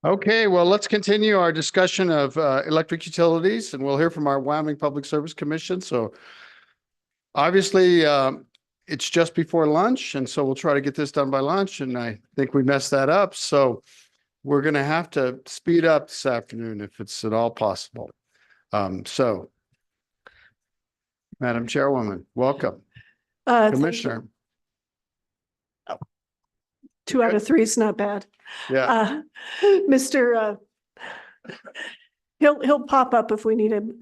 Okay, well, let's continue our discussion of electric utilities, and we'll hear from our Wyoming Public Service Commission. So obviously, it's just before lunch, and so we'll try to get this done by lunch, and I think we messed that up. So we're going to have to speed up this afternoon if it's at all possible. So, Madam Chairwoman, welcome. Commissioner. 2 out of 3 is not bad. Yeah. Mr. He'll pop up if we need him.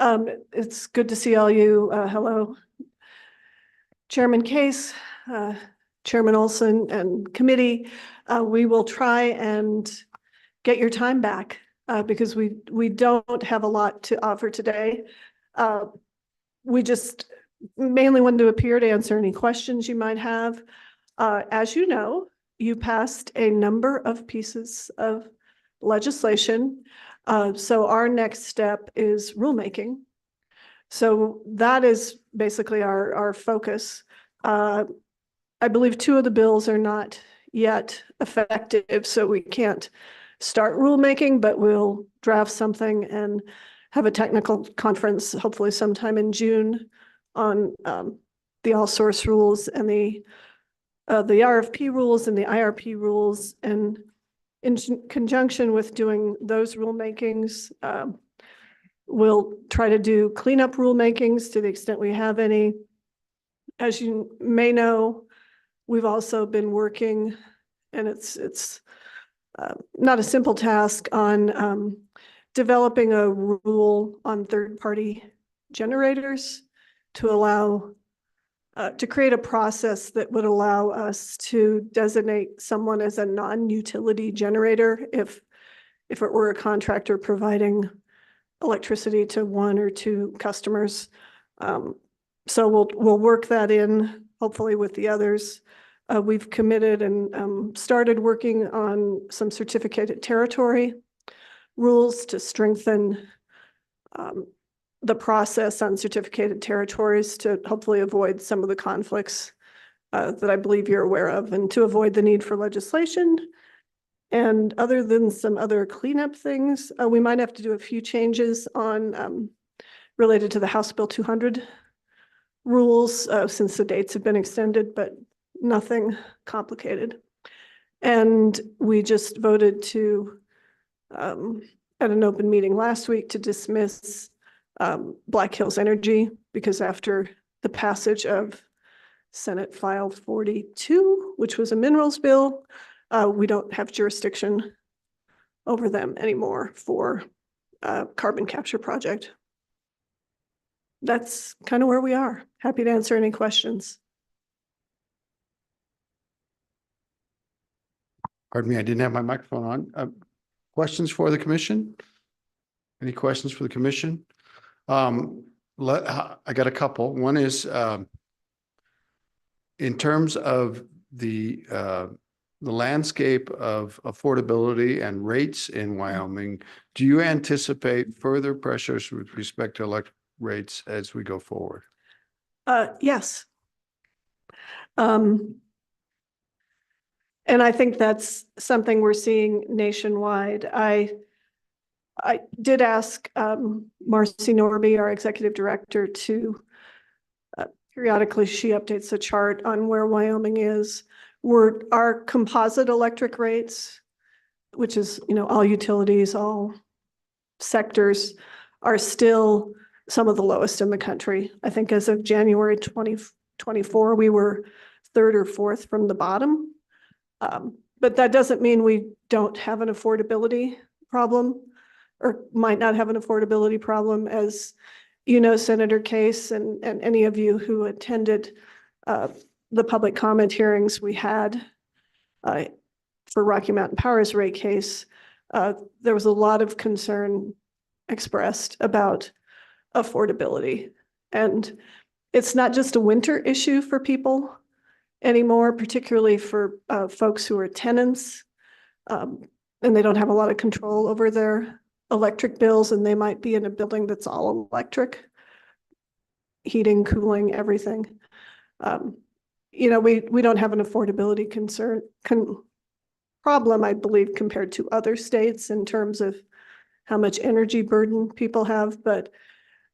It's good to see all you. Hello, Chairman Case, Chairman Olson, and committee. We will try and get your time back because we don't have a lot to offer today. We just mainly wanted to appear to answer any questions you might have. As you know, you passed a number of pieces of legislation. So our next step is rulemaking. So that is basically our focus. I believe 2 of the bills are not yet effective, so we can't start rulemaking, but we'll draft something and have a technical conference, hopefully sometime in June, on the all source rules and the RFP rules and the IRP rules. And in conjunction with doing those rulemakings, we'll try to do cleanup rulemakings to the extent we have any. As you may know, we've also been working, and it's not a simple task, on developing a rule on third-party generators to allow to create a process that would allow us to designate someone as a non-utility generator if it were a contractor providing electricity to 1 or 2 customers. So we'll work that in, hopefully with the others. We've committed and started working on some certificated territory rules to strengthen the process on certificated territories to hopefully avoid some of the conflicts that I believe you're aware of, and to avoid the need for legislation. And other than some other cleanup things, we might have to do a few changes on related to the House Bill 200 rules since the dates have been extended, but nothing complicated. And we just voted to, at an open meeting last week, to dismiss Black Hills Energy, because after the passage of Senate File 42, which was a minerals bill, we don't have jurisdiction over them anymore for carbon capture project. That's kind of where we are. Happy to answer any questions. Pardon me, I didn't have my microphone on. Questions for the commission? Any questions for the commission? I got a couple. One is in terms of the landscape of affordability and rates in Wyoming, do you anticipate further pressures with respect to electric rates as we go forward? Yes. And I think that's something we're seeing nationwide. I did ask Marcy Norby, our executive director, to periodically she updates a chart on where Wyoming is. Our composite electric rates, which is, all utilities, all sectors, are still some of the lowest in the country. I think as of January 2024, we were 3rd or 4th from the bottom. But that doesn't mean we don't have an affordability problem, or might not have an affordability problem. As you know, Senator Case, and any of you who attended the public comment hearings we had for Rocky Mountain Power's rate case, there was a lot of concern expressed about affordability. And it's not just a winter issue for people anymore, particularly for folks who are tenants, and they don't have a lot of control over their electric bills, and they might be in a building that's all electric, heating, cooling, everything. We don't have an affordability problem, I believe, compared to other states in terms of how much energy burden people have, but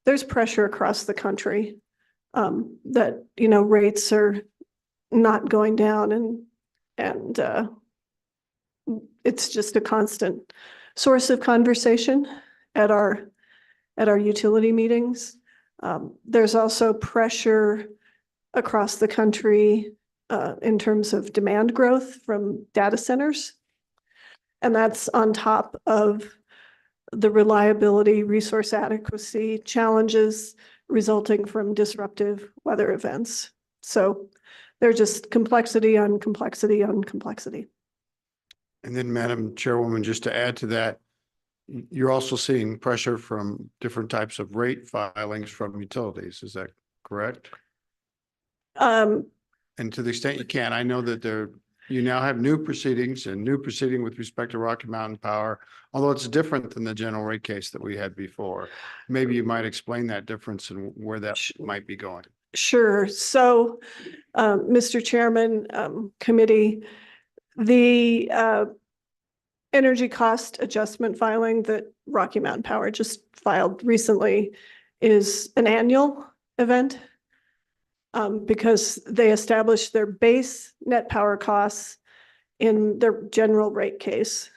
there's pressure across the country that, rates are not going down and it's just a constant source of conversation at our utility meetings. There's also pressure across the country in terms of demand growth from data centers. And that's on top of the reliability, resource adequacy challenges resulting from disruptive weather events. So they're just complexity on complexity on complexity. And then, Madam Chairwoman, just to add to that, you're also seeing pressure from different types of rate filings from utilities. Is that correct? And to the extent you can, I know that you now have new proceedings with respect to Rocky Mountain Power, although it's different than the general rate case that we had before. Maybe you might explain that difference and where that might be going. Sure. So, Mr. Chairman, committee, the energy cost adjustment filing that Rocky Mountain Power just filed recently is an annual event because they established their base net power costs in their general rate case.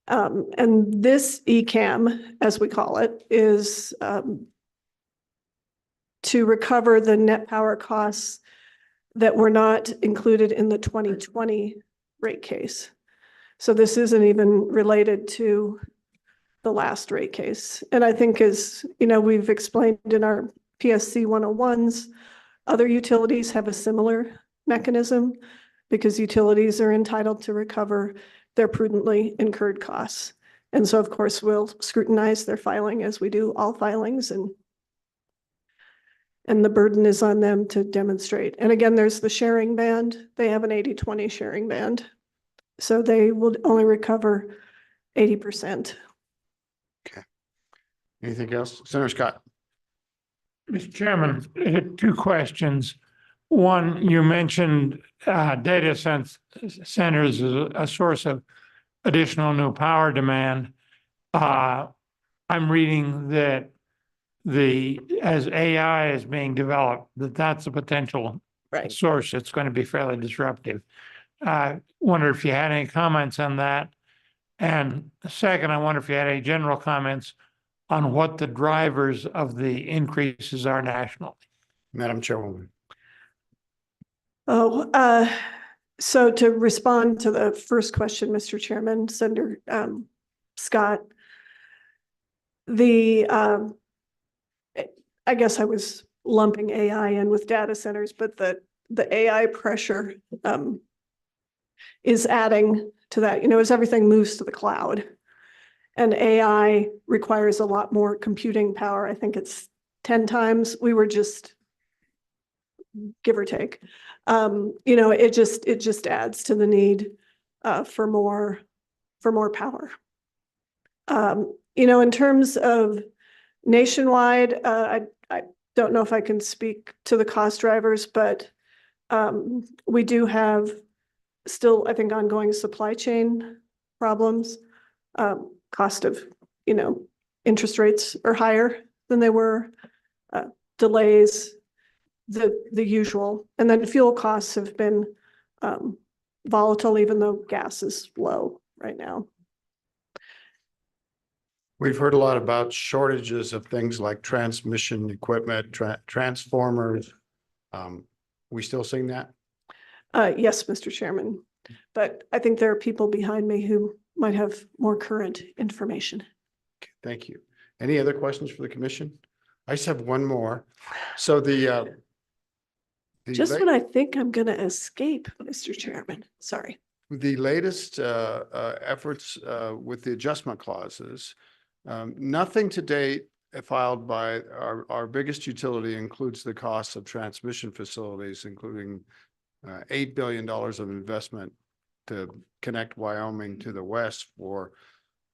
And this ECAM, as we call it, is to recover the net power costs that were not included in the 2020 rate case. So this isn't even related to the last rate case. And I think as we've explained in our PSC 101s, other utilities have a similar mechanism because utilities are entitled to recover their prudently incurred costs. And so, of course, we'll scrutinize their filing as we do all filings, and the burden is on them to demonstrate. And again, there's the sharing band. They have an 80-20 sharing band. So they will only recover 80%. Okay. Anything else? Senator Scott. Mr. Chairman, I had two questions. One, you mentioned data centers as a source of additional new power demand. I'm reading that as AI is being developed, that's a potential source that's going to be fairly disruptive. I wonder if you had any comments on that. And second, I wonder if you had any general comments on what the drivers of the increases are nationally. Madam Chairwoman. So to respond to the first question, Mr. Chairman, Senator Scott, I guess I was lumping AI in with data centers, but the AI pressure is adding to that, as everything moves to the cloud. And AI requires a lot more computing power. I think it's 10 times. We were just, give or take. It just adds to the need for more power. In terms of nationwide, I don't know if I can speak to the cost drivers, but we do have still, I think, ongoing supply chain problems. Cost of, interest rates are higher than they were, delays, the usual. And then fuel costs have been volatile, even though gas is low right now. We've heard a lot about shortages of things like transmission equipment, transformers. We still seeing that? Yes, Mr. Chairman, but I think there are people behind me who might have more current information. Okay, thank you. Any other questions for the commission? I just have one more. So just when I think I'm going to escape, Mr. Chairman, sorry. The latest efforts with the adjustment clauses, nothing to date filed by our biggest utility includes the cost of transmission facilities, including $8 billion of investment to connect Wyoming to the west for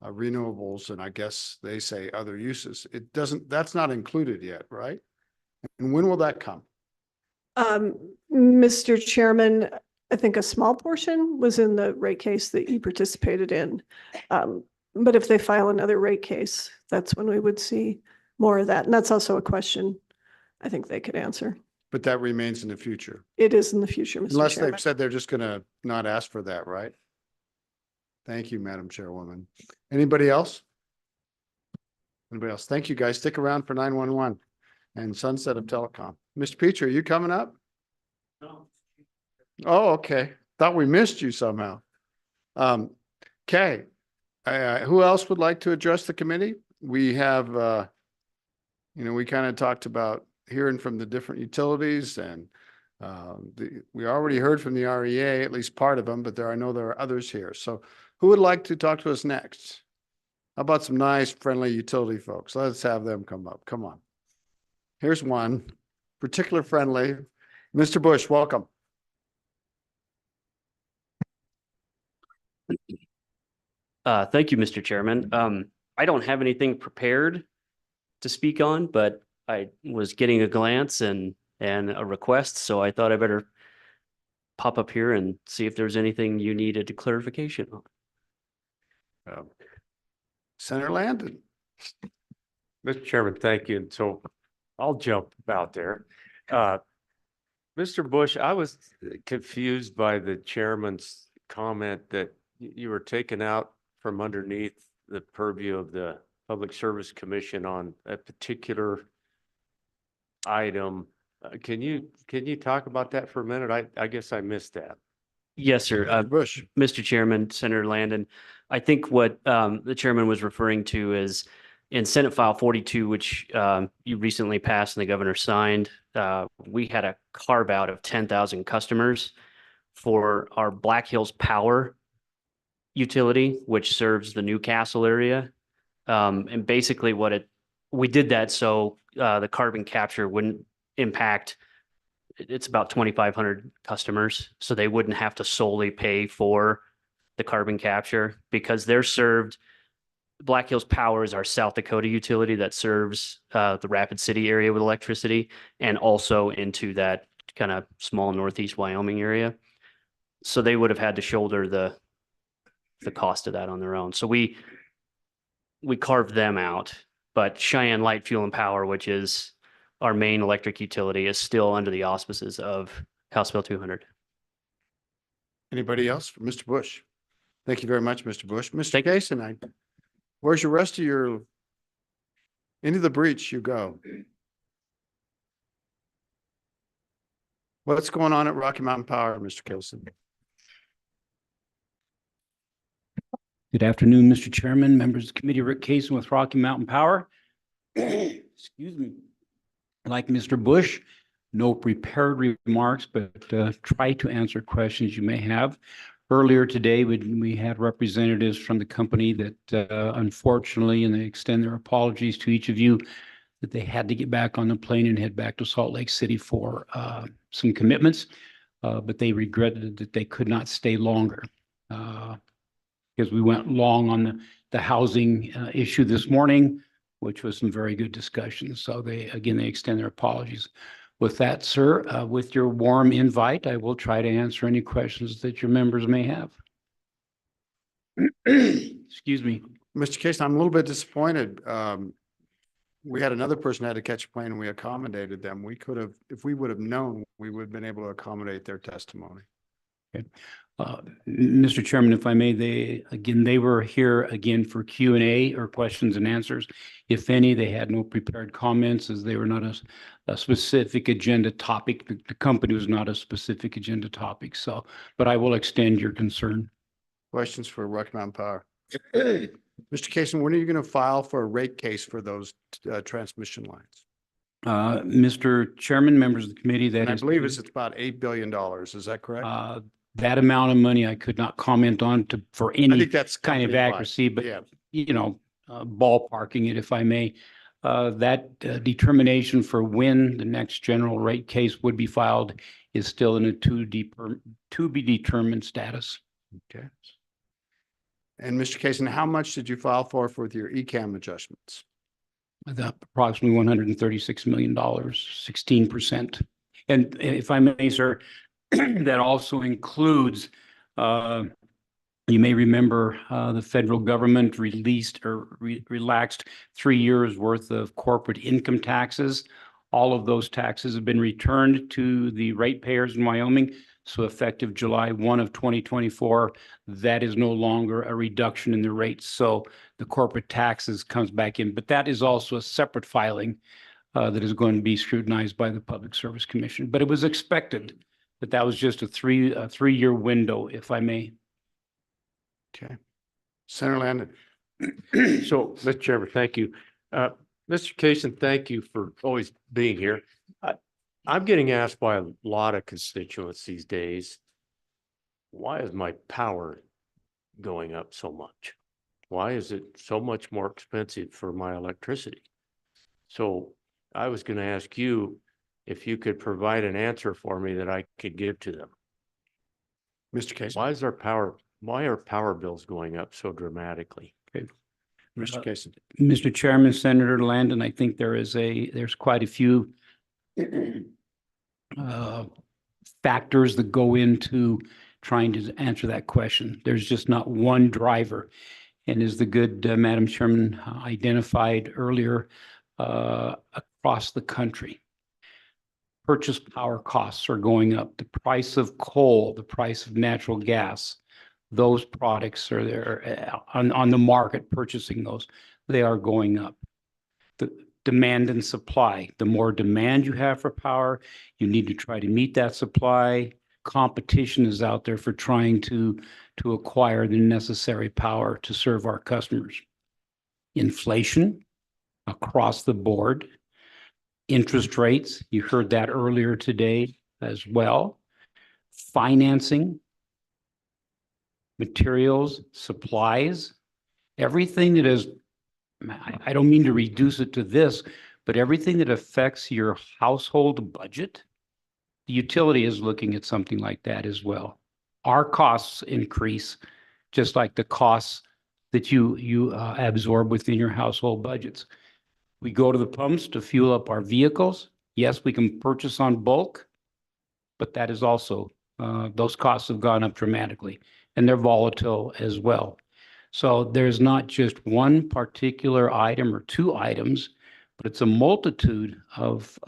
renewables, and I guess they say other uses. That's not included yet, right? And when will that come? Mr. Chairman, I think a small portion was in the rate case that you participated in. But if they file another rate case, that's when we would see more of that. And that's also a question I think they could answer. But that remains in the future. It is in the future, Mr. Unless Chairman. they've said they're just gonna not ask for that, right? Thank you, Madam Chairwoman. Anybody else? Anybody else? Thank you, guys. Stick around for 911 and sunset of telecom. Mr. Petrie, are you coming up? No. Oh, okay. Thought we missed you somehow. Okay. Who else would like to address the committee? We have, we kind of talked about hearing from the different utilities and we already heard from the REA, at least part of them, but I know there are others here. So who would like to talk to us next? How about some nice, friendly utility folks? Let's have them come up. Come on. Here's one, particular friendly. Mr. Bush, welcome. Thank you, Mr. Chairman. I don't have anything prepared to speak on, but I was getting a glance and a request, so I thought I better pop up here and see if there's anything you needed clarification on. Senator Landon. Mr. Chairman, thank you. And so I'll jump out there. Mr. Bush, I was confused by the chairman's comment that you were taken out from underneath the purview of the Public Service Commission on a particular item. Can you talk about that for a minute? I guess I missed that. Yes, sir. Bush. Mr. Chairman, Senator Landon, I think what the chairman was referring to is in Senate File 42, which you recently passed and the governor signed, we had a carve out of 10,000 customers for our Black Hills Power utility, which serves the Newcastle area. And basically we did that so the carbon capture wouldn't impact, it's about 2,500 customers. So they wouldn't have to solely pay for the carbon capture because they're served. Black Hills Power is our South Dakota utility that serves the Rapid City area with electricity and also into that kind of small Northeast Wyoming area. So they would have had to shoulder the cost of that on their own. So we carved them out, but Cheyenne Light Fuel and Power, which is our main electric utility, is still under the auspices of House Bill 200. Anybody else for Mr. Bush? Thank you very much, Mr. Bush. Mr. Cason, where's the rest of your, into the breach you go. What's going on at Rocky Mountain Power, Mr. Cason? Good afternoon, Mr. Chairman, members of the committee. Rick Cason with Rocky Mountain Power. Excuse me. Like Mr. Bush, no prepared remarks, but try to answer questions you may have. Earlier today, we had representatives from the company that unfortunately, and they extend their apologies to each of you, that they had to get back on the plane and head back to Salt Lake City for some commitments, but they regretted that they could not stay longer. Because we went long on the housing issue this morning, which was some very good discussions. So they extend their apologies. With that, sir, with your warm invite, I will try to answer any questions that your members may have. Excuse me. Mr. Cason, I'm a little bit disappointed. We had another person had to catch a plane and we accommodated them. We could have, if we would have known, we would have been able to accommodate their testimony. Okay. Mr. Chairman, if I may, they were here again for Q&A or questions and answers. If any, they had no prepared comments as they were not a specific agenda topic. The company was not a specific agenda topic. So, but I will extend your concern. Questions for Rocky Mountain Power? Mr. Cason, when are you going to file for a rate case for those transmission lines? Mr. Chairman, members of the committee, And I believe it's about $8 billion. Is that correct? That amount of money I could not comment on for I any think that's kind of company-wide. accuracy, but Yeah. Ballparking it, if I may. That determination for when the next general rate case would be filed is still in a to be determined status. Okay. And Mr. Cason, how much did you file for with your ECAM adjustments? Approximately $136 million, 16%. And if I may, sir, that also includes, you may remember, the federal government released or relaxed 3 years worth of corporate income taxes. All of those taxes have been returned to the ratepayers in Wyoming. So effective July 1 of 2024, that is no longer a reduction in the rates. So the corporate taxes comes back in, but that is also a separate filing that is going to be scrutinized by the Public Service Commission. But it was expected that that was just a three-year window, if I may. Okay. Senator Landon. So, Mr. Chairman, thank you. Mr. Kaysen, thank you for always being here. I'm getting asked by a lot of constituents these days, why is my power going up so much? Why is it so much more expensive for my electricity? So I was going to ask you if you could provide an answer for me that I could give to them. Mr. Case. Why are power bills going up so dramatically? Mr. Case. Mr. Chairman, Senator Landon, I think there's quite a few factors that go into trying to answer that question. There's just not one driver. And as the good Madam Chairman identified earlier, across the country, purchase power costs are going up. The price of coal, the price of natural gas, those products are there on the market purchasing those, they are going up. The demand and supply, the more demand you have for power, you need to try to meet that supply. Competition is out there for trying to acquire the necessary power to serve our customers. Inflation across the board, interest rates, you heard that earlier today as well. Financing, materials, supplies, everything that is, I don't mean to reduce it to this, but everything that affects your household budget, the utility is looking at something like that as well. Our costs increase just like the costs that you absorb within your household budgets. We go to the pumps to fuel up our vehicles. Yes, we can purchase on bulk, but that is also, those costs have gone up dramatically and they're volatile as well. So there's not just one particular item or two items, but it's a multitude of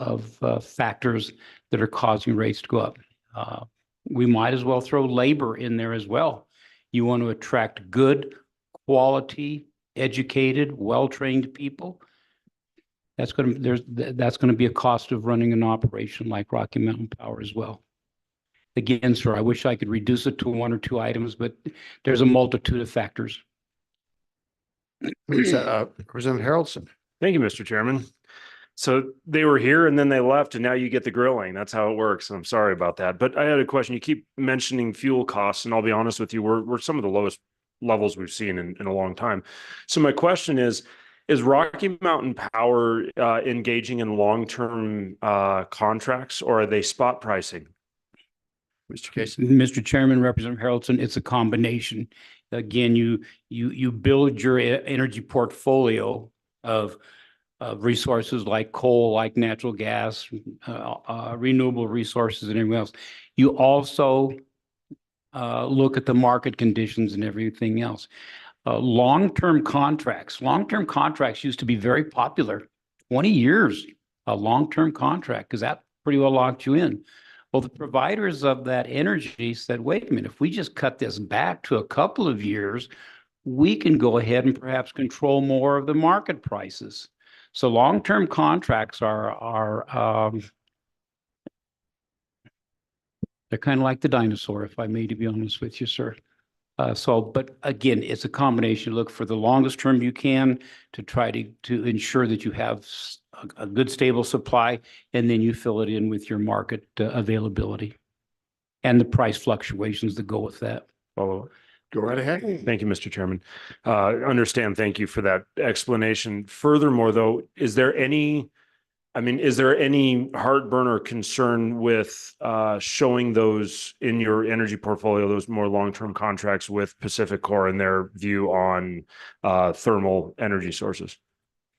factors that are causing rates to go up. We might as well throw labor in there as well. You want to attract good, quality, educated, well-trained people. That's going to be a cost of running an operation like Rocky Mountain Power as well. Again, sir, I wish I could reduce it to one or two items, but there's a multitude of factors. Representative Harrelson. Thank you, Mr. Chairman. So they were here and then they left and now you get the grilling. That's how it works. And I'm sorry about that. But I had a question. You keep mentioning fuel costs, and I'll be honest with you, we're some of the lowest levels we've seen in a long time. So my question is Rocky Mountain Power engaging in long-term contracts, or are they spot pricing? Mr. Case. Mr. Chairman, Representative Harrelson, it's a combination. Again, you build your energy portfolio of resources like coal, like natural gas, renewable resources and everything else. You also look at the market conditions and everything else. Long-term contracts used to be very popular. 20 years, a long-term contract, because that pretty well locked you in. Well, the providers of that energy said, wait a minute, if we just cut this back to a couple of years, we can go ahead and perhaps control more of the market prices. So long-term contracts are they're kind of like the dinosaur, if I may, to be honest with you, sir. But again, it's a combination. Look for the longest term you can to try to ensure that you have a good stable supply, and then you fill it in with your market availability and the price fluctuations that go with that. Follow up. Go right ahead. Thank you, Mr. Chairman. Understand. Thank you for that explanation. Furthermore, though, is there any heartburn or concern with showing those in your energy portfolio, those more long-term contracts with Pacific Core and their view on thermal energy sources?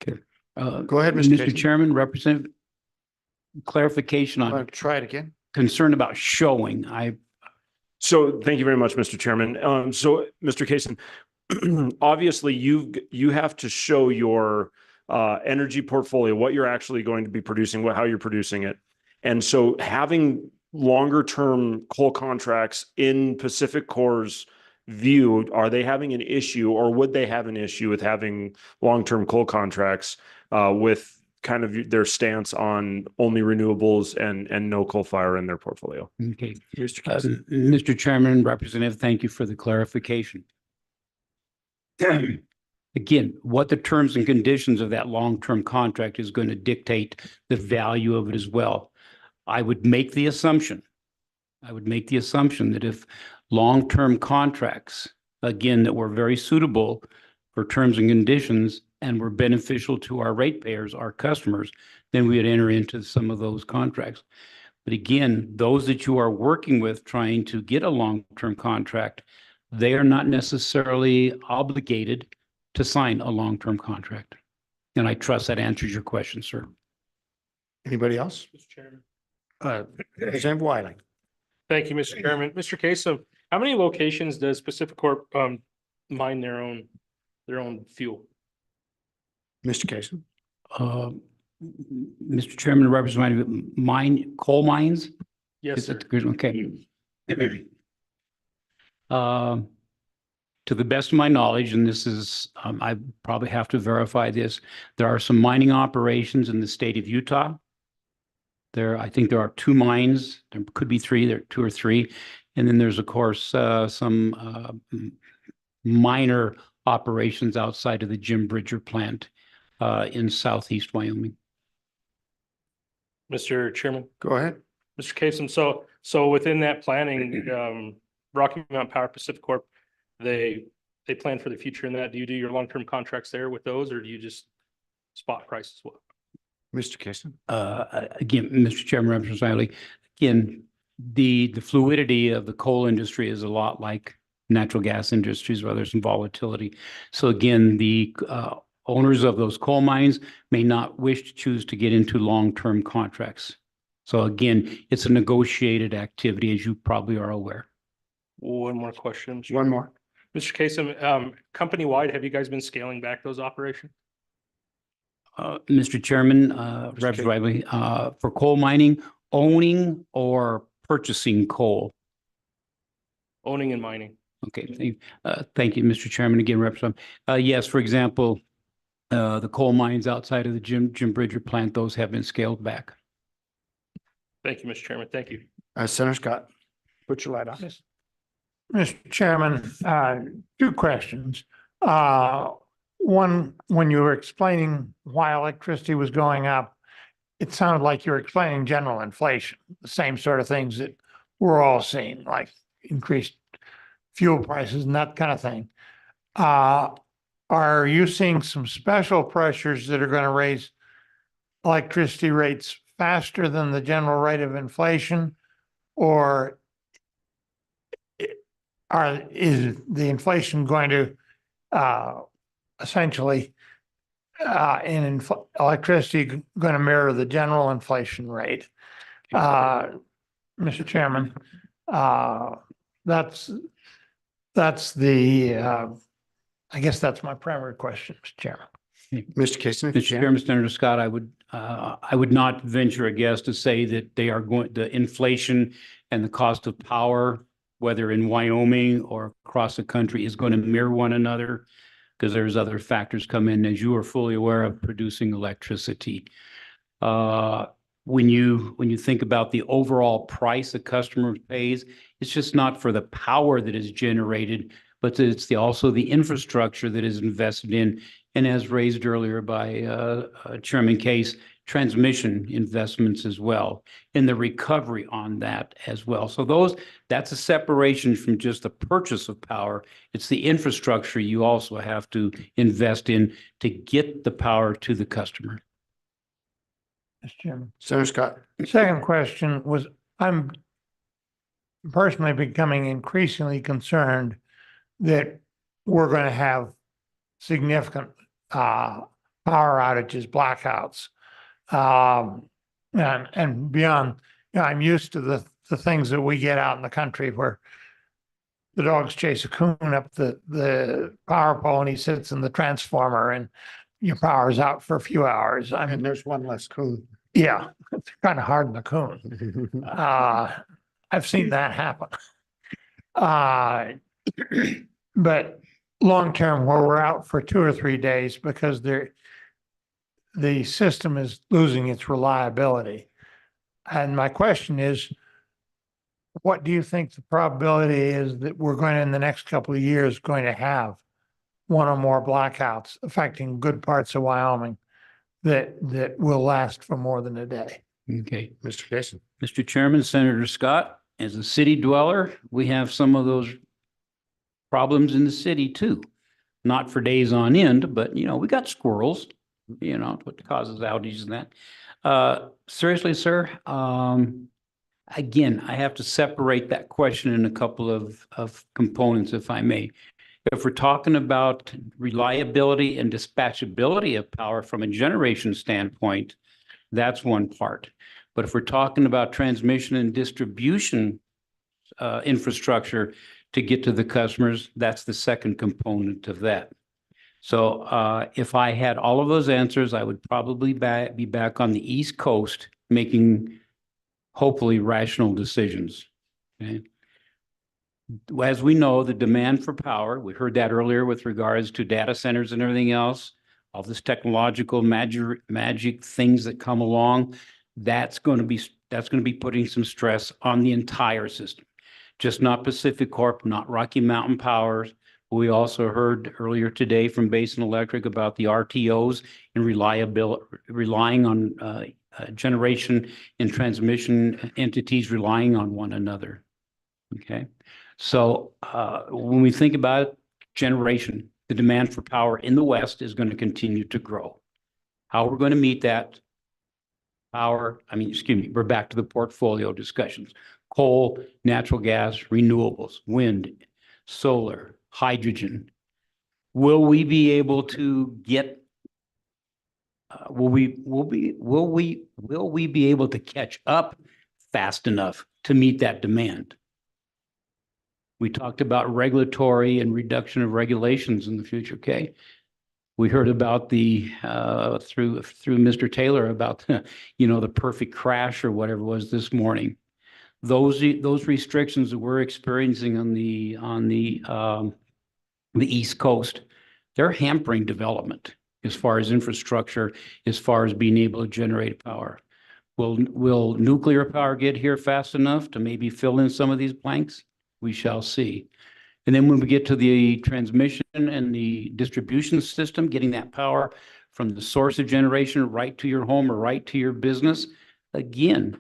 Okay. Go ahead, Mr. Mr. Chairman, Representative, clarification on Try it again. concerned about showing. So thank you very much, Mr. Chairman. So Mr. Kaysen, obviously you have to show your energy portfolio, what you're actually going to be producing, how you're producing it. And so having longer term coal contracts in Pacific Corp's view, are they having an issue, or would they have an issue with having long-term coal contracts with kind of their stance on only renewables and no coal fire in their portfolio? Okay. Mr. Kaysen. Mr. Chairman, Representative, thank you for the clarification. Again, what the terms and conditions of that long-term contract is going to dictate the value of it as well. I would make the assumption that if long-term contracts, again, that were very suitable for terms and conditions and were beneficial to our ratepayers, our customers, then we would enter into some of those contracts. But again, those that you are working with trying to get a long-term contract, they are not necessarily obligated to sign a long-term contract. And I trust that answers your question, sir. Anybody else? Mr. Chairman. Representative Wiley. Thank you, Mr. Chairman. Mr. Kasem, how many locations does Pacific Corp mine their own fuel? Mr. Kaysen. Mr. Chairman, Representative, coal mines? Yes, Is sir. that the- okay. To the best of my knowledge, and this is, I probably have to verify this, there are some mining operations in the state of Utah. I think there are 2 mines. There could be 3. There are 2 or 3. And then there's, of course, some minor operations outside of the Jim Bridger plant in southeast Wyoming. Mr. Chairman, Go ahead. Mr. Kasem, so within that planning, Rocky Mountain Power Pacific Corp, they plan for the future in that. Do you do your long-term contracts there with those, or do you just spot price as well? Mr. Kaysen. Again, Mr. Chairman, Representative Riley, again, the fluidity of the coal industry is a lot like natural gas industries, where there's some volatility. So again, the owners of those coal mines may not wish to choose to get into long-term contracts. So again, it's a negotiated activity, as you probably are aware. One more question. One more. Mr. Kasem, company-wide, have you guys been scaling back those operations? Mr. Chairman, Representative Riley, for coal mining, owning or purchasing coal? Owning and mining. Okay, thank you, Mr. Chairman. Again, Representative, yes, for example, the coal mines outside of the Jim Bridger plant, those have been scaled back. Thank you, Mr. Chairman. Thank you. Senator Scott, put your light on. Mr. Chairman, 2 questions. One, when you were explaining why electricity was going up, it sounded like you were explaining general inflation, the same sort of things that we're all seeing, like increased fuel prices and that kind of thing. Are you seeing some special pressures that are going to raise electricity rates faster than the general rate of inflation? Or is the inflation going to essentially electricity going to mirror the general inflation rate? Mr. Chairman, that's the I guess that's my primary question, Mr. Chairman. Mr. Kaysen, if you Mr. can. Chairman, Senator Scott, I would not venture a guess to say that they are the inflation and the cost of power, whether in Wyoming or across the country, is going to mirror one another, because there's other factors come in, as you are fully aware of, producing electricity. When you think about the overall price a customer pays, it's just not for the power that is generated, but it's also the infrastructure that is invested in, and as raised earlier by Chairman Case, transmission investments as well, and the recovery on that as well. So that's a separation from just the purchase of power. It's the infrastructure you also have to invest in to get the power to the customer. Mr. Chairman. Senator Scott. Second question was, I'm personally becoming increasingly concerned that we're going to have significant power outages, blackouts, and beyond Yeah, I'm used to the things that we get out in the country where the dogs chase a coon up the power pole and he sits in the transformer and your power's out for a few hours. And there's one less coon. Yeah, it's kind of hard in the coon. I've seen that happen. But long-term, where we're out for 2 or 3 days because the system is losing its reliability. And my question is, what do you think the probability is that we're going to, in the next couple of years, going to have one or more blackouts affecting good parts of Wyoming that will last for more than a day? Okay. Mr. Jason. Mr. Chairman, Senator Scott, as a city dweller, we have some of those problems in the city too. Not for days on end, but we got squirrels, what causes outages and that. Seriously, sir, again, I have to separate that question in a couple of components, if I may. If we're talking about reliability and dispatchability of power from a generation standpoint, that's one part. But if we're talking about transmission and distribution infrastructure to get to the customers, that's the second component of that. So if I had all of those answers, I would probably be back on the East Coast making hopefully rational decisions. Okay. As we know, the demand for power, we heard that earlier with regards to data centers and everything else, all this technological magic things that come along, that's going to be putting some stress on the entire system. Just not Pacific Corp, not Rocky Mountain Power. We also heard earlier today from Basin Electric about the RTOs and relying on generation and transmission entities relying on one another. Okay. So when we think about generation, the demand for power in the West is going to continue to grow. How we're going to meet that we're back to the portfolio discussions. Coal, natural gas, renewables, wind, solar, hydrogen. Will we be able to get will we be able to catch up fast enough to meet that demand? We talked about regulatory and reduction of regulations in the future. Okay. We heard about the through Mr. Taylor about the perfect crash or whatever it was this morning. Those restrictions that we're experiencing on the East Coast, they're hampering development as far as infrastructure, as far as being able to generate power. Will nuclear power get here fast enough to maybe fill in some of these blanks? We shall see. And then when we get to the transmission and the distribution system, getting that power from the source of generation right to your home or right to your business, again,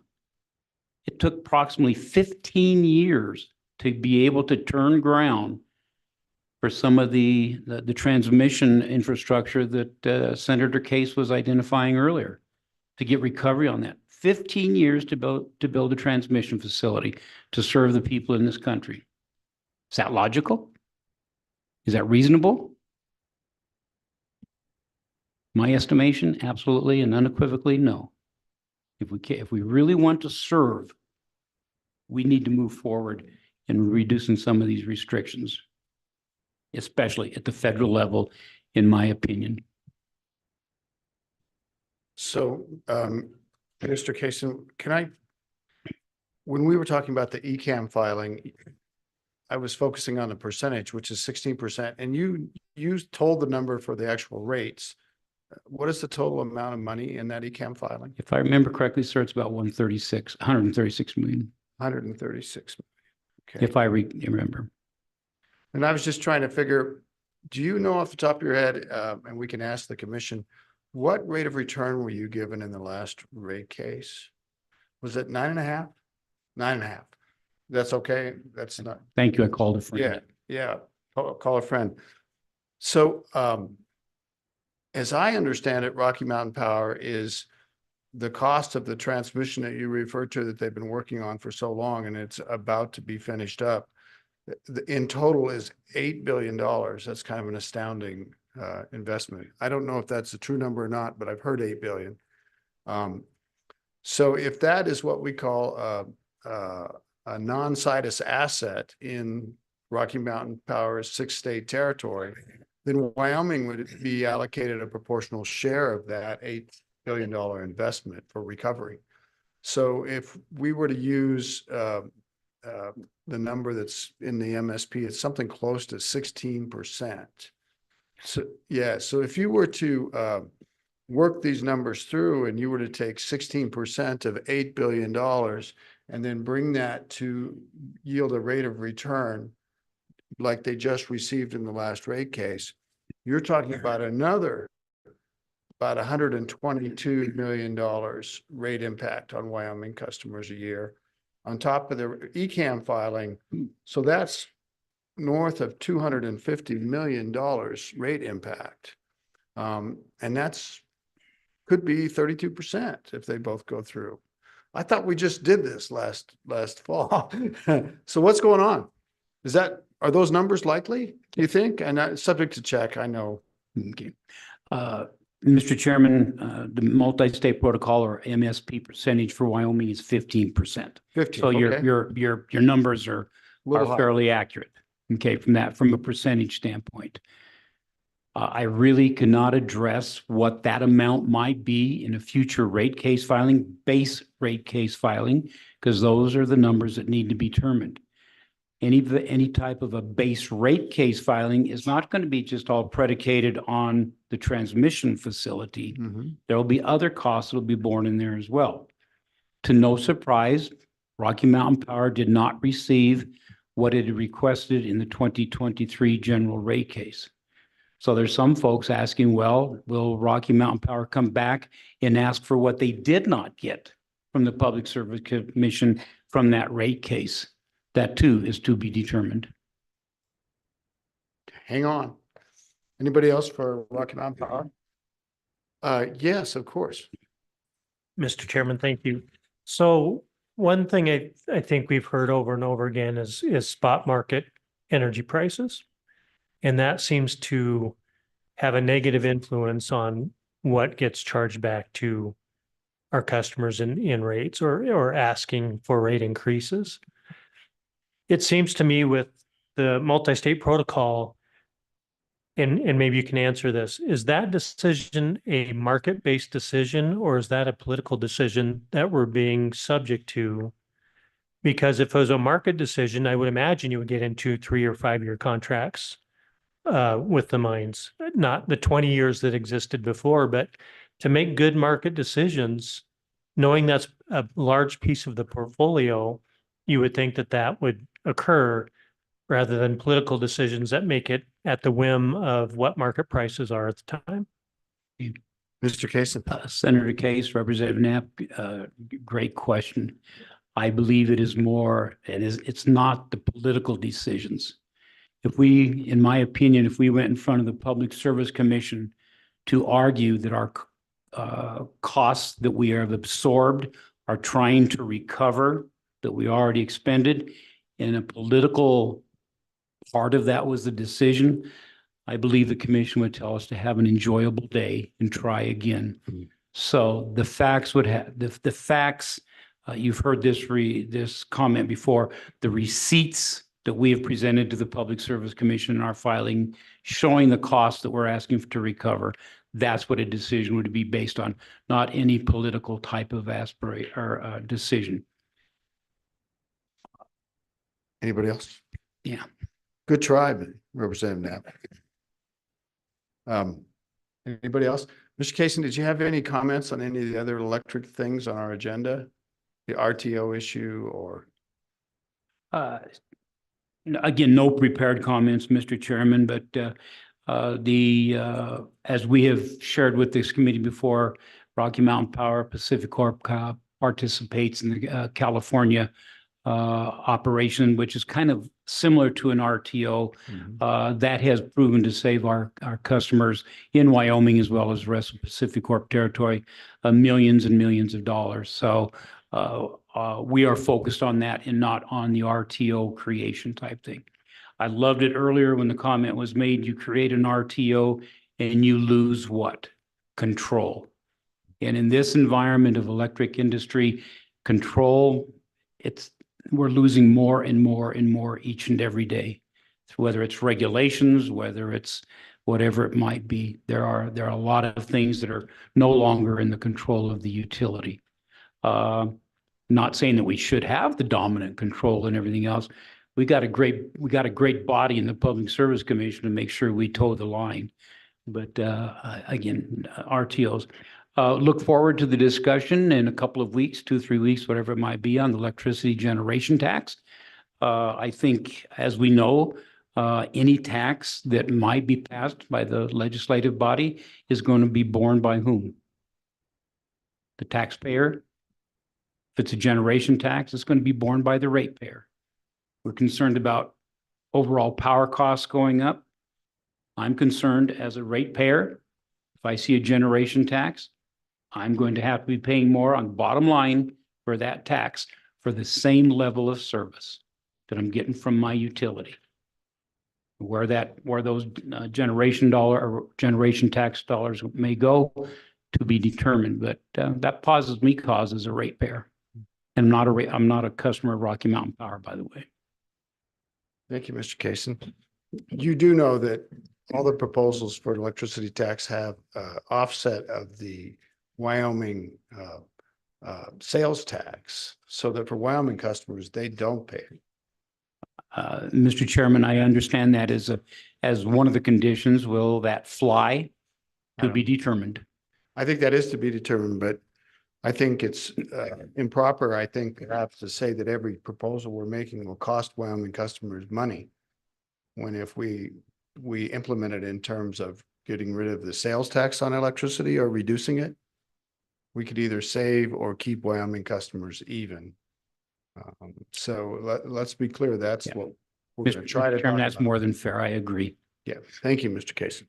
it took approximately 15 years to be able to turn ground for some of the transmission infrastructure that Senator Case was identifying earlier, to get recovery on that. 15 years to build a transmission facility to serve the people in this country. Is that logical? Is that reasonable? My estimation, absolutely and unequivocally no. If we really want to serve, we need to move forward in reducing some of these restrictions, especially at the federal level, in my opinion. So, Mr. Kaysen, when we were talking about the ECAM filing, I was focusing on the percentage, which is 16%, and you told the number for the actual rates. What is the total amount of money in that ECAM filing? If I remember correctly, sir, it's about 136 million. 136 million. Okay. If I remember. And I was just trying to figure, do you know off the top of your head, and we can ask the commission, what rate of return were you given in the last rate case? Was it 9.5? 9.5. That's okay. That's not. Thank you. I called a friend. Yeah. Call a friend. So, as I understand it, Rocky Mountain Power is the cost of the transmission that you referred to that they've been working on for so long, and it's about to be finished up. In total is $8 billion. That's kind of an astounding investment. I don't know if that's a true number or not, but I've heard 8 billion. So if that is what we call a non-situs asset in Rocky Mountain Power's 6-state territory, then Wyoming would be allocated a proportional share of that $8 billion investment for recovery. So if we were to use the number that's in the MSP, it's something close to 16%. So, yeah, so if you were to work these numbers through and you were to take 16% of $8 billion and then bring that to yield a rate of return like they just received in the last rate case, you're talking about another about $122 million rate impact on Wyoming customers a year on top of the ECAM filing. So that's north of $250 million rate impact. And that's could be 32% if they both go through. I thought we just did this last fall. So what's going on? Are those numbers likely, do you think? And subject to check, I know. Okay. Mr. Chairman, the multi-state protocol or MSP percentage for Wyoming is 15%. 15, So okay. your numbers are Little high. fairly accurate. Okay, from a percentage standpoint. I really cannot address what that amount might be in a future rate case filing, base rate case filing, because those are the numbers that need to be determined. Any type of a base rate case filing is not going to be just all predicated on the transmission facility. Mhm. There will be other costs that will be borne in there as well. To no surprise, Rocky Mountain Power did not receive what it had requested in the 2023 general rate case. So there's some folks asking, well, will Rocky Mountain Power come back and ask for what they did not get from the Public Service Commission from that rate case? That too is to be determined. Hang on. Anybody else for Rocky Mountain Power? Yes, of course. Mr. Chairman, thank you. So one thing I think we've heard over and over again is spot market energy prices. And that seems to have a negative influence on what gets charged back to our customers in rates or asking for rate increases. It seems to me with the multi-state protocol, and maybe you can answer this, is that decision a market-based decision or is that a political decision that we're being subject to? Because if it was a market decision, I would imagine you would get into 3 or 5 year contracts with the mines, not the 20 years that existed before, but to make good market decisions, knowing that's a large piece of the portfolio, you would think that would occur rather than political decisions that make it at the whim of what market prices are at the time. Mr. Cason. Senator Case, Representative Knapp, great question. I believe it is more, it's not the political decisions. In my opinion, if we went in front of the Public Service Commission to argue that our costs that we have absorbed are trying to recover that we already expended, and a political part of that was the decision, I believe the commission would tell us to have an enjoyable day and try again. So the facts would have the facts. You've heard this comment before. The receipts that we have presented to the Public Service Commission in our filing, showing the costs that we're asking to recover. That's what a decision would be based on, not any political type of aspiration or decision. Anybody else? Yeah. Good try, Representative Knapp. Anybody else? Mr. Cason, did you have any comments on any of the other electric things on our agenda? The RTO issue or? Again, no prepared comments, Mr. Chairman, but as we have shared with this committee before, Rocky Mountain Power Pacific Corp participates in the California operation, which is kind of similar to an RTO. That has proven to save our customers in Wyoming as well as the rest of Pacific Corp territory millions and millions of dollars. So we are focused on that and not on the RTO creation type thing. I loved it earlier when the comment was made, you create an RTO and you lose what? Control. And in this environment of electric industry control, we're losing more and more and more each and every day. Whether it's regulations, whether it's whatever it might be, there are a lot of things that are no longer in the control of the utility. Not saying that we should have the dominant control and everything else. We got a great body in the Public Service Commission to make sure we toe the line. But again, RTOs. Look forward to the discussion in a couple of weeks, 2-3 weeks, whatever it might be, on the electricity generation tax. I think, as we know, any tax that might be passed by the legislative body is going to be borne by whom? The taxpayer. If it's a generation tax, it's going to be borne by the ratepayer. We're concerned about overall power costs going up. I'm concerned as a ratepayer. If I see a generation tax, I'm going to have to be paying more on the bottom line for that tax for the same level of service that I'm getting from my utility. Where those generation tax dollars may go to be determined, but that causes me cause as a ratepayer. And I'm not a customer of Rocky Mountain Power, by the way. Thank you, Mr. Kaysen. You do know that all the proposals for electricity tax have offset of the Wyoming sales tax, so that for Wyoming customers, they don't pay. Mr. Chairman, I understand that as one of the conditions. Will that fly? To be determined. I think that is to be determined, but I think it's improper, I think, perhaps to say that every proposal we're making will cost Wyoming customers money. When if we implement it in terms of getting rid of the sales tax on electricity or reducing it, we could either save or keep Wyoming customers even. So let's be clear, that's what we're going to try to Chairman, talk that's about. more than fair. I agree. Yeah, thank you, Mr. Kaysen.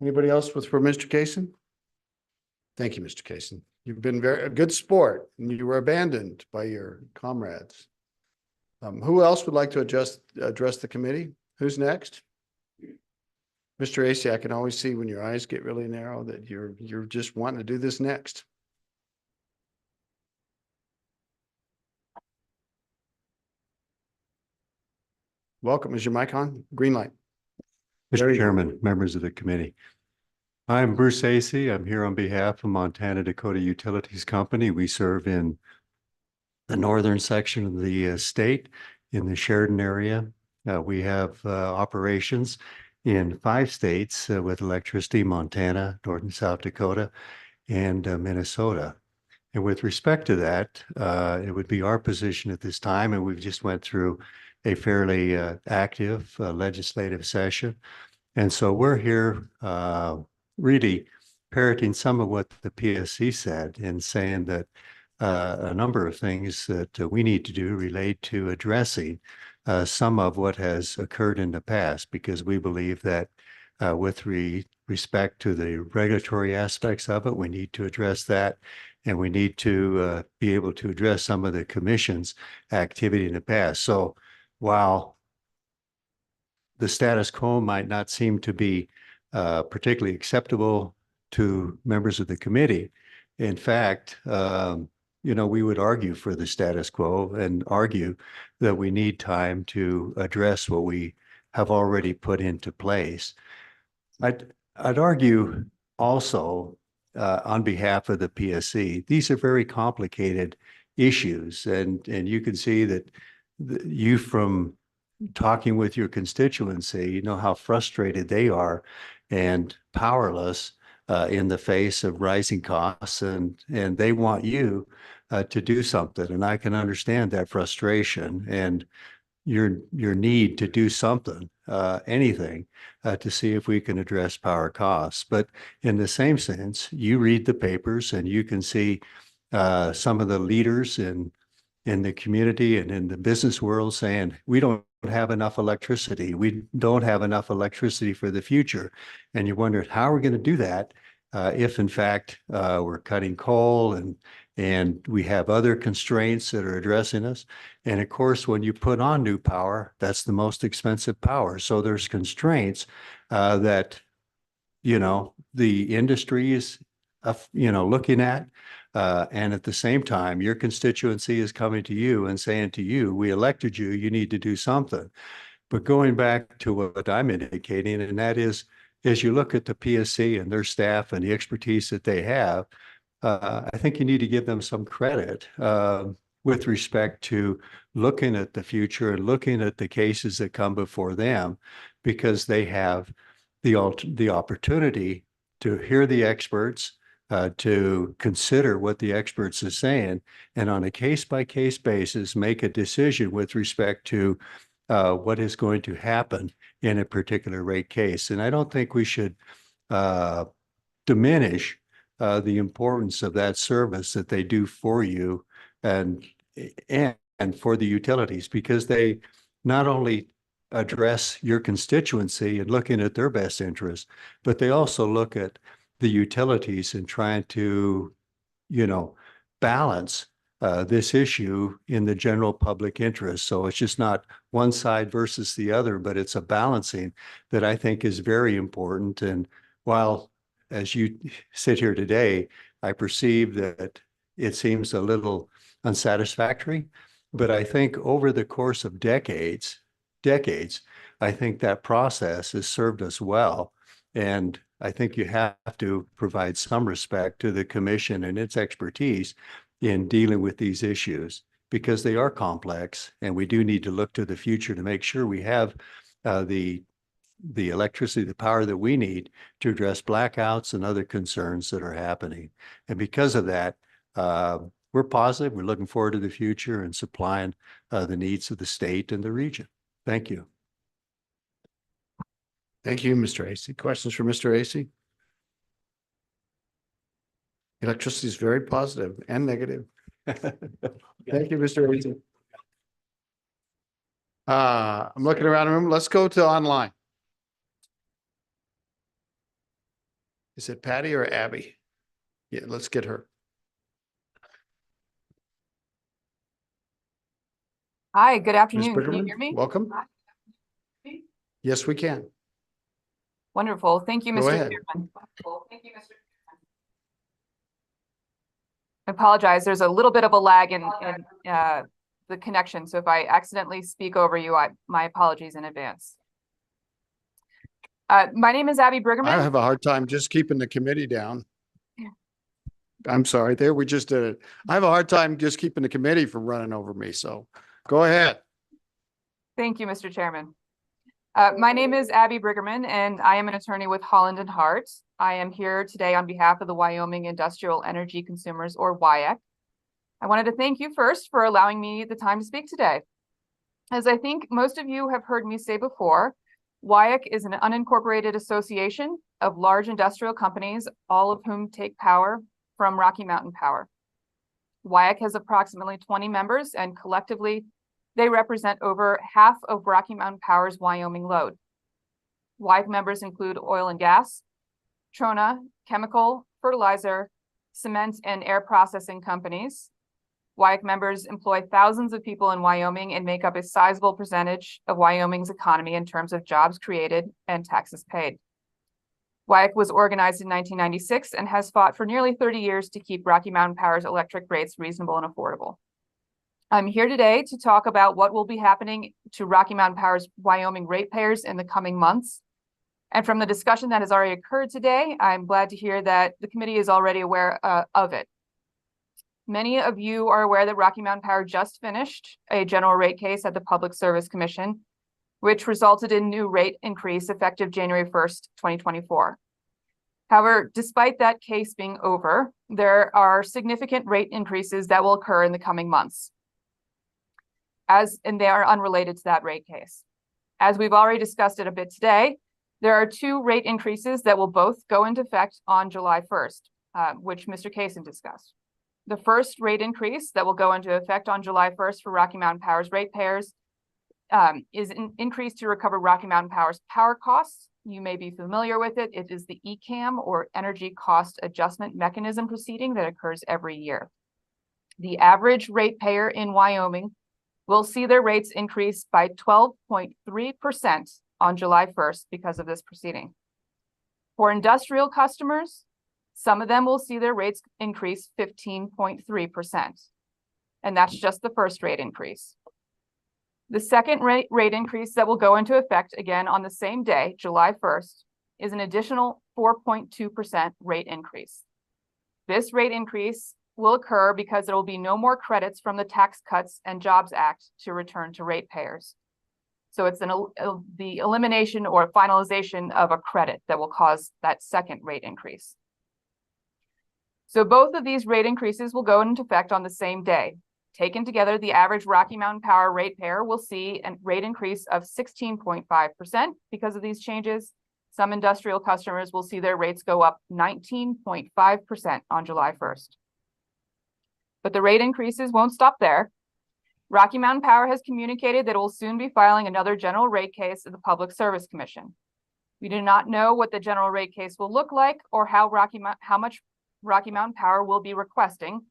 Anybody else for Mr. Kaysen? Thank you, Mr. Kaysen. You've been a good sport, and you were abandoned by your comrades. Who else would like to address the committee? Who's next? Mr. Acey, I can always see when your eyes get really narrow that you're just wanting to do this next. Welcome. Is your mic on? Green light. There Mr. you go. Chairman, members of the committee. I'm Bruce Acey. I'm here on behalf of Montana Dakota Utilities Company. We serve in the northern section of the state in the Sheridan area. We have operations in 5 states with electricity: Montana, North and South Dakota, and Minnesota. And with respect to that, it would be our position at this time, and we've just went through a fairly active legislative session. And so we're here really parroting some of what the PSC said and saying that a number of things that we need to do relate to addressing some of what has occurred in the past, because we believe that with respect to the regulatory aspects of it, we need to address that. And we need to be able to address some of the commission's activity in the past. So while the status quo might not seem to be particularly acceptable to members of the committee, in fact, we would argue for the status quo and argue that we need time to address what we have already put into place. I'd argue also on behalf of the PSC, these are very complicated issues, and you can see that you, from talking with your constituency, you know how frustrated they are and powerless in the face of rising costs, and they want you to do something. And I can understand that frustration and your need to do something, anything, to see if we can address power costs. But in the same sense, you read the papers and you can see some of the leaders in the community and in the business world saying, we don't have enough electricity. We don't have enough electricity for the future. And you wonder, how are we going to do that if in fact we're cutting coal and we have other constraints that are addressing us. And of course, when you put on new power, that's the most expensive power. So there's constraints that, the industry is looking at. And at the same time, your constituency is coming to you and saying to you, we elected you, you need to do something. But going back to what I'm indicating, and that is, as you look at the PSC and their staff and the expertise that they have, I think you need to give them some credit with respect to looking at the future and looking at the cases that come before them, because they have the opportunity to hear the experts, to consider what the experts are saying, and on a case-by-case basis, make a decision with respect to what is going to happen in a particular rate case. And I don't think we should diminish the importance of that service that they do for you and for the utilities, because they not only address your constituency and looking at their best interests, but they also look at the utilities and trying to, balance this issue in the general public interest. So it's just not one side versus the other, but it's a balancing that I think is very important. And while, as you sit here today, I perceive that it seems a little unsatisfactory, but I think over the course of decades, I think that process has served us well. And I think you have to provide some respect to the commission and its expertise in dealing with these issues, because they are complex, and we do need to look to the future to make sure we have the electricity, the power that we need to address blackouts and other concerns that are happening. And because of that, we're positive. We're looking forward to the future and supplying the needs of the state and the region. Thank you. Thank you, Mr. Acey. Questions for Mr. Acey? Electricity is very positive and negative. Thank you, Mr. Acey. I'm looking around the room. Let's go to online. Is it Patty or Abby? Yeah, let's get her. Hi, good Ms. afternoon. Can you Briggerman, hear me? welcome. Yes, we can. Wonderful. Thank you, Go Mr. ahead. Chairman. I apologize. There's a little bit of a lag in the connection. So if I accidentally speak over you, my apologies in advance. My name is Abby Briggerman. I have a hard time just keeping the committee down. I'm sorry, there, we just did it. I have a hard time just keeping the committee from running over me, so go ahead. Thank you, Mr. Chairman. My name is Abby Briggerman, and I am an attorney with Holland and Hart. I am here today on behalf of the Wyoming Industrial Energy Consumers, or WIAC. I wanted to thank you first for allowing me the time to speak today. As I think most of you have heard me say before, WIAC is an unincorporated association of large industrial companies, all of whom take power from Rocky Mountain Power. WIAC has approximately 20 members, and collectively, they represent over half of Rocky Mountain Power's Wyoming load. WIAC members include oil and gas, trona, chemical, fertilizer, cement, and air processing companies. WIAC members employ thousands of people in Wyoming and make up a sizable percentage of Wyoming's economy in terms of jobs created and taxes paid. WIAC was organized in 1996 and has fought for nearly 30 years to keep Rocky Mountain Power's electric rates reasonable and affordable. I'm here today to talk about what will be happening to Rocky Mountain Power's Wyoming ratepayers in the coming months. And from the discussion that has already occurred today, I'm glad to hear that the committee is already aware of it. Many of you are aware that Rocky Mountain Power just finished a general rate case at the Public Service Commission, which resulted in new rate increase effective January 1st, 2024. However, despite that case being over, there are significant rate increases that will occur in the coming months. And they are unrelated to that rate case. As we've already discussed it a bit today, there are two rate increases that will both go into effect on July 1st, which Mr. Kaysen discussed. The first rate increase that will go into effect on July 1st for Rocky Mountain Power's ratepayers is an increase to recover Rocky Mountain Power's power costs. You may be familiar with it. It is the ECAM, or Energy Cost Adjustment Mechanism proceeding, that occurs every year. The average ratepayer in Wyoming will see their rates increase by 12.3% on July 1st because of this proceeding. For industrial customers, Some of them will see their rates increase 15.3%. And that's just the first rate increase. The second rate increase that will go into effect again on the same day, July 1st, is an additional 4.2% rate increase. This rate increase will occur because there will be no more credits from the Tax Cuts and Jobs Act to return to ratepayers. So it's the elimination or finalization of a credit that will cause that second rate increase. So both of these rate increases will go into effect on the same day. Taken together, the average Rocky Mountain Power ratepayer will see a rate increase of 16.5% because of these changes. Some industrial customers will see their rates go up 19.5% on July 1st. But the rate increases won't stop there. Rocky Mountain Power has communicated that it will soon be filing another general rate case at the Public Service Commission. We do not know what the general rate case will look like or how much Rocky Mountain Power will be requesting.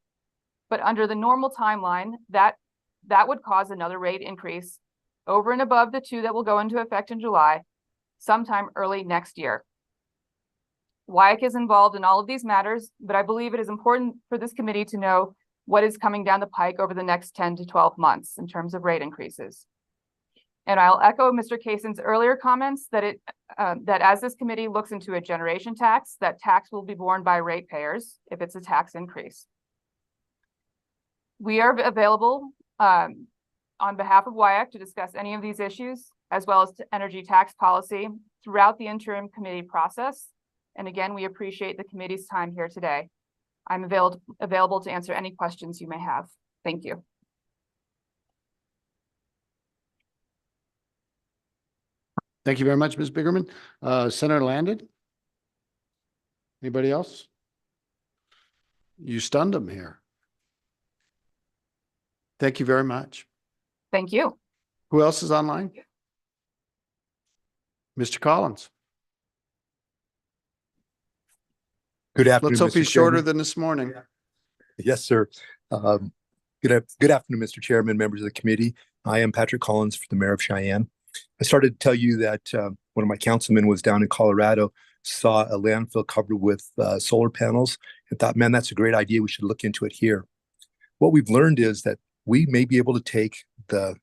But under the normal timeline, that would cause another rate increase over and above the two that will go into effect in July, sometime early next year. WIAC is involved in all of these matters, but I believe it is important for this committee to know what is coming down the pike over the next 10 to 12 months in terms of rate increases. And I'll echo Mr. Kaysen's earlier comments that that as this committee looks into a generation tax, that tax will be borne by ratepayers if it's a tax increase. We are available on behalf of WIAC to discuss any of these issues, as well as to energy tax policy throughout the interim committee process. And again, we appreciate the committee's time here today. I'm available to answer any questions you may have. Thank you. Thank you very much, Ms. Bigerman. Senator Landon? Anybody else? You stunned them here. Thank you very much. Thank you. Who else is online? Mr. Collins. Good afternoon. Let's hope Mr. he's shorter Chairman. than this morning. Yes, sir. Good afternoon, Mr. Chairman, members of the committee. I am Patrick Collins, the mayor of Cheyenne. I started to tell you that one of my councilmen was down in Colorado, saw a landfill covered with solar panels, and thought, man, that's a great idea. We should look into it here. What we've learned is that we may be able to take the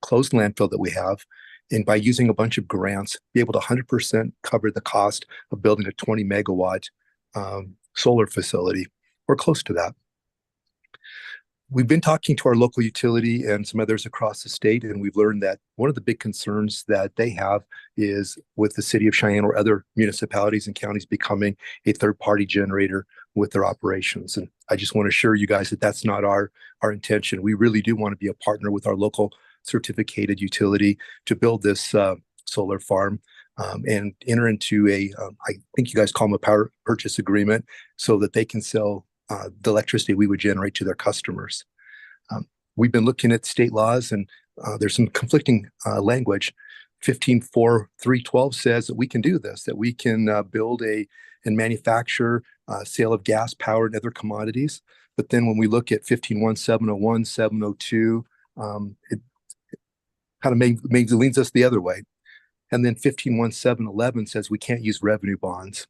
closed landfill that we have, and by using a bunch of grants, be able to 100% cover the cost of building a 20 megawatt solar facility, or close to that. We've been talking to our local utility and some others across the state, and we've learned that one of the big concerns that they have is with the city of Cheyenne or other municipalities and counties becoming a third-party generator with their operations. And I just want to assure you guys that that's not our intention. We really do want to be a partner with our local certificated utility to build this solar farm and enter into I think you guys call them a power purchase agreement, so that they can sell the electricity we would generate to their customers. We've been looking at state laws, and there's some conflicting language. 15.4.312 says that we can do this, that we can build and manufacture sale of gas, power, and other commodities. But then when we look at 15.1.701, 702, it kind of leans us the other way. And then 15.1.711 says we can't use revenue bonds.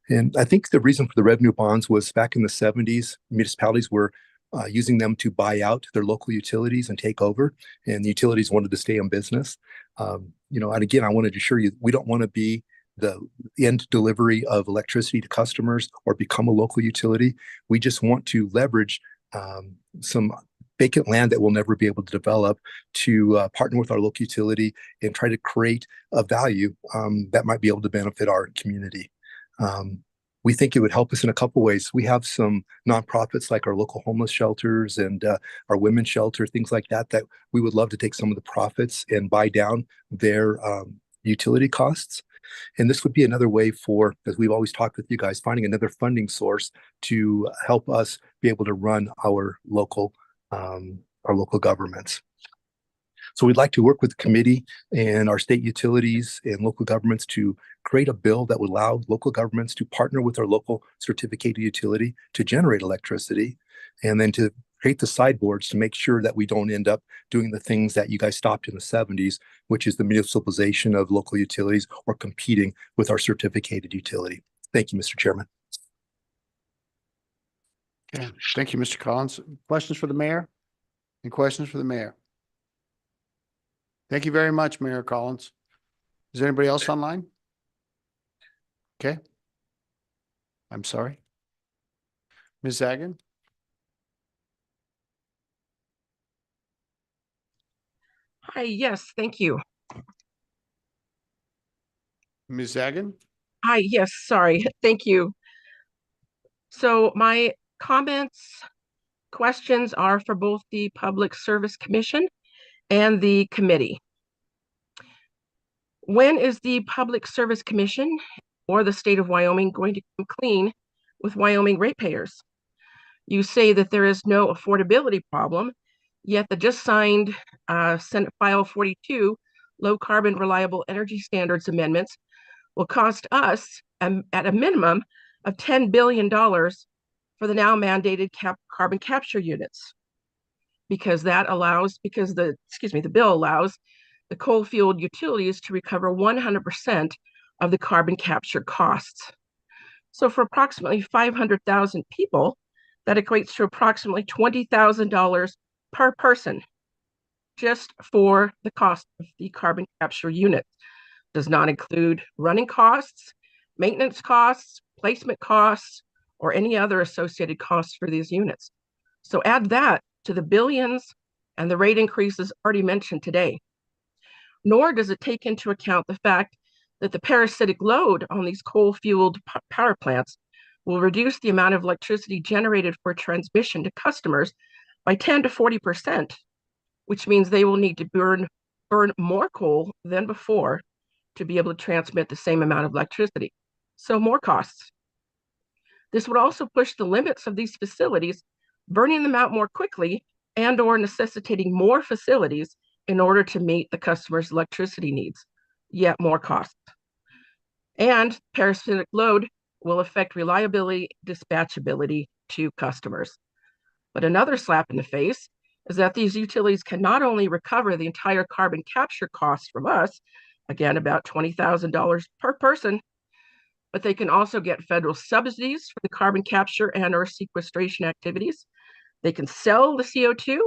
And I think the reason for the revenue bonds was back in the 70s, municipalities were using them to buy out their local utilities and take over, and the utilities wanted to stay in business. And again, I wanted to assure you, we don't want to be the end delivery of electricity to customers or become a local utility. We just want to leverage some vacant land that we'll never be able to develop to partner with our local utility and try to create a value that might be able to benefit our community. We think it would help us in a couple ways. We have some nonprofits like our local homeless shelters and our women's shelter, things like that, that we would love to take some of the profits and buy down their utility costs. And this would be another way for, as we've always talked with you guys, finding another funding source to help us be able to run our local governments. So we'd like to work with the committee and our state utilities and local governments to create a bill that would allow local governments to partner with our local certificated utility to generate electricity, and then to create the sideboards to make sure that we don't end up doing the things that you guys stopped in the 70s, which is the municipalization of local utilities or competing with our certificated utility. Thank you, Mr. Chairman. Okay, thank you, Mr. Collins. Questions for the mayor? Any questions for the mayor? Thank you very much, Mayor Collins. Is there anybody else online? Okay. I'm sorry. Ms. Zagan? Hi, yes, thank you. Ms. Zagan? Hi, yes, sorry, thank you. So my comments, questions are for both the Public Service Commission and the committee. When is the Public Service Commission or the state of Wyoming going to come clean with Wyoming ratepayers? You say that there is no affordability problem, yet the just signed Senate File 42 Low Carbon Reliable Energy Standards Amendments will cost us at a minimum of $10 billion for the now mandated carbon capture units. Because the bill allows the coal-fueled utilities to recover 100% of the carbon capture costs. So for approximately 500,000 people, that equates to approximately $20,000 per person just for the cost of the carbon capture unit. Does not include running costs, maintenance costs, placement costs, or any other associated costs for these units. So add that to the billions and the rate increases already mentioned today. Nor does it take into account the fact that the parasitic load on these coal-fueled power plants will reduce the amount of electricity generated for transmission to customers by 10 to 40%, which means they will need to burn more coal than before to be able to transmit the same amount of electricity. So more costs. This would also push the limits of these facilities, burning them out more quickly and or necessitating more facilities in order to meet the customer's electricity needs, yet more costs. And parasitic load will affect reliability, dispatchability to customers. But another slap in the face is that these utilities can not only recover the entire carbon capture cost from us, again, about $20,000 per person, but they can also get federal subsidies for the carbon capture and or sequestration activities. They can sell the CO2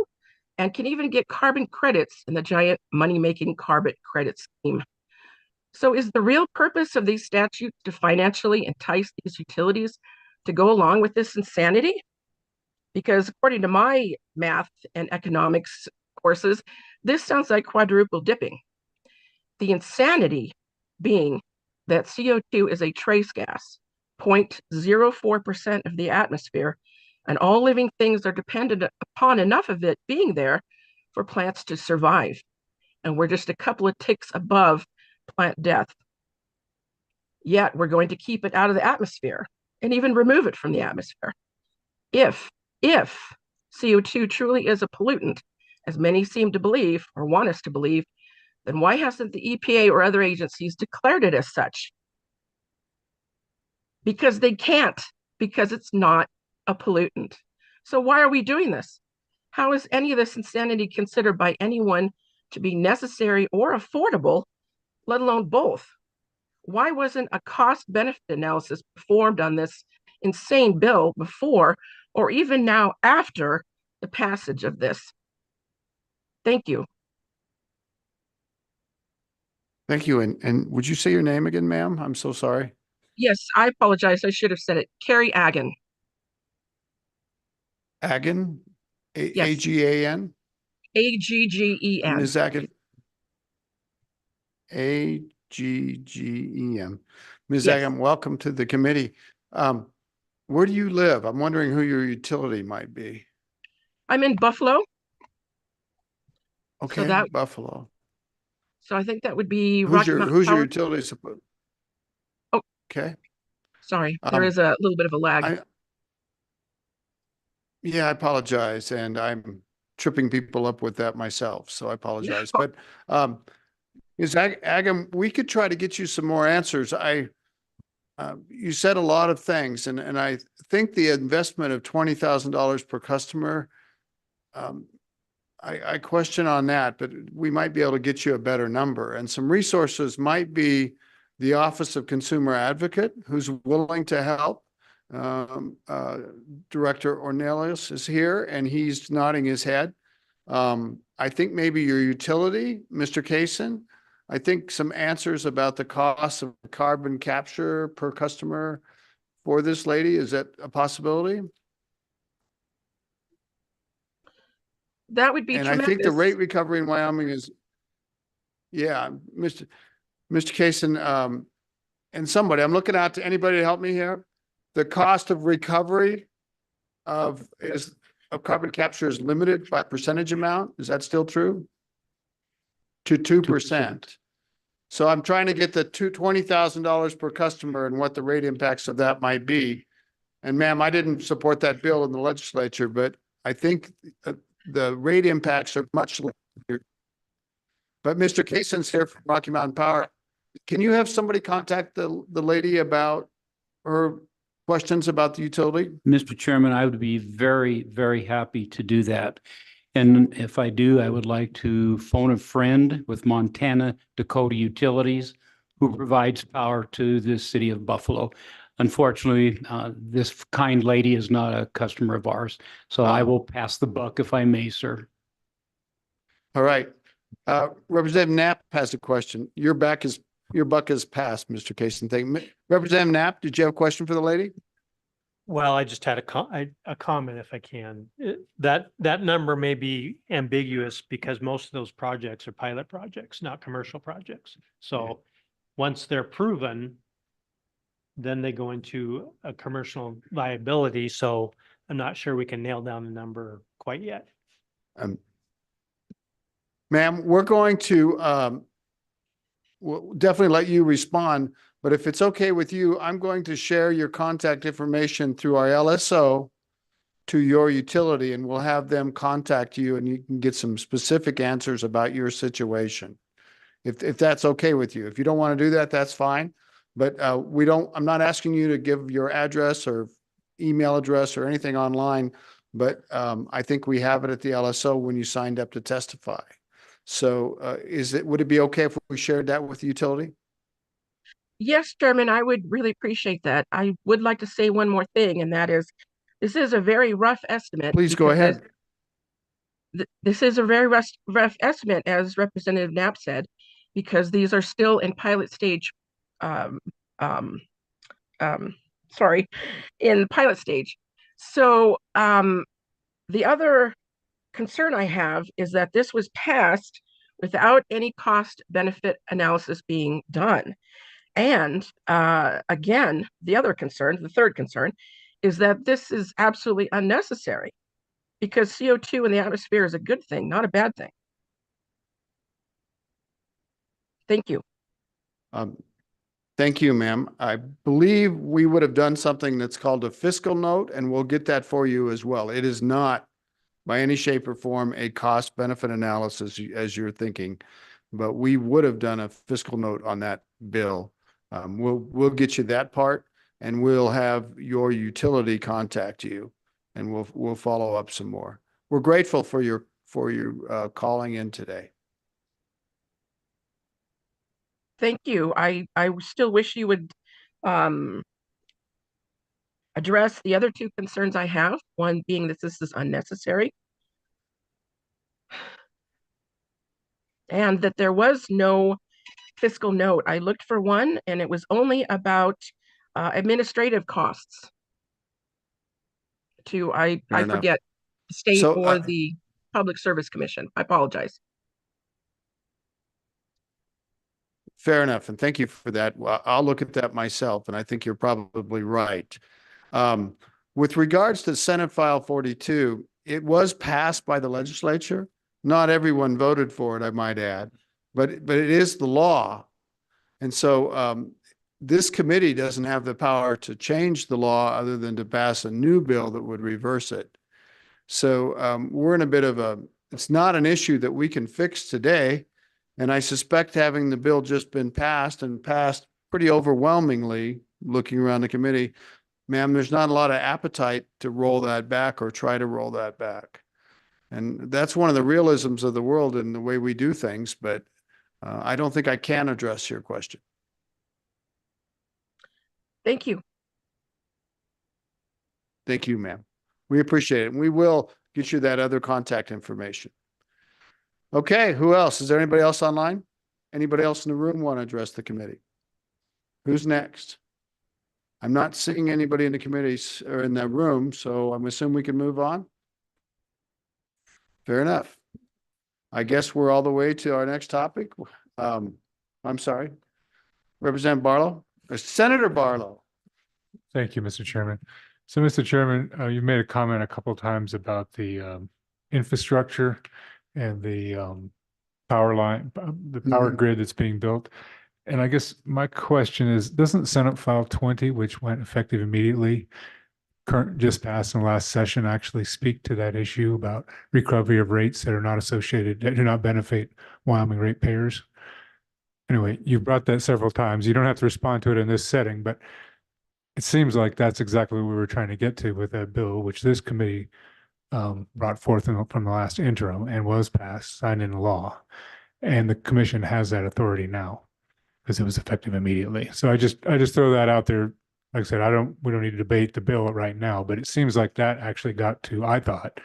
and can even get carbon credits in the giant money-making carbon credit scheme. So is the real purpose of these statutes to financially entice these utilities to go along with this insanity? Because according to my math and economics courses, this sounds like quadruple dipping. The insanity being that CO2 is a trace gas, 0.04% of the atmosphere, and all living things are dependent upon enough of it being there for plants to survive. And we're just a couple of ticks above plant death. Yet we're going to keep it out of the atmosphere and even remove it from the atmosphere. If CO2 truly is a pollutant, as many seem to believe or want us to believe, then why hasn't the EPA or other agencies declared it as such? Because they can't, because it's not a pollutant. So why are we doing this? How is any of this insanity considered by anyone to be necessary or affordable, let alone both? Why wasn't a cost-benefit analysis performed on this insane bill before or even now after the passage of this? Thank you. Thank you. And would you say your name again, ma'am? I'm so sorry. Yes, I apologize. I should have said it. Carrie Agan. Agan? Yes. A-G-A-N? A-G-G-E-N. Ms. Agan? A-G-G-E-N. Ms. Yes. Agan, welcome to the committee. Where do you live? I'm wondering who your utility might be. I'm in Buffalo. Okay, Buffalo. So I think that would be Who's Rocky Mountain your Power. utility support? Oh. Okay. Sorry, there is a little bit of a lag. Yeah, I apologize, and I'm tripping people up with that myself, so I apologize. But Ms. Agam, we could try to get you some more answers. You said a lot of things, and I think the investment of $20,000 per customer, I question on that, but we might be able to get you a better number. And some resources might be the Office of Consumer Advocate, who's willing to help. Director Ornelas is here and he's nodding his head. I think maybe your utility, Mr. Kaysen, I think some answers about the cost of carbon capture per customer for this lady. Is that a possibility? That would be And I think the tremendous. rate recovery in Wyoming is, yeah, Mr. Kaysen, and somebody, I'm looking out to anybody to help me here. The cost of recovery of carbon capture is limited by percentage amount. Is that still true? To 2%. So I'm trying to get the $20,000 per customer and what the rate impacts of that might be. And ma'am, I didn't support that bill in the legislature, but I think the rate impacts are much larger. But Mr. Kaysen's here from Rocky Mountain Power. Can you have somebody contact the lady about her questions about the utility? Mr. Chairman, I would be very, very happy to do that. And if I do, I would like to phone a friend with Montana Dakota Utilities who provides power to the city of Buffalo. Unfortunately, this kind lady is not a customer of ours, so I will pass the buck if I may, sir. All right. Representative Knapp has a question. Your buck is passed, Mr. Kaysen. Thank you. Representative Knapp, did you have a question for the lady? Well, I just had a comment if I can. That number may be ambiguous because most of those projects are pilot projects, not commercial projects. So once they're proven, then they go into a commercial viability. So I'm not sure we can nail down the number quite yet. Ma'am, we're going to we'll definitely let you respond, but if it's okay with you, I'm going to share your contact information through our LSO to your utility, and we'll have them contact you and you can get some specific answers about your situation. If that's okay with you. If you don't want to do that, that's fine. But I'm not asking you to give your address or email address or anything online, but I think we have it at the LSO when you signed up to testify. So would it be okay if we shared that with the utility? Yes, Chairman, I would really appreciate that. I would like to say one more thing, and that is, this is a very rough estimate. Please go ahead. This is a very rough estimate, as Representative Knapp said, because these are still in pilot stage, in pilot stage. So the other concern I have is that this was passed without any cost benefit analysis being done. And again, the third concern is that this is absolutely unnecessary because CO2 in the atmosphere is a good thing, not a bad thing. Thank you. Thank you, ma'am. I believe we would have done something that's called a fiscal note, and we'll get that for you as well. It is not by any shape or form a cost benefit analysis as you're thinking, but we would have done a fiscal note on that bill. We'll get you that part, and we'll have your utility contact you, and we'll follow up some more. We're grateful for your calling in today. Thank you. I still wish you would address the other two concerns I have, one being that this is unnecessary and that there was no fiscal note. I looked for one and it was only about administrative costs to, I forget, the state or the Public Service Commission. I apologize. Fair enough. And thank you for that. Well, I'll look at that myself, and I think you're probably right. With regards to Senate File 42, it was passed by the legislature. Not everyone voted for it, I might add, but it is the law. And so this committee doesn't have the power to change the law other than to pass a new bill that would reverse it. So we're in a bit of it's not an issue that we can fix today. And I suspect having the bill just been passed and passed pretty overwhelmingly, looking around the committee, ma'am, there's not a lot of appetite to roll that back or try to roll that back. And that's one of the realisms of the world and the way we do things, but I don't think I can address your question. Thank you. Thank you, ma'am. We appreciate it. And we will get you that other contact information. Okay, who else? Is there anybody else online? Anybody else in the room want to address the committee? Who's next? I'm not seeing anybody in the committees or in that room, so I'm assuming we can move on. Fair enough. I guess we're all the way to our next topic. I'm sorry. Representative Barlow, or Senator Barlow. Thank you, Mr. Chairman. So, Mr. Chairman, you made a comment a couple of times about the infrastructure and the power line, the power grid that's being built. And I guess my question is, doesn't Senate File 20, which went effective immediately, just passed in the last session, actually speak to that issue about recovery of rates that are not associated, that do not benefit Wyoming ratepayers? Anyway, you've brought that several times. You don't have to respond to it in this setting, but it seems like that's exactly what we were trying to get to with that bill, which this committee brought forth from the last interim and was passed, signed into law. And the commission has that authority now because it was effective immediately. So I just throw that out there. Like I said, we don't need to debate the bill right now, but it seems like that actually got to, I thought,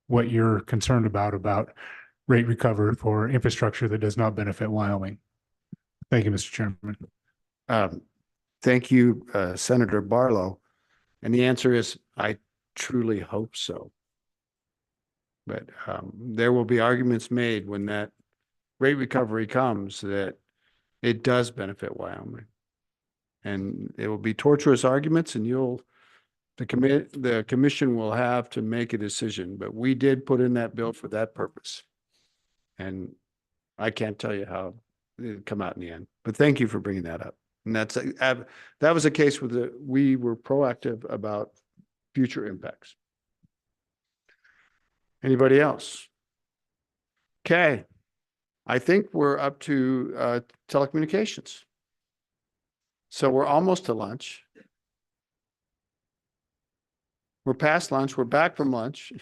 what you're concerned about rate recovery for infrastructure that does not benefit Wyoming. Thank you, Mr. Chairman. Thank you, Senator Barlow. And the answer is, I truly hope so. But there will be arguments made when that rate recovery comes that it does benefit Wyoming. And it will be torturous arguments, and the commission will have to make a decision. But we did put in that bill for that purpose. And I can't tell you how it come out in the end. But thank you for bringing that up. And that was a case where we were proactive about future impacts. Anybody else? Okay. I think we're up to telecommunications. So we're almost to lunch. We're past lunch. We're back from lunch.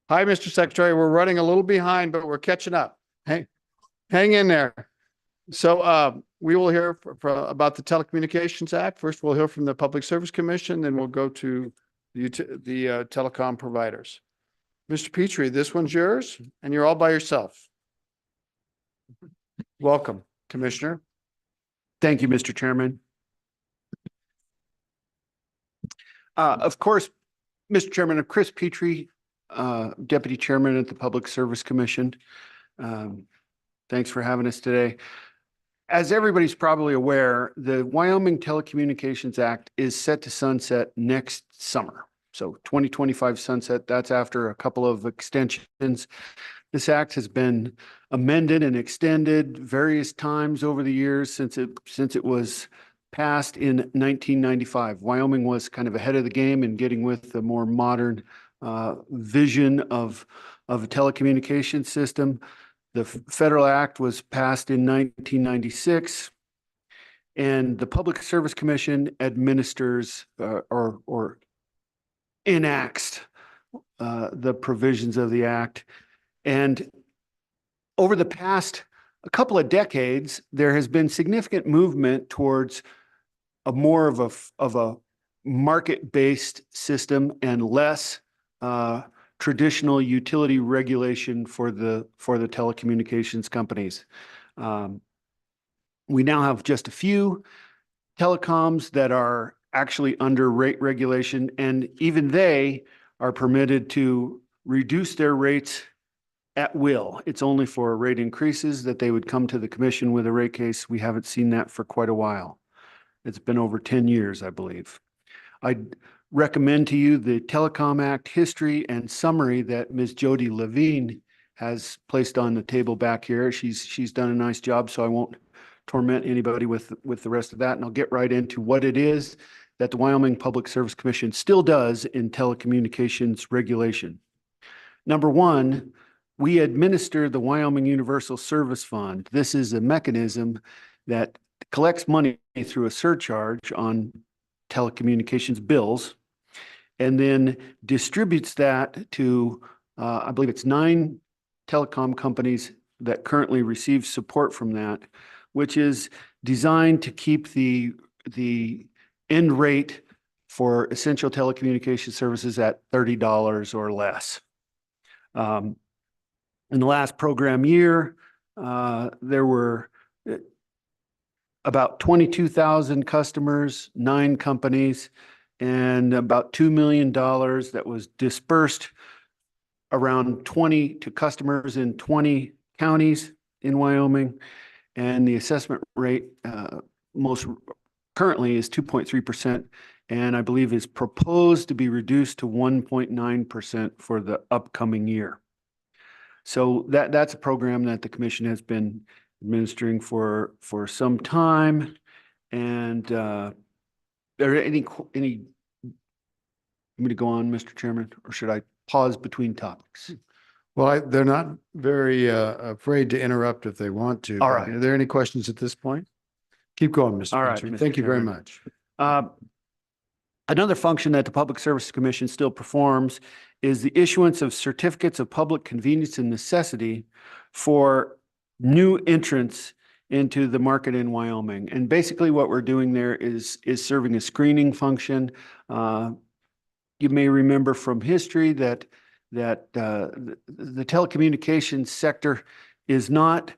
Hi, Mr. Secretary. We're running a little behind, but we're catching up. Hey, hang in there. So we will hear about the Telecommunications Act. First, we'll hear from the Public Service Commission, then we'll go to the telecom providers. Mr. Petrie, this one's yours, and you're all by yourself. Welcome, Commissioner. Thank you, Mr. Chairman. Of course, Mr. Chairman, I'm Chris Petrie, Deputy Chairman at the Public Service Commission. Thanks for having us today. As everybody's probably aware, the Wyoming Telecommunications Act is set to sunset next summer. So 2025 sunset, that's after a couple of extensions. This act has been amended and extended various times over the years since it was passed in 1995. Wyoming was kind of ahead of the game in getting with the more modern vision of a telecommunications system. The federal act was passed in 1996, and the Public Service Commission administers or enacts the provisions of the act. And over the past a couple of decades, there has been significant movement towards a more of a market-based system and less traditional utility regulation for the telecommunications companies. We now have just a few telecoms that are actually under rate regulation, and even they are permitted to reduce their rates at will. It's only for rate increases that they would come to the commission with a rate case. We haven't seen that for quite a while. It's been over 10 years, I believe. I'd recommend to you the Telecom Act history and summary that Ms. Jody Levine has placed on the table back here. She's done a nice job, so I won't torment anybody with the rest of that. And I'll get right into what it is that the Wyoming Public Service Commission still does in telecommunications regulation. Number one, we administer the Wyoming Universal Service Fund. This is a mechanism that collects money through a surcharge on telecommunications bills and then distributes that to, I believe it's 9 telecom companies that currently receive support from that, which is designed to keep the end rate for essential telecommunication services at $30 or less. In the last program year, there were about 22,000 customers, 9 companies, and about $2 million that was dispersed around 20 to customers in 20 counties in Wyoming. And the assessment rate most currently is 2.3%, and I believe is proposed to be reduced to 1.9% for the upcoming year. So that's a program that the commission has been administering for some time. And are there any want me to go on, Mr. Chairman, or should I pause between topics? Well, they're not very afraid to interrupt if they want to. All but right. Are there any questions at this point? Keep going, Mr. All right, Petrie. Mr. Thank you very Chairman. much. Another function that the Public Service Commission still performs is the issuance of certificates of public convenience and necessity for new entrants into the market in Wyoming. And basically what we're doing there is serving a screening function. You may remember from history that the telecommunications sector is not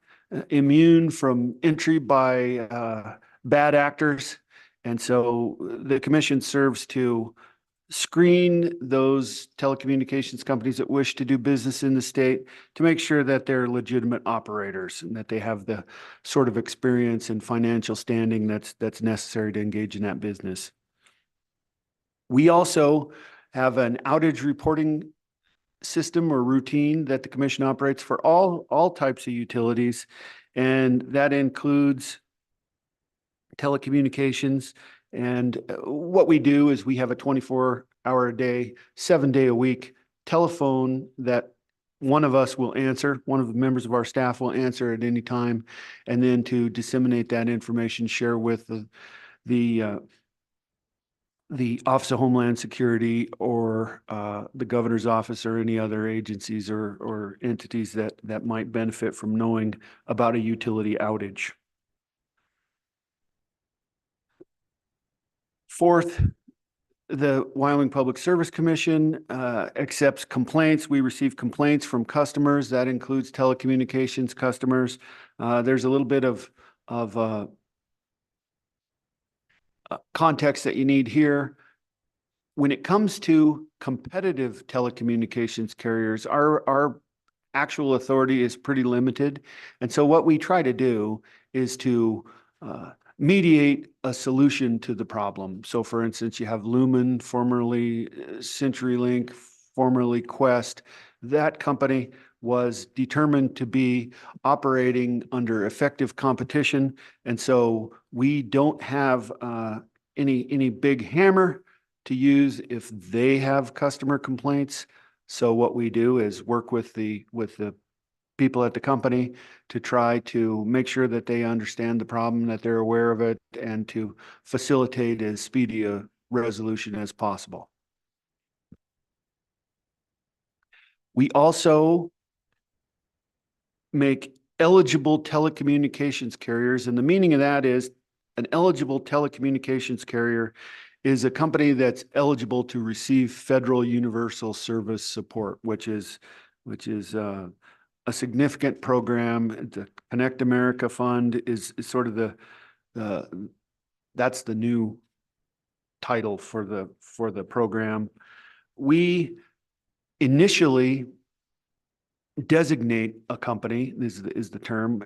immune from entry by bad actors. And so the commission serves to screen those telecommunications companies that wish to do business in the state to make sure that they're legitimate operators and that they have the sort of experience and financial standing that's necessary to engage in that business. We also have an outage reporting system or routine that the commission operates for all types of utilities, and that includes telecommunications. And what we do is we have a 24-hour a day, 7-day a week telephone that one of us will answer, one of the members of our staff will answer at any time, and then to disseminate that information, share with the Office of Homeland Security or the governor's office or any other agencies or entities that might benefit from knowing about a utility outage. Fourth, the Wyoming Public Service Commission accepts complaints. We receive complaints from customers. That includes telecommunications customers. There's a little bit of context that you need here. When it comes to competitive telecommunications carriers, our actual authority is pretty limited. And so what we try to do is to mediate a solution to the problem. So for instance, you have Lumen, formerly CenturyLink, formerly Quest. That company was determined to be operating under effective competition. And so we don't have any big hammer to use if they have customer complaints. So what we do is work with the people at the company to try to make sure that they understand the problem, that they're aware of it, and to facilitate as speedy a resolution as possible. We also make eligible telecommunications carriers, and the meaning of that is an eligible telecommunications carrier is a company that's eligible to receive federal universal service support, which is a significant program. The Connect America Fund is sort of that's the new title for the program. We initially designate a company, is the term.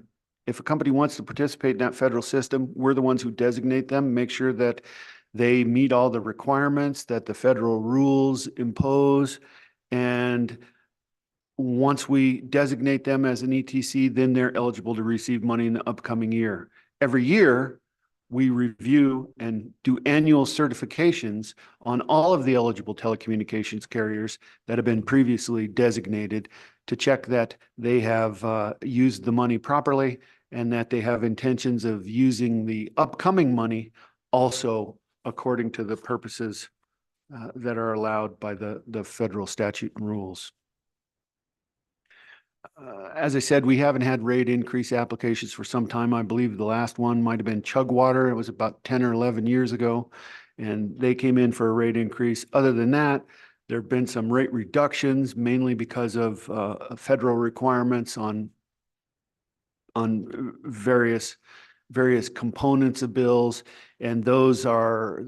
If a company wants to participate in that federal system, we're the ones who designate them, make sure that they meet all the requirements that the federal rules impose. And once we designate them as an ETC, then they're eligible to receive money in the upcoming year. Every year, we review and do annual certifications on all of the eligible telecommunications carriers that have been previously designated to check that they have used the money properly and that they have intentions of using the upcoming money also according to the purposes that are allowed by the federal statute and rules. As I said, we haven't had rate increase applications for some time. I believe the last one might have been Chugwater. It was about 10 or 11 years ago. and they came in for a rate increase. Other than that, there have been some rate reductions, mainly because of federal requirements on various components of bills, and those are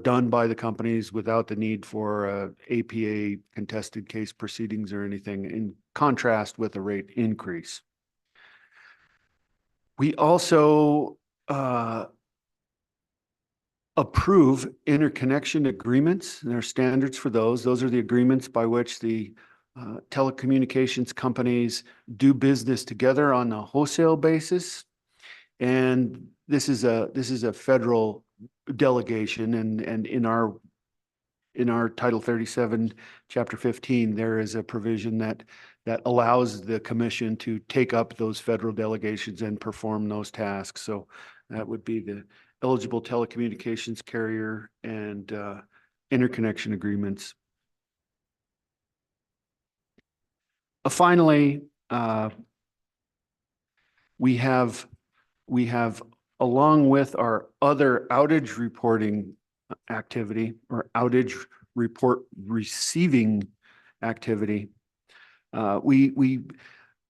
done by the companies without the need for APA contested case proceedings or anything, in contrast with a rate increase. We also approve interconnection agreements, and there are standards for those. Those are the agreements by which the telecommunications companies do business together on a wholesale basis. And this is a federal delegation, and in our Title 37, Chapter 15, there is a provision that allows the commission to take up those federal delegations and perform those tasks. So that would be the eligible telecommunications carrier and interconnection agreements. Finally, we have, along with our other outage reporting activity or outage report receiving activity, we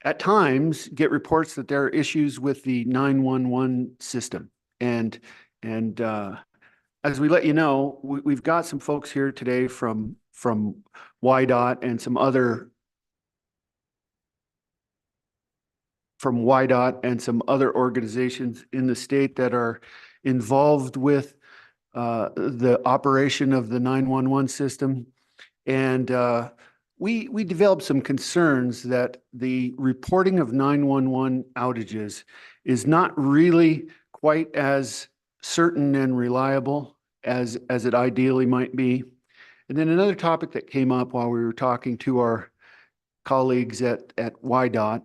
at times get reports that there are issues with the 911 system. And as we let you know, we've got some folks here today from YDOT and some other organizations in the state that are involved with the operation of the 911 system. And we developed some concerns that the reporting of 911 outages is not really quite as certain and reliable as it ideally might be. And then another topic that came up while we were talking to our colleagues at YDOT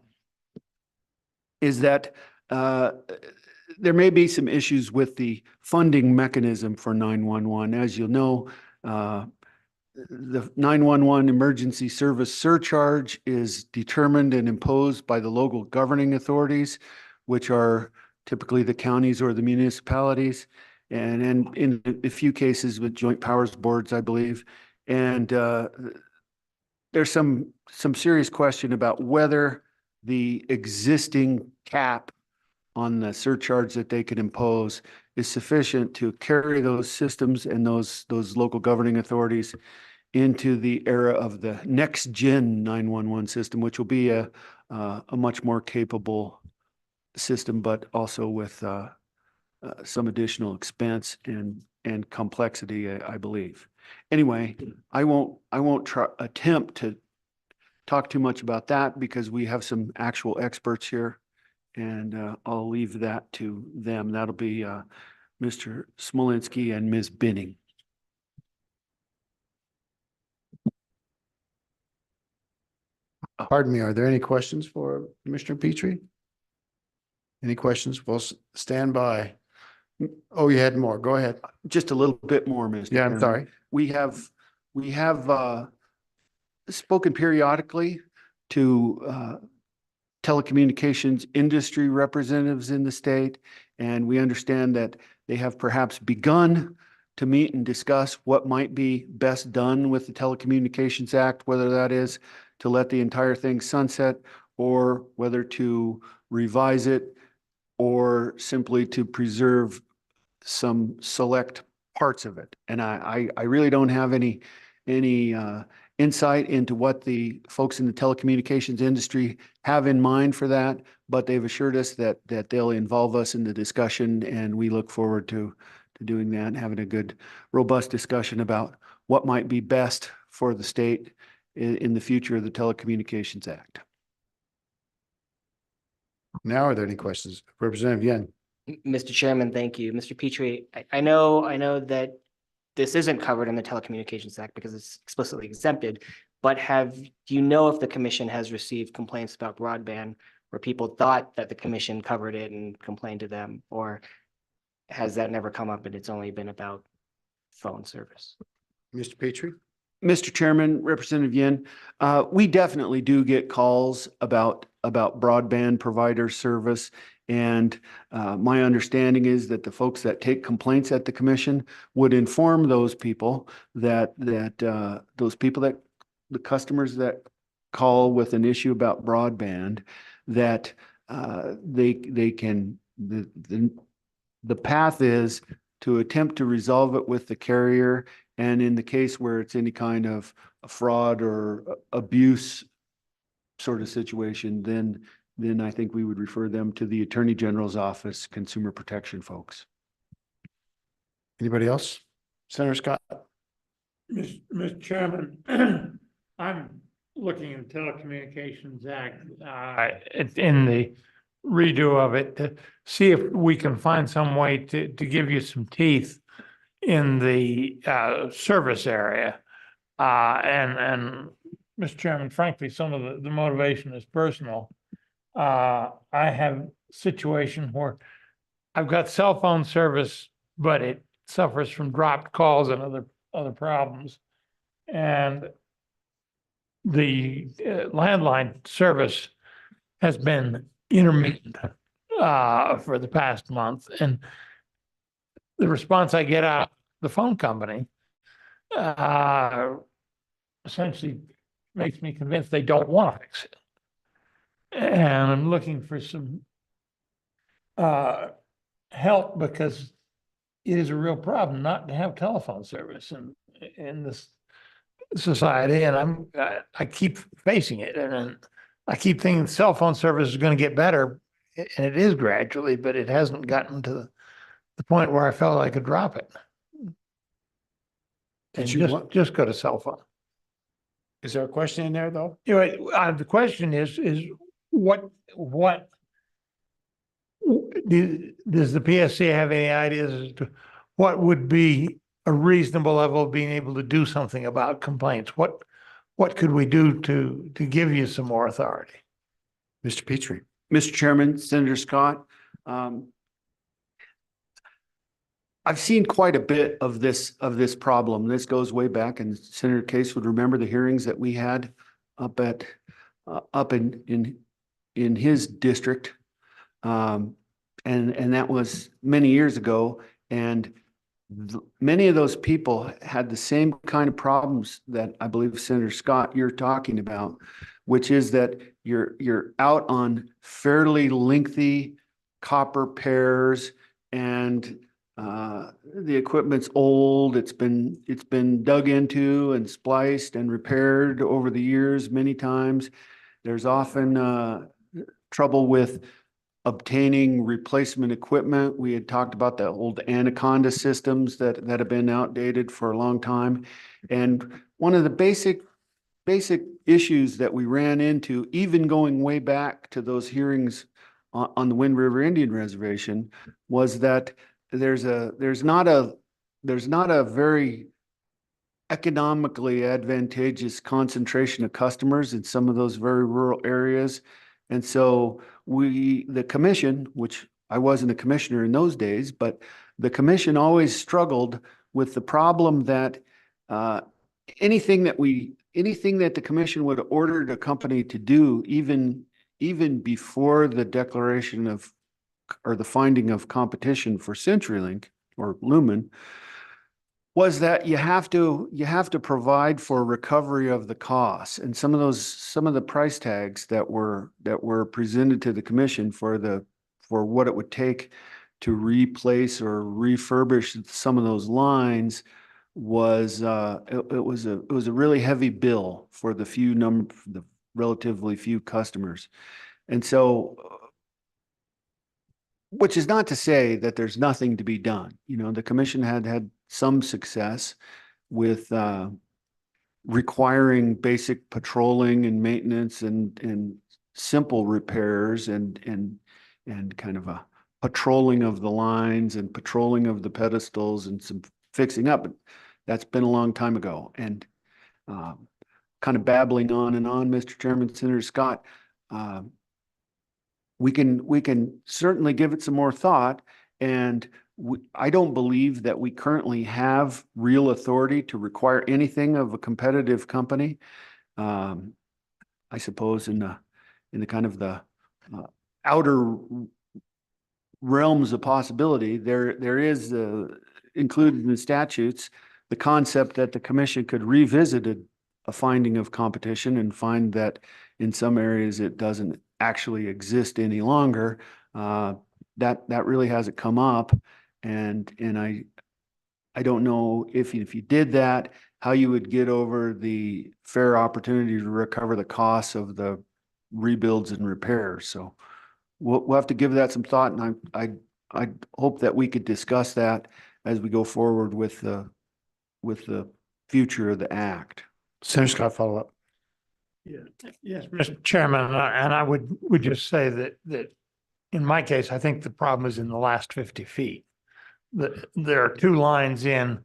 is that there may be some issues with the funding mechanism for 911. As you'll know, the 911 emergency service surcharge is determined and imposed by the local governing authorities, which are typically the counties or the municipalities, and in a few cases with joint powers boards, I believe. And there's some serious question about whether the existing cap on the surcharge that they could impose is sufficient to carry those systems and those local governing authorities into the era of the NextGen 911 system, which will be a much more capable system, but also with some additional expense and complexity, I believe. Anyway, I won't attempt to talk too much about that because we have some actual experts here, and I'll leave that to them. That'll be Mr. Smolinski and Ms. Binning. Pardon me, are there any questions for Commissioner Petrie? Any questions? Well, stand by. Oh, you had more. Go ahead. Just a little bit more, Mr. Yeah, I'm Chairman. sorry. We have spoken periodically to telecommunications industry representatives in the state, and we understand that they have perhaps begun to meet and discuss what might be best done with the Telecommunications Act, whether that is to let the entire thing sunset or whether to revise it or simply to preserve some select parts of it. And I really don't have any insight into what the folks in the telecommunications industry have in mind for that, but they've assured us that they'll involve us in the discussion, and we look forward to doing that and having a good, robust discussion about what might be best for the state in the future of the Telecommunications Act. Now, are there any questions? Representative Yen. Mr. Chairman, thank you. Mr. Petrie, I know that this isn't covered in the Telecommunications Act because it's explicitly exempted, but do you know if the commission has received complaints about broadband where people thought that the commission covered it and complained to them, or has that never come up and it's only been about phone service? Mr. Petrie? Mr. Chairman, Representative Yin, we definitely do get calls about broadband provider service. And my understanding is that the folks that take complaints at the commission would inform those people that the customers that call with an issue about broadband, that they can, the path is to attempt to resolve it with the carrier. And in the case where it's any kind of a fraud or abuse sort of situation, then I think we would refer them to the Attorney General's office, consumer protection folks. Anybody else? Senator Scott? Mr. Chairman, I'm looking in Telecommunications Act, in the redo of it to see if we can find some way to give you some teeth in the service area. And Mr. Chairman, frankly, some of the motivation is personal. I have a situation where I've got cell phone service, but it suffers from dropped calls and other problems. And the landline service has been intermittent for the past month. And the response I get out of the phone company essentially makes me convinced they don't want to fix it. And I'm looking for some help, because it is a real problem not to have telephone service in this society. And I keep facing it, and I keep thinking cell phone service is going to get better, and it is gradually, but it hasn't gotten to the point where I felt I could drop it. And just go to cell phone. Is there a question in there, though? Anyway, the question is what does the PSC have any ideas as to what would be a reasonable level of being able to do something about complaints? What could we do to give you some more authority? Mr. Petrie. Mr. Chairman, Senator Scott, I've seen quite a bit of this problem. This goes way back, and Senator Case would remember the hearings that we had up in his district. And that was many years ago. And many of those people had the same kind of problems that I believe, Senator Scott, you're talking about, which is that you're out on fairly lengthy copper pairs, and the equipment's old. It's been dug into and spliced and repaired over the years many times. There's often trouble with obtaining replacement equipment. We had talked about the old Anaconda systems that have been outdated for a long time. And one of the basic issues that we ran into, even going way back to those hearings on the Wind River Indian Reservation, was that there's not a very economically advantageous concentration of customers in some of those very rural areas. And so the commission, which I wasn't a commissioner in those days, but the commission always struggled with the problem that anything that the commission would order the company to do, even before the declaration of or the finding of competition for CenturyLink or Lumen, was that you have to provide for recovery of the costs. And some of the price tags that were presented to the commission for what it would take to replace or refurbish some of those lines was it was a really heavy bill for the relatively few customers. And so, which is not to say that there's nothing to be done. You know, the commission had some success with requiring basic patrolling and maintenance and simple repairs and kind of a patrolling of the lines and patrolling of the pedestals and some fixing up. But that's been a long time ago. And kind of babbling on and on, Mr. Chairman, Senator Scott, we can certainly give it some more thought, and I don't believe that we currently have real authority to require anything of a competitive company. I suppose in the kind of the outer realms of possibility, there is included in the statutes the concept that the commission could revisit a finding of competition and find that in some areas it doesn't actually exist any longer. That really hasn't come up, and I don't know if you did that, how you would get over the fair opportunity to recover the costs of the rebuilds and repairs. So we'll have to give that some thought, and I hope that we could discuss that as we go forward with the future of the act. Senator Scott, follow up. Yes, Mr. Chairman, and I would just say that in my case, I think the problem is in the last 50 feet. There are two lines in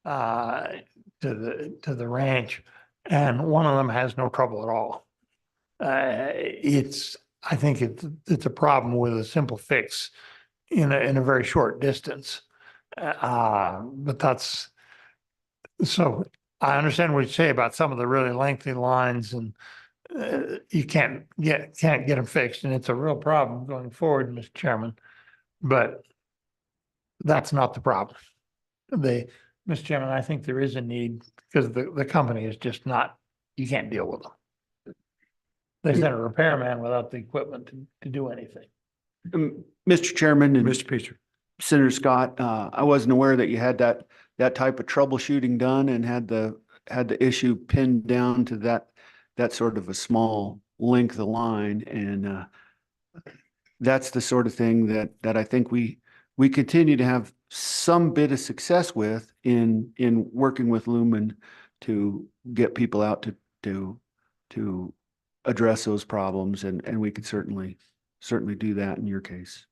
to the ranch, and one of them has no trouble at all. I think it's a problem with a simple fix in a very short distance. But that's, so I understand what you say about some of the really lengthy lines, and you can't get them fixed, and it's a real problem going forward, Mr. Chairman. But that's not the problem. Mr. Chairman, I think there is a need because the company is just not, you can't deal with them. They sent a repairman without the equipment to do anything. Mr. Chairman and Mr. Petrie. Senator Scott, I wasn't aware that you had that type of troubleshooting done and had the issue pinned down to that sort of a small length of line. And that's the sort of thing that I think we continue to have some bit of success with in working with Lumen to get people out to address those problems, and we could certainly do that in your case.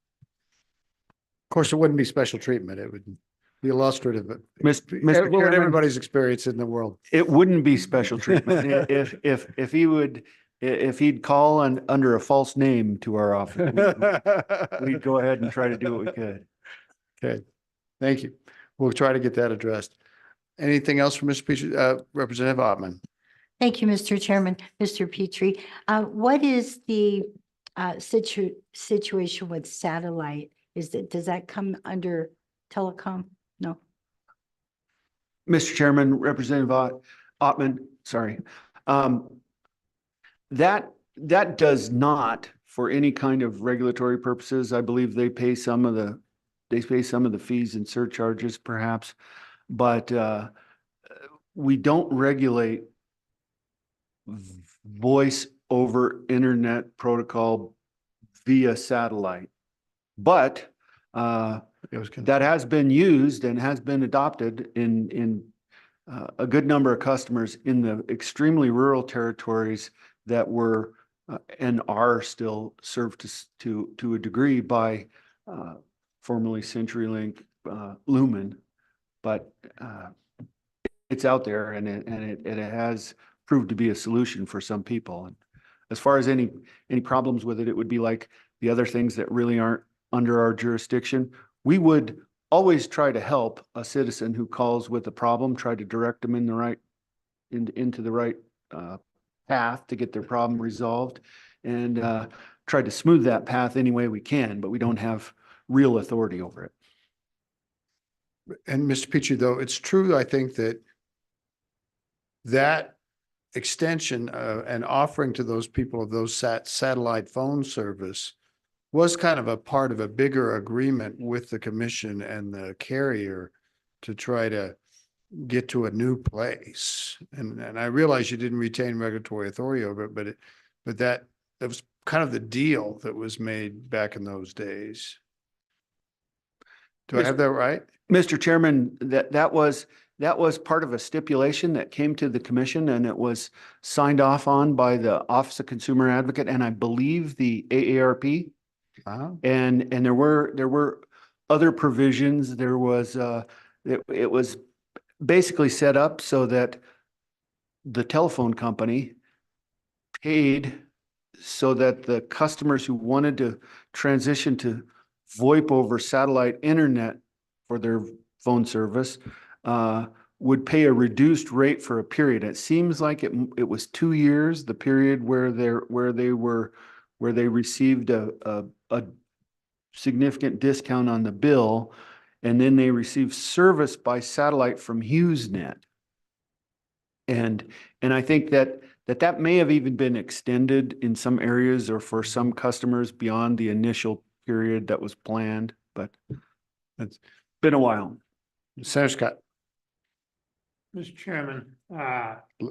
Of course, it wouldn't be special treatment. It would be illustrative, but Mr. what would Chairman, everybody's experience in the world. it wouldn't be special treatment if he'd call under a false name to our office. We'd go ahead and try to do what we could. Okay, thank you. We'll try to get that addressed. Anything else from Mr. Petrie, Representative Ottman? Thank you, Mr. Chairman. Mr. Petrie, what is the situation with satellite? Does that come under telecom? No. Mr. Chairman, Representative Ottman, sorry. That does not, for any kind of regulatory purposes. I believe they pay some of the fees and surcharges perhaps, but we don't regulate voice over internet protocol via satellite. But that has been used and has been adopted in a good number of customers in the extremely rural territories that were and are still served to a degree by formerly CenturyLink Lumen. But it's out there, and it has proved to be a solution for some people. And as far as any problems with it, it would be like the other things that really aren't under our jurisdiction. We would always try to help a citizen who calls with a problem, try to direct them into the right path to get their problem resolved, and try to smooth that path any way we can, but we don't have real authority over it. And Mr. Petrie, though, it's true, I think that extension and offering to those people of those satellite phone service was kind of a part of a bigger agreement with the commission and the carrier to try to get to a new place. And I realize you didn't retain regulatory authority over it, but that was kind of the deal that was made back in those days. Do I have that right? Mr. Chairman, that was part of a stipulation that came to the commission, and it was signed off on by the Office of Consumer Advocate and I believe the AARP. And there were other provisions. There was it was basically set up so that the telephone company paid so that the customers who wanted to transition to VoIP over satellite internet their phone service, would pay a reduced rate for a period. It seems like it was 2 years, the period where they received a significant discount on the bill, and then they received service by satellite from HughesNet. And I think that may have even been extended in some areas or for some customers beyond the initial period that was planned, but it's been a while. Senator Scott, Mr. Chairman,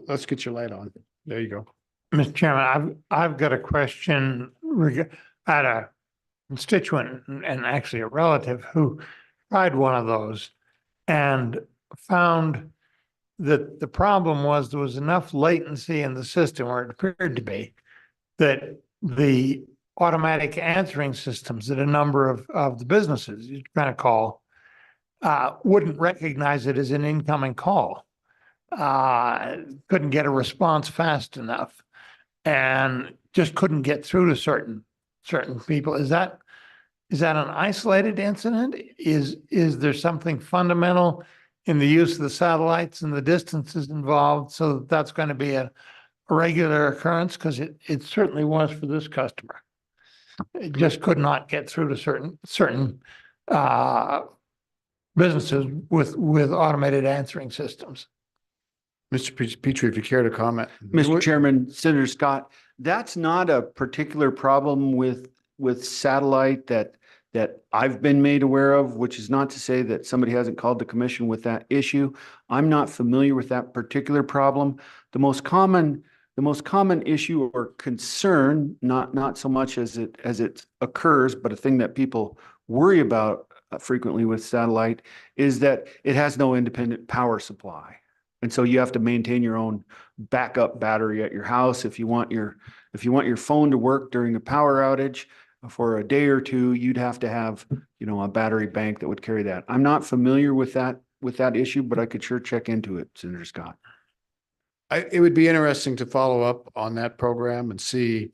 let's get your light on. There you go. Mr. Chairman, I've got a question. I had a constituent and actually a relative who tried one of those and found that the problem was there was enough latency in the system, or it appeared to be, that the automatic answering systems that a number of the businesses you're trying to call wouldn't recognize it as an incoming call. Couldn't get a response fast enough and just couldn't get through to certain people. Is that an isolated incident? Is there something fundamental in the use of the satellites and the distances involved so that that's going to be a regular occurrence? Because it certainly was for this customer. It just could not get through to certain businesses with automated answering systems. Mr. Petrie, if you care to comment. Mr. Chairman, Senator Scott, that's not a particular problem with satellite that I've been made aware of, which is not to say that somebody hasn't called the commission with that issue. I'm not familiar with that particular problem. The most common issue or concern, not so much as it occurs, but a thing that people worry about frequently with satellite is that it has no independent power supply. And so you have to maintain your own backup battery at your house. If you want your phone to work during a power outage for a day or two, you'd have to have, a battery bank that would carry that. I'm not familiar with that issue, but I could sure check into it, Senator Scott. It would be interesting to follow up on that program and see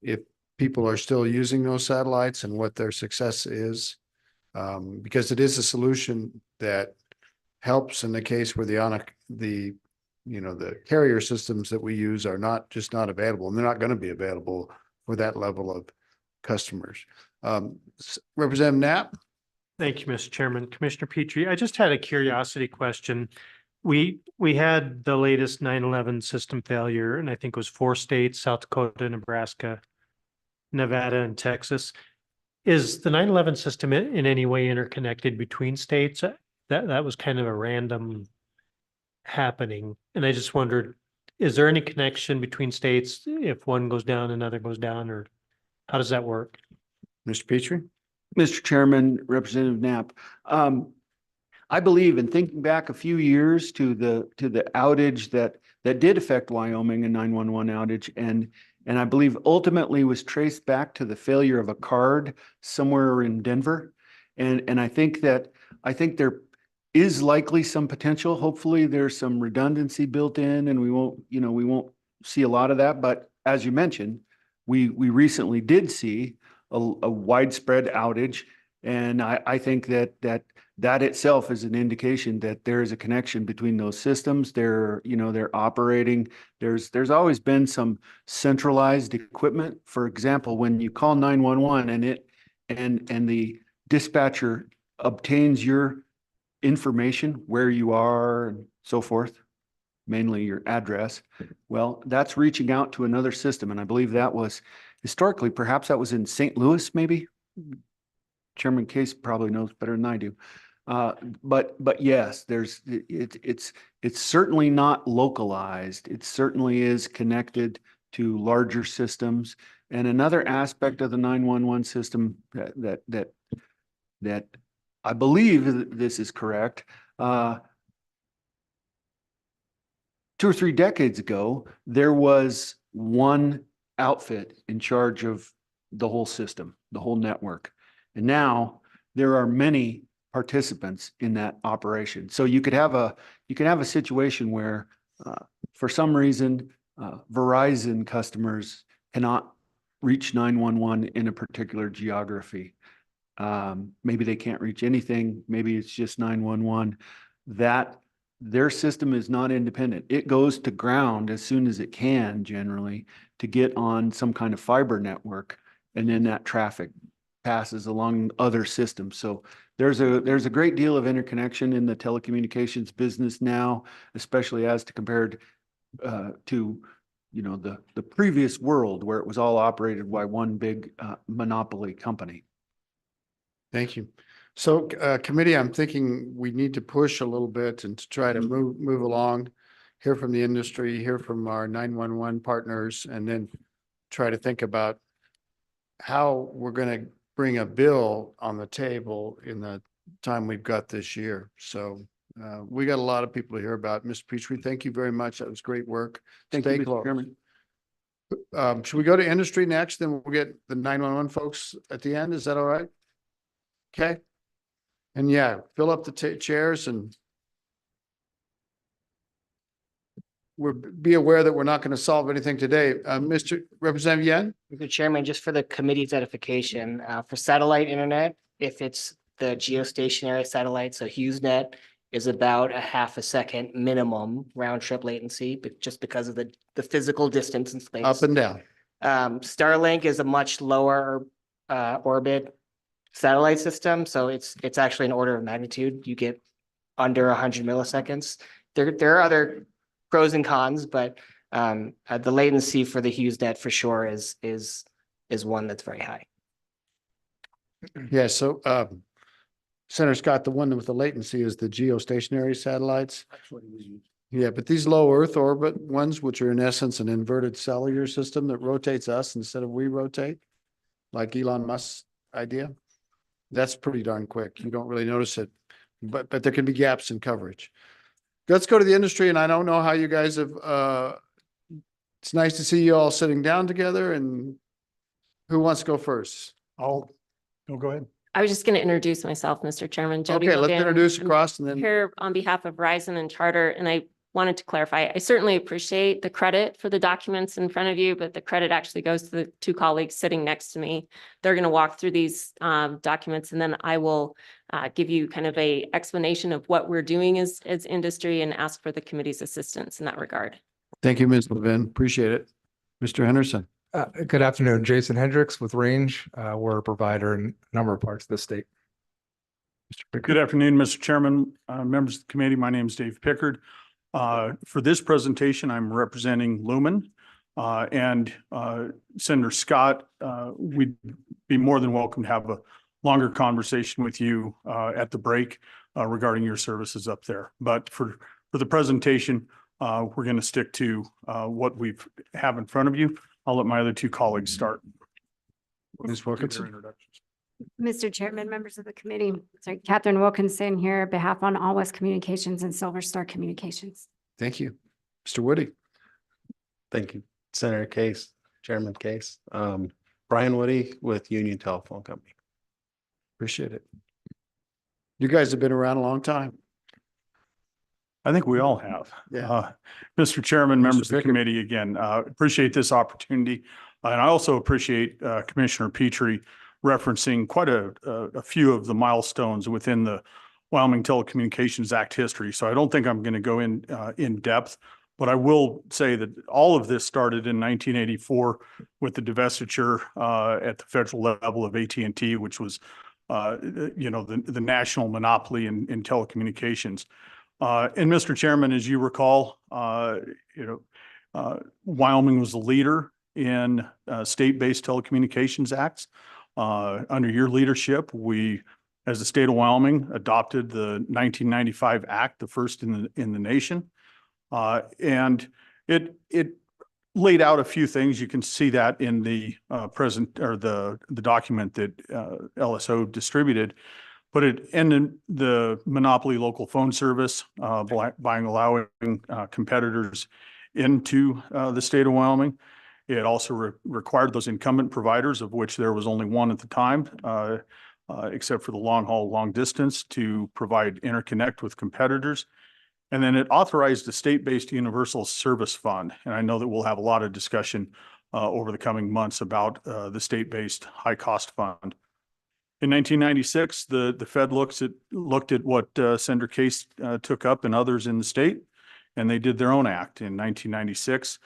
if people are still using those satellites and what their success is. Because it is a solution that helps in the case where the carrier systems that we use are not available, and they're not going to be available for that level of customers. Representative Knapp. Thank you, Mr. Chairman. Commissioner Petrie, I just had a curiosity question. We had the latest 9/11 system failure, and I think it was 4 states: South Dakota, Nebraska, Nevada, and Texas. Is the 9/11 system in any way interconnected between states? That was kind of a random happening. And I just wondered, is there any connection between states? If one goes down, another goes down, or how does that work? Mr. Petrie? Mr. Chairman, Representative Knapp, I believe in thinking back a few years to the outage that did affect Wyoming, a 911 outage, and I believe ultimately was traced back to the failure of a card somewhere in Denver. And I think there is likely some potential. Hopefully there's some redundancy built in and we won't see a lot of that. But as you mentioned, we recently did see a widespread outage. And I think that itself is an indication that there is a connection between those systems. They're operating. There's always been some centralized equipment. For example, when you call 911 and the dispatcher obtains your information, where you are and so forth, mainly your address, well, that's reaching out to another system. And I believe that was historically, perhaps that was in St. Louis, maybe. Chairman Case probably knows better than I do. But yes, it's certainly not localized. It certainly is connected to larger systems. And another aspect of the 911 system that I believe this is correct. 2 or 3 decades ago, there was one outfit in charge of the whole system, the whole network. And now there are many participants in that operation. So you could have a situation where for some reason Verizon customers cannot reach 911 in a particular geography. maybe they can't reach anything, maybe it's just 911, that their system is not independent. It goes to ground as soon as it can generally to get on some kind of fiber network. And then that traffic passes along other systems. So there's a great deal of interconnection in the telecommunications business now, especially as to compared to, you know, the previous world where it was all operated by one big monopoly company. Thank you. So committee, I'm thinking we need to push a little bit and to try to move along, hear from the industry, hear from our 911 partners, and then try to think about how we're going to bring a bill on the table in the time we've got this year. So we got a lot of people to hear about. Mr. Petrie, thank you very much. That was great work. Thank Stay you, Mr. close. Chairman. Should we go to industry next? Then we'll get the 911 folks at the end. Is that all right? Okay. And yeah, fill up the chairs and be aware that we're not going to solve anything today. Mr. Representative Yen? Mr. Chairman, just for the committee's edification, for satellite internet, if it's the geostationary satellite, so HughesNet is about a half a second minimum round trip latency, but just because of the physical distance in space. Up and down. Starlink is a much lower orbit satellite system, so it's actually an order of magnitude. You get under 100 milliseconds. There are other pros and cons, but the latency for the HughesNet for sure is one that's very high. Yeah, so Senator Scott, the one with the latency is the geostationary satellites. Yeah, but these low Earth orbit ones, which are in essence an inverted cellular system that rotates us instead of we rotate, like Elon Musk's idea, that's pretty darn quick. You don't really notice it, but there can be gaps in coverage. Let's go to the industry, and I don't know how you guys have, it's nice to see you all sitting down together, and who wants to go first? Go ahead. I was just going to introduce myself, Mr. Chairman. Jody Okay, let's Logan. introduce I'm across and then. Here on behalf of Verizon and Charter, and I wanted to clarify, I certainly appreciate the credit for the documents in front of you, but the credit actually goes to the two colleagues sitting next to me. They're going to walk through these documents, and then I will give you kind of a explanation of what we're doing as industry and ask for the committee's assistance in that regard. Thank you, Ms. Levin. Appreciate it. Mr. Henderson. Good afternoon, Jason Hendricks with Range. We're a provider in a number of parts of the state. Good afternoon, Mr. Chairman, members of the committee. My name is Dave Pickard. For this presentation, I'm representing Lumen and Senator Scott. We'd be more than welcome to have a longer conversation with you at the break regarding your services up there. But for the presentation, we're going to stick to what we have in front of you. I'll let my other two colleagues start. Ms. Wilkinson. Mr. Chairman, members of the committee, sorry, Catherine Wilkinson here, behalf on All West Communications and Silver Star Communications. Thank you. Mr. Woody. Thank you, Senator Case, Chairman Case. Brian Woody with Union Telephone Company. Appreciate it. You guys have been around a long time. I think we all have. Yeah. Mr. Chairman, members of the committee, again, appreciate this opportunity. And I also appreciate Commissioner Petrie referencing quite a few of the milestones within the Wyoming Telecommunications Act history. So I don't think I'm going to go in depth, but I will say that all of this started in 1984 with the divestiture at the federal level of AT&T, which was, the national monopoly in telecommunications. And Mr. Chairman, as you recall, Wyoming was the leader in state-based telecommunications acts. Under your leadership, we, as the state of Wyoming, adopted the 1995 Act, the first in the nation. And it laid out a few things. You can see that in the the document that LSO distributed. But it ended the monopoly local phone service by allowing competitors into the state of Wyoming. It also required those incumbent providers, of which there was only one at the time, except for the long haul, long distance, to provide interconnect with competitors. And then it authorized a state-based universal service fund. And I know that we'll have a lot of discussion over the coming months about the state-based high cost fund. In 1996, the Fed looked at what Senator Case took up and others in the state, and they did their own act in 1996.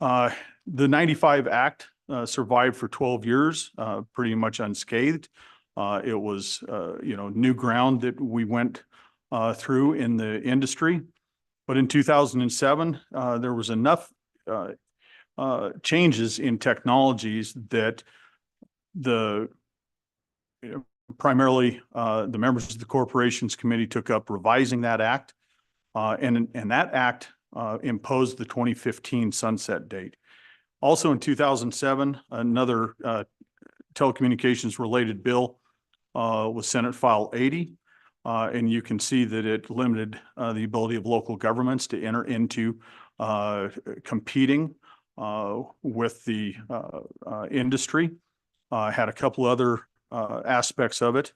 The 95 Act survived for 12 years, pretty much unscathed. It was, new ground that we went through in the industry. But in 2007, there was enough changes in technologies that primarily the members of the Corporations Committee took up revising that act. And that act imposed the 2015 sunset date. Also in 2007, another telecommunications related bill was Senate File 80. And you can see that it limited the ability of local governments to enter into competing with the industry. Had a couple other aspects of it,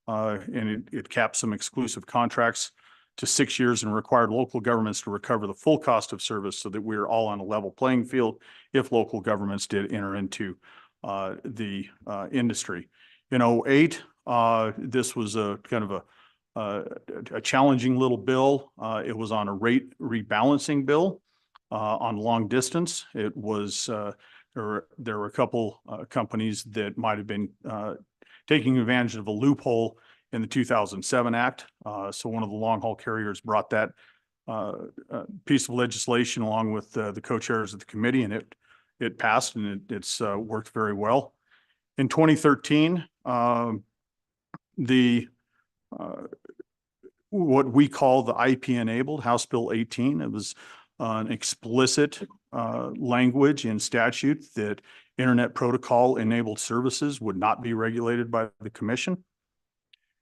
and it capped some exclusive contracts to 6 years and required local governments to recover the full cost of service so that we're all on a level playing field if local governments did enter into the industry. In 2008, this was a kind of a challenging little bill. It was on a rate rebalancing bill on long distance. It was there were a couple companies that might have been taking advantage of a loophole in the 2007 Act. So one of the long haul carriers brought that piece of legislation along with the co-chairs of the committee, and it passed, and it's worked very well. In 2013, what we call the IP enabled House Bill 18, it was an explicit language in statute that internet protocol enabled services would not be regulated by the commission.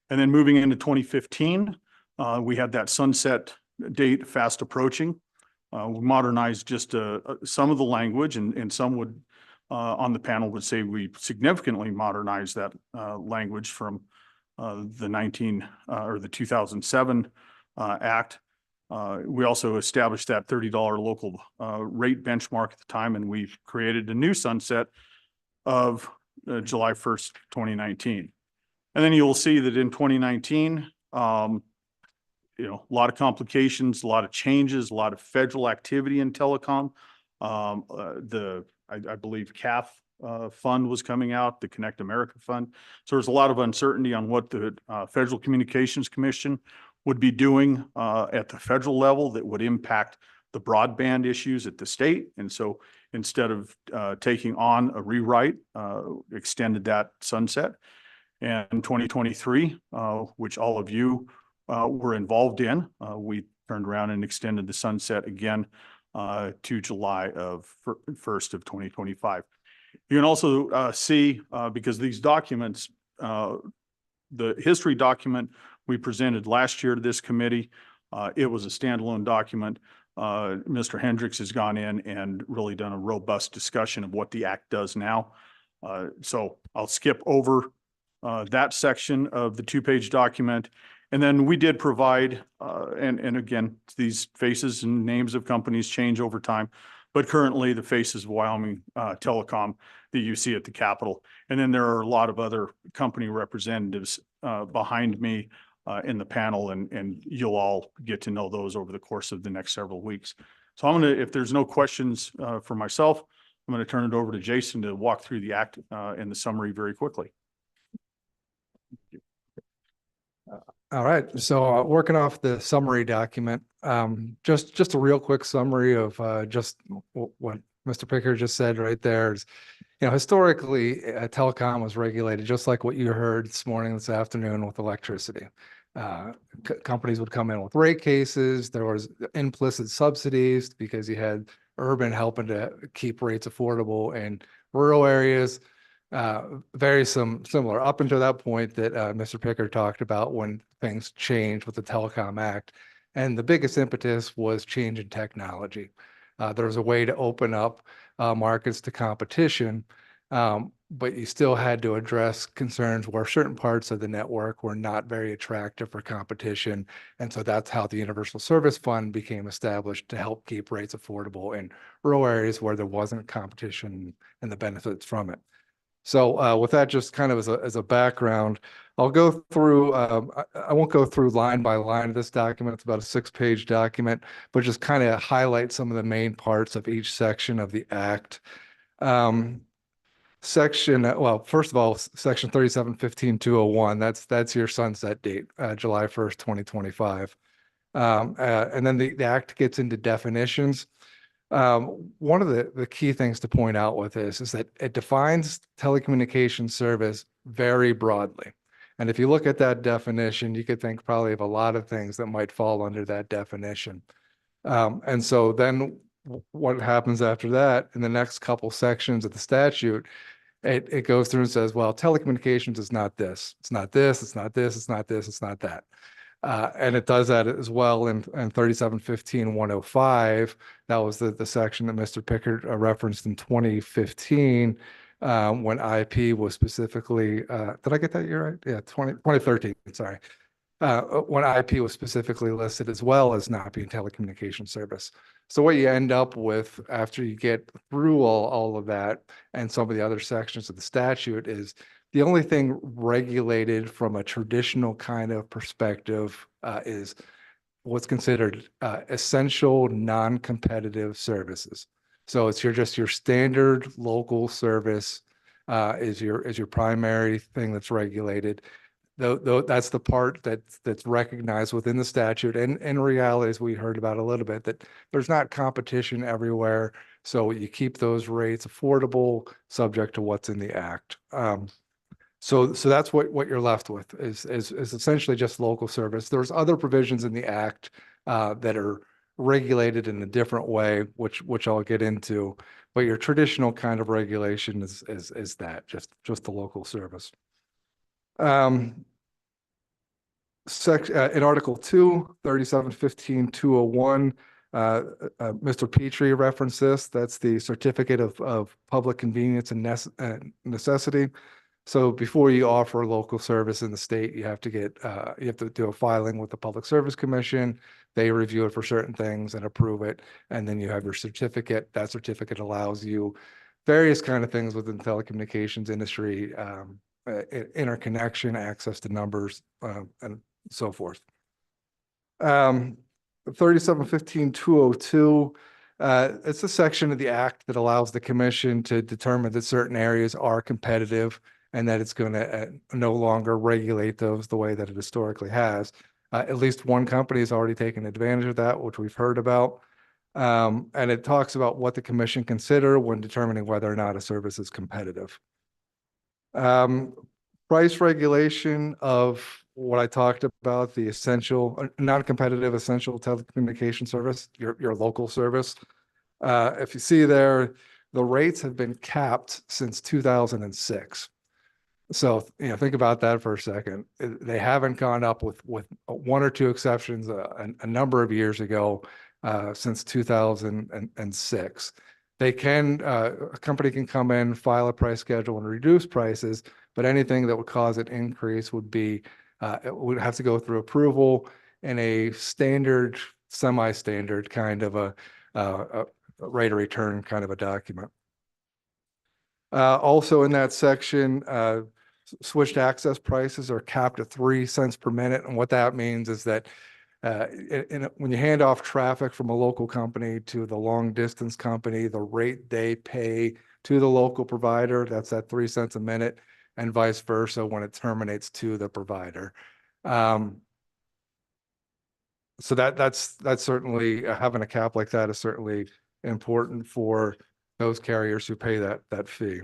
And then moving into 2015, we had that sunset date fast approaching. We modernized just some of the language, and some would on the panel would say we significantly modernized that language from the 2007 Act. We also established that $30 local rate benchmark at the time, and we've created a new sunset of July 1st, 2019. And then you'll see that in 2019, a lot of complications, a lot of changes, a lot of federal activity in telecom. I believe CAF fund was coming out, the Connect America Fund. So there's a lot of uncertainty on what the Federal Communications Commission would be doing at the federal level that would impact the broadband issues at the state. And so instead of taking on a rewrite, extended that sunset. And in 2023, which all of you were involved in, we turned around and extended the sunset again to July 1st of 2025. You can also see, because these documents, the history document we presented last year to this committee, it was a standalone document. Mr. Hendricks has gone in and really done a robust discussion of what the act does now. So I'll skip over that section of the two-page document. And then we did provide, and again, these faces and names of companies change over time, but currently the faces of Wyoming Telecom that you see at the Capitol. And then there are a lot of other company representatives behind me in the panel, and you'll all get to know those over the course of the next several weeks. So I'm if there's no questions for myself, I'm going to turn it over to Jason to walk through the act and the summary very quickly. All right, so working off the summary document, just a real quick summary of just what Mr. Picker just said right there is, historically, telecom was regulated just like what you heard this morning, this afternoon with electricity. Companies would come in with rate cases. There was implicit subsidies because you had urban helping to keep rates affordable in rural areas. Very similar up until that point that Mr. Picker talked about when things changed with the Telecom Act. And the biggest impetus was change in technology. There was a way to open up markets to competition, but you still had to address concerns where certain parts of the network were not very attractive for competition. And so that's how the Universal Service Fund became established to help keep rates affordable in rural areas where there wasn't competition and the benefits from it. So with that, just kind of as a background, I'll go through, I won't go through line by line of this document. It's about a 6-page document, but just kind of highlight some of the main parts of each section of the act. Well, first of all, section 3715-201, that's your sunset date, July 1st, 2025. And then the act gets into definitions. One of the key things to point out with this is that it defines telecommunications service very broadly. And if you look at that definition, you could think probably of a lot of things that might fall under that definition. And so then what happens after that in the next couple sections of the statute, it goes through and says, well, telecommunications is not this, it's not this, it's not this, it's not this, it's not that. And it does that as well in 3715-105. That was the section that Mr. Pickard referenced in 2015 when IP was specifically, did I get that year right? Yeah, 2013, sorry. When IP was specifically listed as well as not being telecommunication service. So what you end up with after you get through all of that and some of the other sections of the statute is the only thing regulated from a traditional kind of perspective is what's considered essential non-competitive services. So it's just your standard local service is your primary thing that's regulated. Though that's the part that's recognized within the statute. And in reality, as we heard about a little bit, that there's not competition everywhere. So you keep those rates affordable, subject to what's in the act. So that's what you're left with is essentially just local service. There's other provisions in the act that are regulated in a different way, which I'll get into. But your traditional kind of regulation is that just the local service. In Article 2, 3715-201, Mr. Petrie referenced this. That's the certificate of public convenience and necessity. So before you offer local service in the state, you have to do a filing with the Public Service Commission. They review it for certain things and approve it. And then you have your certificate. That certificate allows you various kind of things within the telecommunications industry, interconnection, access to numbers, and so forth. 3715-202, it's a section of the act that allows the commission to determine that certain areas are competitive and that it's going to no longer regulate those the way that it historically has. At least one company has already taken advantage of that, which we've heard about. And it talks about what the commission consider when determining whether or not a service is competitive. Price regulation of what I talked about, the essential, non-competitive essential telecommunication service, your local service. If you see there, the rates have been capped since 2006. So, think about that for a second. They haven't gone up with one or two exceptions a number of years ago since 2006. A company can come in, file a price schedule and reduce prices, but anything that would cause an increase would be, it would have to go through approval in a standard, semi-standard kind of a rate of return kind of a document. Also in that section, switched access prices are capped at 3 cents per minute. And what that means is that when you hand off traffic from a local company to the long distance company, the rate they pay to the local provider, that's at 3 cents a minute, and vice versa when it terminates to the provider. So that's certainly having a cap like that is certainly important for those carriers who pay that fee.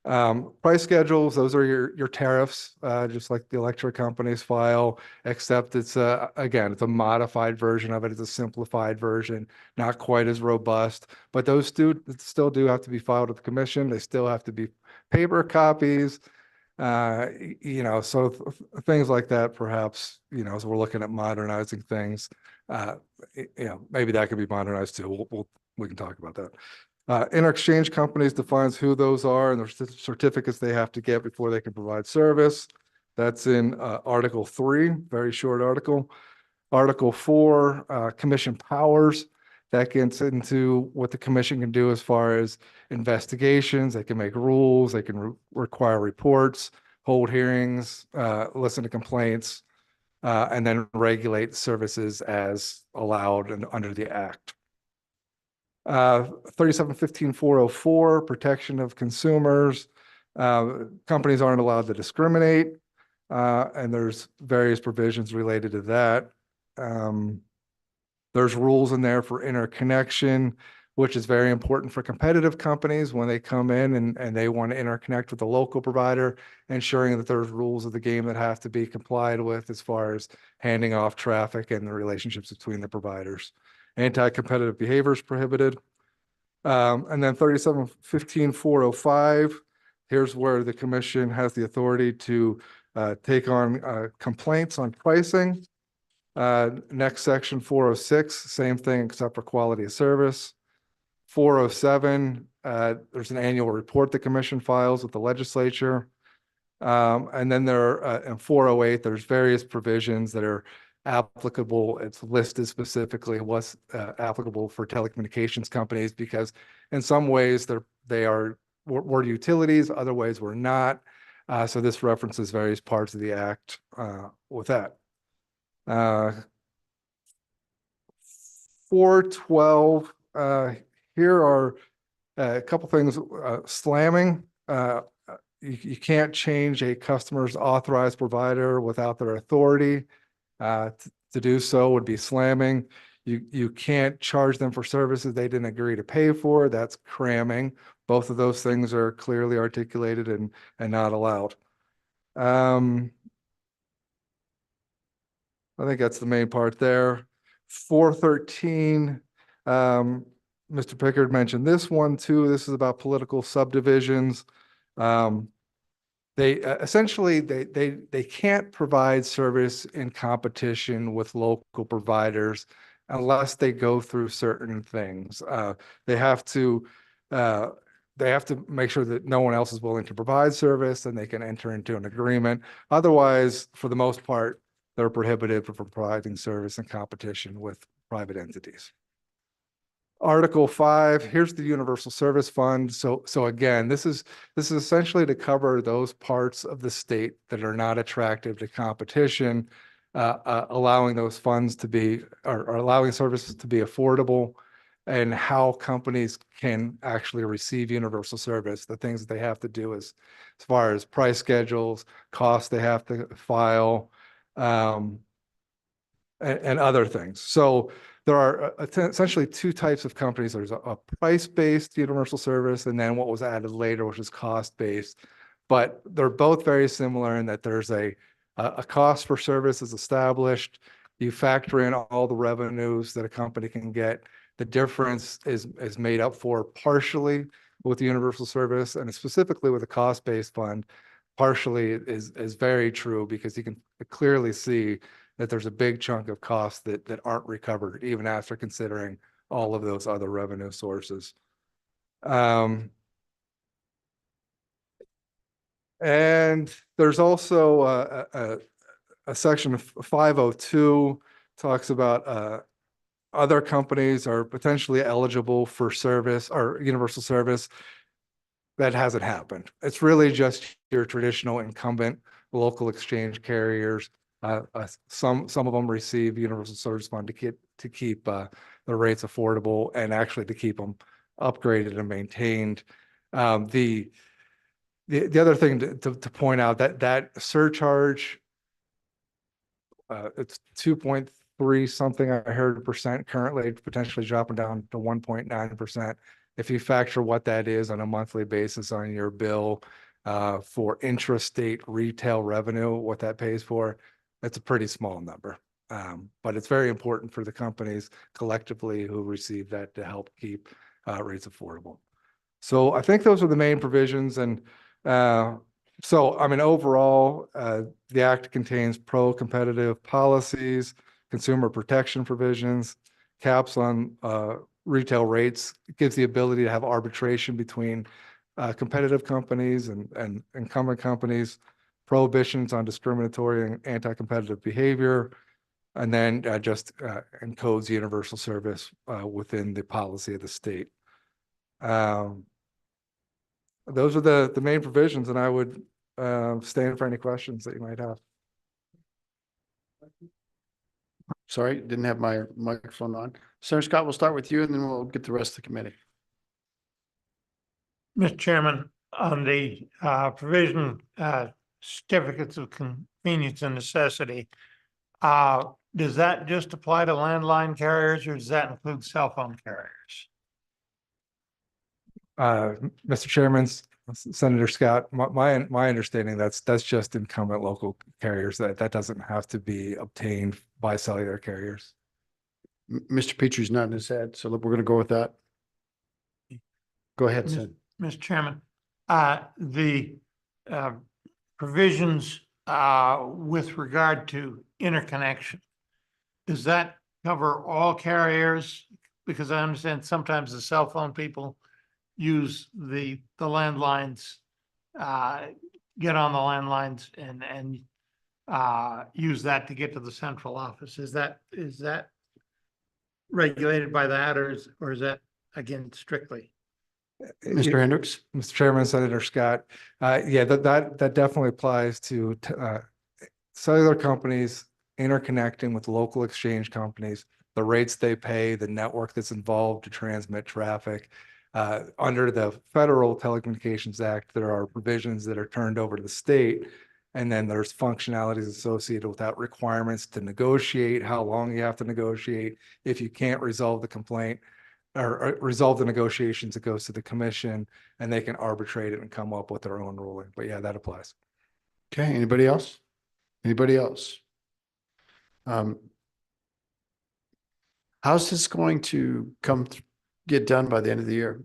Price schedules, those are your tariffs, just like the electric companies file, except it's again, it's a modified version of it. It's a simplified version, not quite as robust, but those still do have to be filed with the commission. They still have to be paper copies, so things like that, perhaps, as we're looking at modernizing things, maybe that could be modernized too. We can talk about that. Inter-exchange companies defines who those are and the certificates they have to get before they can provide service. That's in Article 3, very short article. Article 4, commission powers. That gets into what the commission can do as far as investigations. They can make rules, they can require reports, hold hearings, listen to complaints, and then regulate services as allowed and under the act. 3715-404, protection of consumers. Companies aren't allowed to discriminate, and there's various provisions related to that. There's rules in there for interconnection, which is very important for competitive companies when they come in and they want to interconnect with the local provider, ensuring that there's rules of the game that have to be complied with as far as handing off traffic and the relationships between the providers. Anti-competitive behavior is prohibited. And then 3715-405, here's where the commission has the authority to take on complaints on pricing. Next section 406, same thing except for quality of service. 407, there's an annual report the commission files with the legislature. And then in 408, there's various provisions that are applicable. It's listed specifically what's applicable for telecommunications companies, because in some ways were utilities, other ways were not. So this references various parts of the act with that. 412, here are a couple things. Slamming, you can't change a customer's authorized provider without their authority. To do so would be slamming. You can't charge them for services they didn't agree to pay for. That's cramming. Both of those things are clearly articulated and not allowed. I think that's the main part there. 413, Mr. Pickard mentioned this one too. This is about political subdivisions. They essentially they can't provide service in competition with local providers unless they go through certain things. They have to make sure that no one else is willing to provide service, and they can enter into an agreement. Otherwise, for the most part, they're prohibited from providing service in competition with private entities. Article 5, here's the Universal Service Fund. So again, this is essentially to cover those parts of the state that are not attractive to competition, allowing those funds to be, or allowing services to be affordable, and how companies can actually receive universal service. The things that they have to do as far as price schedules, costs they have to file, and other things. So there are essentially two types of companies. There's a price-based universal service, and then what was added later, which is cost-based. But they're both very similar in that there's a cost for service is established. You factor in all the revenues that a company can get. The difference is made up for partially with the universal service, and specifically with a cost-based fund. Partially is very true, because you can clearly see that there's a big chunk of costs that aren't recovered, even after considering all of those other revenue sources. And there's also a section of 502 talks about other companies are potentially eligible for service or universal service. That hasn't happened. It's really just your traditional incumbent local exchange carriers. Some of them receive universal service fund to keep the rates affordable, and actually to keep them upgraded and maintained. The other thing to point out, that surcharge, it's 2.3 something I heard percent currently, potentially dropping down to 1.9%. If you factor what that is on a monthly basis on your bill for intrastate retail revenue, what that pays for, that's a pretty small number. But it's very important for the companies collectively who receive that to help keep rates affordable. So I think those are the main provisions. And so, I mean, overall, the act contains pro-competitive policies, consumer protection provisions, caps on retail rates. It gives the ability to have arbitration between competitive companies and incumbent companies, prohibitions on discriminatory and anti-competitive behavior, And then just encodes the universal service within the policy of the state. Those are the main provisions, and I would stand for any questions that you might have. Sorry, didn't have my microphone on. Senator Scott, we'll start with you and then we'll get the rest of the committee. Mr. Chairman, on the provision, certificates of convenience and necessity, does that just apply to landline carriers or does that include cell phone carriers? Mr. Chairman, Senator Scott, my understanding that's just incumbent local carriers, that doesn't have to be obtained by cellular carriers. Mr. Petrie's nodding his head, so look, we're going to go with that. Go ahead, Sen. Mr. Chairman, the provisions with regard to interconnection, does that cover all carriers? Because I understand sometimes the cell phone people use the landlines, get on the landlines and use that to get to the central office. Is that regulated by that, or is that again strictly? Mr. Hendricks? Mr. Chairman, Senator Scott, yeah, that definitely applies to cellular companies interconnecting with local exchange companies, the rates they pay, the network that's involved to transmit traffic. Under the Federal Telecommunications Act, there are provisions that are turned over to the state, and then there's functionalities associated with that, requirements to negotiate, how long you have to negotiate. If you can't resolve the complaint or resolve the negotiations, it goes to the commission and they can arbitrate it and come up with their own ruling. But yeah, that applies. Okay, anybody else? Anybody else? How's this going to get done by the end of the year?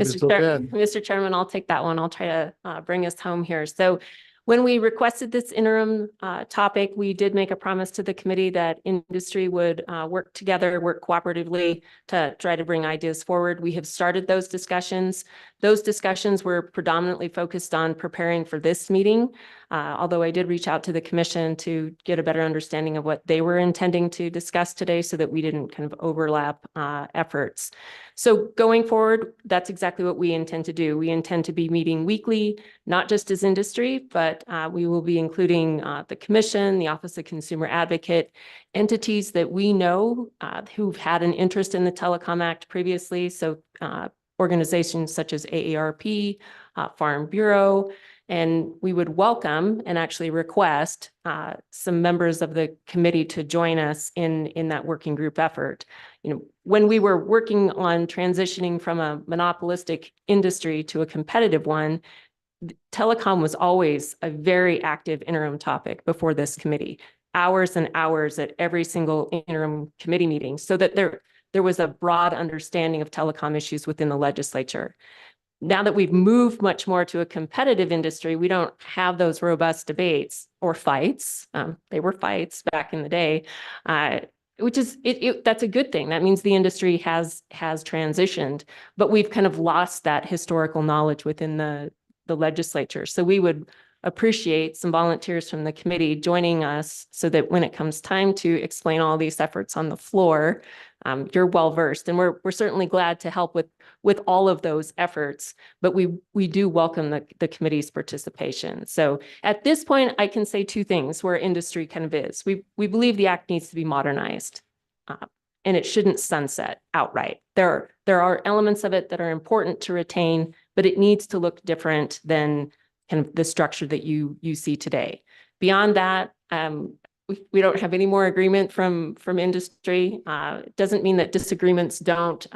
Mr. Chairman, I'll take that one. I'll try to bring us home here. So when we requested this interim topic, we did make a promise to the committee that industry would work together, work cooperatively to try to bring ideas forward. We have started those discussions. Those discussions were predominantly focused on preparing for this meeting, although I did reach out to the commission to get a better understanding of what they were intending to discuss today so that we didn't kind of overlap efforts. So going forward, that's exactly what we intend to do. We intend to be meeting weekly, not just as industry, but we will be including the commission, the Office of Consumer Advocate, entities that we know who've had an interest in the Telecom Act previously. So organizations such as AARP, Farm Bureau, and we would welcome and actually request some members of the committee to join us in that working group effort. You know, when we were working on transitioning from a monopolistic industry to a competitive one, telecom was always a very active interim topic before this committee, hours and hours at every single interim committee meeting, so that there was a broad understanding of telecom issues within the legislature. Now that we've moved much more to a competitive industry, we don't have those robust debates or fights. They were fights back in the day, which is that's a good thing. That means the industry has transitioned, but we've kind of lost that historical knowledge within the legislature. So we would appreciate some volunteers from the committee joining us so that when it comes time to explain all these efforts on the floor, you're well versed, and we're certainly glad to help with all of those efforts, but we do welcome the committee's participation. So at this point, I can say two things where industry kind of is. We believe the act needs to be modernized, and it shouldn't sunset outright. There are elements of it that are important to retain, but it needs to look different than kind of the structure that you see today. Beyond that, we don't have any more agreement from industry. It doesn't mean that disagreements don't,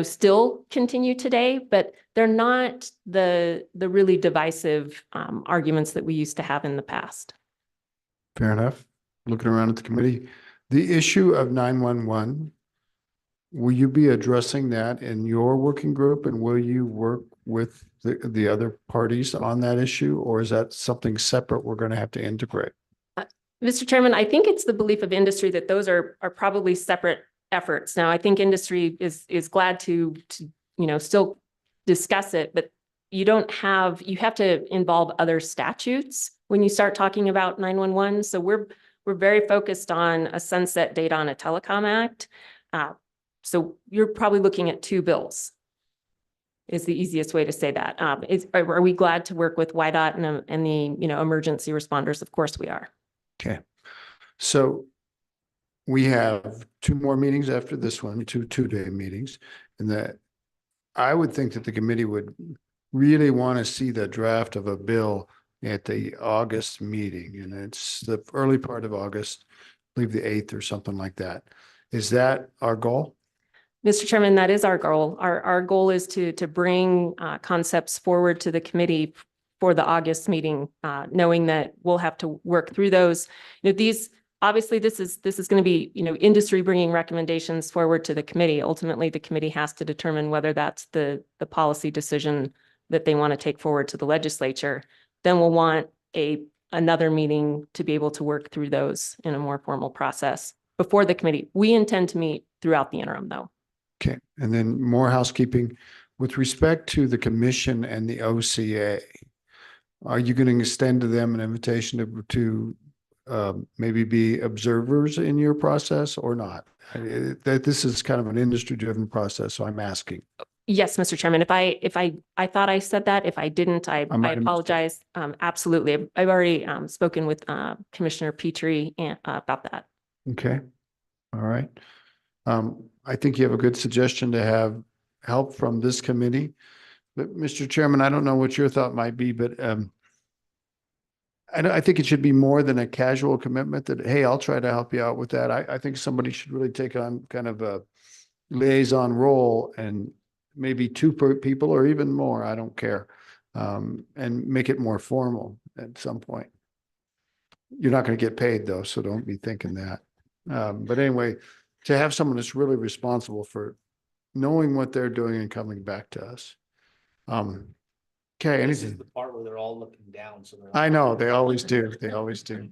still continue today, but they're not the really divisive arguments that we used to have in the past. Fair enough. Looking around at the committee, the issue of 911, will you be addressing that in your working group, and will you work with the other parties on that issue, or is that something separate we're going to have to integrate? Mr. Chairman, I think it's the belief of industry that those are probably separate efforts. Now, I think industry is glad to still discuss it, but you have to involve other statutes when you start talking about 911. So we're very focused on a sunset date on a Telecom Act. So you're probably looking at two bills is the easiest way to say that. Are we glad to work with YDOT and the, emergency responders? Of course we are. Okay. So we have two more meetings after this one, two-day meetings. And that I would think that the committee would really want to see the draft of a bill at the August meeting. And it's the early part of August, I believe the 8th or something like that. Is that our goal? Mr. Chairman, that is our goal. Our goal is to bring concepts forward to the committee for the August meeting, knowing that we'll have to work through those. Obviously, this is going to be, industry bringing recommendations forward to the committee. Ultimately, the committee has to determine whether that's the policy decision that they want to take forward to the legislature. Then we'll want another meeting to be able to work through those in a more formal process before the committee. We intend to meet throughout the interim, though. Okay. And then more housekeeping with respect to the commission and the OCA. Are you going to extend to them an invitation to maybe be observers in your process or not? That this is kind of an industry driven process. So I'm asking. Yes, Mr. Chairman, if I thought I said that, if I didn't, I apologize. Absolutely. I've already spoken with Commissioner Petrie about that. Okay. All right. I think you have a good suggestion to have help from this committee. But Mr. Chairman, I don't know what your thought might be, but I think it should be more than a casual commitment that, hey, I'll try to help you out with that. I think somebody should really take on kind of a liaison role and maybe two people or even more, I don't care, and make it more formal at some point. You're not going to get paid though, so don't be thinking that. But anyway, to have someone that's really responsible for knowing what they're doing and coming back to us. Okay, This is anything? the part where they're all looking down, so they're. I know, they always do. They always do.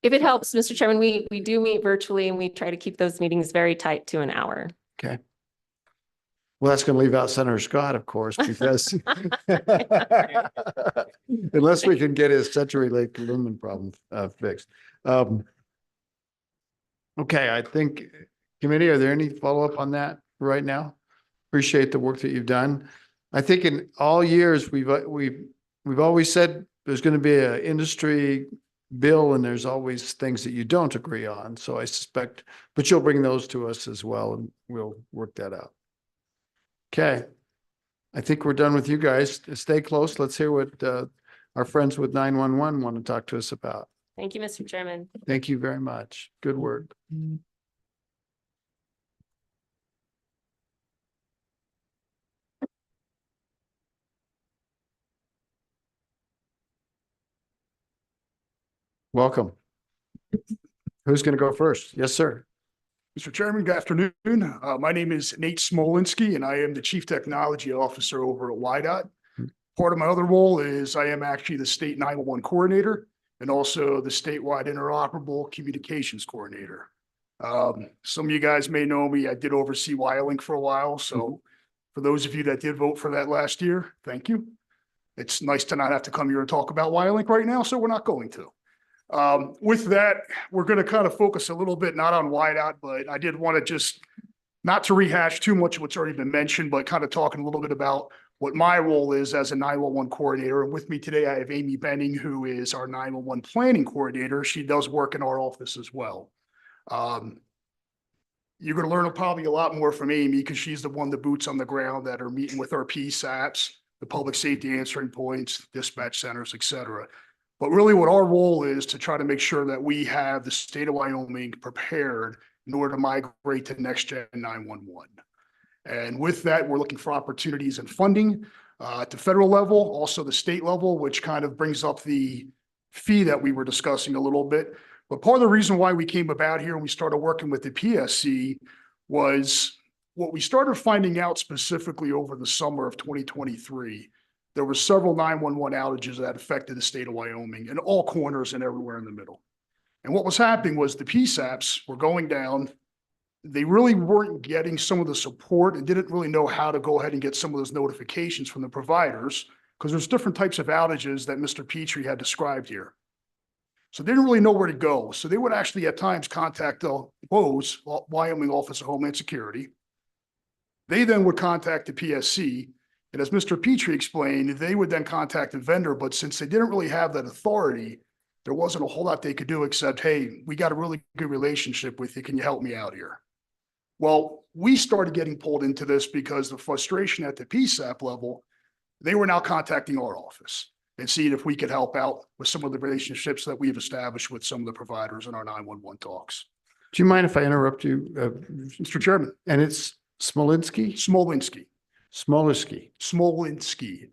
If it helps, Mr. Chairman, we do meet virtually and we try to keep those meetings very tight to an hour. Okay. Well, that's going to leave out Senator Scott, of course, because unless we can get his Century Lake lumen problem fixed. Okay, I think committee, are there any follow-up on that right now? Appreciate the work that you've done. I think in all years, we've always said there's going to be an industry bill and there's always things that you don't agree on. So I suspect, but you'll bring those to us as well and we'll work that out. Okay. I think we're done with you guys. Stay close. Let's hear what our friends with 911 want to talk to us about. Thank you, Mr. Chairman. Thank you very much. Good work. Welcome. Who's going to go first? Yes, sir. Mr. Chairman, good afternoon. My name is Nate Smolinski, and I am the Chief Technology Officer over at YDOT. Part of my other role is I am actually the State 911 Coordinator and also the Statewide Interoperable Communications Coordinator. Some of you guys may know me. I did oversee YLink for a while. So for those of you that did vote for that last year, thank you. It's nice to not have to come here and talk about YLink right now, so we're not going to. With that, we're going to kind of focus a little bit, not on YDOT, but I did want to just not to rehash too much of what's already been mentioned, but kind of talking a little bit about what my role is as a 911 coordinator. And with me today, I have Amy Benning, who is our 911 planning coordinator. She does work in our office as well. You're going to learn probably a lot more from Amy because she's the one, the boots on the ground that are meeting with our PSAPs, the public safety answering points, dispatch centers, et cetera. But really what our role is to try to make sure that we have the state of Wyoming prepared in order to migrate to NextGen 911. And with that, we're looking for opportunities and funding at the federal level, also the state level, which kind of brings up the fee that we were discussing a little bit. But part of the reason why we came about here and we started working with the PSC was what we started finding out specifically over the summer of 2023. There were several 911 outages that affected the state of Wyoming in all corners and everywhere in the middle. And what was happening was the PSAPs were going down, they really weren't getting some of the support and didn't really know how to go ahead and get some of those notifications from the providers, because there's different types of outages that Mr. Petrie had described here. So they didn't really know where to go. So they would actually at times contact the WOS, Wyoming Office of Homeland Security. They then would contact the PSC. And as Mr. Petrie explained, they would then contact the vendor. But since they didn't really have that authority, there wasn't a whole lot they could do except, hey, we got a really good relationship with you. Can you help me out here? Well, we started getting pulled into this because the frustration at the PSAP level, they were now contacting our office and seeing if we could help out with some of the relationships that we've established with some of the providers in our 911 talks. Do you mind if I interrupt you? Mr. Chairman. And it's Smolinski? Smolinski. Smolinski. Smolinski.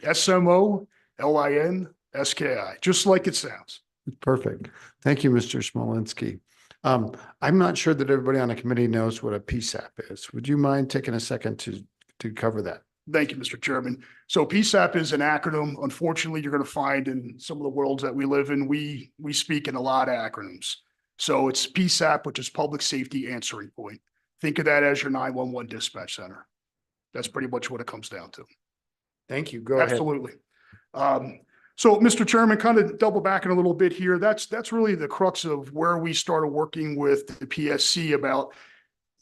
Smolinski, just like it sounds. Perfect. Thank you, Mr. Smolinski. I'm not sure that everybody on the committee knows what a PSAP is. Would you mind taking a second to cover that? Thank you, Mr. Chairman. So PSAP is an acronym. Unfortunately, you're going to find in some of the worlds that we live in, we speak in a lot of acronyms. So it's PSAP, which is Public Safety Answering Point. Think of that as your 911 dispatch center. That's pretty much what it comes down to. Thank you. Go ahead. Absolutely. So, Mr. Chairman, kind of double backing a little bit here. That's really the crux of where we started working with the PSC about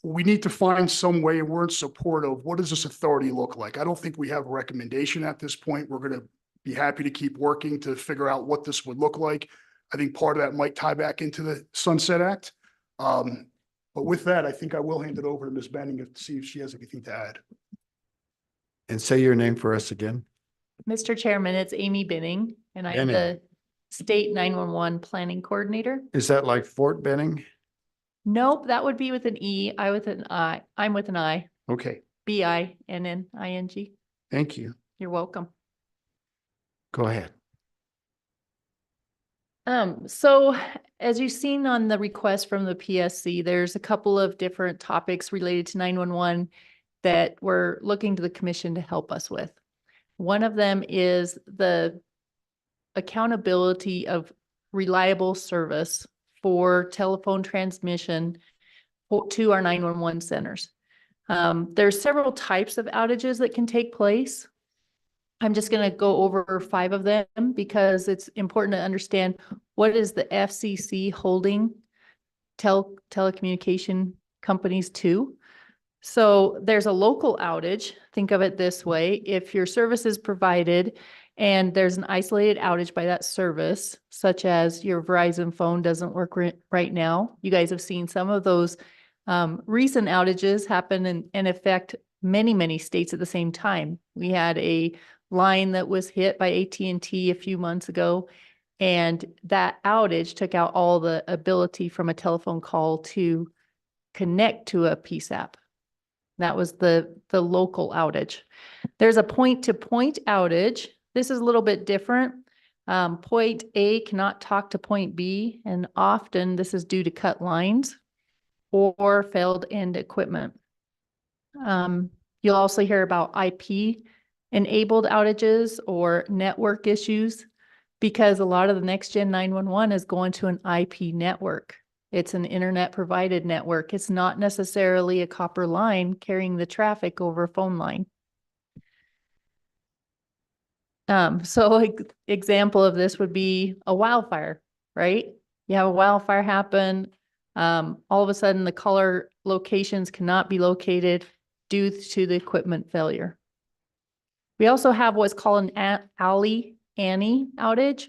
we need to find some way, we're in support of what does this authority look like? I don't think we have a recommendation at this point. We're going to be happy to keep working to figure out what this would look like. I think part of that might tie back into the Sunset Act. But with that, I think I will hand it over to Ms. Benning to see if she has anything to add. And say your name for us again. Mr. Chairman, it's Amy Binning, and I'm Benning. the State 911 Planning Coordinator. Is that like Fort Benning? Nope, that would be with an E, I with an I. I'm with an I, Okay, BINNING. thank you. You're welcome. Go ahead. So as you've seen on the request from the PSC, there's a couple of different topics related to 911 that we're looking to the commission to help us with. One of them is the accountability of reliable service for telephone transmission to our 911 centers. There's several types of outages that can take place. I'm just going to go over 5 of them because it's important to understand what is the FCC holding telecommunication companies to. So there's a local outage. Think of it this way. If your service is provided and there's an isolated outage by that service, such as your Verizon phone doesn't work right now, you guys have seen some of those recent outages happen and affect many, many states at the same time. We had a line that was hit by AT&T a few months ago, and that outage took out all the ability from a telephone call to connect to a PSAP. That was the local outage. There's a point-to-point outage. This is a little bit different. Point A cannot talk to point B, and often this is due to cut lines or failed end equipment. You'll also hear about IP-enabled outages or network issues because a lot of the NextGen 911 is going to an IP network. It's an internet provided network. It's not necessarily a copper line carrying the traffic over a phone line. So example of this would be a wildfire, right? You have a wildfire happen. All of a sudden the caller locations cannot be located due to the equipment failure. We also have what's called an Alley Annie outage.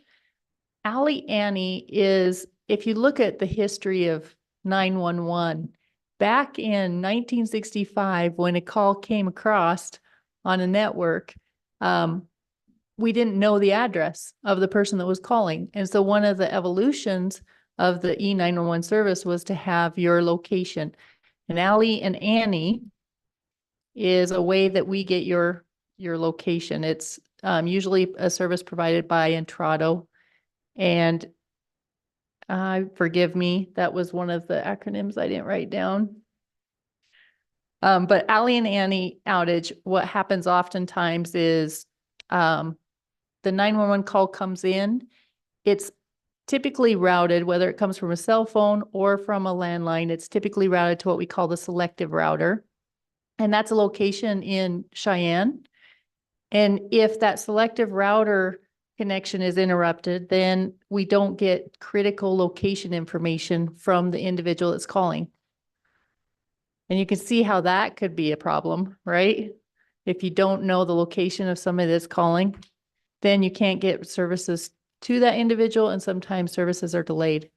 Alley Annie is, if you look at the history of 911, back in 1965, when a call came across on a network, we didn't know the address of the person that was calling. And so one of the evolutions of the E911 service was to have your location. And Alley and Annie is a way that we get your location. It's usually a service provided by Entrado. And forgive me, that was one of the acronyms I didn't write down. But Alley and Annie outage, what happens oftentimes is the 911 call comes in. It's typically routed, whether it comes from a cell phone or from a landline, it's typically routed to what we call the selective router. And that's a location in Cheyenne. And if that selective router connection is interrupted, then we don't get critical location information from the individual that's calling. And you can see how that could be a problem, right? If you don't know the location of somebody that's calling, then you can't get services to that individual, and sometimes services are delayed.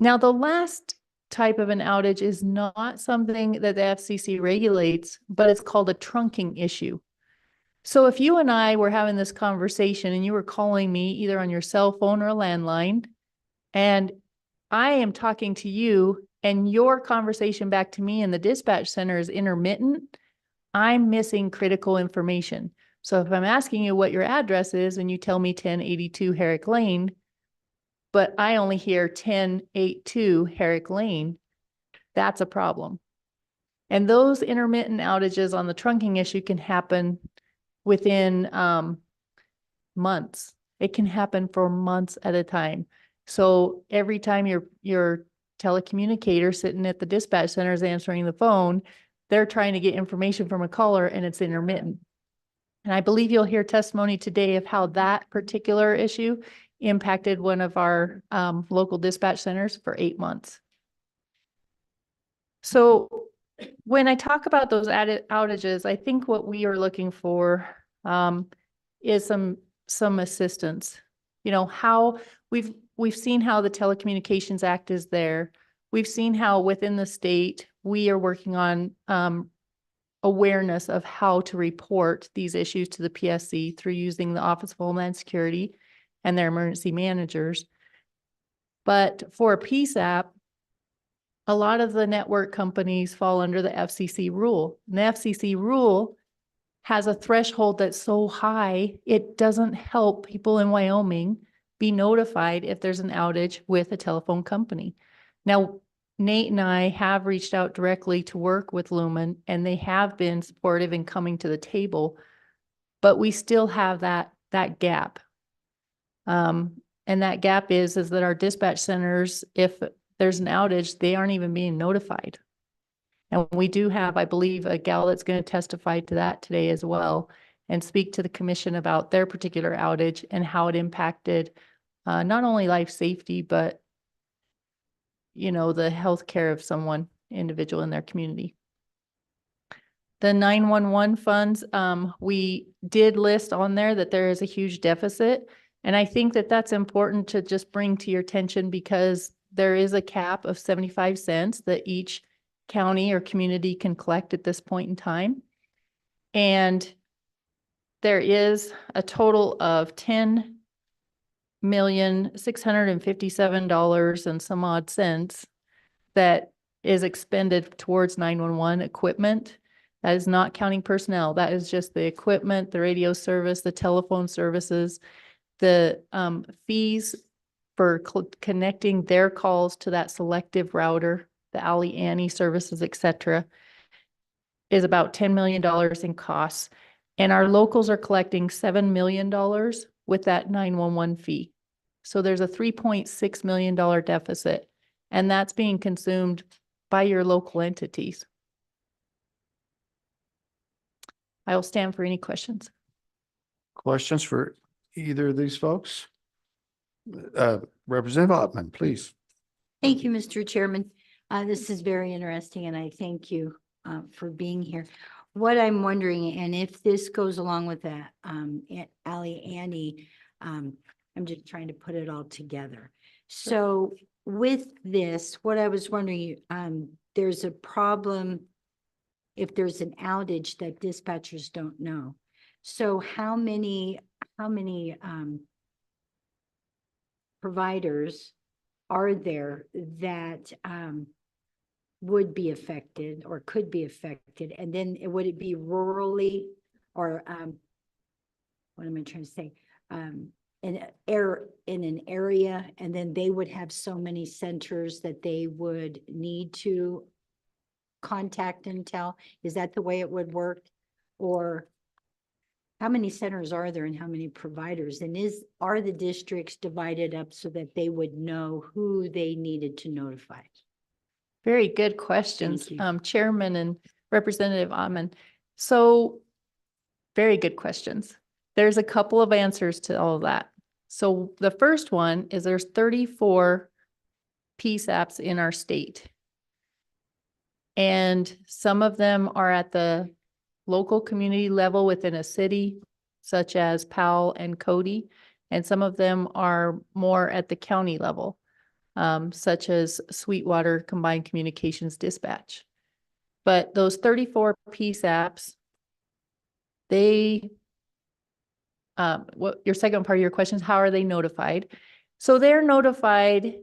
Now, the last type of an outage is not something that the FCC regulates, but it's called a trunking issue. So if you and I were having this conversation and you were calling me either on your cell phone or a landline, and I am talking to you and your conversation back to me in the dispatch center is intermittent, I'm missing critical information. So if I'm asking you what your address is and you tell me 1082 Herrick Lane, but I only hear 1082 Herrick Lane, that's a problem. And those intermittent outages on the trunking issue can happen within months. It can happen for months at a time. So every time your telecommunicator sitting at the dispatch center is answering the phone, they're trying to get information from a caller and it's intermittent. And I believe you'll hear testimony today of how that particular issue impacted one of our local dispatch centers for 8 months. So when I talk about those added outages, I think what we are looking for is some assistance. You know, how we've seen how the Telecommunications Act is there. We've seen how within the state, we are working on awareness of how to report these issues to the PSC through using the Office of Homeland Security and their emergency managers. But for a PSAP, a lot of the network companies fall under the FCC rule. And the FCC rule has a threshold that's so high, it doesn't help people in Wyoming be notified if there's an outage with a telephone company. Now, Nate and I have reached out directly to work with Lumen, and they have been supportive in coming to the table, but we still have that gap. And that gap is that our dispatch centers, if there's an outage, they aren't even being notified. And we do have, I believe, a gal that's going to testify to that today as well and speak to the commission about their particular outage and how it impacted not only life safety, but you know, the healthcare of someone, individual in their community. The 911 funds, we did list on there that there is a huge deficit. And I think that that's important to just bring to your attention because there is a cap of 75 cents that each county or community can collect at this point in time. And there is a total of $10,657 and some odd cents that is expended towards 911 equipment. That is not counting personnel. That is just the equipment, the radio service, the telephone services, the fees for connecting their calls to that selective router, the Ali Annie services, et cetera, is about $10 million in costs. And our locals are collecting $7 million with that 911 fee. So there's a $3.6 million deficit, and that's being consumed by your local entities. I will stand for any questions. Questions for either of these folks? Representative Ottman, please. Thank you, Mr. Chairman. This is very interesting, and I thank you for being here. What I'm wondering, and if this goes along with that, Ali Annie, I'm just trying to put it all together. So with this, what I was wondering, there's a problem if there's an outage that dispatchers don't know. So how many providers are there that would be affected or could be affected? And then would it be rurally or what am I trying to say? In an area, and then they would have so many centers that they would need to contact and tell? Is that the way it would work? Or how many centers are there and how many providers? And are the districts divided up so that they would know who they needed to notify? Very good questions, Thank you. Chairman and Representative Amon. So very good questions. There's a couple of answers to all of that. So the first one is there's 34 PSAPs in our state. And some of them are at the local community level within a city, such as Powell and Cody. And some of them are more at the county level, such as Sweetwater Combined Communications Dispatch. But those 34 PSAPs, what your second part of your question is, how are they notified? So they're notified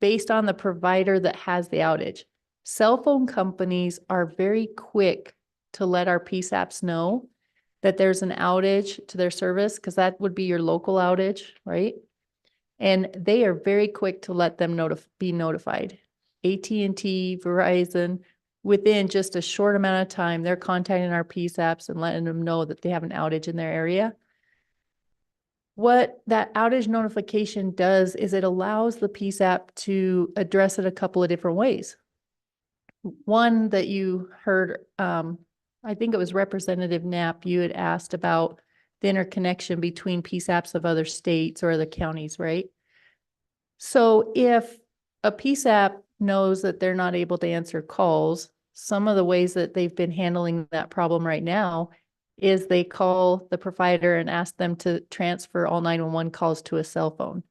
based on the provider that has the outage. Cell phone companies are very quick to let our PSAPs know that there's an outage to their service, because that would be your local outage, right? And they are very quick to let them be notified. AT&T, Verizon, within just a short amount of time, they're contacting our PSAPs and letting them know that they have an outage in their area. What that outage notification does is it allows the PSAP to address it a couple of different ways. One that you heard, I think it was Representative Knapp, you had asked about the interconnection between PSAPs of other states or other counties, right? So if a PSAP knows that they're not able to answer calls, some of the ways that they've been handling that problem right now is they call the provider and ask them to transfer all 911 calls to a cell phone.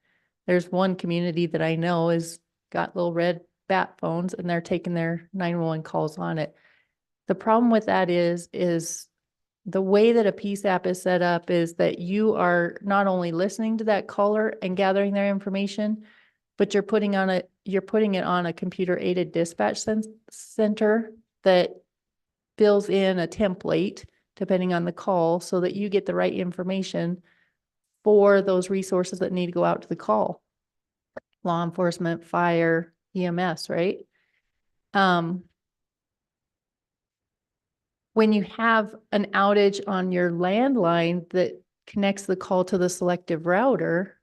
There's one community that I know has got little red bat phones and they're taking their 911 calls on it. The problem with that is the way that a PSAP is set up is that you are not only listening to that caller and gathering their information, but you're putting it on a computer aided dispatch center that fills in a template depending on the call so that you get the right information for those resources that need to go out to the call. Law enforcement, fire, EMS, right? When you have an outage on your landline that connects the call to the selective router,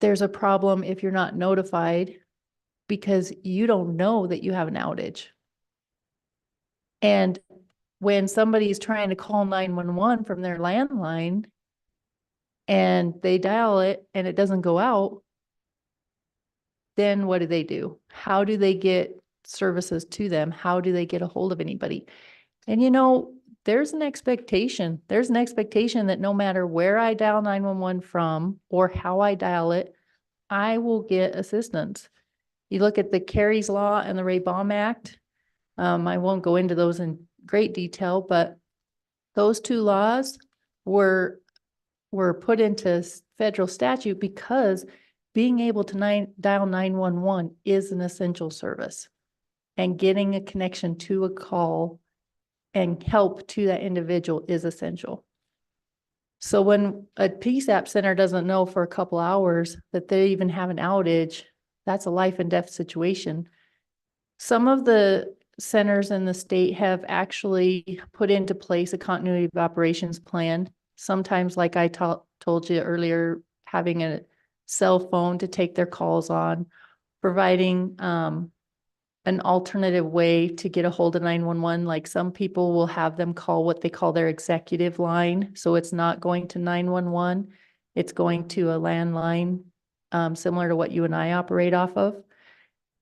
there's a problem if you're not notified because you don't know that you have an outage. And when somebody's trying to call 911 from their landline and they dial it and it doesn't go out, then what do? How do they get services to them? How do they get a hold of anybody? And there's an expectation. There's an expectation that no matter where I dial 911 from or how I dial it, I will get assistance. You look at the Carey's Law and the Ray Baum Act. I won't go into those in great detail, but those two laws were put into federal statute because being able to dial 911 is an essential service, and getting a connection to a call and help to that individual is essential. So when a PSAP center doesn't know for a couple hours that they even have an outage, that's a life and death situation. Some of the centers in the state have actually put into place a continuity of operations plan. Sometimes, like I told you earlier, having a cell phone to take their calls on, providing an alternative way to get a hold of 911. Like some people will have them call what they call their executive line. So it's not going to 911. It's going to a landline, similar to what you and I operate off of.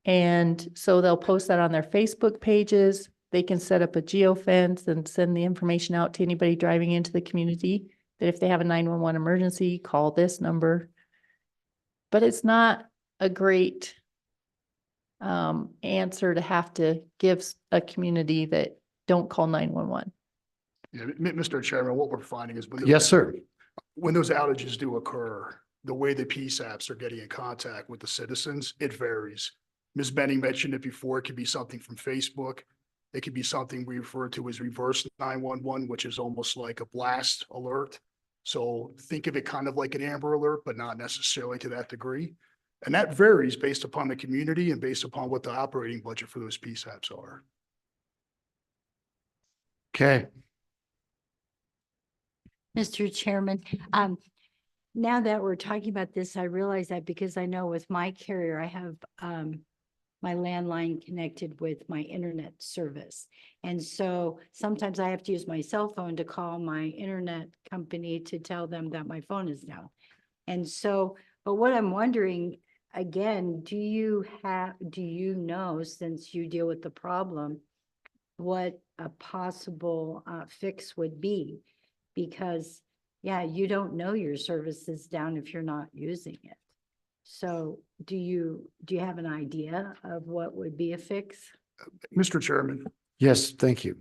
And so they'll post that on their Facebook pages. They can set up a geofence and send the information out to anybody driving into the community that if they have a 911 emergency, call this number. But it's not a great answer to have to give a community that don't call 911. Yeah, Mr. Chairman, what we're finding is Yes, sir. When those outages do occur, the way the PSAPs are getting in contact with the citizens, it varies. Ms. Benning mentioned it before. It could be something from Facebook. It could be something we refer to as reverse 911, which is almost like a blast alert. So think of it kind of like an Amber Alert, but not necessarily to that degree. And that varies based upon the community and based upon what the operating budget for those PSAPs are. Okay. Mr. Chairman. Now that we're talking about this, I realize that because I know with my carrier, I have my landline connected with my internet service. And so sometimes I have to use my cell phone to call my internet company to tell them that my phone is down. And so, but what I'm wondering, again, do you know, since you deal with the problem, what a possible fix would be? Because, yeah, you don't know your service is down if you're not using it. So do you have an idea of what would be a fix? Mr. Chairman, Yes, thank you.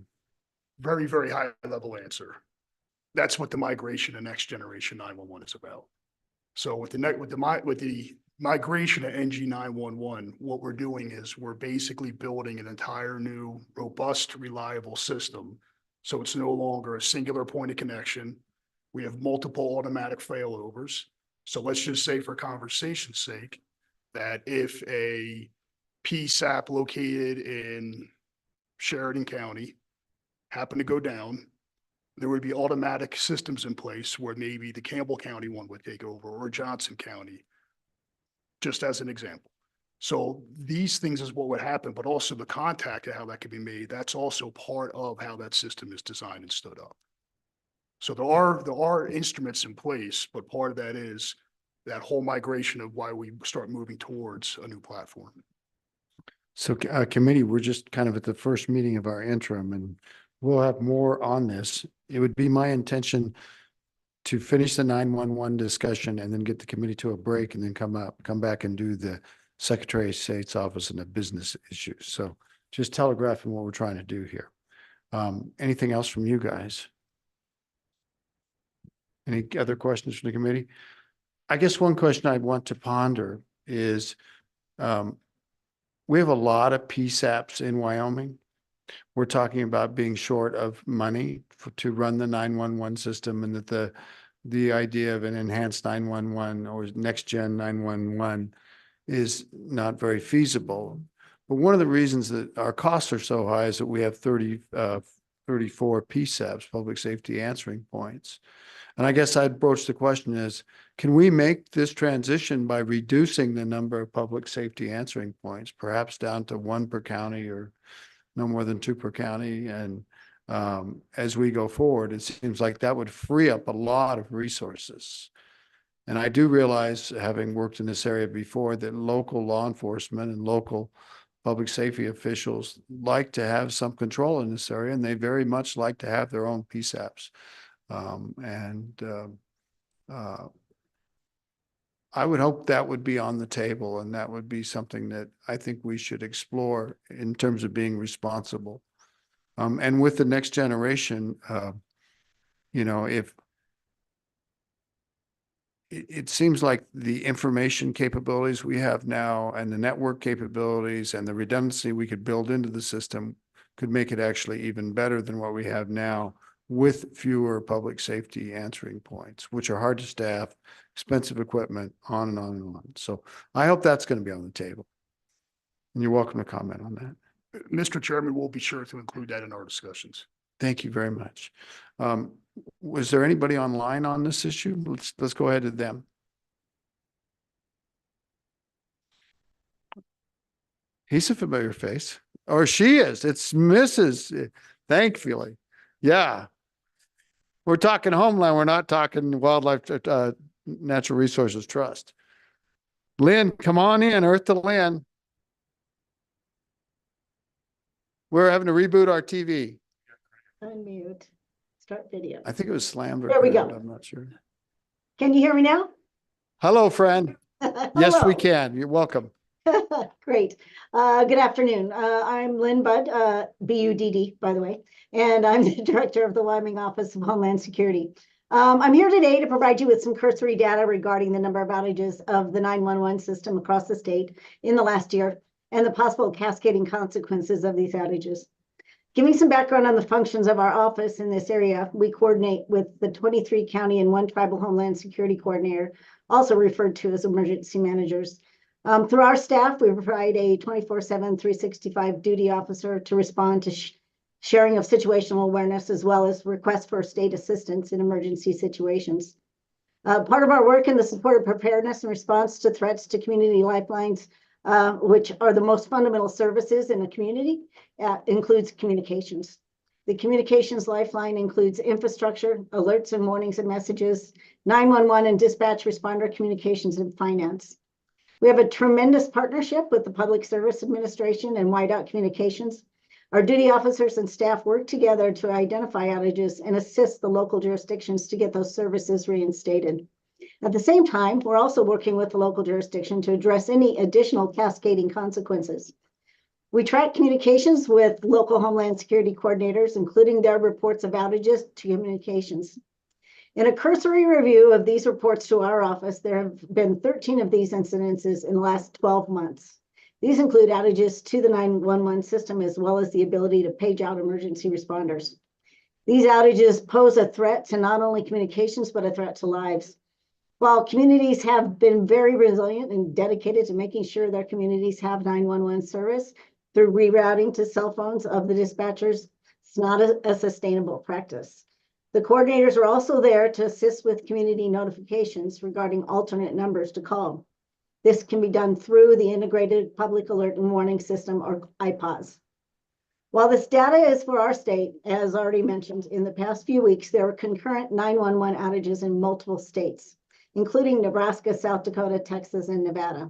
very, very high level answer. That's what the migration to next generation 911 is about. So with the migration to NG 911, what we're doing is we're basically building an entire new, robust, reliable system. So it's no longer a singular point of connection. We have multiple automatic failovers. So let's just say for conversation's sake, that if a PSAP located in Sheridan County happened to go down, there would be automatic systems in place where maybe the Campbell County one would take over or Johnson County, just as an example. So these things is what would happen, but also the contact of how that could be made. That's also part of how that system is designed and stood up. So there are instruments in place, but part of that is that whole migration of why we start moving towards a new platform. So committee, we're just kind of at the first meeting of our interim and we'll have more on this. It would be my intention to finish the 911 discussion and then get the committee to a break and then come back and do the Secretary of State's office and the business issues. So just telegraphing what we're trying to do here. Anything else from you guys? Any other questions from the committee? I guess one question I'd want to ponder is we have a lot of PSAPs in Wyoming. We're talking about being short of money to run the 911 system and that the idea of an enhanced 911 or NextGen 911 is not very feasible. But one of the reasons that our costs are so high is that we have 34 PSAPs, public safety answering points. And I guess I'd broach the question is, can we make this transition by reducing the number of public safety answering points, perhaps down to 1 per county or no more than 2 per county? And as we go forward, it seems like that would free up a lot of resources. And I do realize, having worked in this area before, that local law enforcement and local public safety officials like to have some control in this area, and they very much like to have their own PSAPs. I would hope that would be on the table, and that would be something that I think we should explore in terms of being responsible. And with the next generation, you know, if it seems like the information capabilities we have now and the network capabilities and the redundancy we could build into the system could make it actually even better than what we have now, with fewer public safety answering points, which are hard to staff, expensive equipment, on and on and on. So I hope that's going to be on the table. And you're welcome to comment on that. Mr. Chairman, we'll be sure to include that in our discussions. Thank you very much. Was there anybody online on this issue? Let's go ahead to them. He's a familiar face, or she is. It's Mrs. Thankfully. Yeah. We're talking Homeland. We're not talking Wildlife Natural Resources Trust. Lynn, come on in, Earth to Lynn. We're having to reboot our TV. Unmute, start video. I think it was slammed. There we go. I'm not sure. Can you hear me now? Hello, friend. Yes, we Hello. can. You're welcome. Great. Good afternoon. I'm Lynn Budd, B-U-D-D, by the way, and I'm the Director of the Wyoming Office of Homeland Security. I'm here today to provide you with some cursory data regarding the number of outages of the 911 system across the state in the last year and the possible cascading consequences of these outages. Giving some background on the functions of our office in this area, we coordinate with the 23 county and 1 tribal Homeland Security coordinator, also referred to as emergency managers. Through our staff, we provide a 24/7, 365 duty officer to respond to sharing of situational awareness, as well as requests for state assistance in emergency situations. Part of our work in the support of preparedness and response to threats to community lifelines, which are the most fundamental services in a community, includes communications. The communications lifeline includes infrastructure, alerts and warnings and messages, 911 and dispatch responder communications, and finance. We have a tremendous partnership with the Public Service Administration and Whiteout Communications. Our duty officers and staff work together to identify outages and assist the local jurisdictions to get those services reinstated. At the same time, we're also working with the local jurisdiction to address any additional cascading consequences. We track communications with local Homeland Security coordinators, including their reports of outages to communications. In a cursory review of these reports to our office, there have been 13 of these incidences in the last 12 months. These include outages to the 911 system, as well as the ability to page out emergency responders. These outages pose a threat to not only communications, but a threat to lives. While communities have been very resilient and dedicated to making sure their communities have 911 service through rerouting to cell phones of the dispatchers, it's not a sustainable practice. The coordinators are also there to assist with community notifications regarding alternate numbers to call. This can be done through the Integrated Public Alert and Warning System, or IPAWS. While this data is for our state, as already mentioned, in the past few weeks, there were concurrent 911 outages in multiple states, including Nebraska, South Dakota, Texas, and Nevada.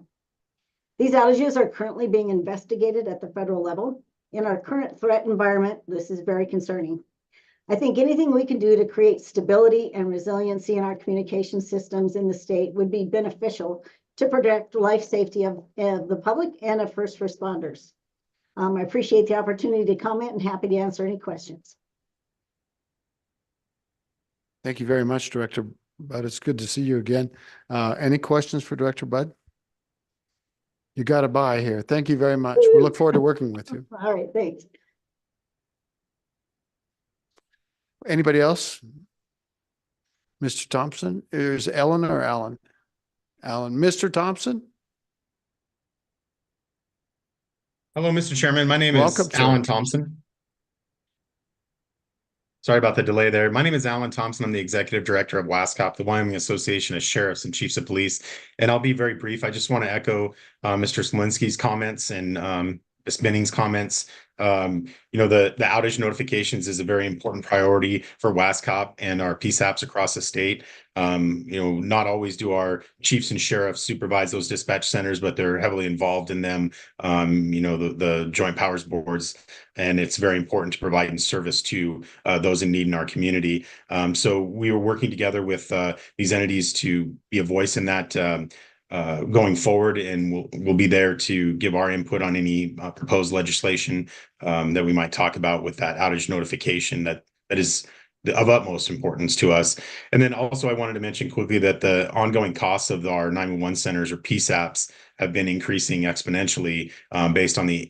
These outages are currently being investigated at the federal level. In our current threat environment, this is very concerning. I think anything we can do to create stability and resiliency in our communication systems in the state would be beneficial to protect life safety of the public and of first responders. I appreciate the opportunity to comment and happy to answer any questions. Thank you very much, Director Budd. It's good to see you again. Any questions for Director Budd? You got a bye here. Thank you very much. We look forward to working with you. All right, thanks. Anybody else? Mr. Thompson? Is Ellen or Alan? Alan. Mr. Thompson? Hello, Mr. Chairman. My name Welcome, is sir. Alan Thompson. Sorry about the delay there. My name is Alan Thompson. I'm the Executive Director of WASCOP, the Wyoming Association of Sheriffs and Chiefs of Police. And I'll be very brief. I just want to echo Mr. Smolinski's comments and Ms. Benning's comments. The outage notifications is a very important priority for WASCOP and our PSAPs across the state. Not always do our chiefs and sheriffs supervise those dispatch centers, but they're heavily involved in them. The joint powers boards, and it's very important to provide service to those in need in our community. So we were working together with these entities to be a voice in that going forward, and we'll be there to give our input on any proposed legislation that we might talk about with that outage notification that is of utmost importance to us. And then also I wanted to mention quickly that the ongoing costs of our 911 centers, or PSAPs, have been increasing exponentially based on the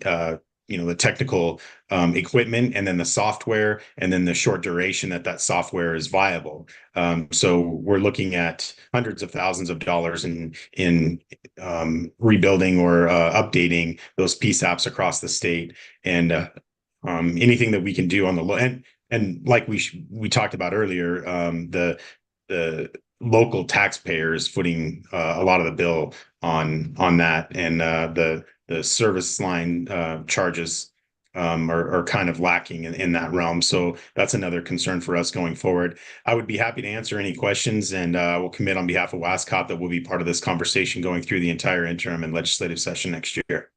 technical equipment, and then the software, and then the short duration that software is viable. So we're looking at hundreds of thousands of dollars in rebuilding or updating those PSAPs across the state. And anything that we can do on the low end, and like we talked about earlier, the local taxpayers footing a lot of the bill on that, and the service line charges are kind of lacking in that realm. So that's another concern for us going forward. I would be happy to answer any questions, and we'll commit on behalf of WASCOP that we'll be part of this conversation going through the entire interim and legislative session next year.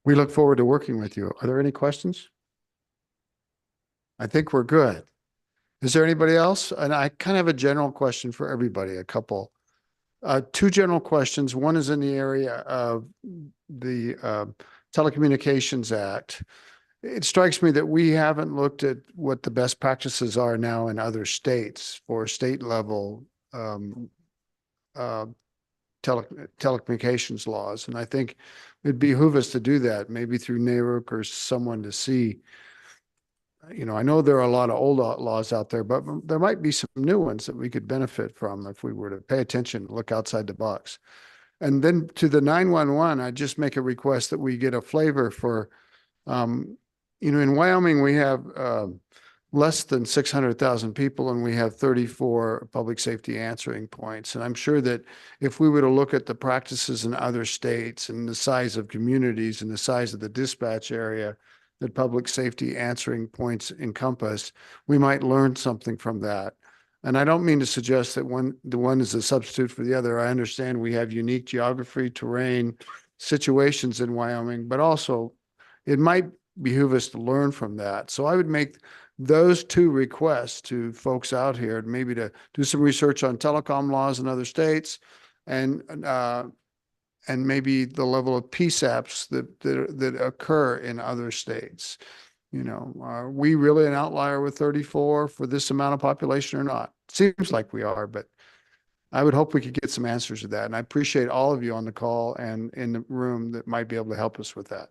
We look forward to working with you. Are there any questions? I think we're good. Is there anybody else? And I kind of have a general question for everybody, a couple. Two general questions. One is in the area of the Telecommunications Act. It strikes me that we haven't looked at what the best practices are now in other states for state level telecommunications laws. And I think it'd behoove us to do that, maybe through NARUC or someone, to see. I know there are a lot of old laws out there, but there might be some new ones that we could benefit from if we were to pay attention, look outside the box. And then to the 911, I just make a request that we get a flavor for You know, in Wyoming, we have less than 600,000 people, and we have 34 public safety answering points. And I'm sure that if we were to look at the practices in other states and the size of communities and the size of the dispatch area that public safety answering points encompass, we might learn something from that. And I don't mean to suggest that the one is a substitute for the other. I understand we have unique geography, terrain, situations in Wyoming, but also it might behoove us to learn from that. So I would make those two requests to folks out here, maybe to do some research on telecom laws in other states, and maybe the level of PSAPs that occur in other states. You know, are we really an outlier with 34 for this amount of population or not? Seems like we are, but I would hope we could get some answers to that. And I appreciate all of you on the call and in the room that might be able to help us with that.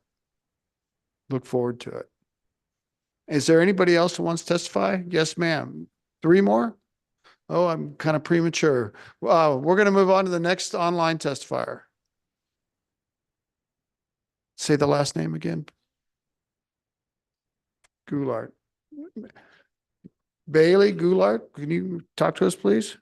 Look forward to it. Is there anybody else who wants to testify? Yes, ma'am. 3 more? Oh, I'm kind of premature. We're going to move on to the next online testifier. Say the last name again. Goulart. Bailey Goulart, can you talk to us, please?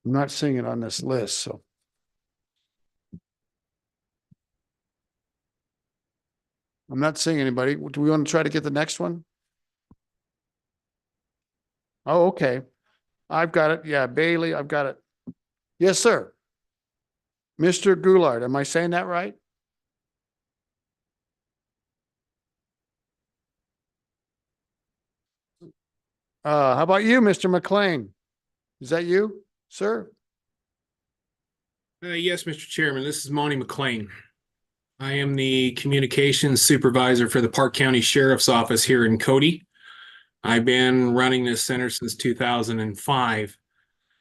I'm not seeing it on this list, so. I'm not seeing anybody. Do we want to try to get the next one? Oh, okay. I've got it. Yeah, Bailey, I've got it. Yes, sir. Mr. Goulart, am I saying that right? How about you, Mr. McLean? Is that you, sir? Yes, Mr. Chairman, this is Monty McLean. I am the communications supervisor for the Park County Sheriff's Office here in Cody. I've been running this center since 2005.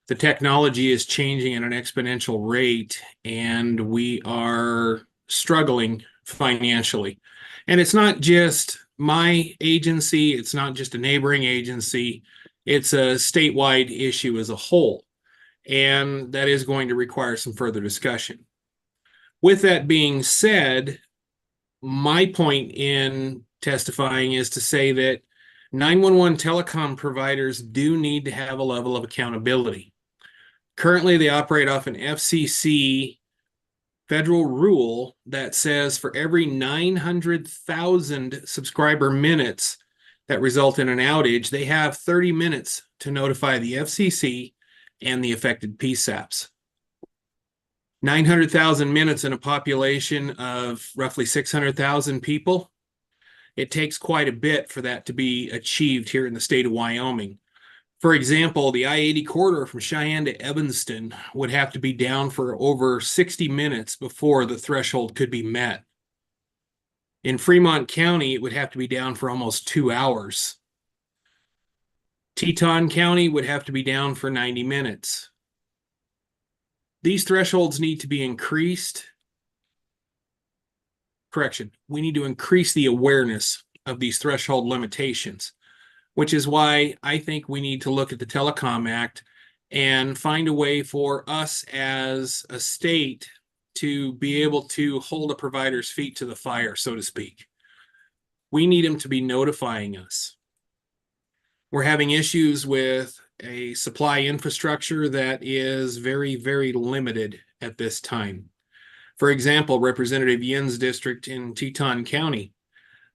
The technology is changing at an exponential rate, and we are struggling financially. And it's not just my agency, it's not just a neighboring agency, it's a statewide issue as a whole. And that is going to require some further discussion. With that being said, my point in testifying is to say that 911 telecom providers do need to have a level of accountability. Currently, they operate off an FCC federal rule that says for every 900,000 subscriber minutes that result in an outage, they have 30 minutes to notify the FCC and the affected PSAPs. 900,000 minutes in a population of roughly 600,000 people. It takes quite a bit for that to be achieved here in the state of Wyoming. For example, the I-80 corridor from Cheyenne to Evanston would have to be down for over 60 minutes before the threshold could be met. In Fremont County, it would have to be down for almost 2 hours. Teton County would have to be down for 90 minutes. These thresholds need to be increased. Correction, we need to increase the awareness of these threshold limitations, which is why I think we need to look at the Telecom Act and find a way for us as a state to be able to hold a provider's feet to the fire, so to speak. We need them to be notifying us. We're having issues with a supply infrastructure that is very, very limited at this time. For example, Representative Yin's district in Teton County,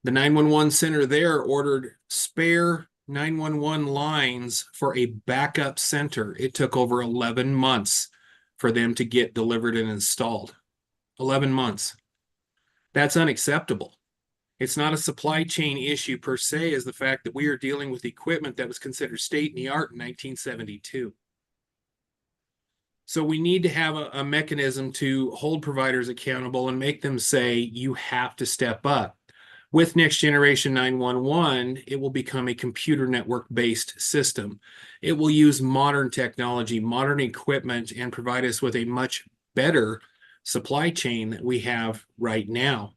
the 911 center there ordered spare 911 lines for a backup center. It took over 11 months for them to get delivered and installed. 11 months. That's unacceptable. It's not a supply chain issue per se, as the fact that we are dealing with equipment that was considered state-of-the-art in 1972. So we need to have a mechanism to hold providers accountable and make them say, you have to step up. With Next Generation 911, it will become a computer network-based system. It will use modern technology, modern equipment, and provide us with a much better supply chain that we have right now.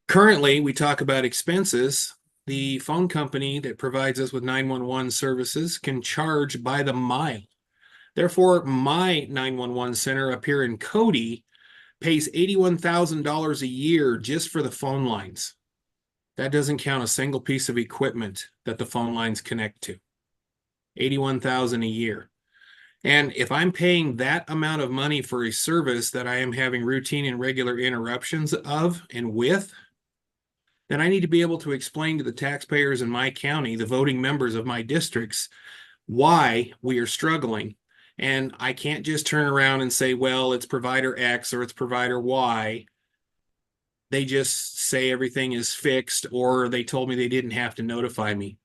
Currently, we talk about expenses. the phone company that provides us with 911 services can charge by the mile. Therefore, my 911 center up here in Cody pays $81,000 a year just for the phone lines. That doesn't count a single piece of equipment that the phone lines connect to. $81,000 a year. And if I'm paying that amount of money for a service that I am having routine and regular interruptions of and with, then I need to be able to explain to the taxpayers in my county, the voting members of my districts, why we are struggling. And I can't just turn around and say, well, it's provider X or it's provider Y. They just say everything is fixed, or they told me they didn't have to notify me.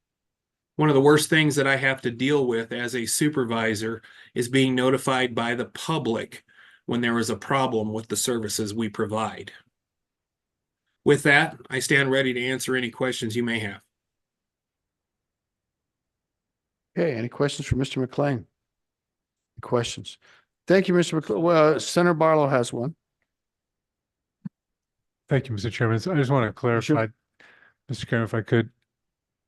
One of the worst things that I have to deal with as a supervisor is being notified by the public when there is a problem with the services we provide. With that, I stand ready to answer any questions you may have. Okay, any questions for Mr. McLean? Questions? Thank you, Mr. McLean. Well, Senator Barlow has one. Thank you, Mr. Chairman. So I just want to clarify, Mr. Chairman, if I could.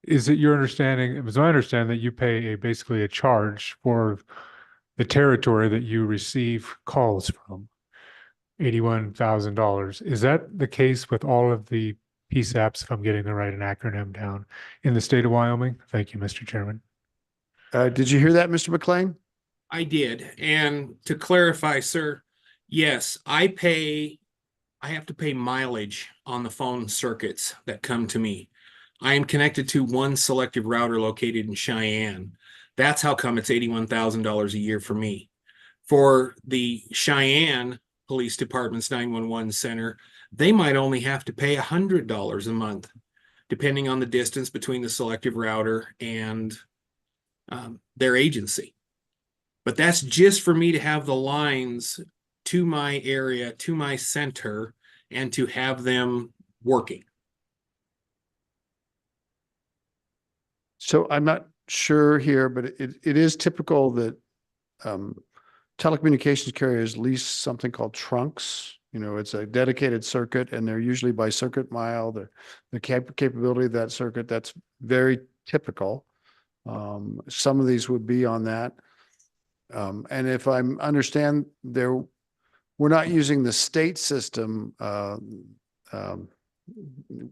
Is it your understanding, it was my understanding that you pay basically a charge for the territory that you receive calls from, $81,000. Is that the case with all of the PSAPs, if I'm getting the right acronym down, in the state of Wyoming? Thank you, Mr. Chairman. Did you hear that, Mr. McLean? I did. And to clarify, sir, yes, I have to pay mileage on the phone circuits that come to me. I am connected to one selective router located in Cheyenne. That's how come it's $81,000 a year for me. For the Cheyenne Police Department's 911 center, they might only have to pay $100 a month, depending on the distance between the selective router and their agency. But that's just for me to have the lines to my area, to my center, and to have them working. So I'm not sure here, but it is typical that telecommunications carriers lease something called trunks. You know, it's a dedicated circuit, and they're usually by circuit mile, the capability of that circuit. That's very typical. Some of these would be on that. And if I understand we're not using the state system.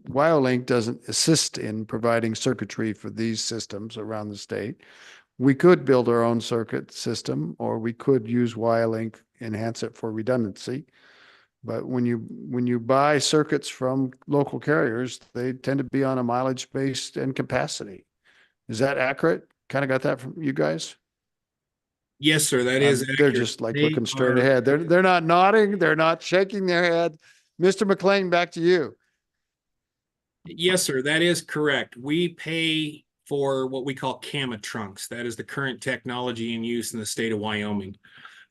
WyoLink doesn't assist in providing circuitry for these systems around the state. We could build our own circuit system, or we could use WyoLink, enhance it for redundancy. But when you buy circuits from local carriers, they tend to be on a mileage based and capacity. Is that accurate? Kind of got that from you guys? Yes, sir. That is They're accurate. just like They looking straight are- ahead. They're not nodding. They're not shaking their head. Mr. McLean, back to you. Yes, sir. That is correct. We pay for what we call CAMA trunks. That is the current technology in use in the state of Wyoming.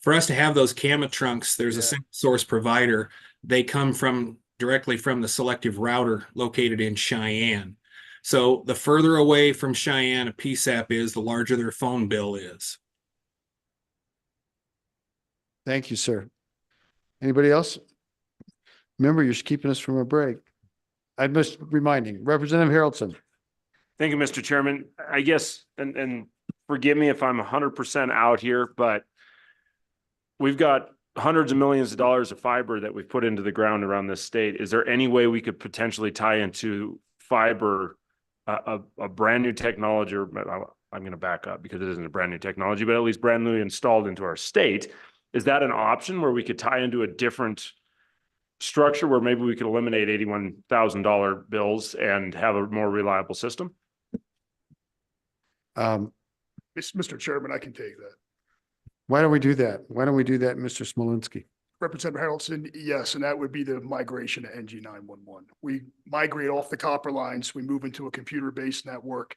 For us to have those CAMA trunks, there's a single source provider. They come directly from the selective router located in Cheyenne. So the further away from Cheyenne a PSAP is, the larger their phone bill is. Thank you, sir. Anybody else? Remember, you're keeping us from a break. I'm just reminding Representative Haroldson. Thank you, Mr. Chairman. I guess, and forgive me if I'm 100% out here, but we've got hundreds of millions of dollars of fiber that we've put into the ground around this state. Is there any way we could potentially tie into fiber a brand new technology, or I'm going to back up because it isn't a brand new technology, but at least brand new installed into our state? Is that an option where we could tie into a different structure where maybe we could eliminate $81,000 bills and have a more reliable system? Mr. Chairman, I can take that. Why don't we do that? Why don't we do that, Mr. Smolinski? Representative Haroldson, yes, and that would be the migration to NG 911. We migrate off the copper lines, we move into a computer-based network.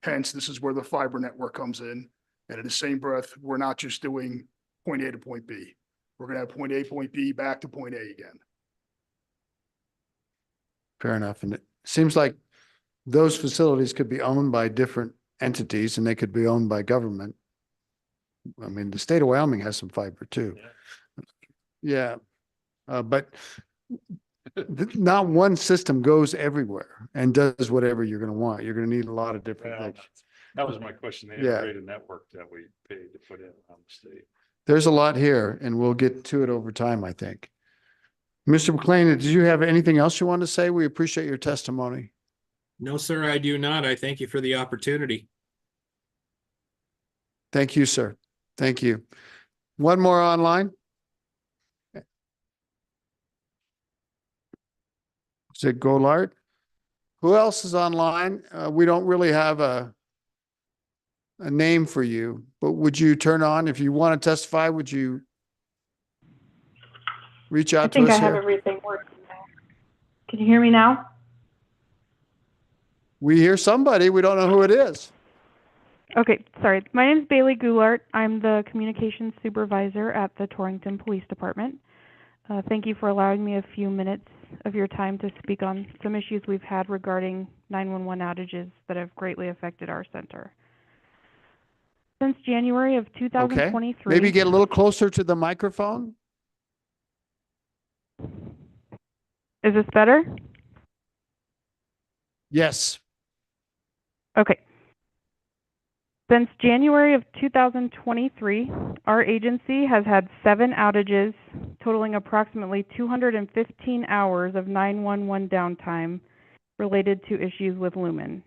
Hence, this is where the fiber network comes in. And in the same breath, we're not just doing point A to point B. We're going to have point A, point B, back to point A again. Fair enough. And it seems like those facilities could be owned by different entities, and they could be owned by government. I mean, the state of Wyoming has some fiber too. Yeah. But Not one system goes everywhere and does whatever you're going to want. You're going to need a lot of different Well, things. that was my question, the Yeah. integrated network that we paid to put in on the state. There's a lot here and we'll get to it over time, I think. Mr. McLean, did you have anything else you want to say? We appreciate your testimony. No, sir, I do not. I thank you for the opportunity. Thank you, sir. Thank you. One more online. Is it Golart? Who else is online? We don't really have a name for you, but would you turn on, if you want to testify, would you reach out to us here? Everything working now. Can you hear me now? We hear somebody, we don't know who it is. Okay, sorry. My name is Bailey Goulart. I'm the communications supervisor at the Torrington Police Department. Thank you for allowing me a few minutes of your time to speak on some issues we've had regarding 911 outages that have greatly affected our center. Since January of Okay, 2023. maybe get a little closer to the microphone. Is this better? Yes. Okay. Since January of 2023, our agency has had 7 outages totaling approximately 215 hours of 911 downtime related to issues with Lumen.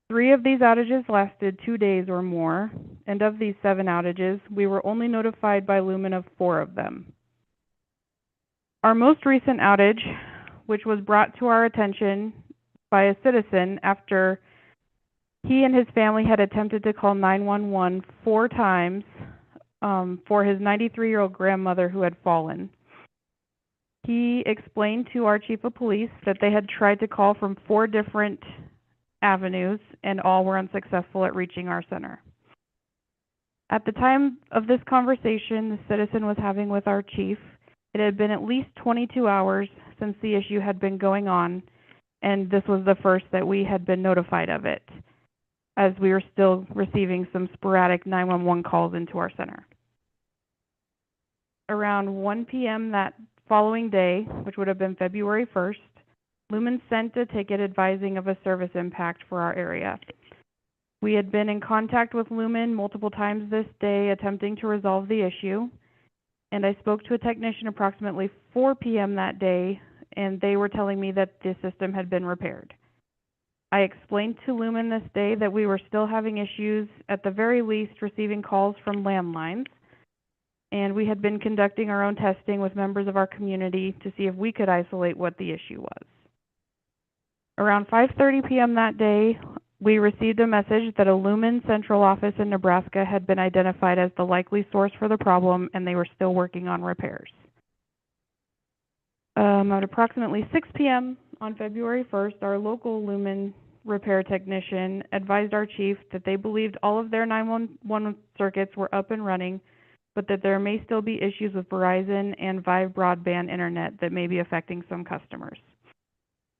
3 of these outages lasted 2 days or more, and of these 7 outages, we were only notified by Lumen of 4 of them. Our most recent outage, which was brought to our attention by a citizen after he and his family had attempted to call 911 4 times for his 93-year-old grandmother who had fallen. He explained to our chief of police that they had tried to call from 4 different avenues and all were unsuccessful at reaching our center. At the time of this conversation the citizen was having with our chief, it had been at least 22 hours since the issue had been going on, and this was the first that we had been notified of it, as we were still receiving some sporadic 911 calls into our center. Around 1 p.m. that following day, which would have been February 1st, Lumen sent a ticket advising of a service impact for our area. We had been in contact with Lumen multiple times this day attempting to resolve the issue, and I spoke to a technician approximately 4 p.m. that day, and they were telling me that the system had been repaired. I explained to Lumen this day that we were still having issues, at the very least receiving calls from landlines, and we had been conducting our own testing with members of our community to see if we could isolate what the issue was. Around 5:30 p.m. that day, we received a message that a Lumen central office in Nebraska had been identified as the likely source for the problem, and they were still working on repairs. At approximately 6 p.m. on February 1st, our local Lumen repair technician advised our chief that they believed all of their 911 circuits were up and running, but that there may still be issues with Verizon and Vive broadband internet that may be affecting some customers.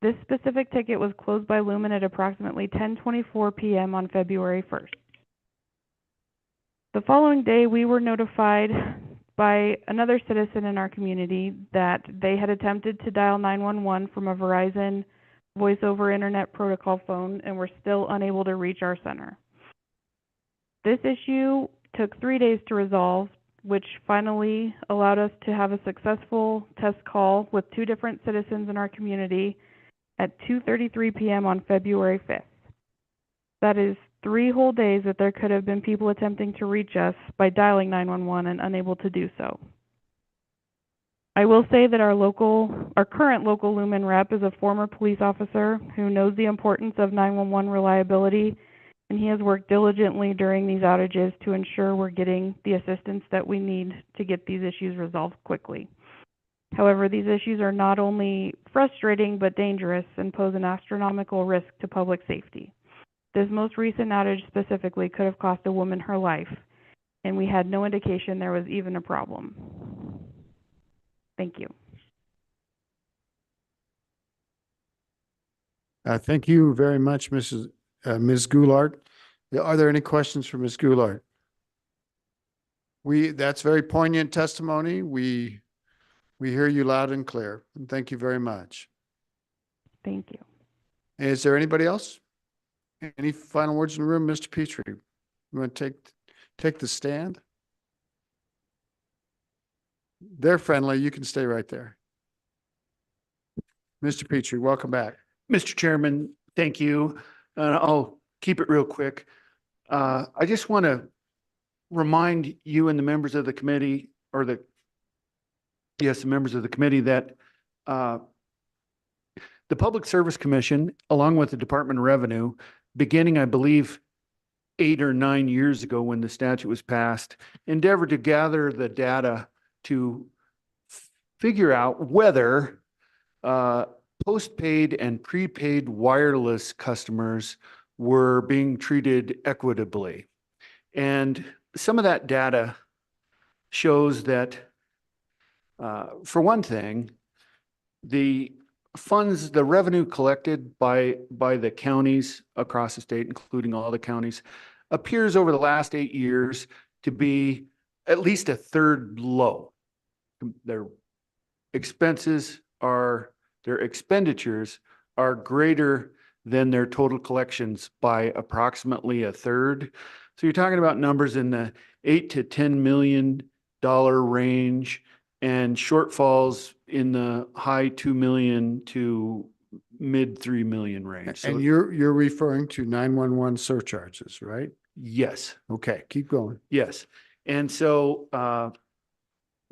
This specific ticket was closed by Lumen at approximately 10:24 p.m. on February 1st. The following day, we were notified by another citizen in our community that they had attempted to dial 911 from a Verizon voice over internet protocol phone and were still unable to reach our center. This issue took 3 days to resolve, which finally allowed us to have a successful test call with 2 different citizens in our community at 2:33 p.m. on February 5th. That is 3 whole days that there could have been people attempting to reach us by dialing 911 and unable to do so. I will say that our current local Lumen rep is a former police officer who knows the importance of 911 reliability, and he has worked diligently during these outages to ensure we're getting the assistance that we need to get these issues resolved quickly. However, these issues are not only frustrating but dangerous and pose an astronomical risk to public safety. This most recent outage specifically could have cost a woman her life, and we had no indication there was even a problem. Thank you. Thank you very much, Ms. Goulart. Are there any questions for Ms. Goulart? That's very poignant testimony. We We hear you loud and clear, and thank you very much. Thank you. Is there anybody else? Any final words in the room? Mr. Petrie, you want to take the stand? They're friendly. You can stay right there. Mr. Petrie, welcome back. Mr. Chairman, thank you. I'll keep it real quick. I just want to remind you and the members of the committee, or the members of the committee, that the Public Service Commission, along with the Department of Revenue, beginning, I believe, 8 or 9 years ago when the statute was passed, endeavored to gather the data to figure out whether postpaid and prepaid wireless customers were being treated equitably. And some of that data shows that, for one thing, the funds, the revenue collected by the counties across the state, including all the counties, appears over the last 8 years to be at least a third low. Their expenditures are greater than their total collections by approximately a third. So you're talking about numbers in the $8 to $10 million range, and shortfalls in the high 2 million to mid 3 million range. So And you're referring to 911 surcharges, right? yes, Okay, keep going. yes. And so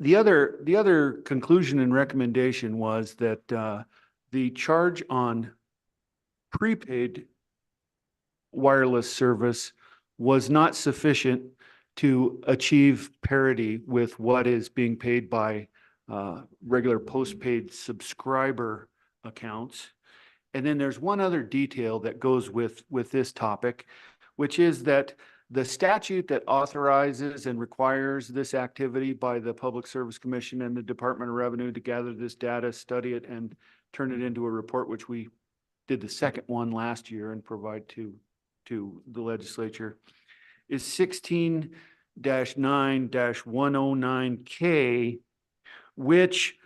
the other conclusion and recommendation was that the charge on prepaid wireless service was not sufficient to achieve parity with what is being paid by regular postpaid subscriber accounts. And then there's one other detail that goes with this topic, which is that the statute that authorizes and requires this activity by the Public Service Commission and the Department of Revenue to gather this data, study it, and turn it into a report, which we did the second one last year and provide to the legislature, is 16-9-109K, which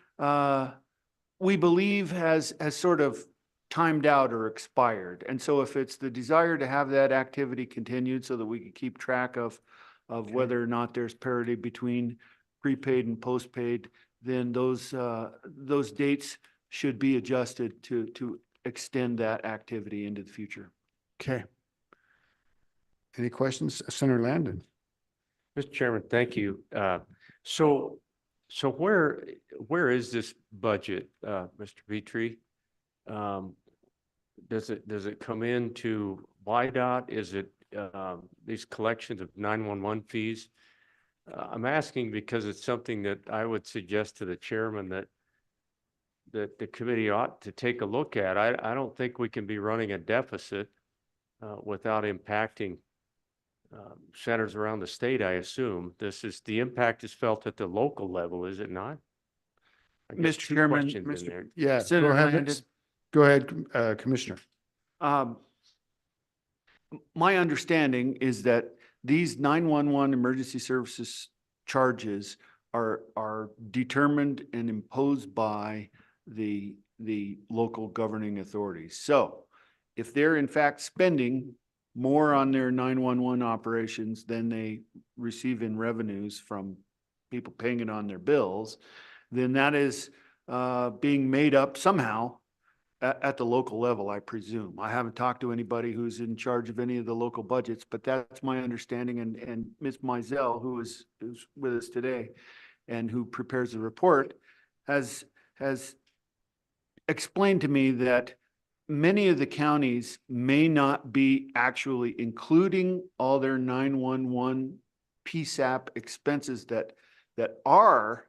we believe has sort of timed out or expired. And so if it's the desire to have that activity continued so that we can keep track of whether or not there's parity between prepaid and postpaid, then those dates should be adjusted to extend that activity into the future. Okay. Any questions? Senator Landon? Mr. Chairman, thank you. So where is this budget, Mr. Petrie? Does it come into YDOT? Is it these collections of 911 fees? I'm asking because it's something that I would suggest to the chairman that the committee ought to take a look at. I don't think we can be running a deficit without impacting centers around the state. I assume the impact is felt at the local level, is it not? Mr. Chairman, Yeah, Senator Landon. Go ahead, Commissioner. My understanding is that these 911 emergency services charges are determined and imposed by the local governing authorities. So if they're in fact spending more on their 911 operations than they receive in revenues from people paying it on their bills, then that is being made up somehow at the local level, I presume. I haven't talked to anybody who's in charge of any of the local budgets, but that's my understanding. And Ms. Mizell, who's with us today and who prepares the report, has explained to me that many of the counties may not be actually including all their 911 PSAP expenses that are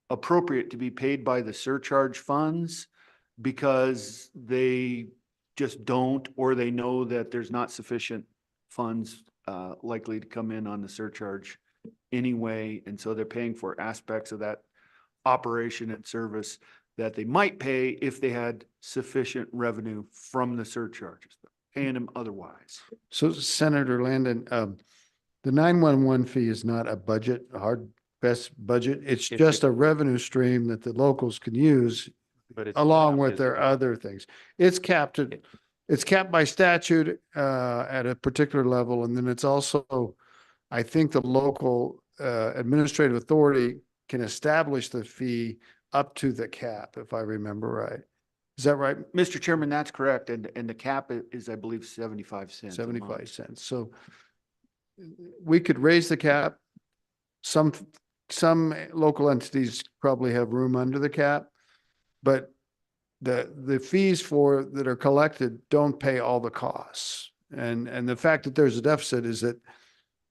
appropriate to be paid by the surcharge funds, because they just don't, or they know that there's not sufficient funds likely to come in on the surcharge anyway. And so they're paying for aspects of that operation and service that they might pay if they had sufficient revenue from the surcharges, but paying them otherwise. So Senator Landon, the 911 fee is not a budget, hard best budget. It's If just it- a revenue stream that the locals can use But it's along capped, with is their it not? other things. It's capped at, it's capped by statute at a particular level. And then it's also, I think the local administrative authority can establish the fee up to the cap, if I remember right. Is that right? Mr. Chairman, that's correct. And the cap is, I believe, 75 cents. a month. 75 cents. So we could raise the cap. Some local entities probably have room under the cap, but the fees that are collected don't pay all the costs. And the fact that there's a deficit is that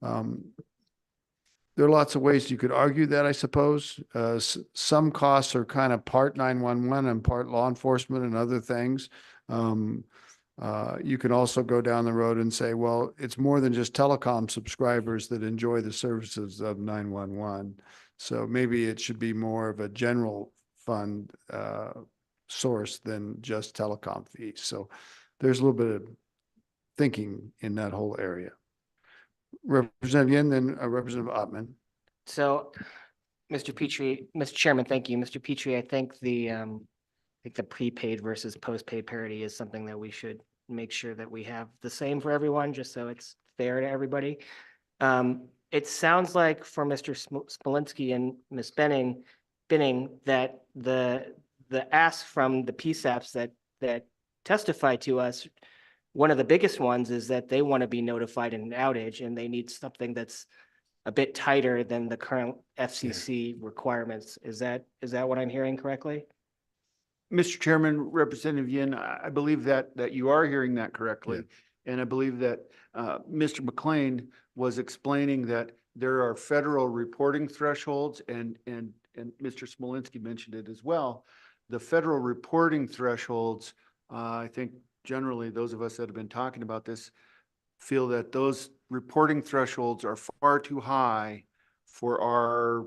there are lots of ways you could argue that, I suppose. Some costs are kind of part 911 and part law enforcement and other things. You can also go down the road and say, well, it's more than just telecom subscribers that enjoy the services of 911. So maybe it should be more of a general fund source than just telecom fees. So there's a little bit of thinking in that whole area. Representative Yin, then Representative Ottman. So, Mr. Chairman, thank you. Mr. Petrie, I think the prepaid versus postpaid parity is something that we should make sure that we have the same for everyone, just so it's fair to everybody. It sounds like for Mr. Smolinski and Ms. Benning, that the ask from the PSAPs that testify to us, one of the biggest ones is that they want to be notified in an outage and they need something that's a bit tighter than the current FCC requirements. Is that what I'm hearing correctly? Mr. Chairman, Representative Yin, I believe that you are hearing that correctly. Yeah. And I believe that Mr. McLean was explaining that there are federal reporting thresholds and Mr. Smolinski mentioned it as well. The federal reporting thresholds, I think generally those of us that have been talking about this feel that those reporting thresholds are far too high for our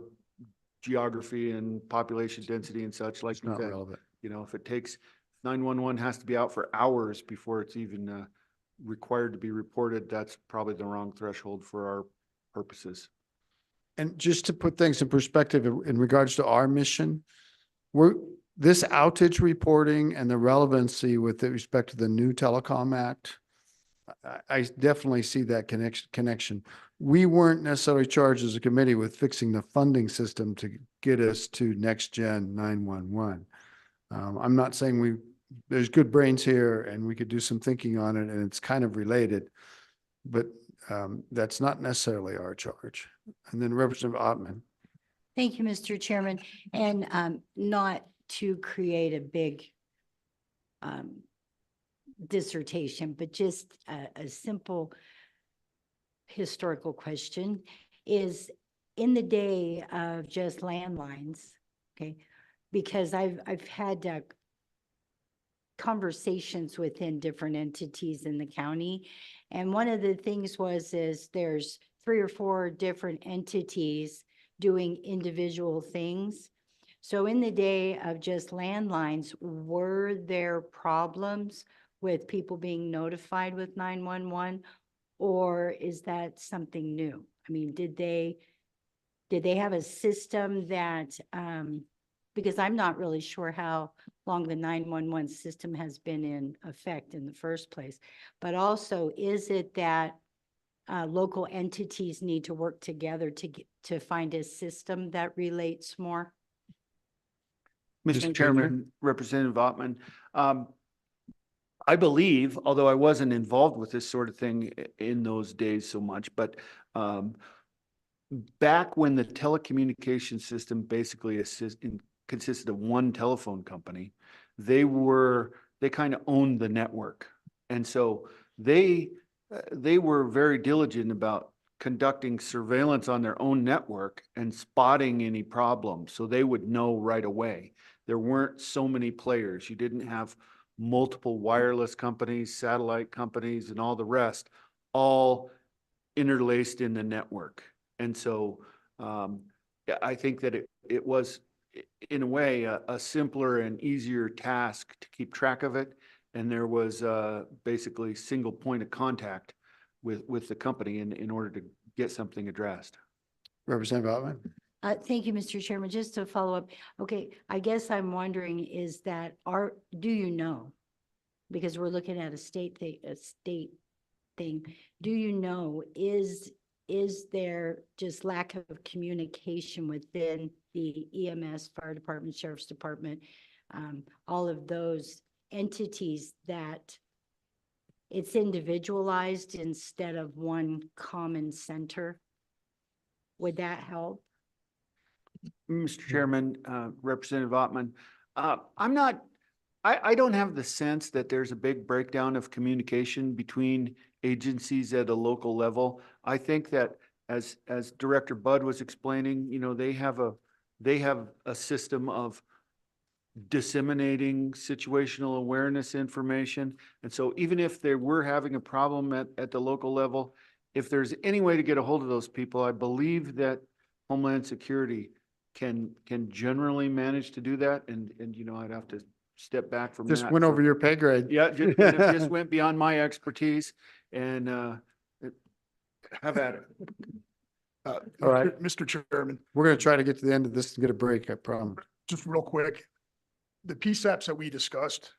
geography and population density and such. Like Not relevant. You know, if it takes 911 has to be out for hours before it's even required to be reported, that's probably the wrong threshold for our purposes. And just to put things in perspective in regards to our mission, this outage reporting and the relevancy with respect to the new Telecom Act, I definitely see that connection. We weren't necessarily charged as a committee with fixing the funding system to get us to NextGen 911. I'm not saying there's good brains here and we could do some thinking on it and it's kind of related, but that's not necessarily our charge. And then Representative Ottman. Thank you, Mr. Chairman. And not to create a big dissertation, but just a simple historical question is in the day of just landlines, okay, because I've had conversations within different entities in the county. And one of the things is there's 3 or 4 different entities doing individual things. So in the day of just landlines, were there problems with people being notified with 911? Or is that something new? I mean, did they have a system that, because I'm not really sure how long the 911 system has been in effect in the first place, but is it that local entities need to work together to find a system that relates more? Mr. Chairman, Representative Ottman, I believe, although I wasn't involved with this sort of thing in those days so much, but back when the telecommunications system basically consisted of one telephone company, they kind of owned the network. And so they were very diligent about conducting surveillance on their own network and spotting any problems. So they would know right away. There weren't so many players. You didn't have multiple wireless companies, satellite companies, and all the rest, all interlaced in the network. And so I think that it was, in a way, a simpler and easier task to keep track of it. And there was basically single point of contact with the company in order to get something addressed. Representative Ottman. Thank you, Mr. Chairman. Just to follow up, okay, I guess I'm wondering is that do you know? Because we're looking at a state thing. Do you know, is there just lack of communication within the EMS, fire department, sheriff's department, all of those entities that it's individualized instead of one common center? Would that help? Mr. Chairman, Representative Ottman, I don't have the sense that there's a big breakdown of communication between agencies at a local level. I think that as Director Budd was explaining, you know, they have a system of disseminating situational awareness information. And so even if they were having a problem at the local level, if there's any way to get a hold of those people, I believe that Homeland Security can generally manage to do that. And you know, I'd have to step back from that. Just went over your pay grade. Yeah, just went beyond my expertise and have at it. All right. Mr. Chairman, We're going to try to get to the end of this and get a break, I promise. just real quick, the PSAPs that we discussed,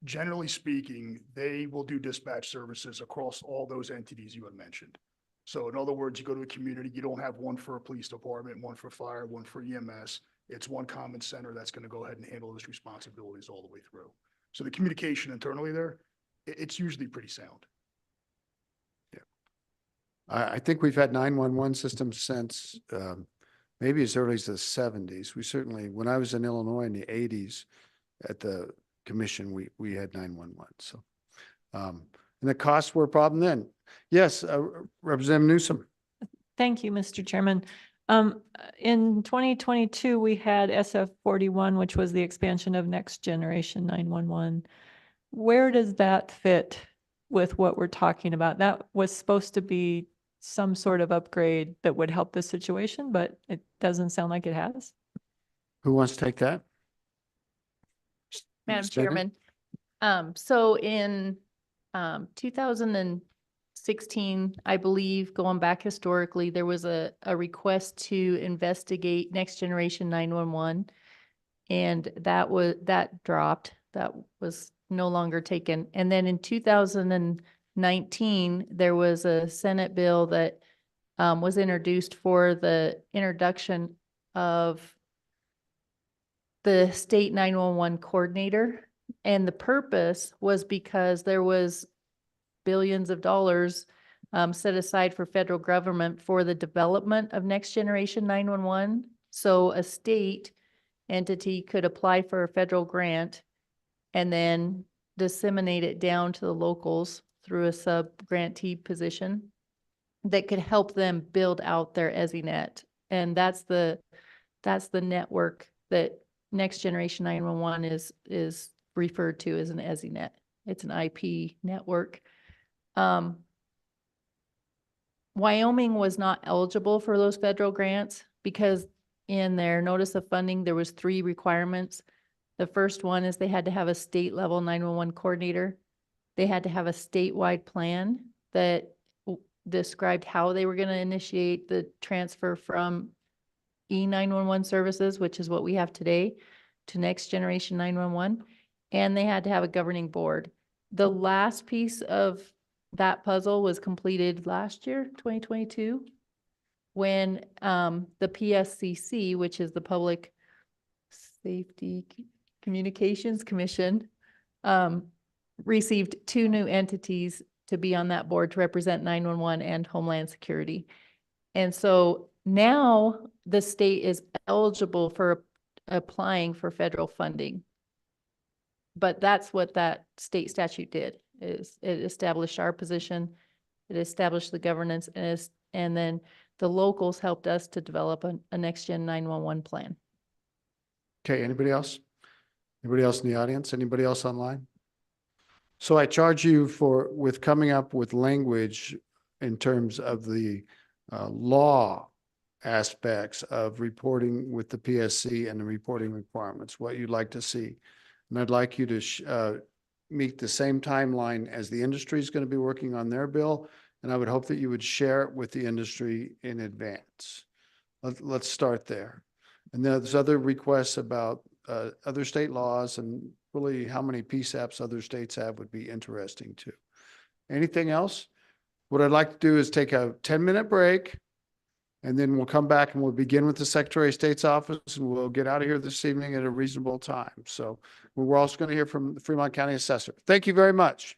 generally speaking, they will do dispatch services across all those entities you had mentioned. So in other words, you go to a community, you don't have one for a police department, one for fire, one for EMS. It's one common center that's going to go ahead and handle those responsibilities all the way through. So the communication internally there, it's usually pretty sound. I think we've had 911 systems since maybe as early as the 70s. We certainly, when I was in Illinois in the 80s at the commission, we had 911. So, and the costs were a problem then. Yes, Representative Newsom. Thank you, Mr. Chairman. In 2022, we had SF 41, which was the expansion of Next Generation 911. Where does that fit with what we're talking about? That was supposed to be some sort of upgrade that would help the situation, but it doesn't sound like it has. Who wants to take that? Madam Ms. Bennett? Chairman, so in 2016, I believe, going back historically, there was a request to investigate Next Generation 911. And that dropped. That was no longer taken. And then in 2019, there was a Senate bill that was introduced for the introduction of the state 911 coordinator. And the purpose was because there was billions of dollars set aside for federal government for the development of Next Generation 911. So a state entity could apply for a federal grant and then disseminate it down to the locals through a sub-grantee position that could help them build out their EZNet. And that's the network that Next Generation 911 is referred to as an EZNet. It's an IP network. Wyoming was not eligible for those federal grants because in their notice of funding, there was 3 requirements. The first one is they had to have a state level 911 coordinator. They had to have a statewide plan that described how they were going to initiate the transfer from E911 services, which is what we have today, to Next Generation 911. And they had to have a governing board. The last piece of that puzzle was completed last year, 2022, when the PSCC, which is the Public Safety Communications Commission, received 2 new entities to be on that board to represent 911 and Homeland Security. And so now the state is eligible for applying for federal funding. But that's what that state statute did, is it established our position, it established the governance, and then the locals helped us to develop a Next Gen 911 plan. Okay, anybody else? Anybody else in the audience? Anybody else online? So I charge you with coming up with language in terms of the law aspects of reporting with the PSC and the reporting requirements, what you'd like to see. And I'd like you to meet the same timeline as the industry is going to be working on their bill. And I would hope that you would share it with the industry in advance. Let's start there. And then there's other requests about other state laws and really how many PSAPs other states have would be interesting too. Anything else? What I'd like to do is take a 10-minute break. And then we'll come back and we'll begin with the Secretary of State's office and we'll get out of here this evening at a reasonable time. So we're also going to hear from the Fremont County Assessor. Thank you very much.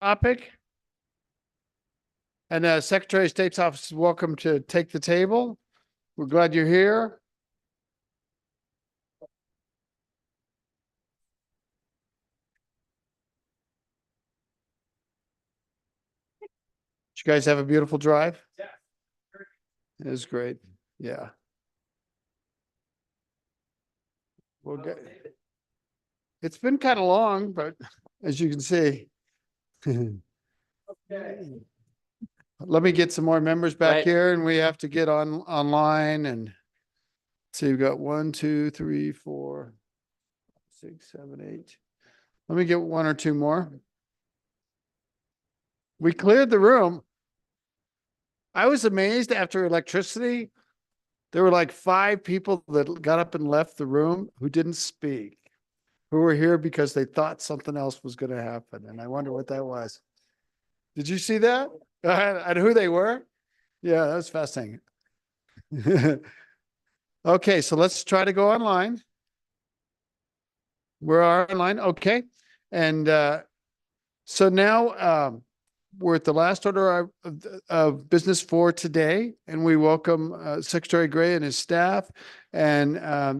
topic. And Secretary of State's office is welcome to take the table. We're glad you're here. Did you guys have a beautiful drive? Yeah. It was great. Yeah. We'll get, it's been kind of long, but as you can see. Let me get some more members back here, and we have to get online and see, we've got 1, 2, 3, 4, 6, 7, 8. Let me get 1 or 2 more. We cleared the room. I was amazed after electricity. There were like 5 people that got up and left the room who didn't speak, who were here because they thought something else was going to happen. And I wonder what that was. Did you see that? And who they were? Yeah, that was fascinating. Okay, so let's try to go online. We're online. Okay. And so now we're at the last order of business for today, and we welcome Secretary Gray and his staff. And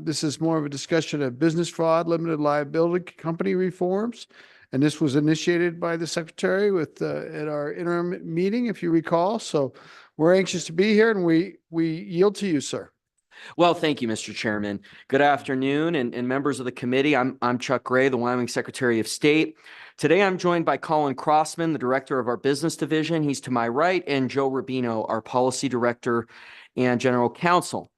this is more of a discussion of business fraud, limited liability company reforms. And this was initiated by the Secretary with at our interim meeting, if you recall. So we're anxious to be here, and we yield to you, sir. Well, thank you, Mr. Chairman. Good afternoon, and members of the committee. I'm Chuck Gray, the Wyoming Secretary of State. Today, I'm joined by Colin Crossman, the director of our business division. He's to my right, and Joe Rubino, our policy director and general counsel.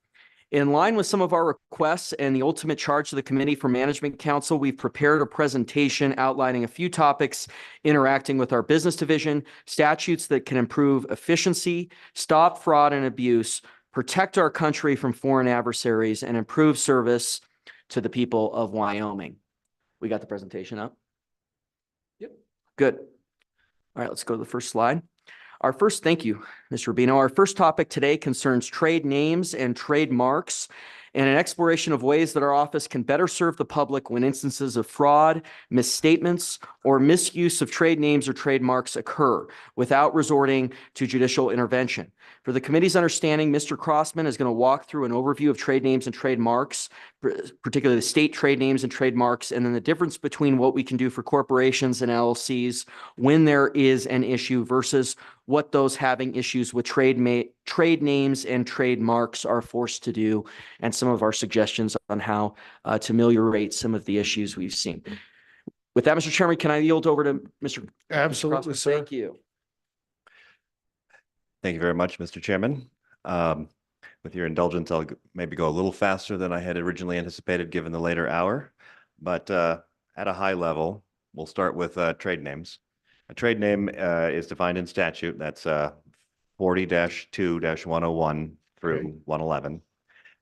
In line with some of our requests and the ultimate charge to the Committee for Management Council, we've prepared a presentation outlining a few topics interacting with our business division, statutes that can improve efficiency, stop fraud and abuse, protect our country from foreign adversaries, and improve service to the people of Wyoming. We got the presentation up? Yep. Good. All right, let's go to the first slide. Thank you, Mr. Rubino. Our first topic today concerns trade names and trademarks, and an exploration of ways that our office can better serve the public when instances of fraud, misstatements, or misuse of trade names or trademarks occur without resorting to judicial intervention. For the committee's understanding, Mr. Crossman is going to walk through an overview of trade names and trademarks, particularly the state trade names and trademarks, and then the difference between what we can do for corporations and LLCs when there is an issue versus what those having issues with trade names and trademarks are forced to do, and some of our suggestions on how to ameliorate some of the issues we've seen. With that, Mr. Chairman, can I yield over to Mr. Absolutely, sir. Thank you. Thank you very much, Mr. Chairman. With your indulgence, I'll maybe go a little faster than I had originally anticipated given the later hour. But at a high level, we'll start with trade names. A trade name is defined in statute. That's 40-2-101 through 111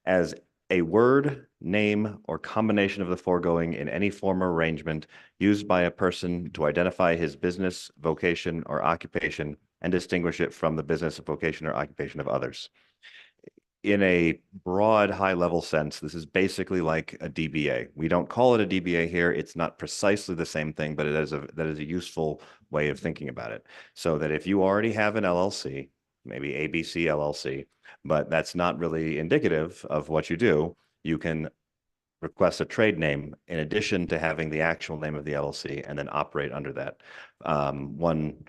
as a word, name, or combination of the foregoing in any form or arrangement used by a person to identify his business, vocation, or occupation and distinguish it from the business, vocation, or occupation of others. In a broad, high-level sense, this is basically like a DBA. We don't call it a DBA here. It's not precisely the same thing, but that is a useful way of thinking about it. So that if you already have an LLC, maybe ABC LLC, but that's not really indicative of what you do, you can request a trade name in addition to having the actual name of the LLC and then operate under that. One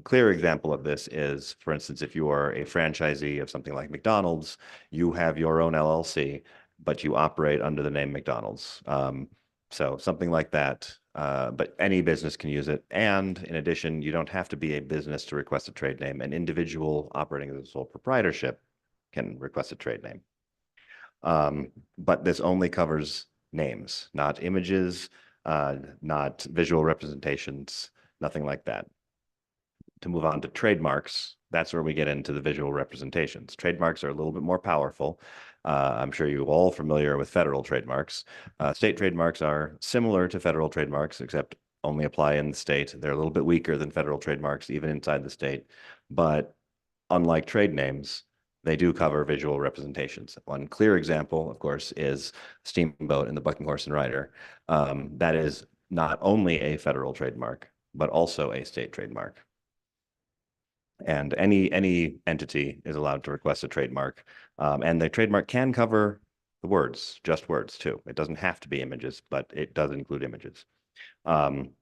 clear example of this is, for instance, if you are a franchisee of something like McDonald's, you have your own LLC, but you operate under the name McDonald's. So something like that, but any business can use it. And in addition, you don't have to be a business to request a trade name. An individual operating as a sole proprietorship can request a trade name. But this only covers names, not images, not visual representations, nothing like that. To move on to trademarks, that's where we get into the visual representations. Trademarks are a little bit more powerful. I'm sure you're all familiar with federal trademarks. State trademarks are similar to federal trademarks, except only apply in the state. They're a little bit weaker than federal trademarks, even inside the state. But unlike trade names, they do cover visual representations. One clear example, of course, is Steamboat and the Bucking Horse and Rider. That is not only a federal trademark, but also a state trademark. And any entity is allowed to request a trademark. And the trademark can cover the words, just words too. It doesn't have to be images, but it does include images. One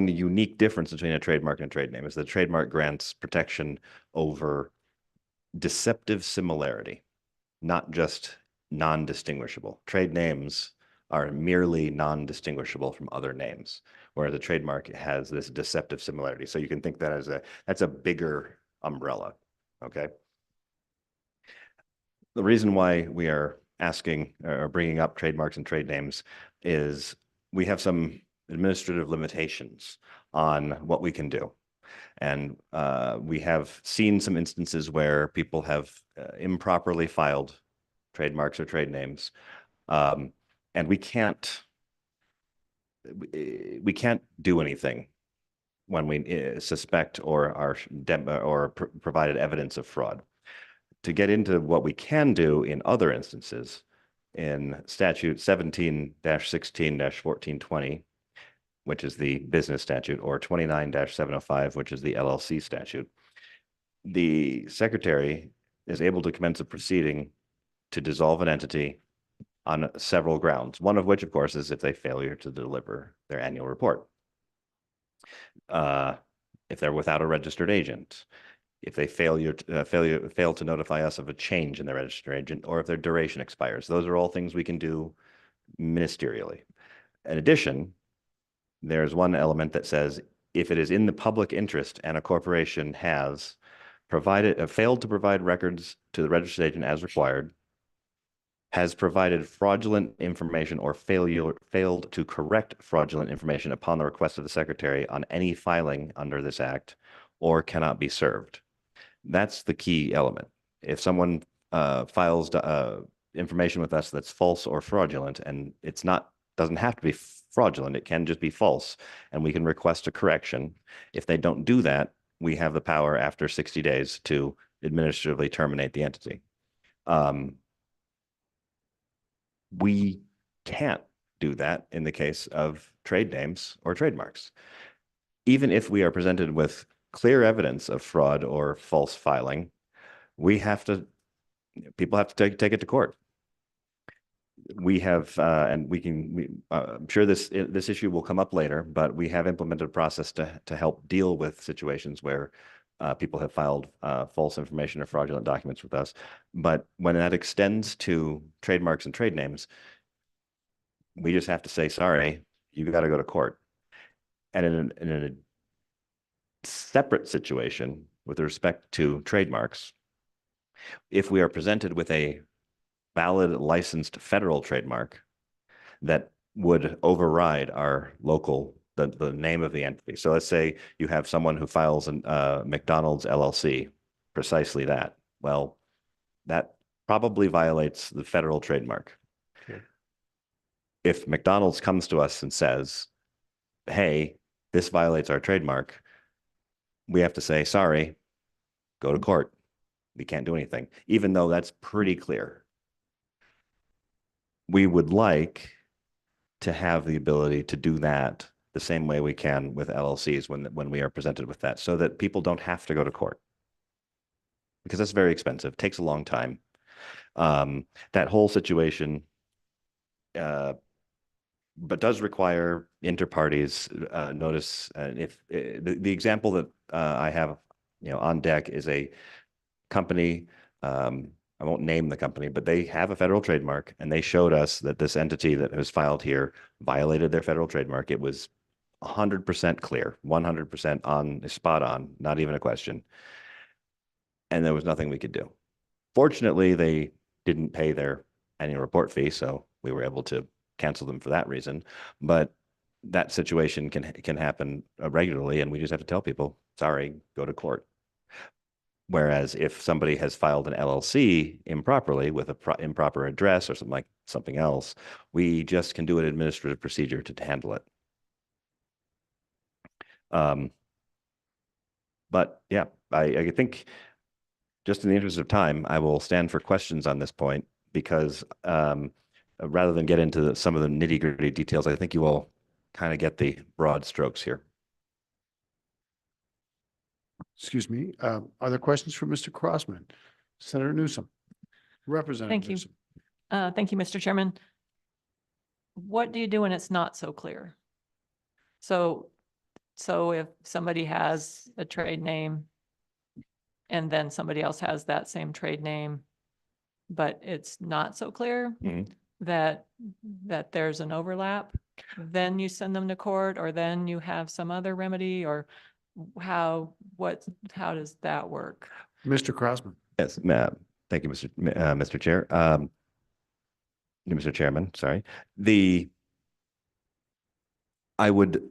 unique difference between a trademark and a trade name is the trademark grants protection over deceptive similarity, not just non-distinguishable. Trade names are merely non-distinguishable from other names, whereas a trademark has this deceptive similarity. So you can think that as that's a bigger umbrella, okay? The reason why we are asking or bringing up trademarks and trade names is we have some administrative limitations on what we can do. And we have seen some instances where people have improperly filed trademarks or trade names. And we can't do anything when we suspect or are provided evidence of fraud. To get into what we can do in other instances, in statute 17-16-1420, which is the business statute, or 29-705, which is the LLC statute, the secretary is able to commence a proceeding to dissolve an entity on several grounds, one of which, of course, is if they failure to deliver their annual report. If they're without a registered agent, if they fail to notify us of a change in their registered agent, or if their duration expires. Those are all things we can do ministerially. In addition, there's one element that says if it is in the public interest and a corporation has failed to provide records to the registered agent as required, has provided fraudulent information or failed to correct fraudulent information upon the request of the secretary on any filing under this act, or cannot be served. That's the key element. If someone files information with us that's false or fraudulent, and doesn't have to be fraudulent, it can just be false, and we can request a correction. If they don't do that, we have the power after 60 days to administratively terminate the entity. We can't do that in the case of trade names or trademarks. Even if we are presented with clear evidence of fraud or false filing, people have to take it to court. We have, and I'm sure this issue will come up later, but we have implemented a process to help deal with situations where people have filed false information or fraudulent documents with us. But when that extends to trademarks and trade names, we just have to say, sorry, you got to go to court. And in a separate situation with respect to trademarks, if we are presented with a valid licensed federal trademark that would override our local, the name of the entity. So let's say you have someone who files a McDonald's LLC, precisely that. Well, that probably violates the federal trademark. Okay. If McDonald's comes to us and says, hey, this violates our trademark, we have to say, sorry, go to court. We can't do anything, even though that's pretty clear. We would like to have the ability to do that the same way we can with LLCs when we are presented with that, so that people don't have to go to court, because that's very expensive, takes a long time. That whole situation, but does require inter-parties notice. If the example that I have, on deck is a company. I won't name the company, but they have a federal trademark, and they showed us that this entity that was filed here violated their federal trademark. It was 100% clear, 100% spot on, not even a question. And there was nothing we could do. Fortunately, they didn't pay their annual report fee, so we were able to cancel them for that reason. But that situation can happen regularly, and we just have to tell people, sorry, go to court. Whereas if somebody has filed an LLC improperly with an improper address or something else, we just can do an administrative procedure to handle it. But yeah, I think just in the interest of time, I will stand for questions on this point, because rather than get into some of the nitty-gritty details, I think you all kind of get the broad strokes here. Excuse me. Are there questions for Mr. Crossman? Senator Newsom? Representative Thank you. Newsom? Thank you, Mr. Chairman. What do you do when it's not so clear? So if somebody has a trade name and then somebody else has that same trade name, but it's not so clear that there's an overlap, then you send them to court, or then you have some other remedy, or how does that work? Mr. Crossman? Yes, thank you, Mr. Chair. Mr. Chairman, sorry. I would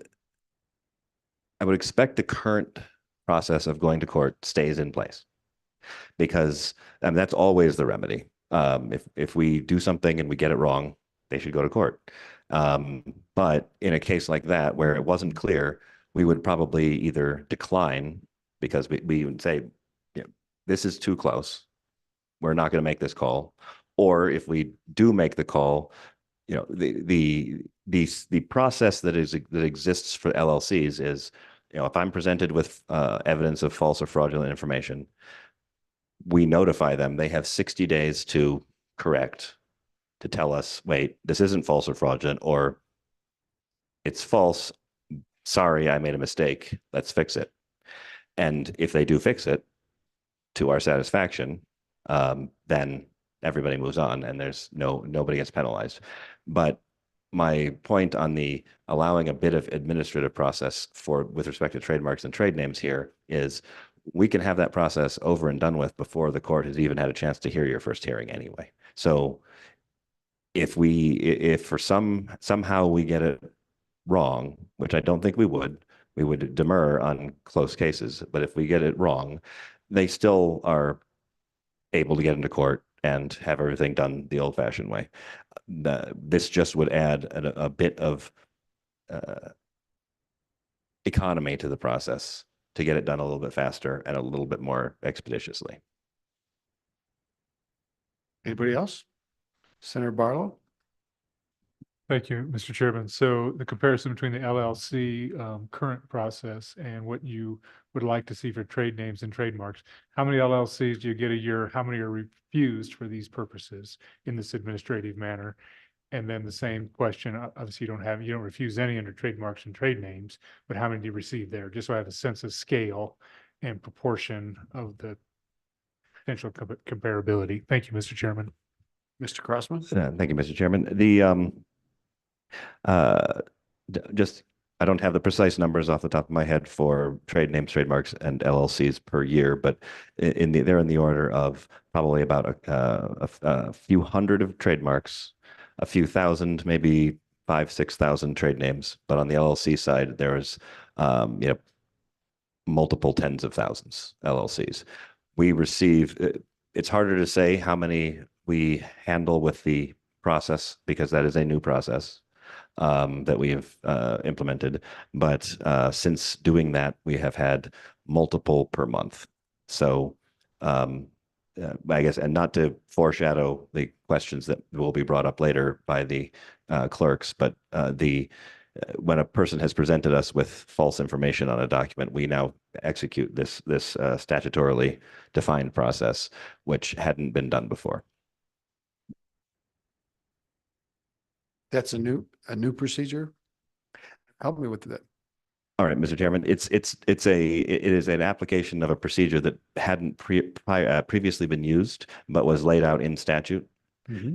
expect the current process of going to court stays in place, because that's always the remedy. If we do something and we get it wrong, they should go to court. But in a case like that where it wasn't clear, we would probably either decline because we would say, this is too close. We're not going to make this call. Or if we do make the call, the process that exists for LLCs is, if I'm presented with evidence of false or fraudulent information, we notify them. They have 60 days to correct, to tell us, wait, this isn't false or fraudulent, or it's false. Sorry, I made a mistake. Let's fix it. And if they do fix it to our satisfaction, then everybody moves on and there's nobody gets penalized. But my point on the allowing a bit of administrative process with respect to trademarks and trade names here is we can have that process over and done with before the court has even had a chance to hear your first hearing anyway. So if for somehow we get it wrong, which I don't think we would demur on close cases, but if we get it wrong, they still are able to get into court and have everything done the old-fashioned way. This just would add a bit of economy to the process to get it done a little bit faster and a little bit more expeditiously. Anybody else? Senator Barlow? Thank you, Mr. Chairman. So the comparison between the LLC current process and what you would like to see for trade names and trademarks, how many LLCs do you get a year? How many are refused for these purposes in this administrative manner? And then the same question, obviously you don't refuse any under trademarks and trade names, but how many do you receive there? Just so I have a sense of scale and proportion of the potential comparability. Thank you, Mr. Chairman. Mr. Crossman? Thank you, Mr. Chairman. I don't have the precise numbers off the top of my head for trade names, trademarks, and LLCs per year, but they're in the order of probably about a few hundred of trademarks, a few thousand, maybe 5,000-6,000 trade names. But on the LLC side, there's multiple tens of thousands LLCs. We receive. It's harder to say how many we handle with the process because that is a new process that we have implemented. But since doing that, we have had multiple per month. So I guess, and not to foreshadow the questions that will be brought up later by the clerks, but when a person has presented us with false information on a document, we now execute this statutorily defined process, which hadn't been done before. That's a new procedure? Help me with that. All right, Mr. Chairman, it is an application of a procedure that hadn't previously been used, but was laid out in statute.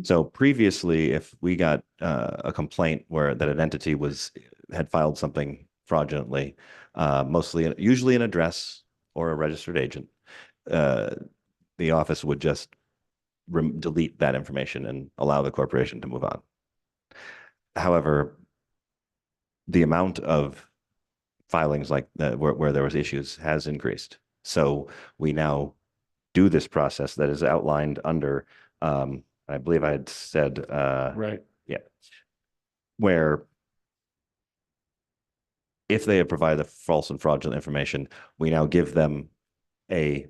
So previously, if we got a complaint that an entity had filed something fraudulently, usually an address or a registered agent, the office would just delete that information and allow the corporation to move on. However, the amount of filings like that where there was issues has increased. So we now do this process that is outlined under, I believe I had said, right. Yeah. Where if they have provided the false and fraudulent information, we now give them the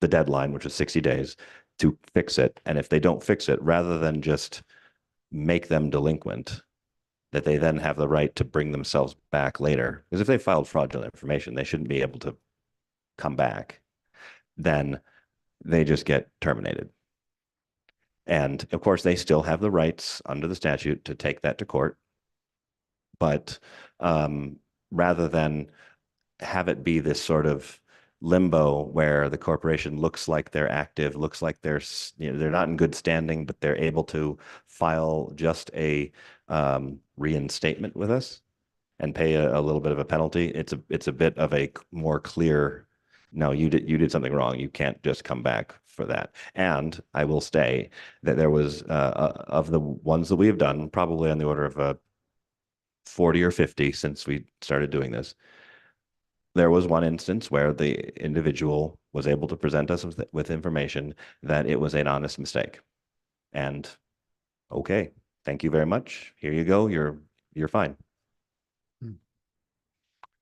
deadline, which is 60 days, to fix it. And if they don't fix it, rather than just make them delinquent, that they then have the right to bring themselves back later. Because if they filed fraudulent information, they shouldn't be able to come back. Then they just get terminated. And of course, they still have the rights under the statute to take that to court. But rather than have it be this sort of limbo where the corporation looks like they're active, looks like they're not in good standing, but they're able to file just a reinstatement with us and pay a little bit of a penalty. It's a bit of a more clear, no, you did something wrong. You can't just come back for that. And I will say that there was of the ones that we have done, probably on the order of 40 or 50 since we started doing this. There was one instance where the individual was able to present us with information that it was an honest mistake. And okay, thank you very much. Here you go. You're fine.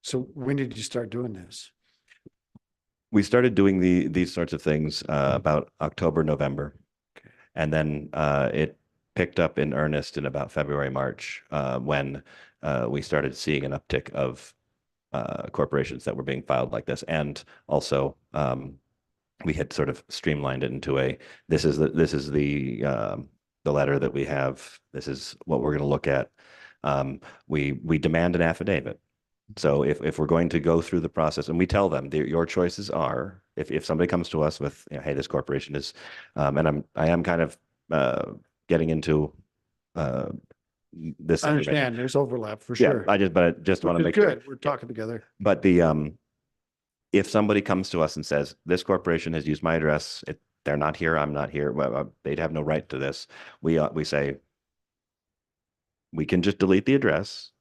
So when did you start doing this? We started doing these sorts of things about October, November. Okay. And then it picked up in earnest in about February, March, when we started seeing an uptick of corporations that were being filed like this. And also we had sort of streamlined it into this is the letter that we have. This is what we're going to look at. We demand an affidavit. So if we're going to go through the process, and we tell them your choices are, if somebody comes to us with, hey, this corporation is, and I am kind of getting into this. I understand there's overlap for Yeah, sure. I just want to make good. sure. We're talking together. But if somebody comes to us and says, this corporation has used my address, they're not here, I'm not here, well, they'd have no right to this. We say, we can just delete the address.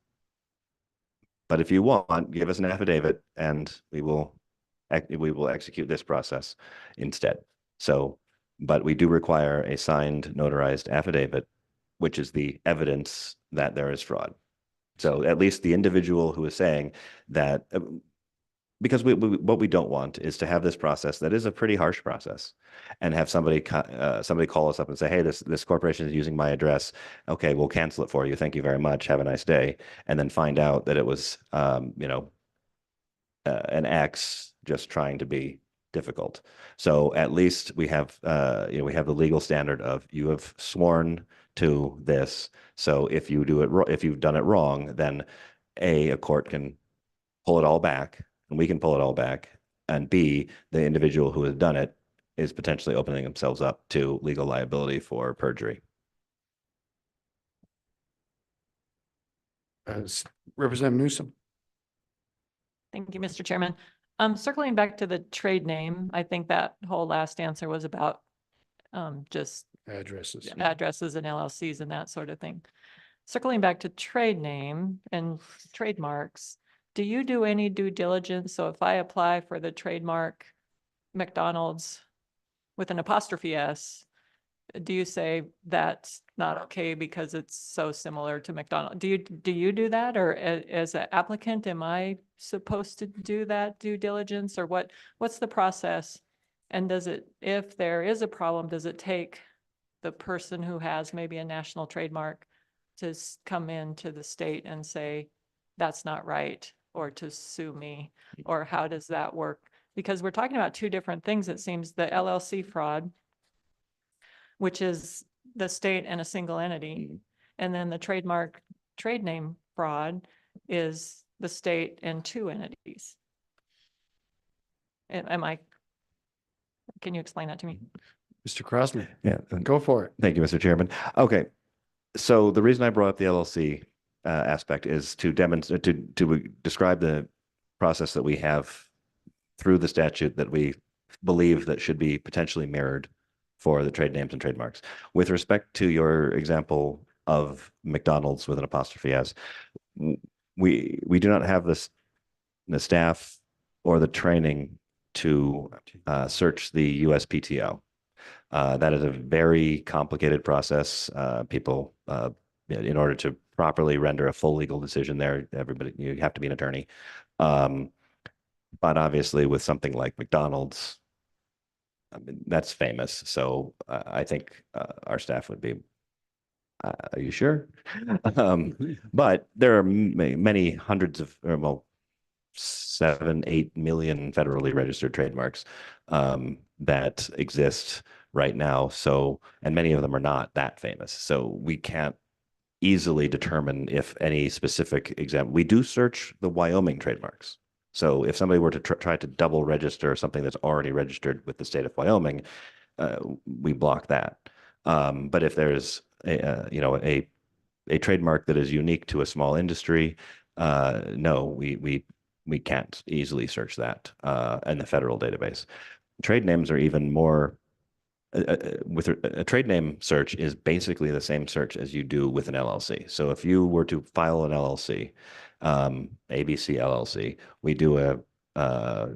But if you want, give us an affidavit and we will execute this process instead. So, but we do require a signed notarized affidavit, which is the evidence that there is fraud. So at least the individual who is saying that, because what we don't want is to have this process that is a pretty harsh process, and have somebody call us up and say, hey, this corporation is using my address. Okay, we'll cancel it for you. Thank you very much. Have a nice day. And then find out that it was an ex just trying to be difficult. So at least we have we have the legal standard of, you have sworn to this. So if you've done it wrong, then a court can pull it all back, and we can pull it all back, and B, the individual who has done it is potentially opening themselves up to legal liability for perjury. Representative Newsom. Thank you, Mr. Chairman. Circling back to the trade name, I think that whole last answer was about just Addresses and LLCs and that sort of thing. Circling back to trade name and trademarks, do you do any due diligence? So if I apply for the trademark McDonald's with an apostrophe S, do you say that's not okay because it's so similar to McDonald's? Do you do that, or as an applicant, am I supposed to do that due diligence, or what's the process? And if there is a problem, does it take the person who has maybe a national trademark to come into the state and say, that's not right, or to sue me, or how does that work? Because we're talking about two different things, it seems. The LLC fraud, which is the state and a single entity, and then the trademark trade name fraud is the state and two entities. Can you explain that to me? Mr. Crossman. Yeah, go for it. Thank you, Mr. Chairman. Okay, so the reason I brought up the LLC aspect is to demonstrate, to describe the process that we have through the statute that we believe that should be potentially mirrored for the trade names and trademarks. With respect to your example of McDonald's with an apostrophe S, we do not have the staff or the training to search the USPTO. That is a very complicated process. People, in order to properly render a full legal decision there, you have to be an attorney. But obviously with something like McDonald's, I mean, that's famous. So I think our staff would be Are you sure? But there are many hundreds of, or well, 7, 8 million federally registered trademarks that exist right now. So, and many of them are not that famous. So we can't easily determine if any specific example. We do search the Wyoming trademarks. So if somebody were to try to double register something that's already registered with the state of Wyoming, we block that. But if there's a trademark that is unique to a small industry, no, we can't easily search that in the federal database. Trade names are even more. With a trade name search is basically the same search as you do with an LLC. So if you were to file an LLC, ABC LLC, we do a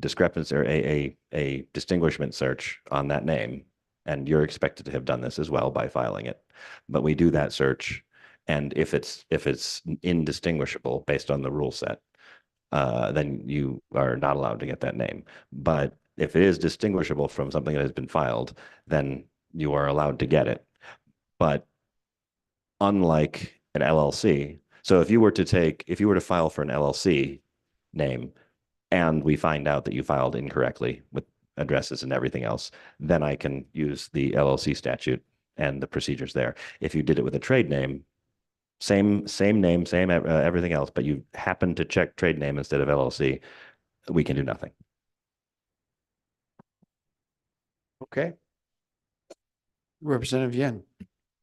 discrepancy or a distinguishment search on that name, and you're expected to have done this as well by filing it. But we do that search, and if it's indistinguishable based on the rule set, then you are not allowed to get that name. But if it is distinguishable from something that has been filed, then you are allowed to get it. But unlike an LLC, so if you were to file for an LLC name and we find out that you filed incorrectly with addresses and everything else, then I can use the LLC statute and the procedures there. If you did it with a trade name, same name, same everything else, but you happen to check trade name instead of LLC, we can do nothing. Okay. Representative Yen.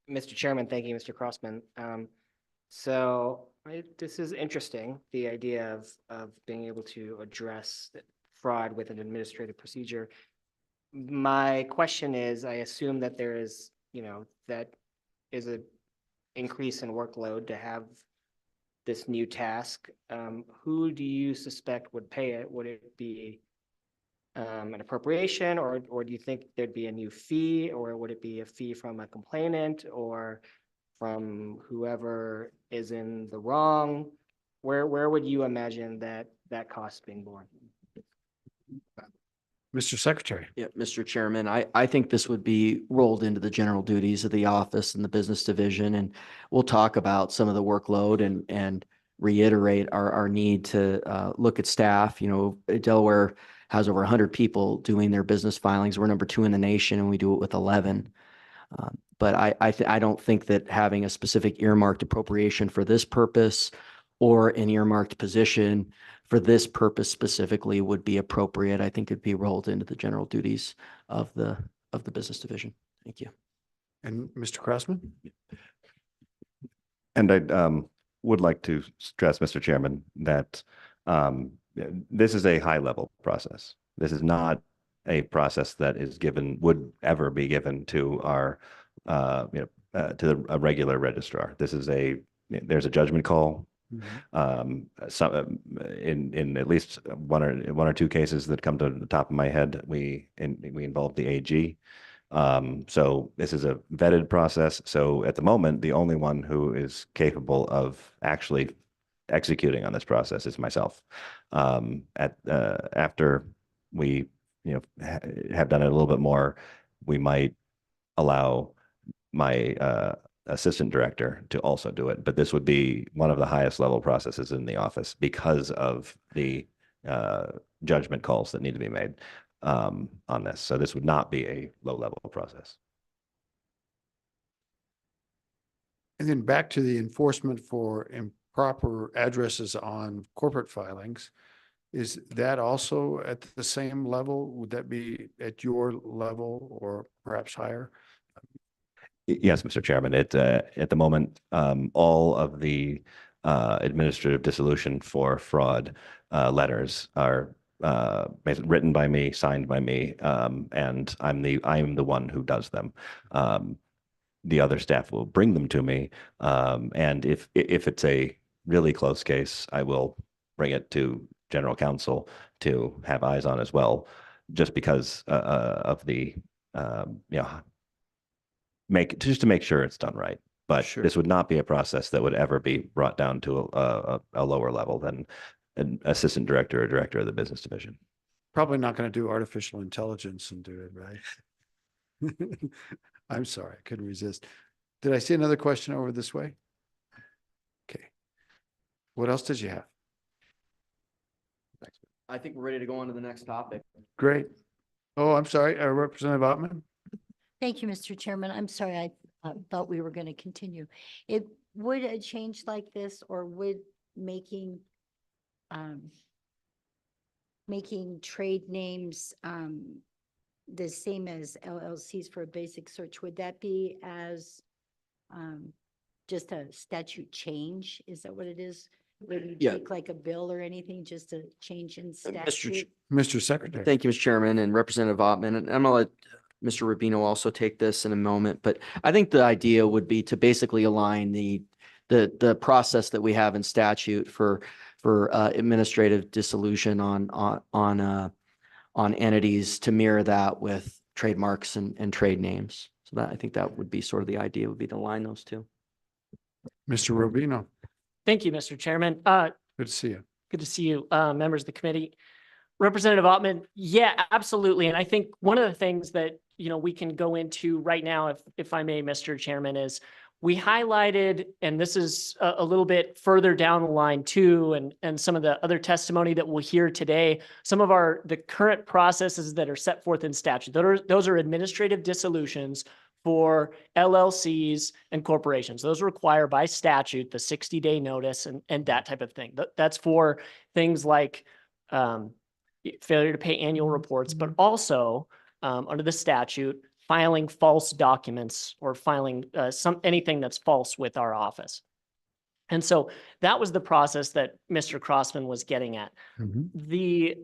Mr. Chairman, thank you, Mr. Crossman. So this is interesting, the idea of being able to address fraud with an administrative procedure. My question is, I assume that there is, that is an increase in workload to have this new task. Who do you suspect would pay it? Would it be an appropriation, or do you think there'd be a new fee, or would it be a fee from a complainant or from whoever is in the wrong? Where would you imagine that cost being borne? Mr. Secretary. Yeah, Mr. Chairman, I think this would be rolled into the general duties of the office and the business division, and we'll talk about some of the workload and reiterate our need to look at staff. Delaware has over 100 people doing their business filings. We're number 2 in the nation, and we do it with 11. But I don't think that having a specific earmarked appropriation for this purpose or an earmarked position for this purpose specifically would be appropriate. I think it'd be rolled into the general duties of the business division. Thank you. And Mr. Crossman? And I would like to stress, Mr. Chairman, that this is a high-level process. This is not a process that would ever be given to our, to a regular registrar. There's a judgment call. Some in at least one or two cases that come to the top of my head, we involve the AG. So this is a vetted process. So at the moment, the only one who is capable of actually executing on this process is myself. After we have done it a little bit more, we might allow my assistant director to also do it, but this would be one of the highest level processes in the office because of the judgment calls that need to be made on this. So this would not be a low level process. And then back to the enforcement for improper addresses on corporate filings. Is that also at the same level? Would that be at your level or perhaps higher? Yes, Mr. Chairman. At the moment, all of the administrative dissolution for fraud letters are written by me, signed by me, and I am the one who does them. The other staff will bring them to me, and if it's a really close case, I will bring it to General Counsel to have eyes on as well, just because of the just to make sure it's done right. But this would not be a process that would ever be brought down to a lower level than an assistant director or director of the business division. Probably not going to do artificial intelligence and do it, right? I'm sorry, I couldn't resist. Did I see another question over this way? Okay. What else did you have? I think we're ready to go on to the next topic. Great. Oh, I'm sorry, Representative Ottman? Thank you, Mr. Chairman. I'm sorry, I thought we were going to continue. It would a change like this, or would making making trade names the same as LLCs for a basic search, would that be as just a statute change? Is that what it is? Would you Yeah. take like a bill or anything, just a change in Mr. Ch- statute? Mr. Secretary. Thank you, Mr. Chairman and Representative Ottman. And I'm gonna let Mr. Rubino also take this in a moment, but I think the idea would be to basically align the process that we have in statute for administrative dissolution on entities to mirror that with trademarks and trade names. So that, I think that would be sort of the idea, would be to align those two. Mr. Rubino, Thank you, Mr. Chairman. good to see you. Good to see you, members of the committee. Representative Ottman, yeah, absolutely. And I think one of the things that, we can go into right now, if I may, Mr. Chairman, is we highlighted, and this is a little bit further down the line too, and some of the other testimony that we'll hear today, some of the current processes that are set forth in statute. Those are administrative dissolutions for LLCs and corporations. Those require by statute the 60-day notice and that type of thing. That's for things like failure to pay annual reports, but also under the statute, filing false documents or filing anything that's false with our office. And so that was the process that Mr. Crossman was getting at. The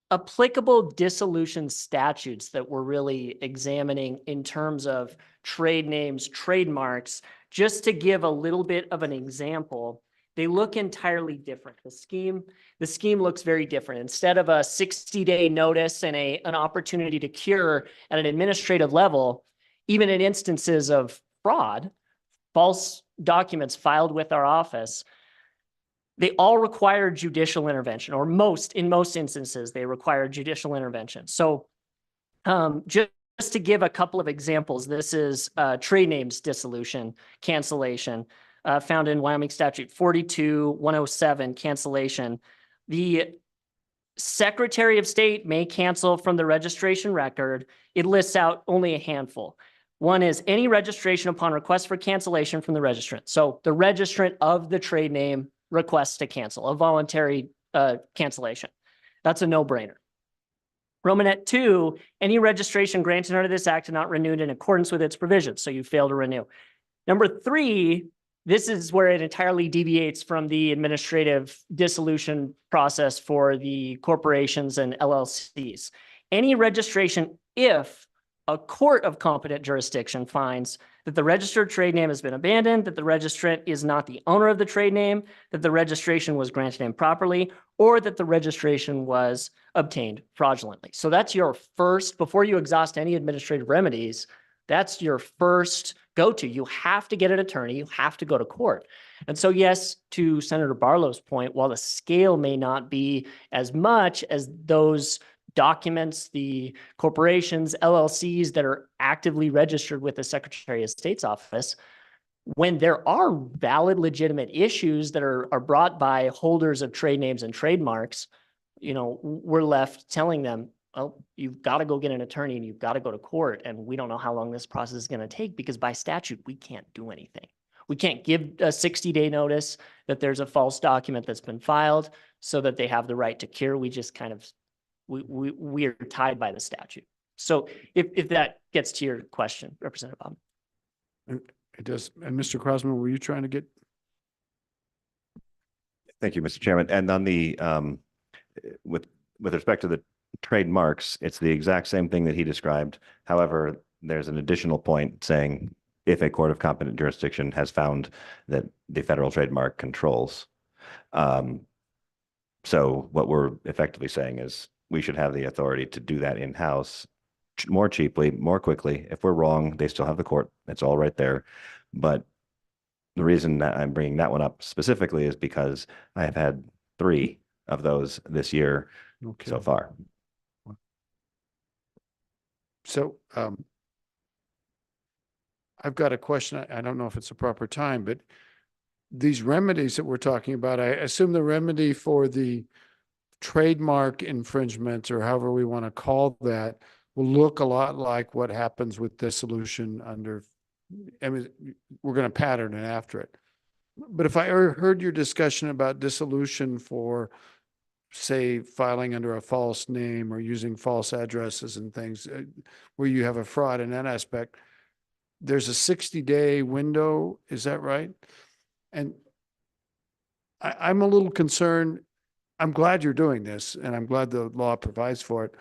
applicable dissolution statutes that we're really examining in terms of trade names, trademarks, just to give a little bit of an example, they look entirely different. The scheme looks very different. Instead of a 60-day notice and an opportunity to cure at an administrative level, even in instances of fraud, false documents filed with our office, they all require judicial intervention, or in most instances, they require judicial intervention. So just to give a couple of examples, this is trade names dissolution, cancellation, found in Wyoming Statute 42-107, cancellation. The Secretary of State may cancel from the registration record. It lists out only a handful. One is any registration upon request for cancellation from the registrant. So the registrant of the trade name requests to cancel, a voluntary cancellation. That's a no-brainer. Romanet 2, any registration granted under this act and not renewed in accordance with its provisions. So you fail to renew. Number 3, this is where it entirely deviates from the administrative dissolution process for the corporations and LLCs. Any registration if a court of competent jurisdiction finds that the registered trade name has been abandoned, that the registrant is not the owner of the trade name, that the registration was granted improperly, or that the registration was obtained fraudulently. So that's your first, before you exhaust any administrative remedies, that's your first go-to. You have to get an attorney, you have to go to court. And so yes, to Senator Barlow's point, while the scale may not be as much as those documents, the corporations, LLCs that are actively registered with the Secretary of State's office, when there are valid, legitimate issues that are brought by holders of trade names and trademarks, we're left telling them, well, you've got to go get an attorney and you've got to go to court. And we don't know how long this process is going to take because by statute, we can't do anything. We can't give a 60-day notice that there's a false document that's been filed so that they have the right to cure. We just kind of we are tied by the statute. So if that gets to your question, Representative Bob. It does. And Mr. Crossman, were you trying to get? Thank you, Mr. Chairman. And on the, with respect to the trademarks, it's the exact same thing that he described. However, there's an additional point saying if a court of competent jurisdiction has found that the federal trademark controls. So what we're effectively saying is we should have the authority to do that in-house more cheaply, more quickly. If we're wrong, they still have the court. It's all right there. But the reason that I'm bringing that one up specifically is because I have had 3 of those this year so far. So I've got a question. I don't know if it's a proper time, but these remedies that we're talking about, I assume the remedy for the trademark infringement, or however we want to call that, will look a lot like what happens with dissolution under, I mean, we're going to pattern it after it. But if I heard your discussion about dissolution for, say, filing under a false name or using false addresses and things, where you have a fraud in that aspect, there's a 60-day window. Is that right? And I'm a little concerned. I'm glad you're doing this, and I'm glad the law provides for it.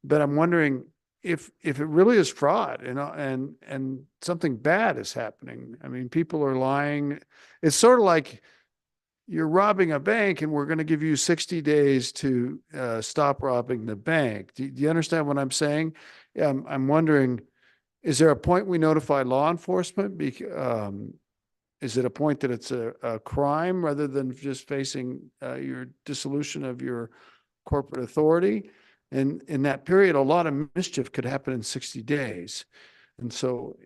But I'm wondering if it really is fraud, and something bad is happening. I mean, people are lying. It's sort of like you're robbing a bank, and we're going to give you 60 days to stop robbing the bank. Do you understand what I'm saying? I'm wondering, is there a point we notify law enforcement? Is it a point that it's a crime rather than just facing your dissolution of your corporate authority? And in that period, a lot of mischief could happen in 60 days. And so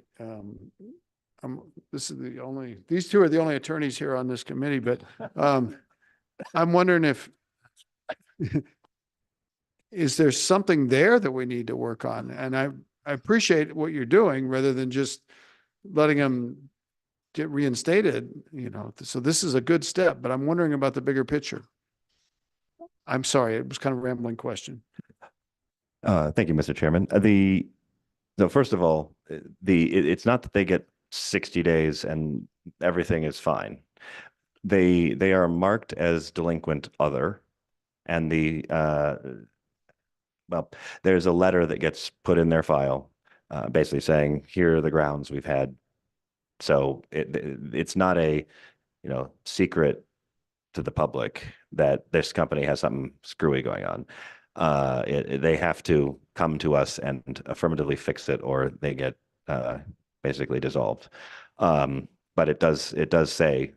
these two are the only attorneys here on this committee, but I'm wondering if, is there something there that we need to work on? And I appreciate what you're doing rather than just letting them get reinstated, so this is a good step, but I'm wondering about the bigger picture. I'm sorry, it was kind of a rambling question. Thank you, Mr. Chairman. So first of all, it's not that they get 60 days and everything is fine. They are marked as delinquent other, and there's a letter that gets put in their file, basically saying, here are the grounds we've had. So it's not a, secret to the public that this company has something screwy going on. They have to come to us and affirmatively fix it, or they get basically dissolved. But it does say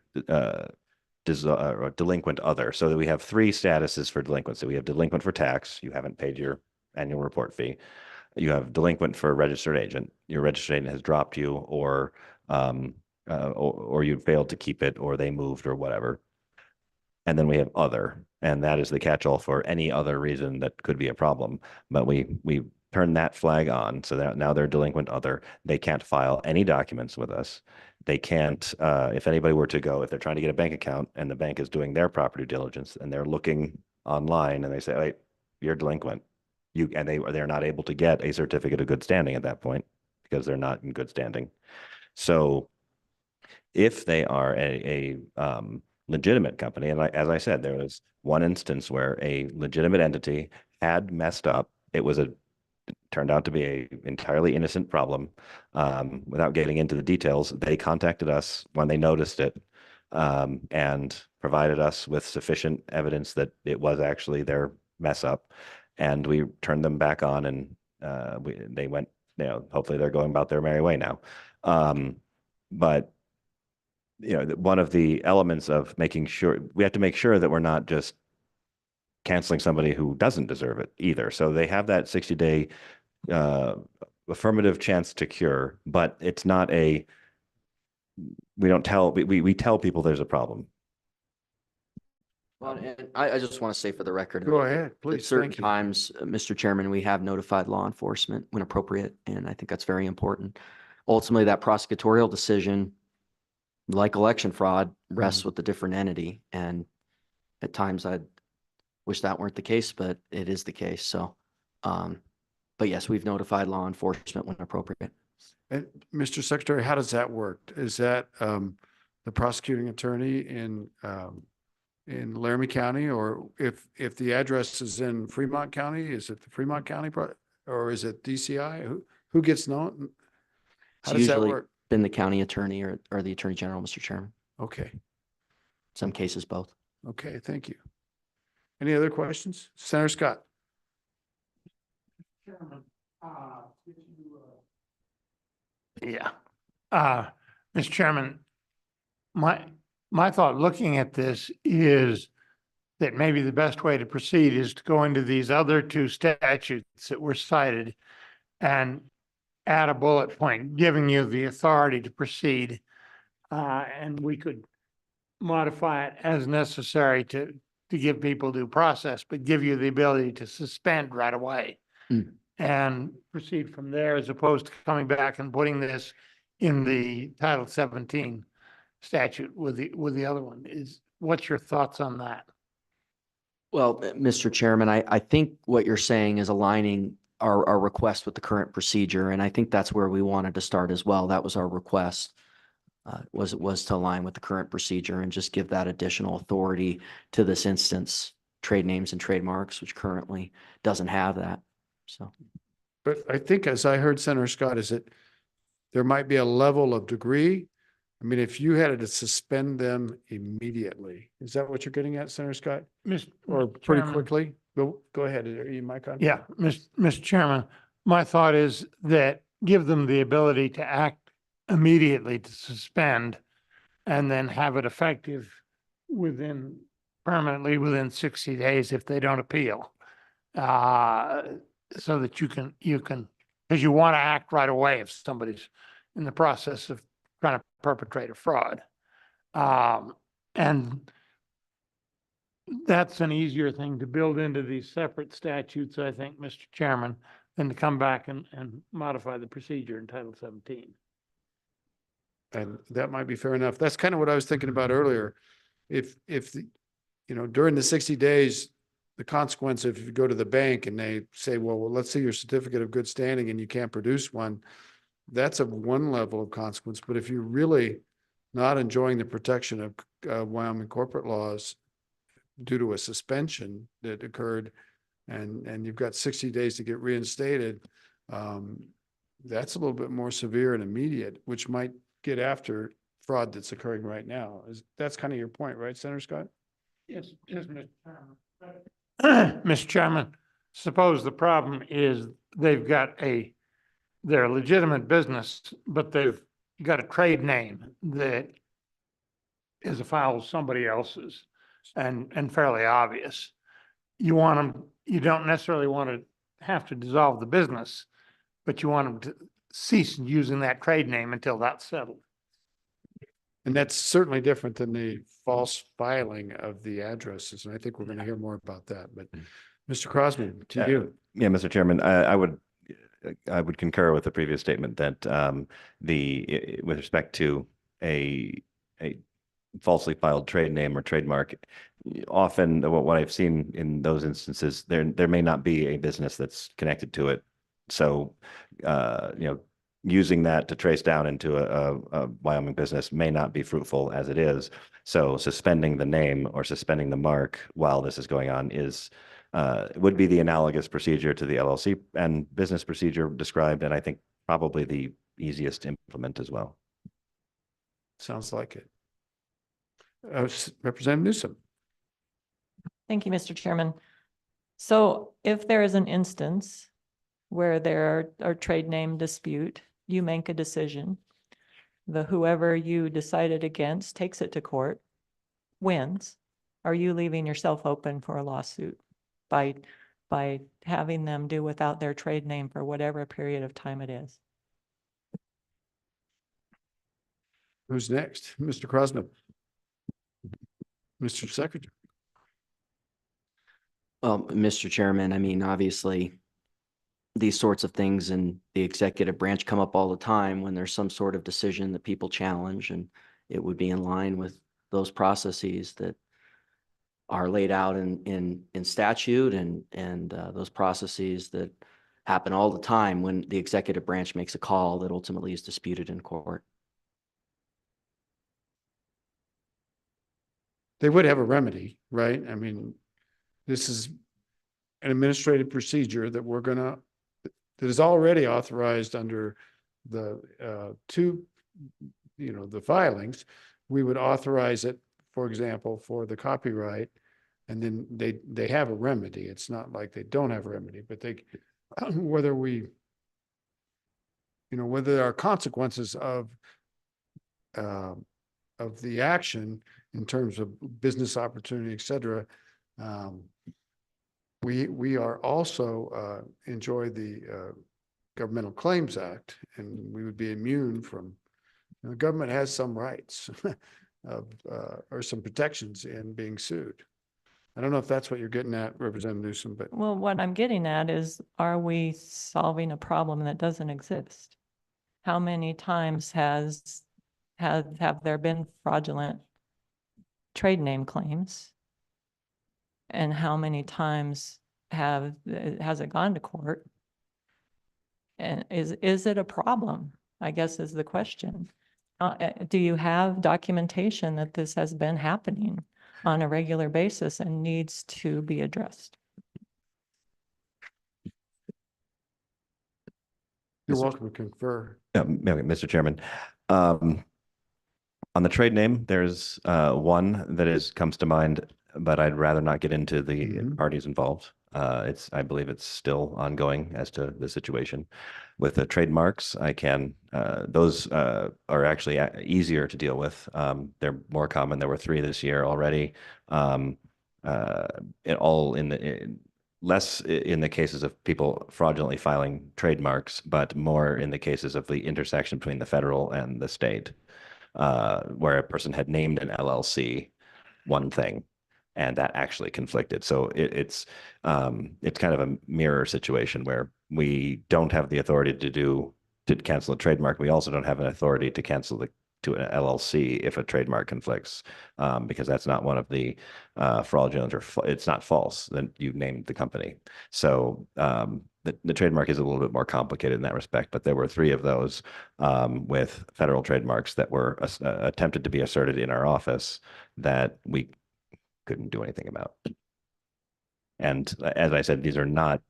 delinquent other. So that we have three statuses for delinquency. We have delinquent for tax. You haven't paid your annual report fee. You have delinquent for registered agent. Your registered agent has dropped you, or you failed to keep it, or they moved, or whatever. And then we have other, and that is the catch-all for any other reason that could be a problem. But we turn that flag on, so that now they're delinquent other. They can't file any documents with us. They can't, if anybody were to go, if they're trying to get a bank account and the bank is doing their property diligence and they're looking online and they say, "Hey, you're delinquent," they're not able to get a certificate of good standing at that point because they're not in good standing. So if they are a legitimate company, and as I said, there was one instance where a legitimate entity had messed up. It turned out to be a entirely innocent problem. Without getting into the details, they contacted us when they noticed it, and provided us with sufficient evidence that it was actually their mess up, and we turned them back on, and they went, hopefully they're going about their merry way now. But one of the elements of making sure, we have to make sure that we're not just canceling somebody who doesn't deserve it either. So they have that 60-day affirmative chance to cure, but it's not we tell people there's a problem. Well, and I just want to say for the record. Go ahead, At please. certain Thank you. times, Mr. Chairman, we have notified law enforcement when appropriate, and I think that's very important. Ultimately, that prosecutorial decision, like election fraud, rests with a different entity. And at times I wish that weren't the case, but it is the case. So, but yes, we've notified law enforcement when appropriate. And Mr. Secretary, how does that work? Is that the prosecuting attorney in Laramie County, or if the address is in Fremont County, is it the Fremont County or is it DCI? Who gets known? How It's does that usually work? been the county attorney or the attorney general, Mr. Chairman. Okay. Some cases, both. Okay, thank you. Any other questions? Senator Scott. Yeah. Mr. Chairman, my thought looking at this is that maybe the best way to proceed is to go into these other two statutes that were cited and add a bullet point, giving you the authority to proceed. And we could modify it as necessary to give people due process, but give you the ability to suspend right away. And proceed from there, as opposed to coming back and putting this in the Title 17 statute with the other one. What's your thoughts on that? Well, Mr. Chairman, I think what you're saying is aligning our request with the current procedure, and I think that's where we wanted to start as well. That was our request, was to align with the current procedure and just give that additional authority to this instance, trade names and trademarks, which currently doesn't have that. So, But I think, as I heard Senator Scott, is that there might be a level of degree. I mean, if you had to suspend them immediately, is that what you're getting at, Senator Scott? Or pretty Chairman. quickly? Go ahead. Are you mic on? Yeah, Mr. Chairman, my thought is that give them the ability to act immediately to suspend and then have it effective permanently within 60 days if they don't appeal. So that you can, because you want to act right away if somebody's in the process of trying to perpetrate a fraud. And that's an easier thing to build into these separate statutes, I think, Mr. Chairman, than to come back and modify the procedure in Title 17. And that might be fair enough. That's kind of what I was thinking about earlier. If during the 60 days, the consequence, if you go to the bank and they say, well, let's see your certificate of good standing and you can't produce one, that's a one level of consequence. But if you're really not enjoying the protection of Wyoming corporate laws due to a suspension that occurred and you've got 60 days to get reinstated, that's a little bit more severe and immediate, which might get after fraud that's occurring right now. That's kind of your point, right, Senator Scott? Yes, Mr. Chairman. Mr. Chairman, suppose the problem is they've got they're a legitimate business, but they've got a trade name that is afoul of somebody else's and fairly obvious. You don't necessarily want to have to dissolve the business, but you want them to cease using that trade name until that's settled. And that's certainly different than the false filing of the addresses. And I think we're going to hear more about that. But Mr. Crosman, to you. Yeah, Mr. Chairman, I would concur with the previous statement that with respect to a falsely filed trade name or trademark, often what I've seen in those instances, there may not be a business that's connected to it. So, using that to trace down into a Wyoming business may not be fruitful as it is. So suspending the name or suspending the mark while this is going on would be the analogous procedure to the LLC and business procedure described, and I think probably the easiest to implement as well. Sounds like it. Representative Newsom. Thank you, Mr. Chairman. So if there is an instance where there are trade name dispute, you make a decision. Whoever you decided against takes it to court, wins. Are you leaving yourself open for a lawsuit by having them do without their trade name for whatever period of time it is? Who's next? Mr. Crosman. Mr. Secretary. Well, Mr. Chairman, I mean, obviously, these sorts of things in the executive branch come up all the time when there's some sort of decision that people challenge, and it would be in line with those processes that are laid out in statute and those processes that happen all the time when the executive branch makes a call that ultimately is disputed in court. They would have a remedy, right? I mean, this is an administrative procedure that that is already authorized under the the filings. We would authorize it, for example, for the copyright, and then they have a remedy. It's not like they don't have a remedy, but whether there are consequences of the action in terms of business opportunity, et cetera. We are also enjoy the Governmental Claims Act, and we would be immune from, the government has some rights of, or some protections in being sued. I don't know if that's what you're getting at, Representative Newsom, but Well, what I'm getting at is, are we solving a problem that doesn't exist? How many times have there been fraudulent trade name claims? And how many times has it gone to court? And is it a problem? I guess is the question. Do you have documentation that this has been happening on a regular basis and needs to be addressed? you're welcome to confer. Mr. Chairman, on the trade name, there's one that comes to mind, but I'd rather not get into the parties involved. I believe it's still ongoing as to the situation. With the trademarks, those are actually easier to deal with. They're more common. There were 3 this year already. Less in the cases of people fraudulently filing trademarks, but more in the cases of the intersection between the federal and the state, where a person had named an LLC one thing, and that actually conflicted. So it's kind of a mirror situation where we don't have the authority to cancel a trademark. We also don't have an authority to cancel to an LLC if a trademark conflicts, because that's not one of the fraudulent, or it's not false, then you named the company. So the trademark is a little bit more complicated in that respect, but there were 3 of those with federal trademarks that were attempted to be asserted in our office that we couldn't do anything about. And as I said, these are not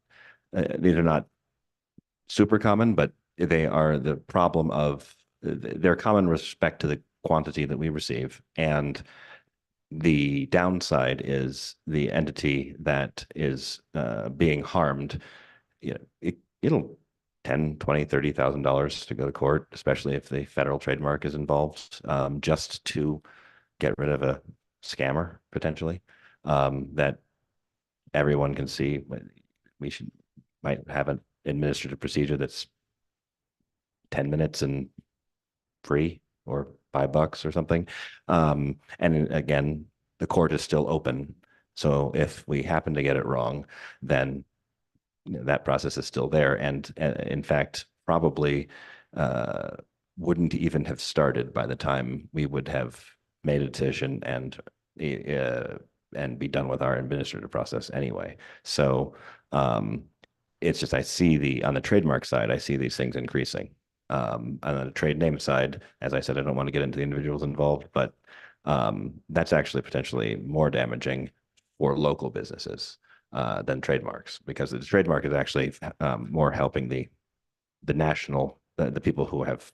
super common, but they are the problem of they're common with respect to the quantity that we receive. And the downside is the entity that is being harmed, it'll $10,000, $20,000, $30,000 to go to court, especially if the federal trademark is involved, just to get rid of a scammer potentially, that everyone can see. We might have an administrative procedure that's 10 minutes and free, or $5 or something. And again, the court is still open. So if we happen to get it wrong, then that process is still there. And in fact, probably wouldn't even have started by the time we would have made a decision and be done with our administrative process anyway. So it's just, on the trademark side, I see these things increasing. On the trade name side, as I said, I don't want to get into the individuals involved, but that's actually potentially more damaging for local businesses than trademarks, because the trademark is actually more helping the national, the people who have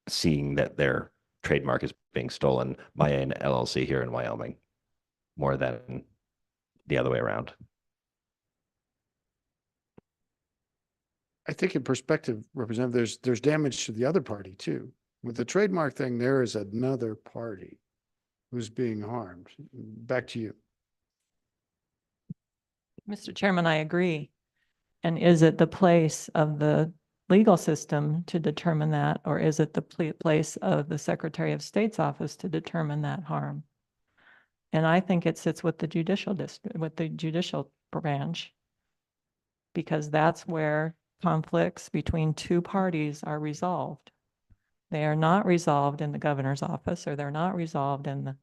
seen that their trademark is being stolen by an LLC here in Wyoming, more than the other way around. I think in perspective, Representative, there's damage to the other party too. With the trademark thing, there is another party who's being harmed. Back to you. Mr. Chairman, I agree. And is it the place of the legal system to determine that, or is it the place of the Secretary of State's office to determine that harm? And I think it sits with the judicial branch, because that's where conflicts between 2 parties are resolved. They are not resolved in the governor's office, or they're not resolved in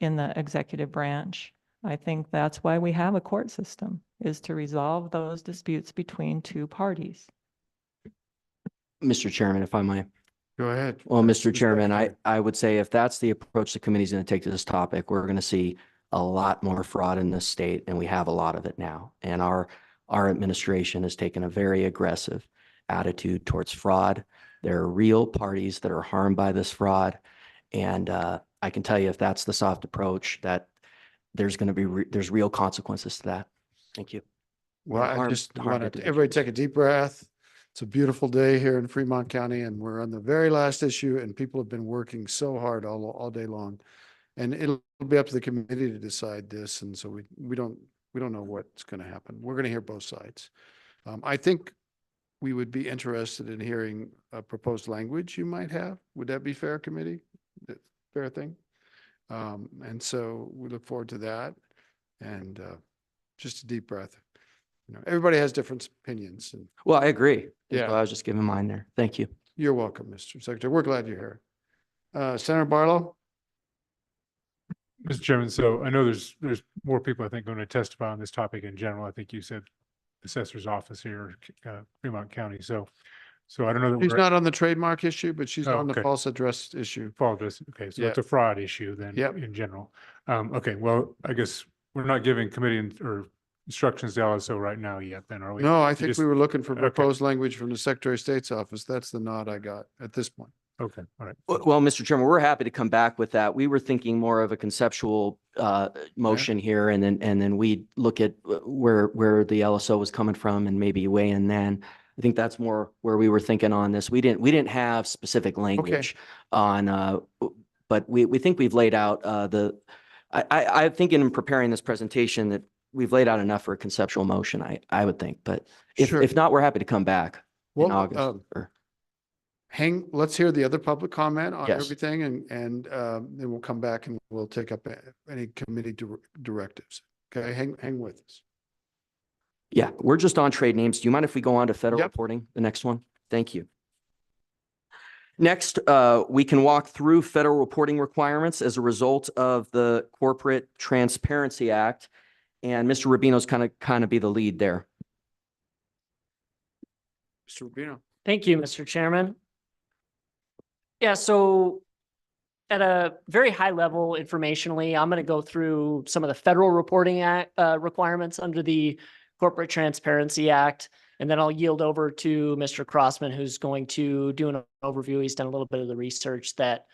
the executive branch. I think that's why we have a court system, is to resolve those disputes between 2 parties. Mr. Chairman, if I might. Go ahead. Well, Mr. Chairman, I would say if that's the approach the committee's going to take to this topic, we're going to see a lot more fraud in this state, and we have a lot of it now. And our administration has taken a very aggressive attitude towards fraud. There are real parties that are harmed by this fraud. And I can tell you, if that's the soft approach, that there's going to be there's real consequences to that. Thank you. Well, I just want everybody take a deep breath. It's a beautiful day here in Fremont County, and we're on the very last issue, and people have been working so hard all day long. And it'll be up to the committee to decide this. And so we don't know what's going to happen. We're going to hear both sides. I think we would be interested in hearing a proposed language you might have. Would that be fair, committee? Fair thing? And so we look forward to that. And just a deep breath. You know, everybody has different opinions. And Well, I agree. Yeah. So I was just giving mine there. Thank you. you're welcome, Mr. Secretary. We're glad you're here. Senator Barlow? Mr. Chairman, so I know there's more people, I think, going to testify on this topic in general. I think you said assessor's office here, Fremont County. So I don't know that She's we're not on the trademark issue, but she's Oh, on the okay. false address issue. Fall this. Okay, so Yeah. it's a fraud issue then Yep. in general. Okay, well, I guess we're not giving or instructions to LSO right now yet then, are we? No, I You think just- we were looking for okay. proposed language from the Secretary of State's office. That's the nod I got at this point. Okay, all right. Well, Mr. Chairman, we're happy to come back with that. We were thinking more of a conceptual motion here, and then we look at where the LSO was coming from and maybe weigh in then. I think that's more where we were thinking on this. We didn't have specific language on, but we think we've laid out I think in preparing this presentation that we've laid out enough for a conceptual motion, I would think, but Sure. if not, we're happy to come back in Well, August. let's hear the other public comment on Yes. everything and then we'll come back and we'll take up any committee directives. Okay, hang with us. Yeah, we're just on trade names. Do you mind if we go on to federal Yep. reporting, the next one? Thank you. Next, we can walk through federal reporting requirements as a result of the Corporate Transparency Act. And Mr. Rubino's kind of be the lead there. Mr. Rubino. Thank you, Mr. Chairman. Yeah, so at a very high level informationally, I'm going to go through some of the federal reporting act requirements under the Corporate Transparency Act, and then I'll yield over to Mr. Crossman, who's going to do an overview. He's done a little bit of the research that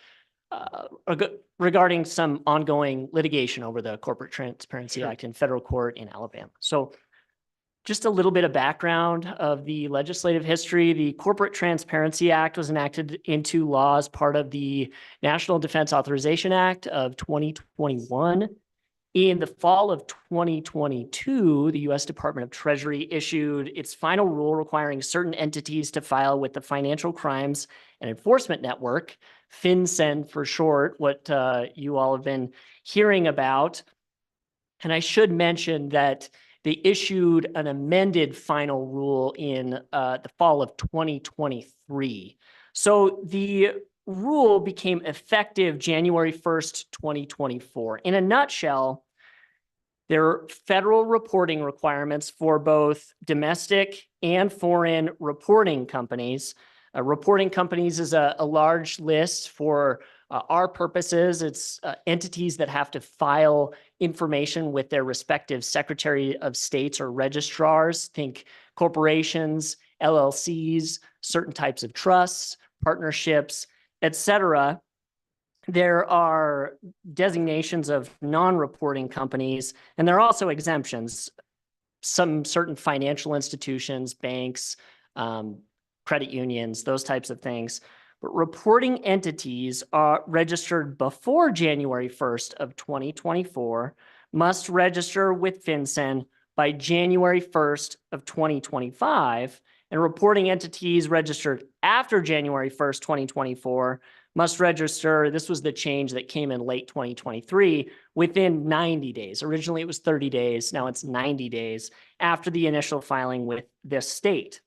regarding some ongoing litigation over the Corporate Transparency Act in federal court in Alabama. So just a little bit of background of the legislative history. The Corporate Transparency Act was enacted into law as part of the National Defense Authorization Act of 2021. In the fall of 2022, the U.S. Department of Treasury issued its final rule requiring certain entities to file with the Financial Crimes and Enforcement Network, FinCEN for short, what you all have been hearing about. And I should mention that they issued an amended final rule in the fall of 2023. So the rule became effective January 1st, 2024. In a nutshell, there are federal reporting requirements for both domestic and foreign reporting companies. Reporting companies is a large list for our purposes. It's entities that have to file information with their respective Secretary of States or registrars. Think corporations, LLCs, certain types of trusts, partnerships, etc. There are designations of non-reporting companies, and there are also exemptions. Some certain financial institutions, banks, credit unions, those types of things. But reporting entities are registered before January 1st of 2024 must register with FinCEN by January 1st of 2025, and reporting entities registered after January 1st, 2024 must register, this was the change that came in late 2023, within 90 days. Originally, it was 30 days. Now it's 90 days after the initial filing with this state.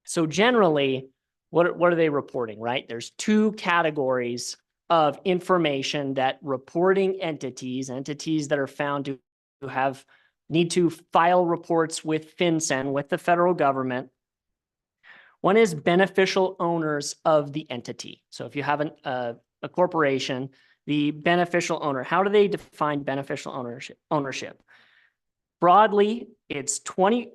So generally, what are they reporting, right? There's two categories of information that reporting entities that are found to need to file reports with FinCEN, with the federal government. One is beneficial owners of the entity. So if you have a corporation, the beneficial owner, how do they define beneficial ownership? Broadly, it's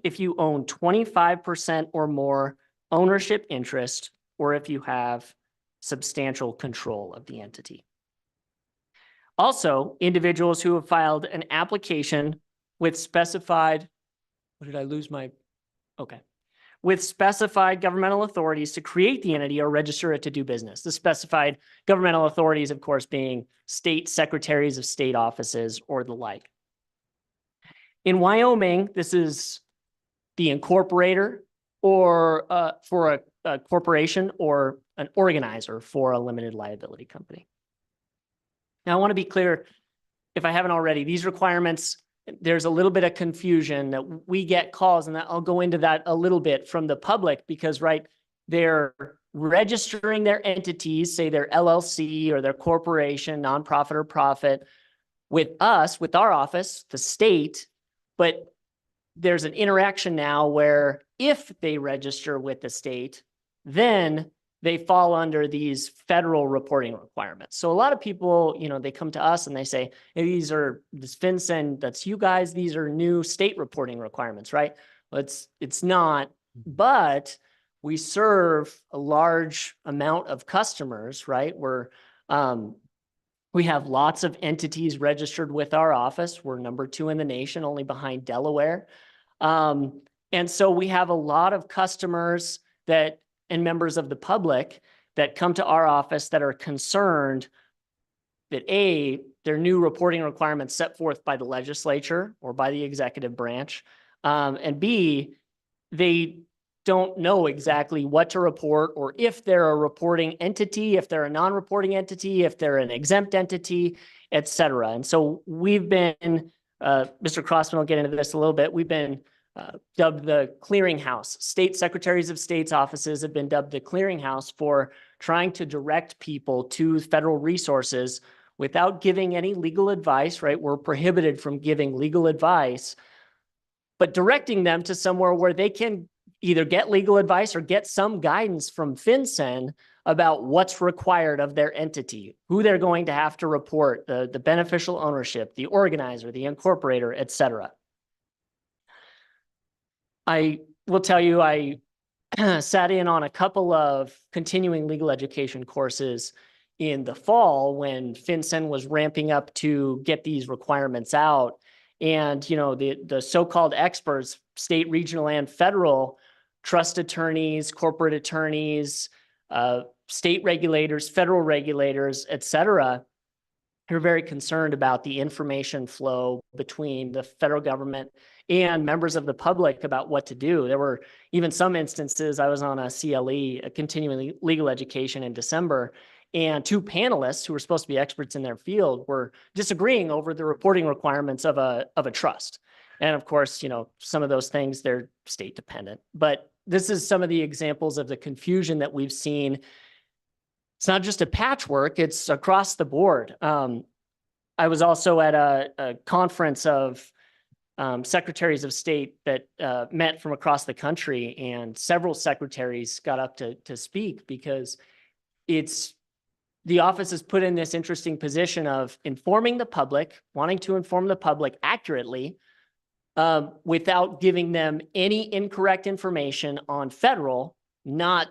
if you own 25% or more ownership interest, or if you have substantial control of the entity. Also, individuals who have filed an application with specified, with specified governmental authorities to create the entity or register it to do business. The specified governmental authorities, of course, being state secretaries of state offices or the like. In Wyoming, this is the incorporator or for a corporation or an organizer for a limited liability company. Now, I want to be clear, if I haven't already, these requirements, there's a little bit of confusion that we get calls, and I'll go into that a little bit from the public because, right, they're registering their entities, say their LLC or their corporation, nonprofit or profit, with us, with our office, the state, but there's an interaction now where if they register with the state, then they fall under these federal reporting requirements. So a lot of people, you know, they come to us and they say, hey, these are this FinCEN, that's you guys, these are new state reporting requirements, right? Well, it's not, but we serve a large amount of customers, right? We have lots of entities registered with our office. We're number 2 in the nation, only behind Delaware. And so we have a lot of customers that and members of the public that come to our office that are concerned that A, their new reporting requirements set forth by the legislature or by the executive branch, and B, they don't know exactly what to report or if they're a reporting entity, if they're a non-reporting entity, if they're an exempt entity, et cetera. And so we've been, Mr. Crossman will get into this a little bit, we've been dubbed the clearinghouse. State secretaries of state's offices have been dubbed the clearinghouse for trying to direct people to federal resources without giving any legal advice, right? We're prohibited from giving legal advice, but directing them to somewhere where they can either get legal advice or get some guidance from FinCEN about what's required of their entity, who they're going to have to report, the beneficial ownership, the organizer, the incorporator, et cetera. I will tell you, I sat in on a couple of continuing legal education courses in the fall when FinCEN was ramping up to get these requirements out. And, you know, the so-called experts, state, regional, and federal, trust attorneys, corporate attorneys, state regulators, federal regulators, et cetera, are very concerned about the information flow between the federal government and members of the public about what to do. There were even some instances, I was on a CLE, a continuing legal education in December, and 2 panelists who were supposed to be experts in their field were disagreeing over the reporting requirements of a trust. And of course, you know, some of those things, they're state dependent. But this is some of the examples of the confusion that we've seen. It's not just a patchwork, it's across the board. I was also at a conference of secretaries of state that met from across the country, and several secretaries got up to speak because the office is put in this interesting position of informing the public, wanting to inform the public accurately, without giving them any incorrect information on federal, not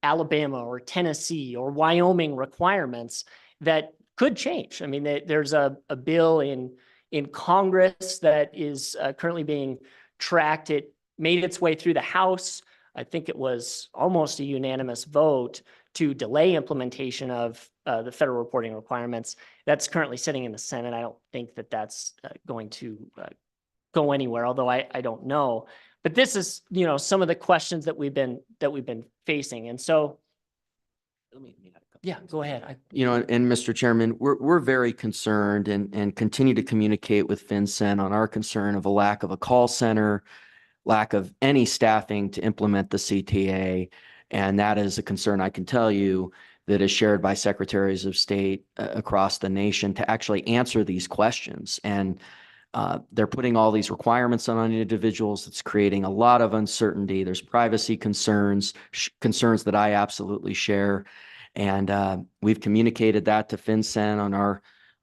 Alabama or Tennessee or Wyoming requirements that could change. I mean, there's a bill in Congress that is currently being tracked. It made its way through the House. I think it was almost a unanimous vote to delay implementation of the federal reporting requirements. That's currently sitting in the Senate. I don't think that that's going to go anywhere, although I don't know. But this is, you know, some of the questions that we've been facing. And so, yeah, go ahead. You know, and Mr. Chairman, we're very concerned and continue to communicate with FinCEN on our concern of a lack of a call center, lack of any staffing to implement the CTA. And that is a concern, I can tell you, that is shared by secretaries of state across the nation to actually answer these questions. And they're putting all these requirements on individuals. It's creating a lot of uncertainty. There's privacy concerns that I absolutely share. And we've communicated that to FinCEN on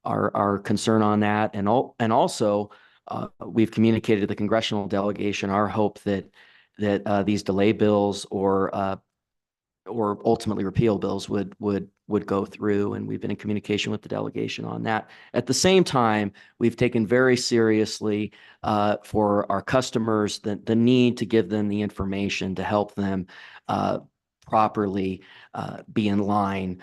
our concern on that. And also we've communicated to the congressional delegation our hope that these delay bills or ultimately repeal bills would go through, and we've been in communication with the delegation on that. At the same time, we've taken very seriously for our customers the need to give them the information to help them properly be in line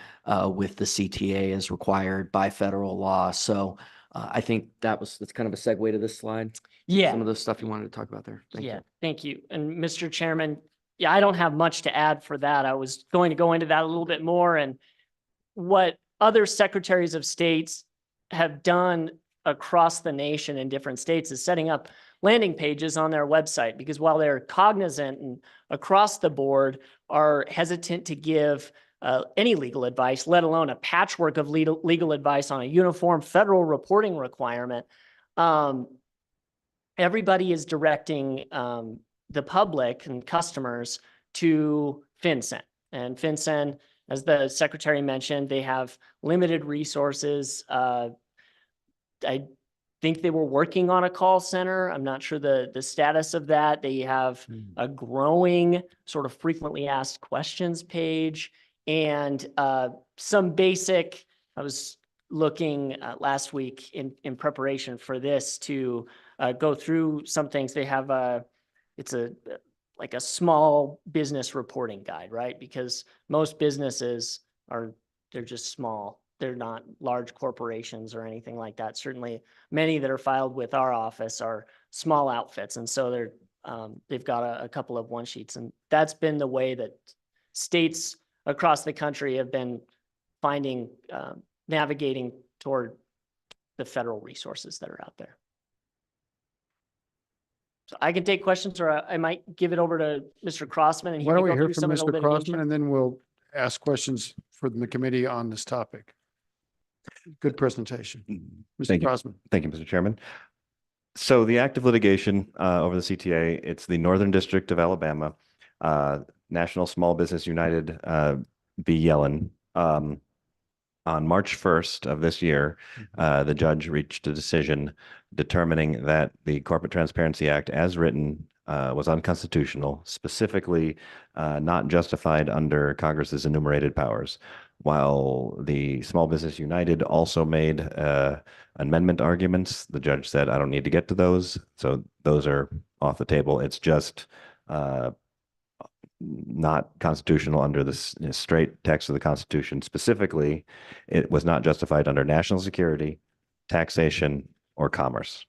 with the CTA as required by federal law. So I think that's kind of a segue to this slide. Yeah. Some of the stuff you wanted to talk about there. Thank you. Thank you. And Mr. Chairman, yeah, I don't have much to add for that. I was going to go into that a little bit more, and what other secretaries of states have done across the nation in different states is setting up landing pages on their website, because while they're cognizant and across the board are hesitant to give any legal advice, let alone a patchwork of legal advice on a uniform federal reporting requirement, everybody is directing the public and customers to FinCEN. And FinCEN, as the secretary mentioned, they have limited resources. I think they were working on a call center. I'm not sure the status of that. They have a growing sort of frequently asked questions page, and some basic, I was looking last week in preparation for this to go through some things. They have it's like a small business reporting guide, right? Because most businesses they're just small. They're not large corporations or anything like that. Certainly many that are filed with our office are small outfits. And so they've got a couple of one sheets, and that's been the way that states across the country have been finding, navigating toward the federal resources that are out there. So I can take questions, or I might give it over to Mr. Crossman, and he Why can don't we go hear through from some of the Mr. Crossman, litigation. and then we'll ask questions for the committee on this topic. Good presentation. Mr. Thank you. Crossman. Thank you, Mr. Chairman. So the active litigation over the CTA, it's the Northern District of Alabama, National Small Business United v. Yellen. On March 1st of this year, the judge reached a decision determining that the Corporate Transparency Act as written was unconstitutional, specifically not justified under Congress's enumerated powers. While the Small Business United also made amendment arguments, the judge said, I don't need to get to those. So those are off the table. It's just not constitutional under the straight text of the Constitution. Specifically, it was not justified under national security, taxation, or commerce.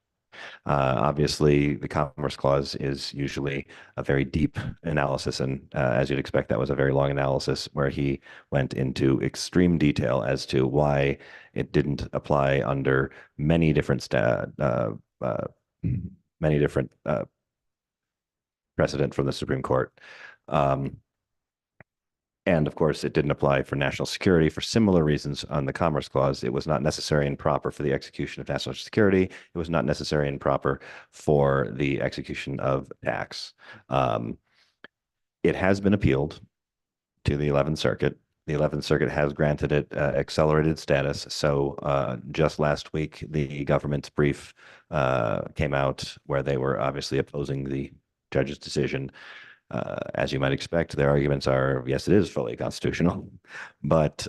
Obviously, the Commerce Clause is usually a very deep analysis, and as you'd expect, that was a very long analysis where he went into extreme detail as to why it didn't apply under many different precedent from the Supreme Court. And of course, it didn't apply for national security for similar reasons on the Commerce Clause. It was not necessary and proper for the execution of national security. It was not necessary and proper for the execution of tax. It has been appealed to the 11th Circuit. The 11th Circuit has granted it accelerated status. So just last week, the government's brief came out where they were obviously opposing the judge's decision. As you might expect, their arguments are, yes, it is fully constitutional, but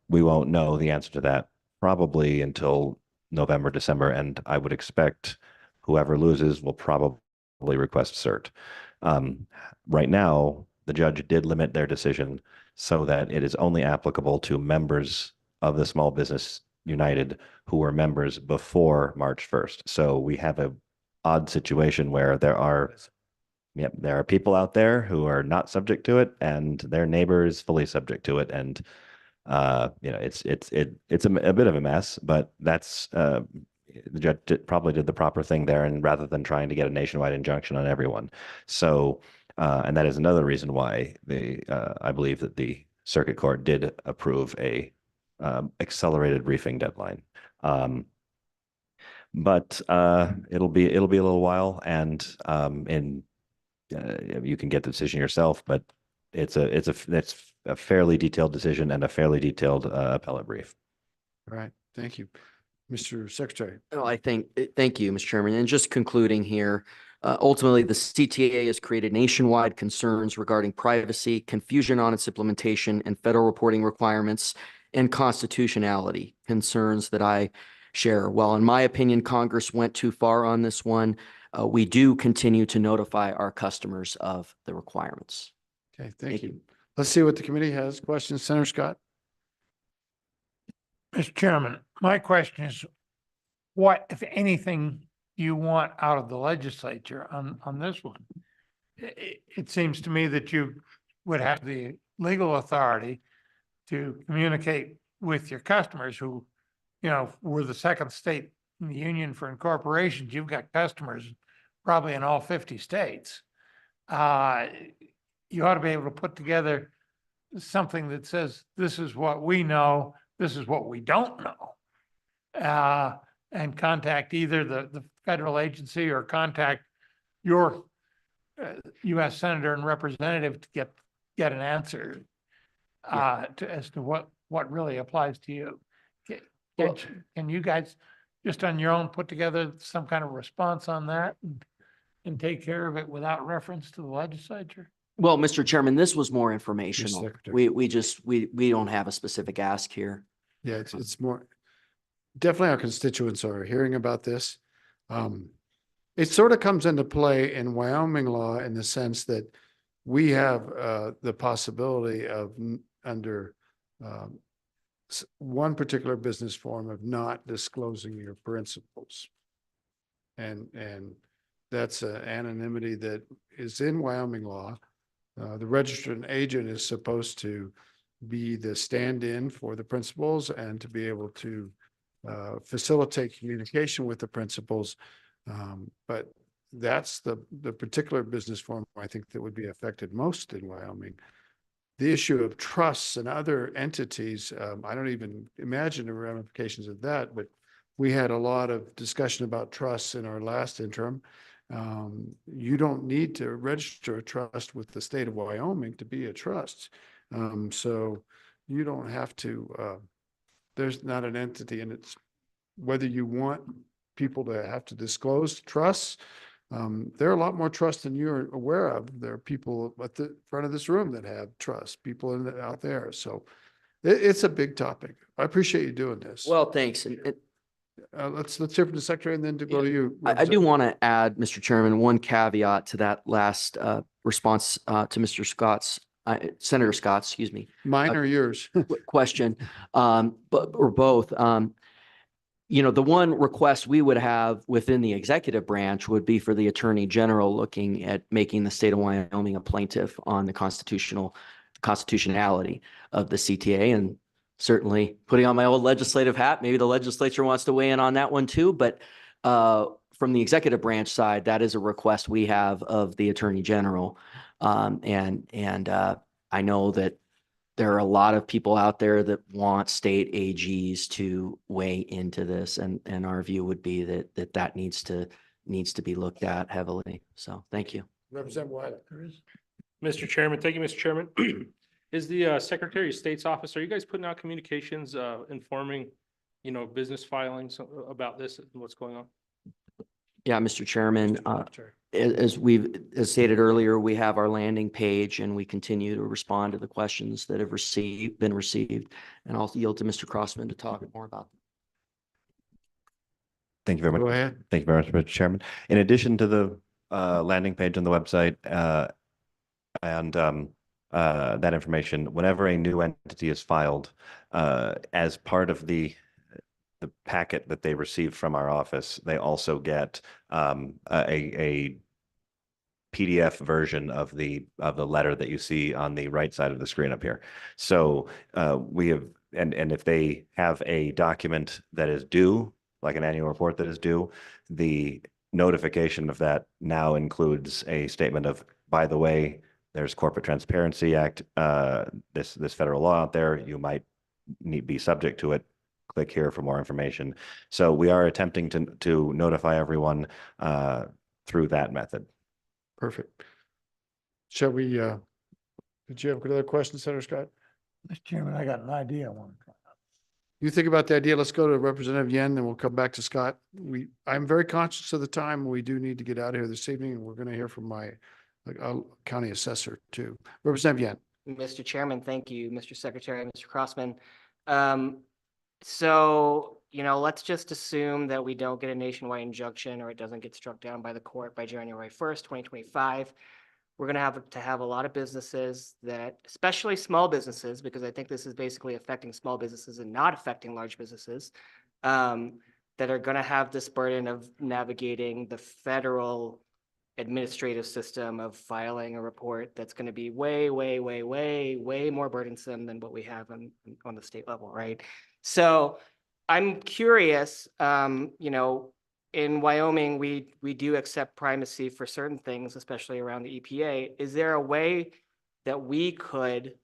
we won't know the answer to that probably until November, December, and I would expect whoever loses will probably request cert. Right now, the judge did limit their decision so that it is only applicable to members of the Small Business United who were members before March 1st. So we have an odd situation where there are people out there who are not subject to it, and their neighbor is fully subject to it. And it's a bit of a mess, but that's the judge probably did the proper thing there, and rather than trying to get a nationwide injunction on everyone. So, and that is another reason why I believe that the circuit court did approve a accelerated briefing deadline. But it'll be a little while, and you can get the decision yourself, but it's a fairly detailed decision and a fairly detailed appellate brief. All right. Thank you. Mr. Secretary. Well, thank you, Mr. Chairman. And just concluding here, ultimately, the CTA has created nationwide concerns regarding privacy, confusion on its implementation, and federal reporting requirements and constitutionality, concerns that I share. While in my opinion, Congress went too far on this one, we do continue to notify our customers of the requirements. Okay, thank you. Let's see what the committee has. Questions, Senator Scott? Mr. Chairman, my question is, what, if anything, you want out of the legislature on this one? it seems to me that you would have the legal authority to communicate with your customers who, you know, we're the second state in the union for incorporations. You've got customers probably in all 50 states. You ought to be able to put together something that says, this is what we know, this is what we don't know. And contact either the federal agency or contact your US Senator and representative to get an answer as to what really applies to you. Can you guys just on your own put together some kind of response on that and take care of it without reference to the legislature? Well, Mr. Chairman, this was more informational. Secretary. We don't have a specific ask here. Yeah, it's more, definitely our constituents are hearing about this. It sort of comes into play in Wyoming law in the sense that we have the possibility of under one particular business form of not disclosing your principals. And that's an anonymity that is in Wyoming law. The registered agent is supposed to be the stand-in for the principals and to be able to facilitate communication with the principals. But that's the particular business form I think that would be affected most in Wyoming. The issue of trusts and other entities, I don't even imagine the ramifications of that, but we had a lot of discussion about trusts in our last interim. You don't need to register a trust with the state of Wyoming to be a trust. So you don't have to, there's not an entity, and it's whether you want people to have to disclose trusts. There are a lot more trusts than you're aware of. There are people at the front of this room that have trusts, people out there. So it's a big topic. I appreciate you doing this. Well, thanks. Let's hear from the secretary and then to go to you. I do want to add, Mr. Chairman, one caveat to that last response to Mr. Scott's, Senator Scott's, excuse me. Mine or yours? Question, or both. You know, the one request we would have within the executive branch would be for the Attorney General looking at making the state of Wyoming a plaintiff on the constitutionality of the CTA, and certainly putting on my old legislative hat, maybe the legislature wants to weigh in on that one too. But from the executive branch side, that is a request we have of the Attorney General. I know that there are a lot of people out there that want state AGs to weigh into this, and our view would be that needs to be looked at heavily. So thank you. Representative Wiley. Mr. Chairman, thank you, Mr. Chairman. Is the Secretary of State's office, are you guys putting out communications informing, business filings about this and what's going on? Yeah, Mr. Chairman, as stated earlier, we have our landing page and we continue to respond to the questions that have been received. And I'll yield to Mr. Crossman to talk more about them. Thank you very much. Go ahead. Thank you very much, Mr. Chairman. In addition to the landing page on the website and that information, whenever a new entity is filed, as part of the packet that they receive from our office, they also get a PDF version of the letter that you see on the right side of the screen up here. So we have, and if they have a document that is due, like an annual report that is due, the notification of that now includes a statement of, by the way, there's Corporate Transparency Act, this federal law out there, you might be subject to it. Click here for more information. So we are attempting to notify everyone through that method. Perfect. Shall we, did you have another question, Senator Scott? Mr. Chairman, I got an idea. You think about the idea. Let's go to Representative Yen, then we'll come back to Scott. I'm very conscious of the time. We do need to get out of here this evening, and we're going to hear from my county assessor too. Representative Yen. Mr. Chairman, thank you, Mr. Secretary, Mr. Crossman. So, let's just assume that we don't get a nationwide injunction or it doesn't get struck down by the court by January 1st, 2025. We're going to have a lot of businesses that, especially small businesses, because I think this is basically affecting small businesses and not affecting large businesses, that are going to have this burden of navigating the federal administrative system of filing a report that's going to be way, way, way, way, way more burdensome than what we have on the state level, right? So I'm curious, you know, in Wyoming, we do accept primacy for certain things, especially around the EPA. Is there a way that we could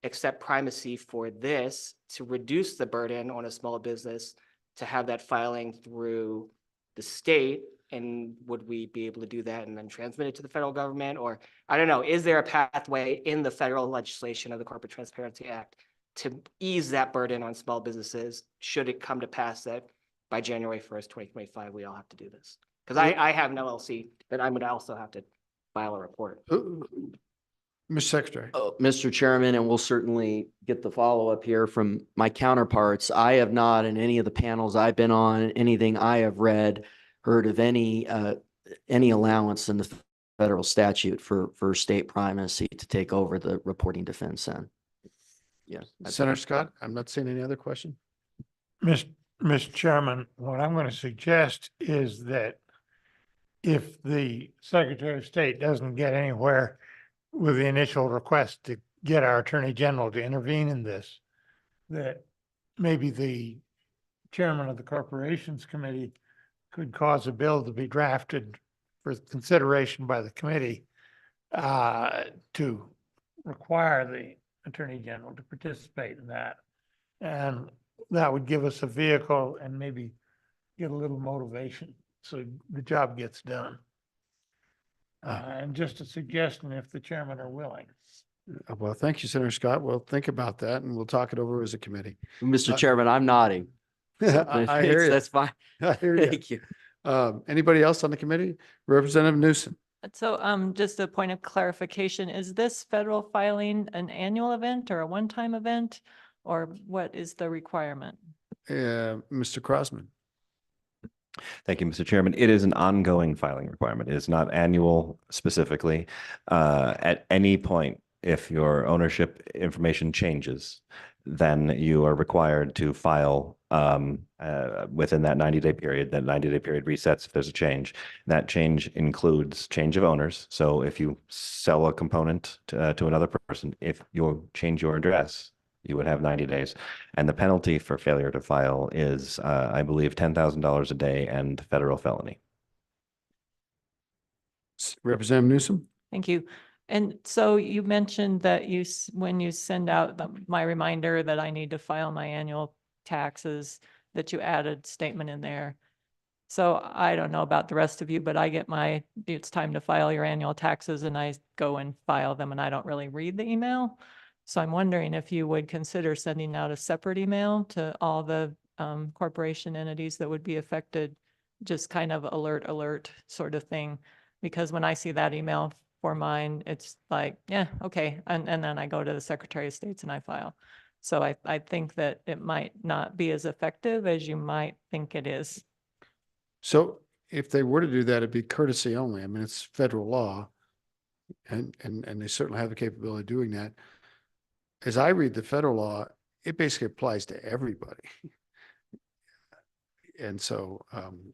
accept primacy for this to reduce the burden on a small business to have that filing through the state? And would we be able to do that and then transmit it to the federal government? Or I don't know, is there a pathway in the federal legislation of the Corporate Transparency Act to ease that burden on small businesses should it come to pass that by January 1st, 2025, we all have to do this? Because I have an LLC that I'm going to also have to file a report. Mr. Secretary. Oh, Mr. Chairman, and we'll certainly get the follow-up here from my counterparts. I have not, in any of the panels I've been on, anything I have read, heard of any allowance in the federal statute for state primacy to take over the reporting defense end. Yeah. Senator Scott, I'm not seeing any other question. Mr. Chairman, what I'm going to suggest is that if the Secretary of State doesn't get anywhere with the initial request to get our Attorney General to intervene in this, that maybe the chairman of the Corporations Committee could cause a bill to be drafted for consideration by the committee to require the Attorney General to participate in that. And that would give us a vehicle and maybe get a little motivation so the job gets done. And just a suggestion if the chairman are willing. Well, thank you, Senator Scott. We'll think about that and we'll talk it over as a committee. Mr. Chairman, I'm nodding. I hear you. That's fine. I hear you. Thank you. Anybody else on the committee? Representative Newsom. So just a point of clarification, is this federal filing an annual event or a one-time event? Or what is the requirement? Mr. Crossman. Thank you, Mr. Chairman. It is an ongoing filing requirement. It is not annual specifically. At any point, if your ownership information changes, then you are required to file within that 90-day period. That 90-day period resets if there's a change. That change includes change of owners. So if you sell a component to another person, if you change your address, you would have 90 days. And the penalty for failure to file is, I believe, $10,000 a day and federal felony. Representative Newsom. Thank you. And so you mentioned that when you send out my reminder that I need to file my annual taxes, that you added statement in there. So I don't know about the rest of you, but I get it's time to file your annual taxes and I go and file them and I don't really read the email. So I'm wondering if you would consider sending out a separate email to all the corporation entities that would be affected, just kind of alert sort of thing. Because when I see that email for mine, it's like, yeah, okay. And then I go to the Secretary of State's and I file. So I think that it might not be as effective as you might think it is. So if they were to do that, it'd be courtesy only. I mean, it's federal law and they certainly have the capability of doing that. As I read the federal law, it basically applies to everybody. And so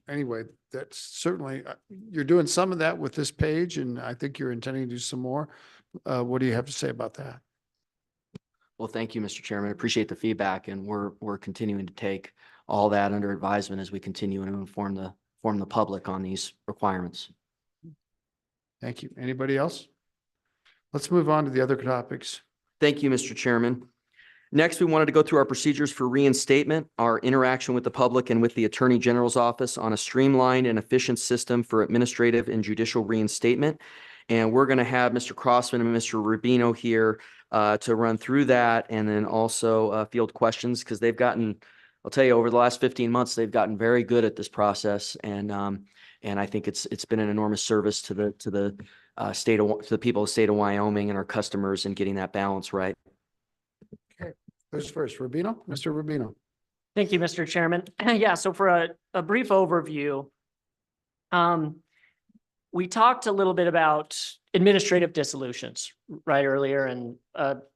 anyway, that's certainly, you're doing some of that with this page, and I think you're intending to do some more. What do you have to say about that? Well, thank you, Mr. Chairman. I appreciate the feedback, and we're continuing to take all that under advisement as we continue to inform the public on these requirements. Thank you. Anybody else? Let's move on to the other topics. Thank you, Mr. Chairman. Next, we wanted to go through our procedures for reinstatement, our interaction with the public and with the Attorney General's office on a streamlined and efficient system for administrative and judicial reinstatement. And we're going to have Mr. Crossman and Mr. Rubino here to run through that, and then also field questions, because they've gotten, I'll tell you, over the last 15 months, they've gotten very good at this process. And I think it's been an enormous service to the people of the state of Wyoming and our customers in getting that balance right. Okay, who's first? Rubino? Mr. Rubino. Thank you, Mr. Chairman. Yeah, so for a brief overview, we talked a little bit about administrative dissolutions right earlier, and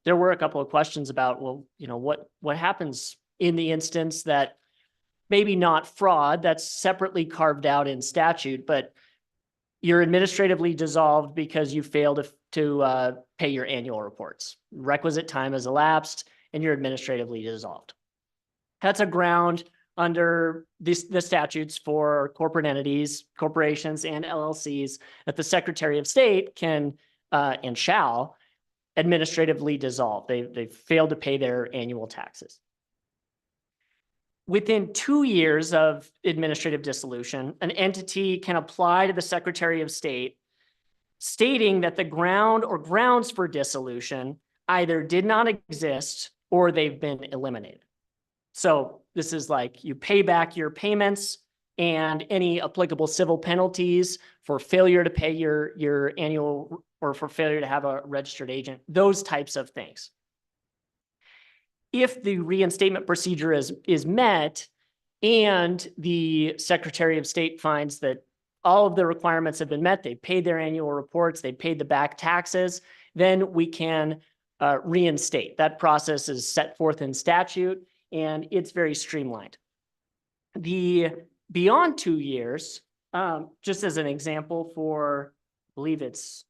there were a couple of questions about, well, what happens in the instance that maybe not fraud, that's separately carved out in statute, but you're administratively dissolved because you failed to pay your annual reports. Requisite time has elapsed and you're administratively dissolved. That's a ground under the statutes for corporate entities, corporations, and LLCs that the Secretary of State can and shall administratively dissolve. They failed to pay their annual taxes. Within 2 years of administrative dissolution, an entity can apply to the Secretary of State stating that the ground or grounds for dissolution either did not exist or they've been eliminated. So this is like you pay back your payments and any applicable civil penalties for failure to pay your annual or for failure to have a registered agent, those types of things. If the reinstatement procedure is met and the Secretary of State finds that all of the requirements have been met, they've paid their annual reports, they paid the back taxes, then we can reinstate. That process is set forth in statute and it's very streamlined. The beyond 2 years, just as an example for, I believe it's,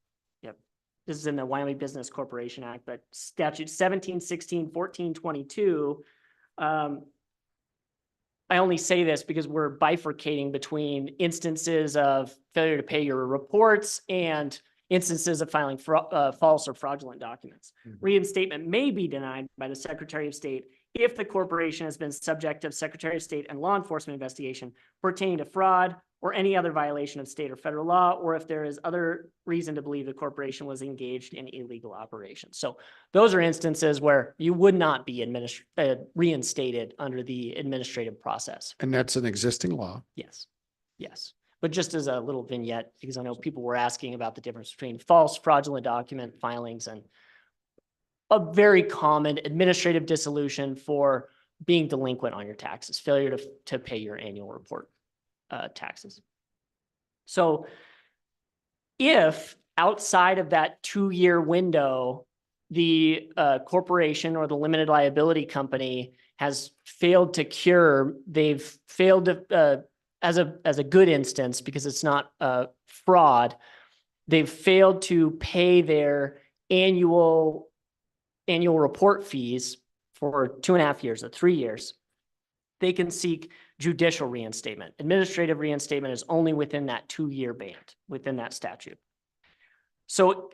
this is in the Wyoming Business Corporation Act, but statute 17, 16, 14, 22. I only say this because we're bifurcating between instances of failure to pay your reports and instances of filing false or fraudulent documents. Reinstatement may be denied by the Secretary of State if the corporation has been subject of Secretary of State and law enforcement investigation pertaining to fraud or any other violation of state or federal law, or if there is other reason to believe the corporation was engaged in illegal operations. So those are instances where you would not be reinstated under the administrative process. And that's an existing law. Yes, yes. But just as a little vignette, because I know people were asking about the difference between false, fraudulent document filings and a very common administrative dissolution for being delinquent on your taxes, failure to pay your annual report taxes. So if outside of that 2-year window, the corporation or the limited liability company has failed to cure, they've failed to, as a good instance, because it's not fraud, they've failed to pay their annual report fees for 2.5 years or 3 years, they can seek judicial reinstatement. Administrative reinstatement is only within that 2-year band, within that statute. So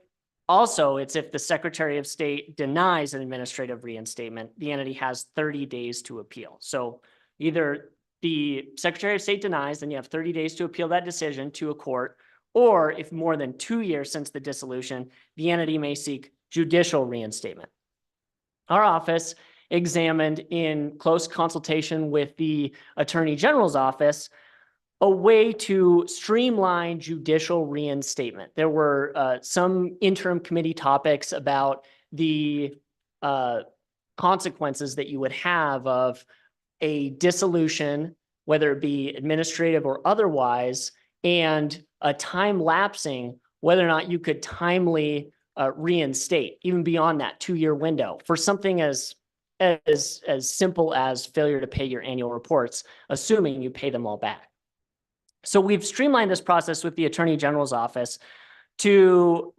also, it's if the Secretary of State denies an administrative reinstatement, the entity has 30 days to appeal. So either the Secretary of State denies, then you have 30 days to appeal that decision to a court, or if more than 2 years since the dissolution, the entity may seek judicial reinstatement. Our office examined in close consultation with the Attorney General's office a way to streamline judicial reinstatement. There were some interim committee topics about the consequences that you would have of a dissolution, whether it be administrative or otherwise, and a time lapsing, whether or not you could timely reinstate, even beyond that 2-year window, for something as simple as failure to pay your annual reports, assuming you pay them all back. So we've streamlined this process with the Attorney General's office to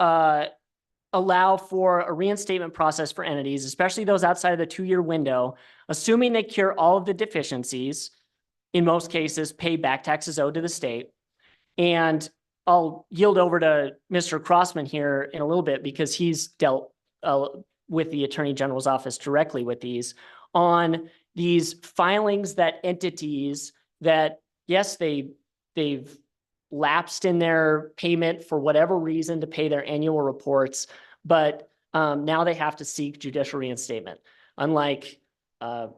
allow for a reinstatement process for entities, especially those outside of the 2-year window, assuming they cure all of the deficiencies, in most cases, pay back taxes owed to the state. And I'll yield over to Mr. Crossman here in a little bit because he's dealt with the Attorney General's office directly with these on these filings that entities that, yes, they've lapsed in their payment for whatever reason to pay their annual reports, but now they have to seek judicial reinstatement. Unlike a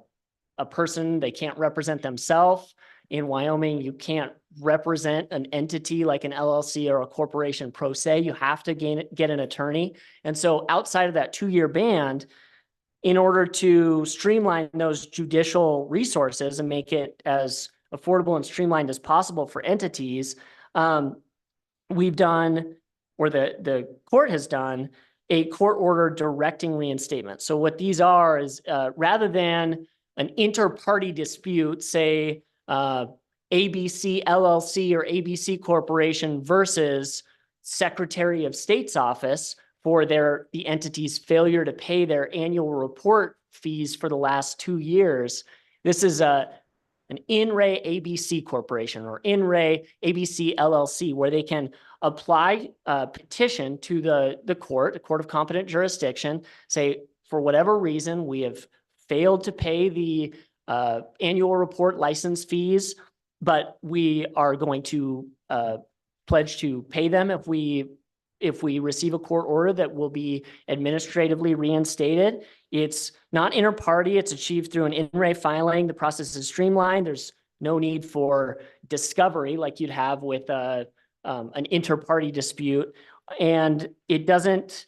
person, they can't represent themselves. In Wyoming, you can't represent an entity like an LLC or a corporation pro se. You have to get an attorney. And so outside of that 2-year band, in order to streamline those judicial resources and make it as affordable and streamlined as possible for entities, we've done, or the court has done, a court order directing reinstatement. So what these are is rather than an inter-party dispute, say ABC LLC or ABC Corporation versus Secretary of State's office for the entity's failure to pay their annual report fees for the last 2 years. This is an in-ray ABC Corporation or in-ray ABC LLC, where they can apply a petition to the court, the court of competent jurisdiction, say, for whatever reason, we have failed to pay the annual report license fees, but we are going to pledge to pay them if we receive a court order that will be administratively reinstated. It's not inter-party, it's achieved through an in-ray filing. The process is streamlined. There's no need for discovery like you'd have with an inter-party dispute. And it doesn't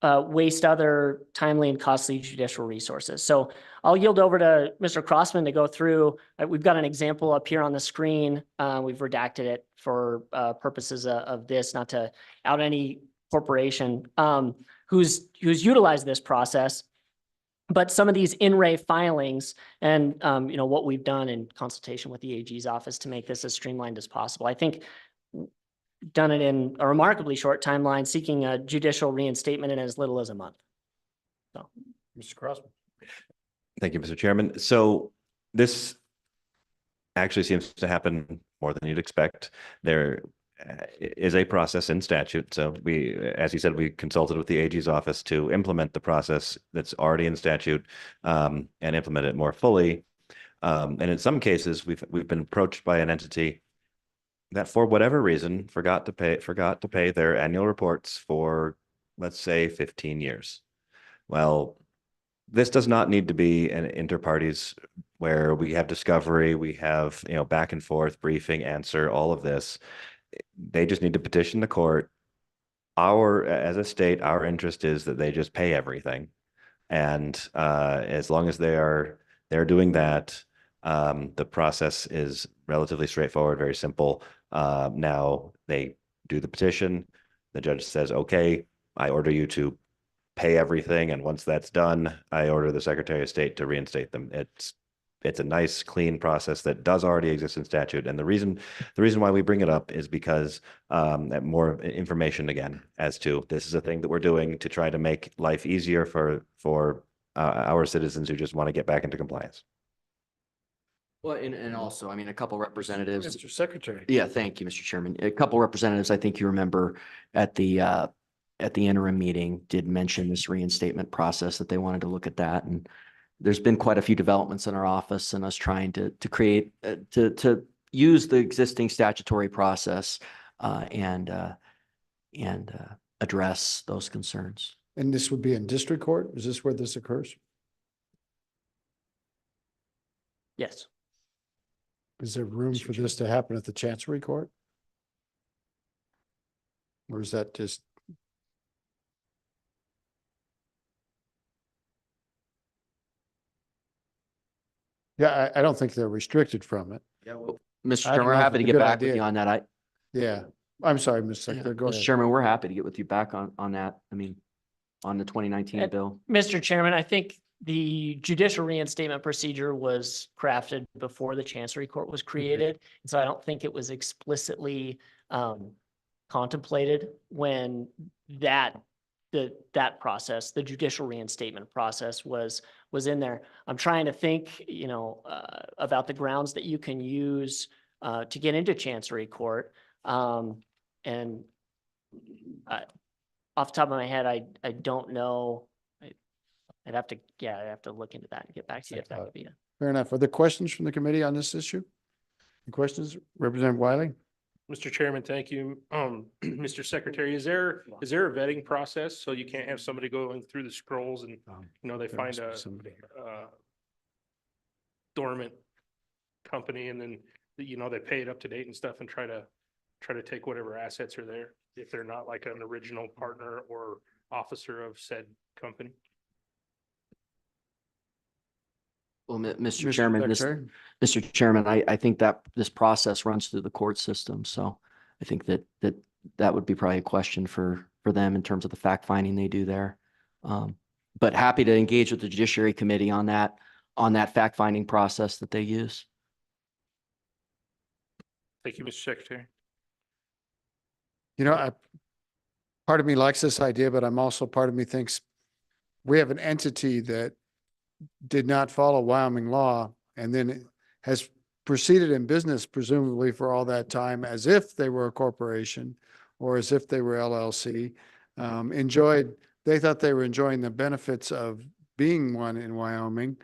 waste other timely and costly judicial resources. So I'll yield over to Mr. Crossman to go through. We've got an example up here on the screen. We've redacted it for purposes of this, not to out any corporation who's utilized this process. But some of these in-ray filings and what we've done in consultation with the AG's office to make this as streamlined as possible. I think done it in a remarkably short timeline, seeking a judicial reinstatement in as little as a month. So, Mr. Crossman. Thank you, Mr. Chairman. So this actually seems to happen more than you'd expect. There is a process in statute. So we, as you said, we consulted with the AG's office to implement the process that's already in statute and implement it more fully. And in some cases, we've been approached by an entity that, for whatever reason, forgot to pay their annual reports for, let's say, 15 years. Well, this does not need to be an inter-parties where we have discovery, we have, back and forth, briefing, answer, all of this. They just need to petition the court. As a state, our interest is that they just pay everything. And as long as they're doing that, the process is relatively straightforward, very simple. Now they do the petition. The judge says, okay, I order you to pay everything. And once that's done, I order the Secretary of State to reinstate them. It's a nice, clean process that does already exist in statute. And the reason why we bring it up is because more information again as to this is a thing that we're doing to try to make life easier for our citizens who just want to get back into compliance. Well, and also, I mean, a couple representatives. Mr. Secretary. Yeah, thank you, Mr. Chairman. A couple representatives, I think you remember at the interim meeting did mention this reinstatement process, that they wanted to look at that. And there's been quite a few developments in our office and us trying to create, to use the existing statutory process and address those concerns. And this would be in district court? Is this where this occurs? Yes. Is there room for this to happen at the Chancery Court? Or is that just? Yeah, I don't think they're restricted from it. Yeah, well, Mr. Chairman, we're happy to get back with you on that. Yeah, I'm sorry, Mr. Secretary, go Mr. ahead. Chairman, we're happy to get with you back on that. I mean, on the 2019 bill. Mr. Chairman, I think the judicial reinstatement procedure was crafted before the Chancery Court was created. And so I don't think it was explicitly contemplated when that process, the judicial reinstatement process was in there. I'm trying to think, about the grounds that you can use to get into Chancery Court. And off the top of my head, I don't know. I'd have to look into that and get back to you if that would be it. Fair enough. Are there questions from the committee on this issue? Any questions? Representative Wiley? Mr. Chairman, thank you. Mr. Secretary, is there a vetting process? So you can't have somebody going through the scrolls and, they find a dormant company and then, they pay it up to date and stuff and try to take whatever assets are there if they're not like an original partner or officer of said company? Well, Mr. Chairman, Mr. Chairman, I think that this process runs through the court system. So I think that would be probably a question for them in terms of the fact finding they do there. But happy to engage with the Judiciary Committee on that fact finding process that they use. Thank you, Mr. Secretary. You know, part of me likes this idea, but part of me thinks we have an entity that did not follow Wyoming law and then has proceeded in business presumably for all that time as if they were a corporation or as if they were LLC, they thought they were enjoying the benefits of being one in Wyoming.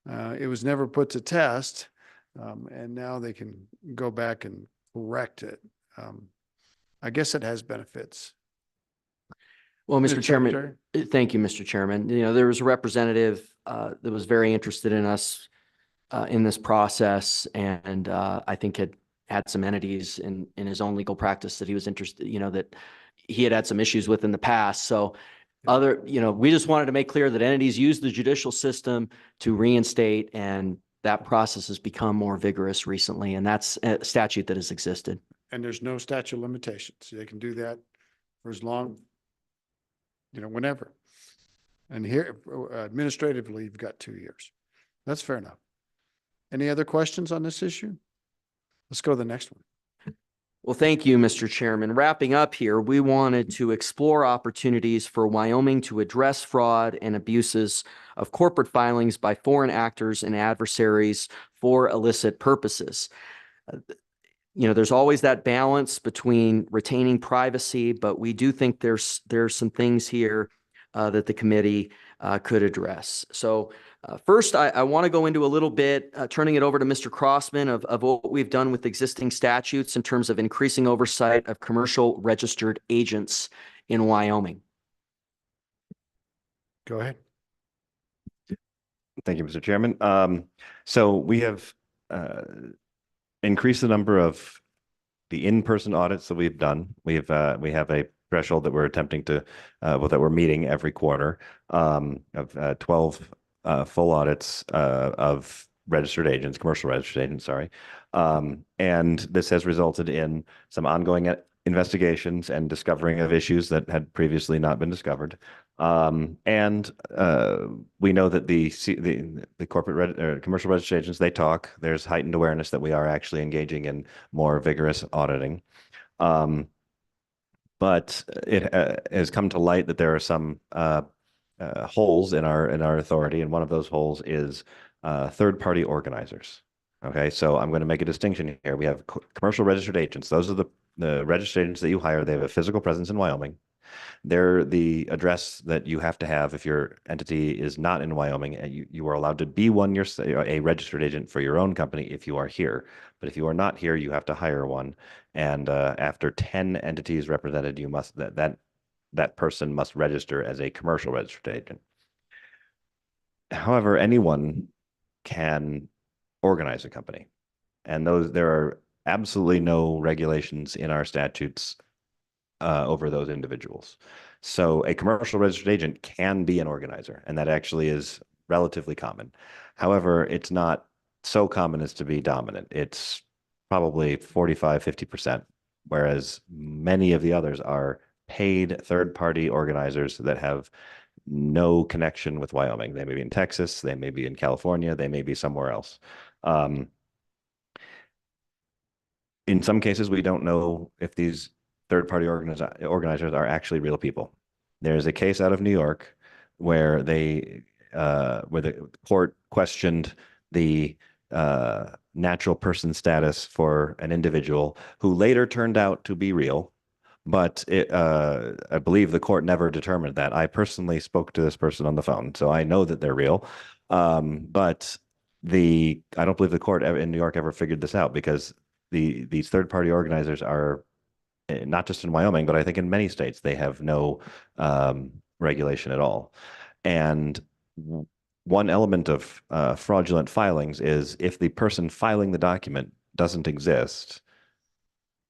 It was never put to test, and now they can go back and correct it. I guess it has benefits. Well, Mr. Mr. Chairman, Secretary? thank you, Mr. Chairman. You know, there was a representative that was very interested in us in this process, and I think had some entities in his own legal practice that he was interested, you know, that he had some issues with in the past. So we just wanted to make clear that entities use the judicial system to reinstate, and that process has become more vigorous recently, and that's a statute that has existed. And there's no statute of limitations. They can do that for as long, whenever. And here, administratively, you've got 2 years. That's fair enough. Any other questions on this issue? Let's go to the next one. Well, thank you, Mr. Chairman. Wrapping up here, we wanted to explore opportunities for Wyoming to address fraud and abuses of corporate filings by foreign actors and adversaries for illicit purposes. There's always that balance between retaining privacy, but we do think there's some things here that the committee could address. So first, I want to go into a little bit, turning it over to Mr. Crossman of what we've done with existing statutes in terms of increasing oversight of commercial registered agents in Wyoming. Go ahead. Thank you, Mr. Chairman. So we have increased the number of the in-person audits that we've done. We have a threshold that we're attempting to, that we're meeting every quarter of 12 full audits of registered agents, commercial registered agents, sorry. And this has resulted in some ongoing investigations and discovering of issues that had previously not been discovered. And we know that the corporate commercial registered agents, they talk. There's heightened awareness that we are actually engaging in more vigorous auditing. But it has come to light that there are some holes in our authority, and one of those holes is third-party organizers. Okay, so I'm going to make a distinction here. We have commercial registered agents. Those are the registered agents that you hire. They have a physical presence in Wyoming. They're the address that you have to have if your entity is not in Wyoming, and you are allowed to be a registered agent for your own company if you are here. But if you are not here, you have to hire one. And after 10 entities represented, you must that person must register as a commercial registered agent. However, anyone can organize a company, and there are absolutely no regulations in our statutes over those individuals. So a commercial registered agent can be an organizer, and that actually is relatively common. However, it's not so common as to be dominant. It's probably 45, 50%, whereas many of the others are paid third-party organizers that have no connection with Wyoming. They may be in Texas, they may be in California, they may be somewhere else. In some cases, we don't know if these third-party organizers are actually real people. There's a case out of New York where the court questioned the natural person status for an individual who later turned out to be real, but I believe the court never determined that. I personally spoke to this person on the phone, so I know that they're real. But I don't believe the court in New York ever figured this out, because these third-party organizers are not just in Wyoming, but I think in many states, they have no regulation at all. And one element of fraudulent filings is if the person filing the document doesn't exist,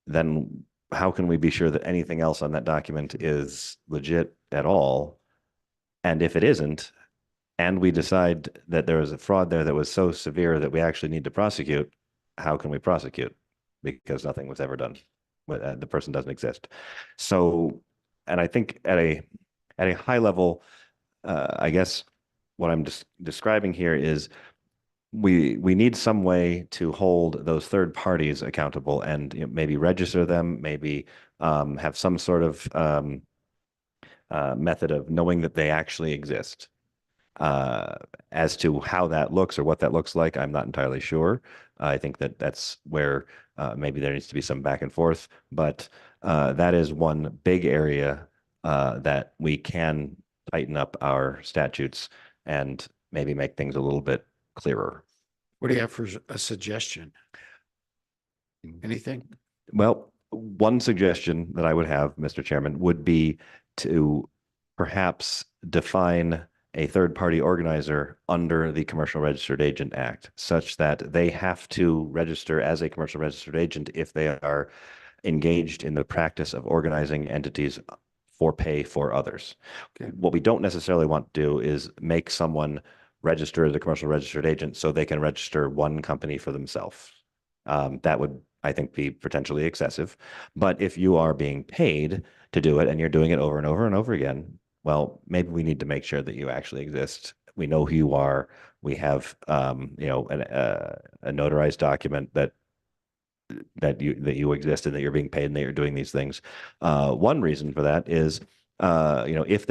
then how can we be sure that anything else on that document is legit at all? And if it isn't, and we decide that there was a fraud there that was so severe that we actually need to prosecute, how can we prosecute? Because nothing was ever done. The person doesn't exist. So, and I think at a high level, I guess what I'm describing here is we need some way to hold those third parties accountable and maybe register them, maybe have some sort of method of knowing that they actually exist. As to how that looks or what that looks like, I'm not entirely sure. I think that that's where maybe there needs to be some back and forth, but that is one big area that we can tighten up our statutes and maybe make things a little bit clearer. What do you have for a suggestion? Anything? Well, one suggestion that I would have, Mr. Chairman, would be to perhaps define a third-party organizer under the Commercial Registered Agent Act, such that they have to register as a commercial registered agent if they are engaged in the practice of organizing entities for pay for others. Okay. What we don't necessarily want to do is make someone register as a commercial registered agent so they can register one company for themselves. That would, I think, be potentially excessive. But if you are being paid to do it and you're doing it over and over and over again, well, maybe we need to make sure that you actually exist. We know who you are. We have, a notarized document that you exist and that you're being paid and that you're doing these things. One reason for that is, if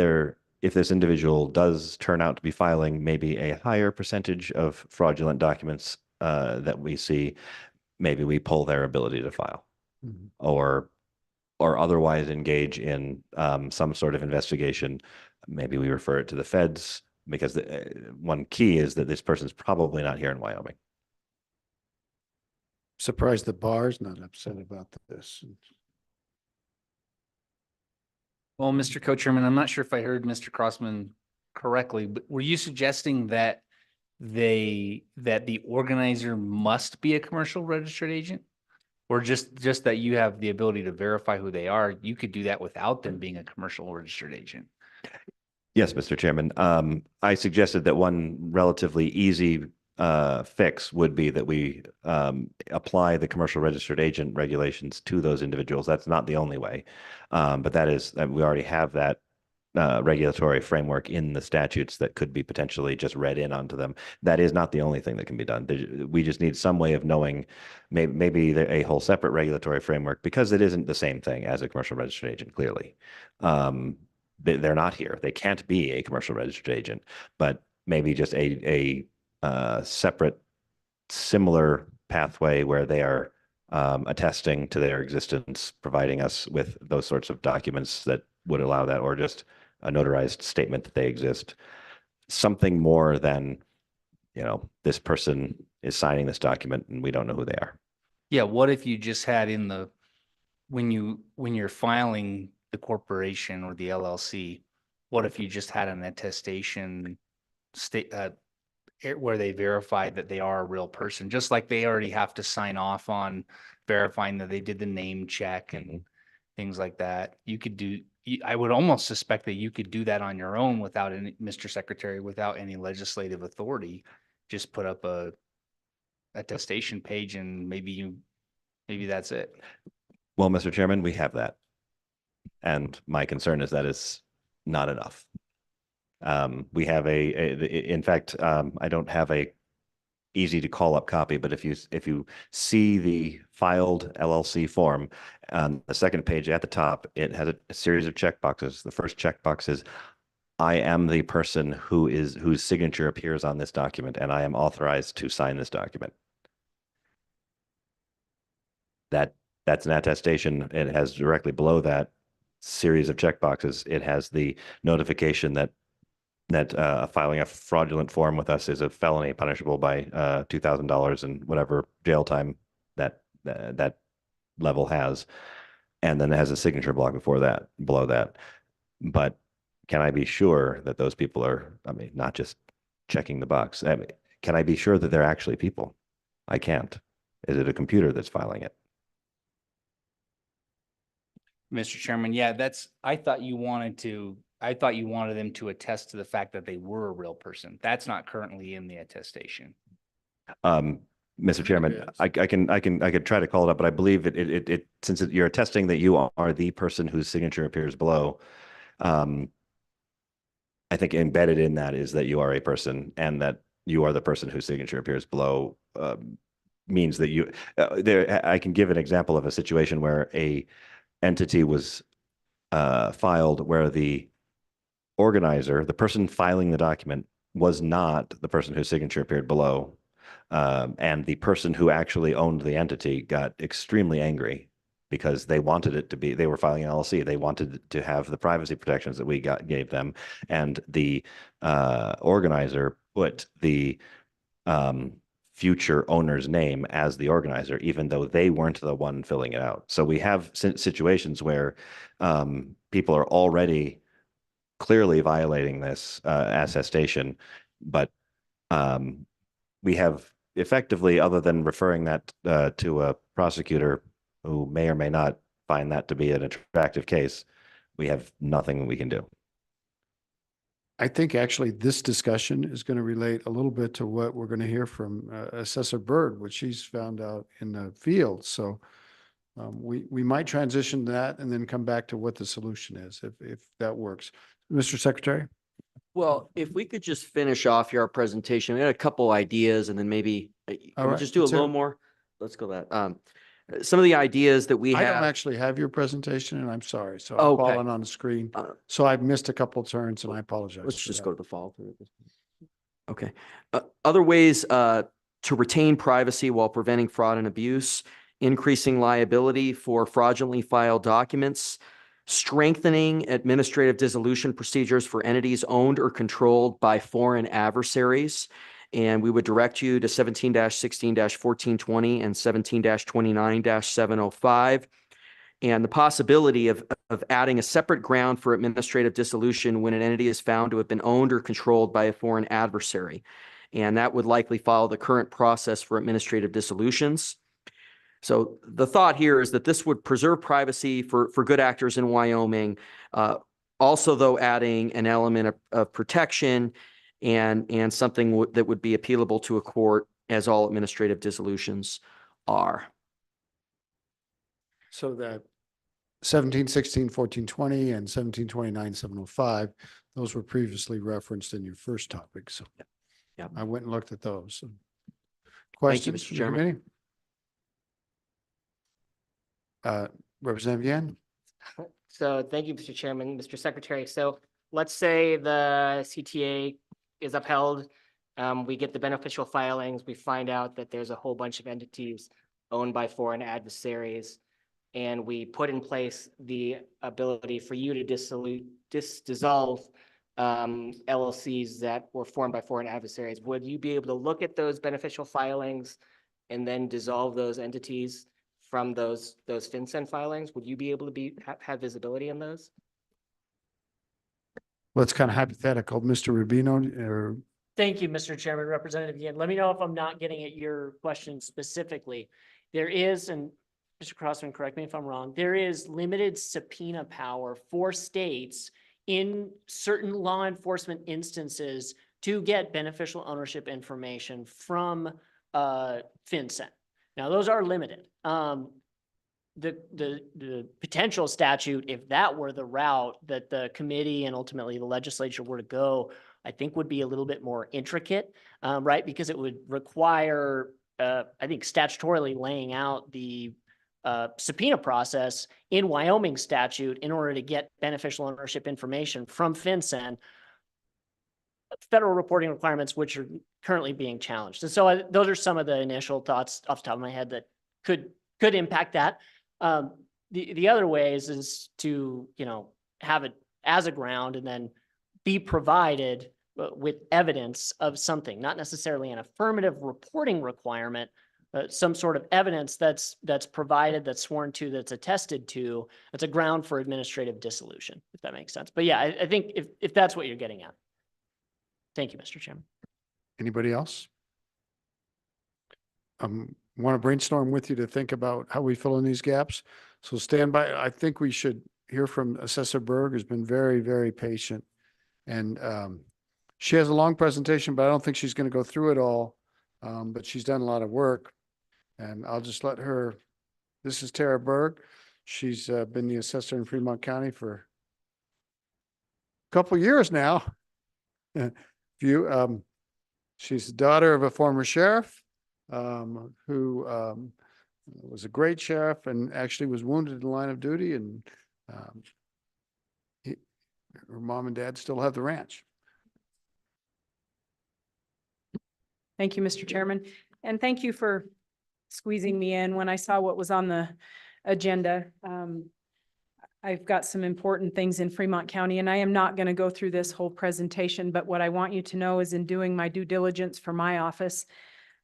this individual does turn out to be filing maybe a higher percentage of fraudulent documents that we see, maybe we pull their ability to file, or otherwise engage in some sort of investigation. Maybe we refer it to the feds, because one key is that this person's probably not here in Wyoming. Surprised the bar's not upset about this. Well, Mr. Co-Chairman, I'm not sure if I heard Mr. Crossman correctly, but were you suggesting that the organizer must be a commercial registered agent? Or just that you have the ability to verify who they are? You could do that without them being a commercial registered agent. Yes, Mr. Chairman. I suggested that one relatively easy fix would be that we apply the commercial registered agent regulations to those individuals. That's not the only way, but that is, we already have that regulatory framework in the statutes that could be potentially just read in onto them. That is not the only thing that can be done. We just need some way of knowing, maybe a whole separate regulatory framework, because it isn't the same thing as a commercial registered agent, clearly. They're not here. They can't be a commercial registered agent, but maybe just a separate, similar pathway where they are attesting to their existence, providing us with those sorts of documents that would allow that, or just a notarized statement that they exist. Something more than, this person is signing this document and we don't know who they are. Yeah, what if you just had when you're filing the corporation or the LLC, what if you just had an attestation where they verify that they are a real person, just like they already have to sign off on verifying that they did the name check and things like that. I would almost suspect that you could do that on your own without any, Mr. Secretary, without any legislative authority. Just put up a attestation page and maybe that's it. Well, Mr. Chairman, we have that. And my concern is that is not enough. We have in fact, I don't have a easy to call up copy, but if you see the filed LLC form on the second page at the top, it has a series of checkboxes. The first checkbox is, I am the person whose signature appears on this document, and I am authorized to sign this document. That's an attestation. It has directly below that series of checkboxes. It has the notification that filing a fraudulent form with us is a felony punishable by $2,000 and whatever jail time that level has. And then it has a signature block below that. But can I be sure that those people are, not just checking the box? Can I be sure that they're actually people? I can't. Is it a computer that's filing it? Mr. Chairman, yeah, I thought you wanted them to attest to the fact that they were a real person. That's not currently in the attestation. Mr. Chairman, I could try to call it up, but I believe it since you're attesting that you are the person whose signature appears below, I think embedded in that is that you are a person, and that you are the person whose signature appears below, means that you, I can give an example of a situation where a entity was filed where the organizer, the person filing the document, was not the person whose signature appeared below. And the person who actually owned the entity got extremely angry because they wanted it to be, they were filing an LLC. They wanted to have the privacy protections that we gave them. And the organizer put the future owner's name as the organizer, even though they weren't the one filling it out. So we have situations where people are already clearly violating this attestation, but we have effectively, other than referring that to a prosecutor who may or may not find that to be an attractive case, we have nothing we can do. I think actually this discussion is going to relate a little bit to what we're going to hear from Assessor Bird, which she's found out in the field. So we might transition that and then come back to what the solution is, if that works. Mr. Secretary? Well, if we could just finish off your presentation, we had a couple ideas and then maybe can we just do a little more? Let's go that. Some of the ideas that we I have. don't actually have your presentation and I'm sorry. So I'm Okay. falling on the screen. So I've missed a couple turns and I apologize. Let's for just that. go to the follow through. Okay. Other ways to retain privacy while preventing fraud and abuse, increasing liability for fraudulently filed documents, strengthening administrative dissolution procedures for entities owned or controlled by foreign adversaries. And we would direct you to 17-16-1420 and 17-29-705. And the possibility of adding a separate ground for administrative dissolution when an entity is found to have been owned or controlled by a foreign adversary. And that would likely follow the current process for administrative dissolutions. So the thought here is that this would preserve privacy for good actors in Wyoming. Also, though, adding an element of protection and something that would be appealable to a court, as all administrative dissolutions are. So that 17, 16, 14, 20 and 17, 29, 705, those were previously referenced in your first topic. So yeah, I went and looked at those. So Thank you, questions Mr. from the Chairman. committee? Representative Yan? So thank you, Mr. Chairman, Mr. Secretary. So let's say the CTA is upheld. We get the beneficial filings. We find out that there's a whole bunch of entities owned by foreign adversaries. And we put in place the ability for you to dissolve LLCs that were formed by foreign adversaries. Would you be able to look at those beneficial filings and then dissolve those entities from those FinCEN filings? Would you be able to have visibility in those? Well, it's kind of hypothetical. Mr. Rubino or Thank you, Mr. Chairman. Representative Yin, let me know if I'm not getting at your question specifically. There is, and Mr. Crossman, correct me if I'm wrong, there is limited subpoena power for states in certain law enforcement instances to get beneficial ownership information from FinCEN. Now, those are limited. The potential statute, if that were the route that the committee and ultimately the legislature were to go, I think would be a little bit more intricate, right? Because it would require, I think, statutorily laying out the subpoena process in Wyoming statute in order to get beneficial ownership information from FinCEN, federal reporting requirements, which are currently being challenged. And so those are some of the initial thoughts off the top of my head that could impact that. The other ways is to, have it as a ground and then be provided with evidence of something, not necessarily an affirmative reporting requirement, but some sort of evidence that's provided, that's sworn to, that's attested to, that's a ground for administrative dissolution, if that makes sense. But yeah, I think if that's what you're getting at. Thank you, Mr. Chairman. anybody else? Want to brainstorm with you to think about how we fill in these gaps. So stand by. I think we should hear from Assessor Berg, who's been very, very patient. And she has a long presentation, but I don't think she's going to go through it all. But she's done a lot of work. And I'll just let her. This is Tara Berg. She's been the assessor in Fremont County for a couple of years now. She's the daughter of a former sheriff who was a great sheriff and actually was wounded in the line of duty, and her mom and dad still have the ranch. Thank you, Mr. Chairman, and thank you for squeezing me in when I saw what was on the agenda. I've got some important things in Fremont County, and I am not going to go through this whole presentation, but what I want you to know is in doing my due diligence for my office,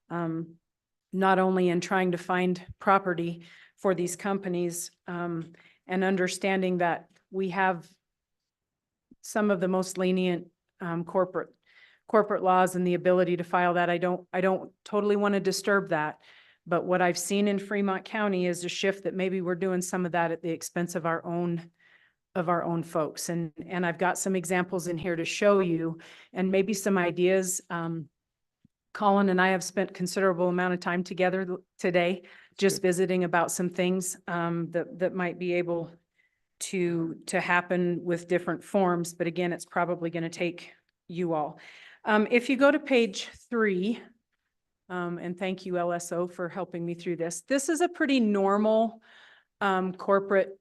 not only in trying to find property for these companies, and understanding that we have some of the most lenient corporate laws and the ability to file that. I don't totally want to disturb that. But what I've seen in Fremont County is a shift that maybe we're doing some of that at the expense of our own folks. And I've got some examples in here to show you and maybe some ideas. Colin and I have spent considerable amount of time together today, just visiting about some things that might be able to happen with different forms. But again, it's probably going to take you all. If you go to page 3, and thank you, LSO, for helping me through this. This is a pretty normal corporate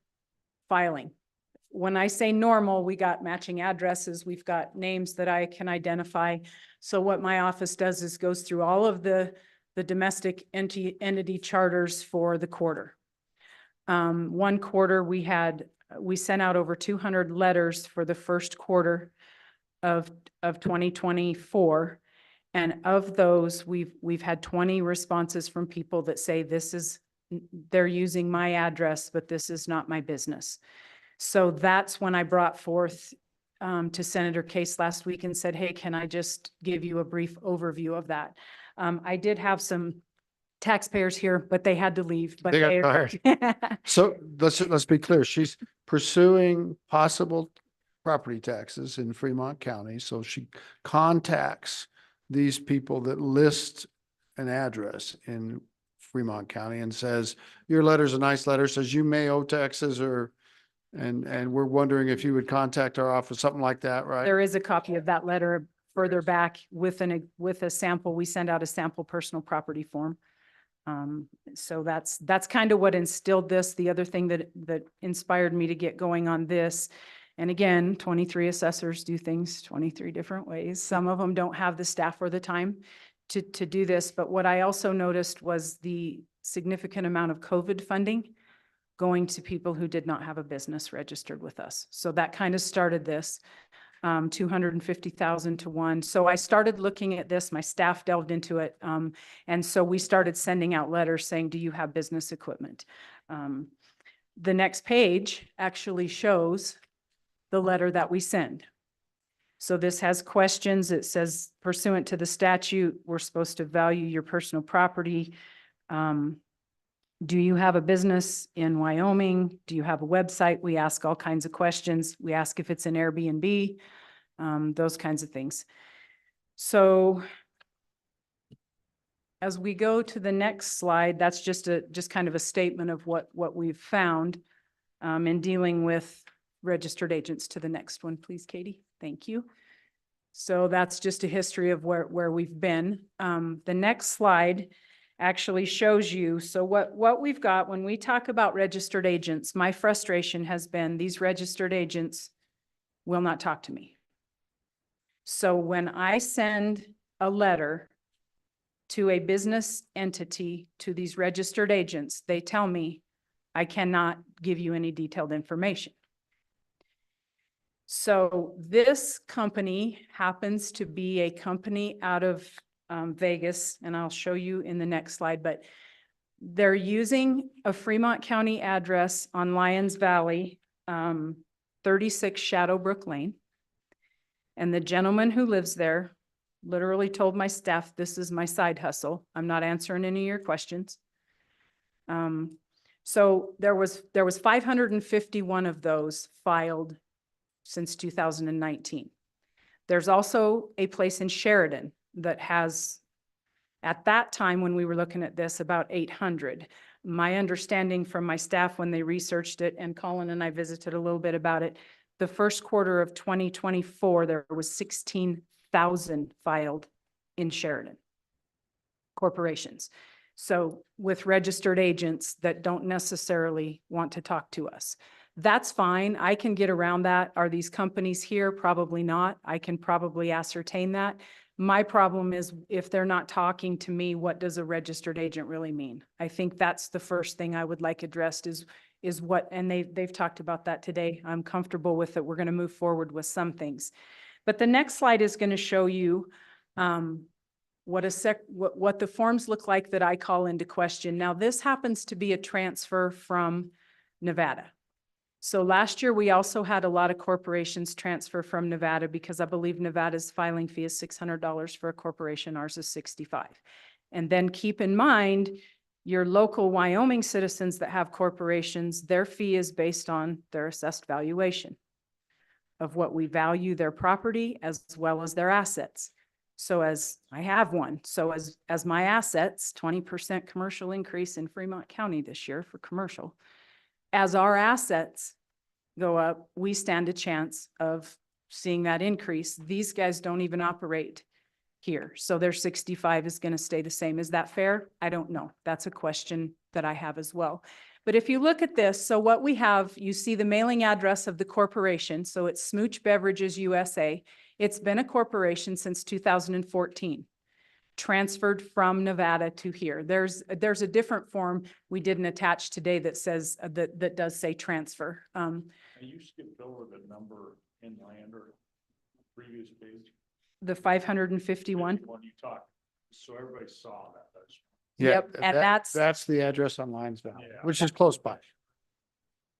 filing. When I say normal, we got matching addresses, we've got names that I can identify. So what my office does is goes through all of the domestic entity charters for the quarter. One quarter we sent out over 200 letters for the first quarter of 2024. And of those, we've had 20 responses from people that say they're using my address, but this is not my business. So that's when I brought forth to Senator Case last week and said, hey, can I just give you a brief overview of that? I did have some taxpayers here, but they had to leave. But They got tired. So let's be clear. She's pursuing possible property taxes in Fremont County. So she contacts these people that list an address in Fremont County and says, your letter's a nice letter, says you may owe taxes and we're wondering if you would contact our office, something like that, right? There is a copy of that letter further back with a sample. We send out a sample personal property form. So that's kind of what instilled this. The other thing that inspired me to get going on this. And again, 23 assessors do things 23 different ways. Some of them don't have the staff or the time to do this. But what I also noticed was the significant amount of COVID funding going to people who did not have a business registered with us. So that kind of started this, 250,000 to one. So I started looking at this, my staff delved into it. And so we started sending out letters saying, do you have business equipment? The next page actually shows the letter that we send. So this has questions. It says pursuant to the statute, we're supposed to value your personal property. Do you have a business in Wyoming? Do you have a website? We ask all kinds of questions. We ask if it's an Airbnb, those kinds of things. So as we go to the next slide, that's just kind of a statement of what we've found in dealing with registered agents. To the next one, please, Katie. Thank you. So that's just a history of where we've been. The next slide actually shows you. So what we've got when we talk about registered agents, my frustration has been these registered agents will not talk to me. So when I send a letter to a business entity, to these registered agents, they tell me I cannot give you any detailed information. So this company happens to be a company out of Vegas, and I'll show you in the next slide, but they're using a Fremont County address on Lyons Valley, 36 Shadowbrook Lane. And the gentleman who lives there literally told my staff, this is my side hustle. I'm not answering any of your questions. So there was 551 of those filed since 2019. There's also a place in Sheridan that has, at that time when we were looking at this, about 800. My understanding from my staff when they researched it, and Colin and I visited a little bit about it, the first quarter of 2024, there was 16,000 filed in Sheridan. Corporations. So with registered agents that don't necessarily want to talk to us. That's fine. I can get around that. Are these companies here? Probably not. I can probably ascertain that. My problem is if they're not talking to me, what does a registered agent really mean? I think that's the first thing I would like addressed is what, and they've talked about that today. I'm comfortable with it. We're going to move forward with some things. But the next slide is going to show you what the forms look like that I call into question. Now, this happens to be a transfer from Nevada. So last year, we also had a lot of corporations transfer from Nevada because I believe Nevada's filing fee is $600 for a corporation. Ours is $65. And then keep in mind, your local Wyoming citizens that have corporations, their fee is based on their assessed valuation of what we value their property as well as their assets. So as I have one, so as my assets, 20% commercial increase in Fremont County this year for commercial. As our assets go up, we stand a chance of seeing that increase. These guys don't even operate here. So their 65 is going to stay the same. Is that fair? I don't know. That's a question that I have as well. But if you look at this, so what we have, you see the mailing address of the corporation. So it's Smooch Beverages USA. It's been a corporation since 2014, transferred from Nevada to here. There's a different form we didn't attach today that says, that does say transfer. You skipped over the number in land or previous page. The 551. When you talked, so everybody saw that. Yeah, Yep, and that's the address on Linesville, Yeah. which is close by.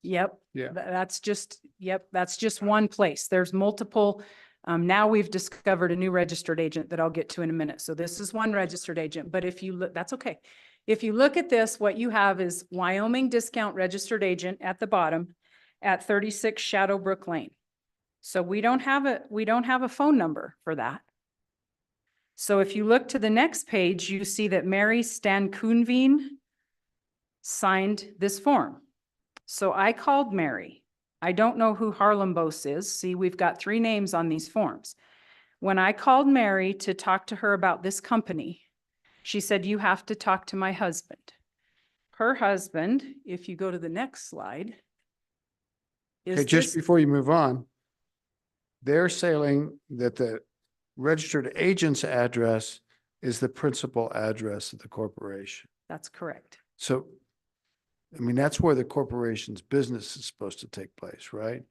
Yep. Yeah. That's just one place. There's multiple. Now we've discovered a new registered agent that I'll get to in a minute. So this is one registered agent, but if you look, that's okay. If you look at this, what you have is Wyoming discount registered agent at the bottom at 36 Shadowbrook Lane. So we don't have a phone number for that. So if you look to the next page, you see that Mary Stankoonveen signed this form. So I called Mary. I don't know who Harlem Bose is. See, we've got 3 names on these forms. When I called Mary to talk to her about this company, she said, you have to talk to my husband. Her husband, if you go to the next slide, is Okay, just this. before you move on, they're saying that the registered agent's address is the principal address of the corporation. That's correct. So, I mean, that's where the corporation's business is supposed to take place, right?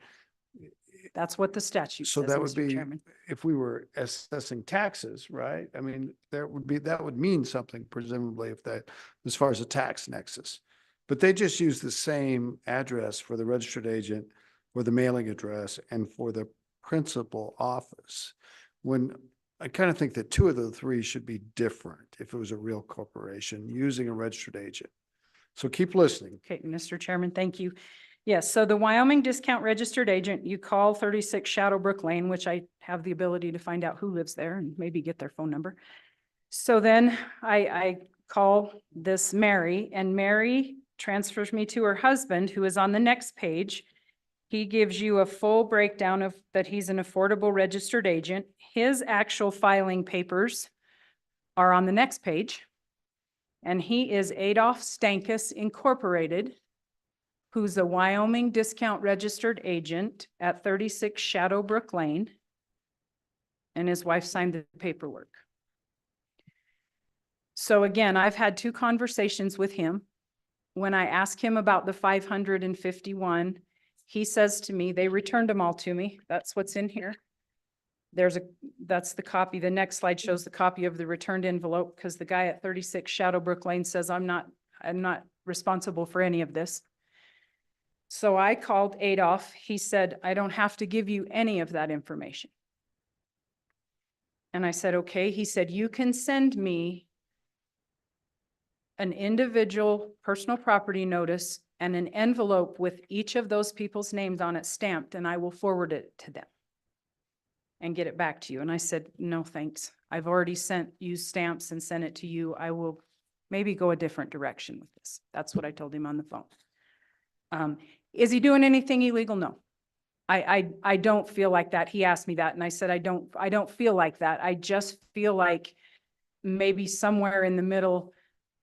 That's what the statute So says, that would Mr. be, Chairman. if we were assessing taxes, right? I mean, that would mean something presumably if that, as far as a tax nexus. But they just use the same address for the registered agent, for the mailing address, and for the principal office. When I kind of think that 2 of the 3 should be different if it was a real corporation using a registered agent. So keep listening. Okay, Mr. Chairman, thank you. Yes, so the Wyoming discount registered agent, you call 36 Shadowbrook Lane, which I have the ability to find out who lives there and maybe get their phone number. So then I call this Mary, and Mary transfers me to her husband, who is on the next page. He gives you a full breakdown of that he's an affordable registered agent. His actual filing papers are on the next page. And he is Adolph Stankus Incorporated, who's a Wyoming discount registered agent at 36 Shadowbrook Lane. And his wife signed the paperwork. So again, I've had 2 conversations with him. When I ask him about the 551, he says to me, they returned them all to me. That's what's in here. That's the copy. The next slide shows the copy of the returned envelope because the guy at 36 Shadowbrook Lane says, I'm not responsible for any of this. So I called Adolph. He said, I don't have to give you any of that information. And I said, okay. He said, you can send me an individual personal property notice and an envelope with each of those people's names on it stamped, and I will forward it to them and get it back to you. And I said, no, thanks. I've already used stamps and sent it to you. I will maybe go a different direction with this. That's what I told him on the phone. Is he doing anything illegal? No. I don't feel like that. He asked me that, and I said, I don't feel like that. I just feel like maybe somewhere in the middle,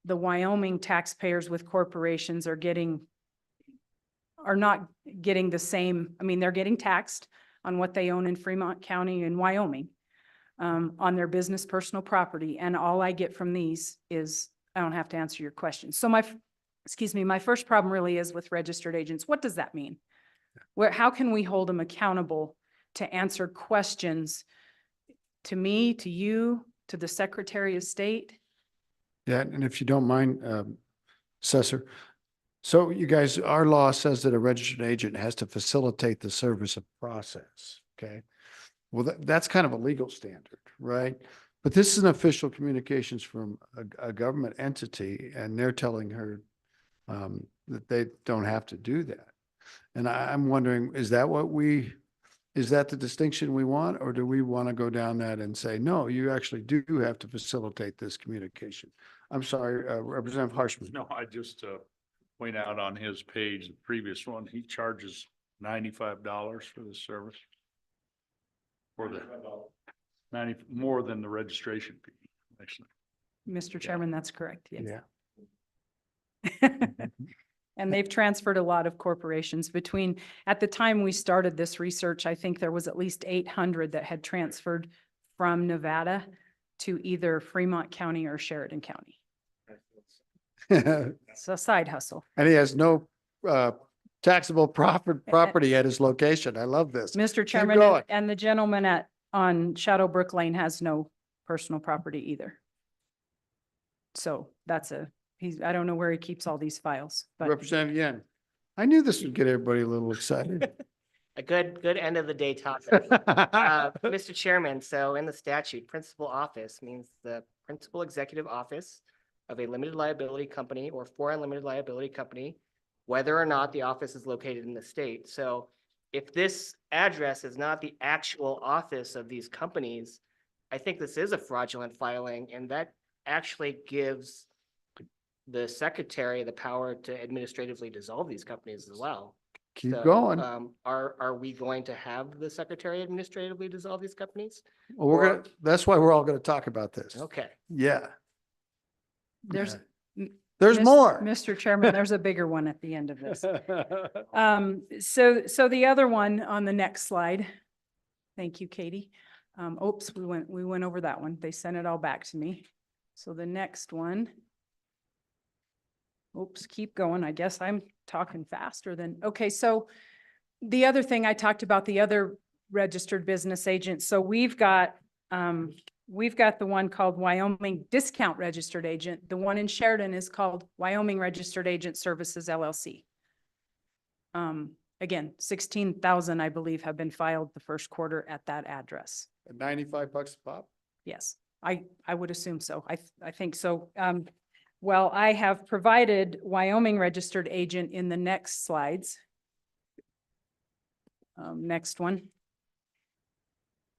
the Wyoming taxpayers with corporations are not getting the same, I mean, they're getting taxed on what they own in Fremont County in Wyoming, on their business personal property. And all I get from these is, I don't have to answer your question. So my first problem really is with registered agents. What does that mean? How can we hold them accountable to answer questions to me, to you, to the Secretary of State? Yeah, and if you don't mind, Assessor, so you guys, our law says that a registered agent has to facilitate the service of process, okay? Well, that's kind of a legal standard, right? But this is an official communications from a government entity, and they're telling her that they don't have to do that. And I'm wondering, is that the distinction we want, or do we want to go down that and say, no, you actually do have to facilitate this communication? I'm sorry, Representative Harshman. No, I just point out on his page, the previous one, he charges $95 for this service. For the 90, more than the registration fee, actually. Mr. Chairman, that's correct. Yes. Yeah. And they've transferred a lot of corporations between, at the time we started this research, I think there was at least 800 that had transferred from Nevada to either Fremont County or Sheridan County. It's a side hustle. And he has no taxable property at his location. I love this. Mr. Keep Chairman, going. and the gentleman on Shadowbrook Lane has no personal property either. So I don't know where he keeps all these files, but Representative Yen, I knew this would get everybody a little excited. A good end of the day topic. Mr. Chairman, so in the statute, principal office means the principal executive office of a limited liability company or for a limited liability company, whether or not the office is located in the state. So if this address is not the actual office of these companies, I think this is a fraudulent filing, and that actually gives the secretary the power to administratively dissolve these companies as well. Keep So, going. Are we going to have the secretary administratively dissolve these companies? Well, that's why we're all going to talk about this. Okay. Yeah. there's more. Mr. Chairman, there's a bigger one at the end of this. So the other one on the next slide, thank you, Katie. Oops, we went over that one. They sent it all back to me. So the next one. Oops, keep going. I guess I'm talking faster than, okay. So the other thing I talked about, the other registered business agent. So we've got the one called Wyoming Discount Registered Agent. The one in Sheridan is called Wyoming Registered Agent Services LLC. Again, 16,000, I believe, have been filed the first quarter at that address. $95 a pop? Yes, I would assume so. I think so. Well, I have provided Wyoming Registered Agent in the next slides. Next one.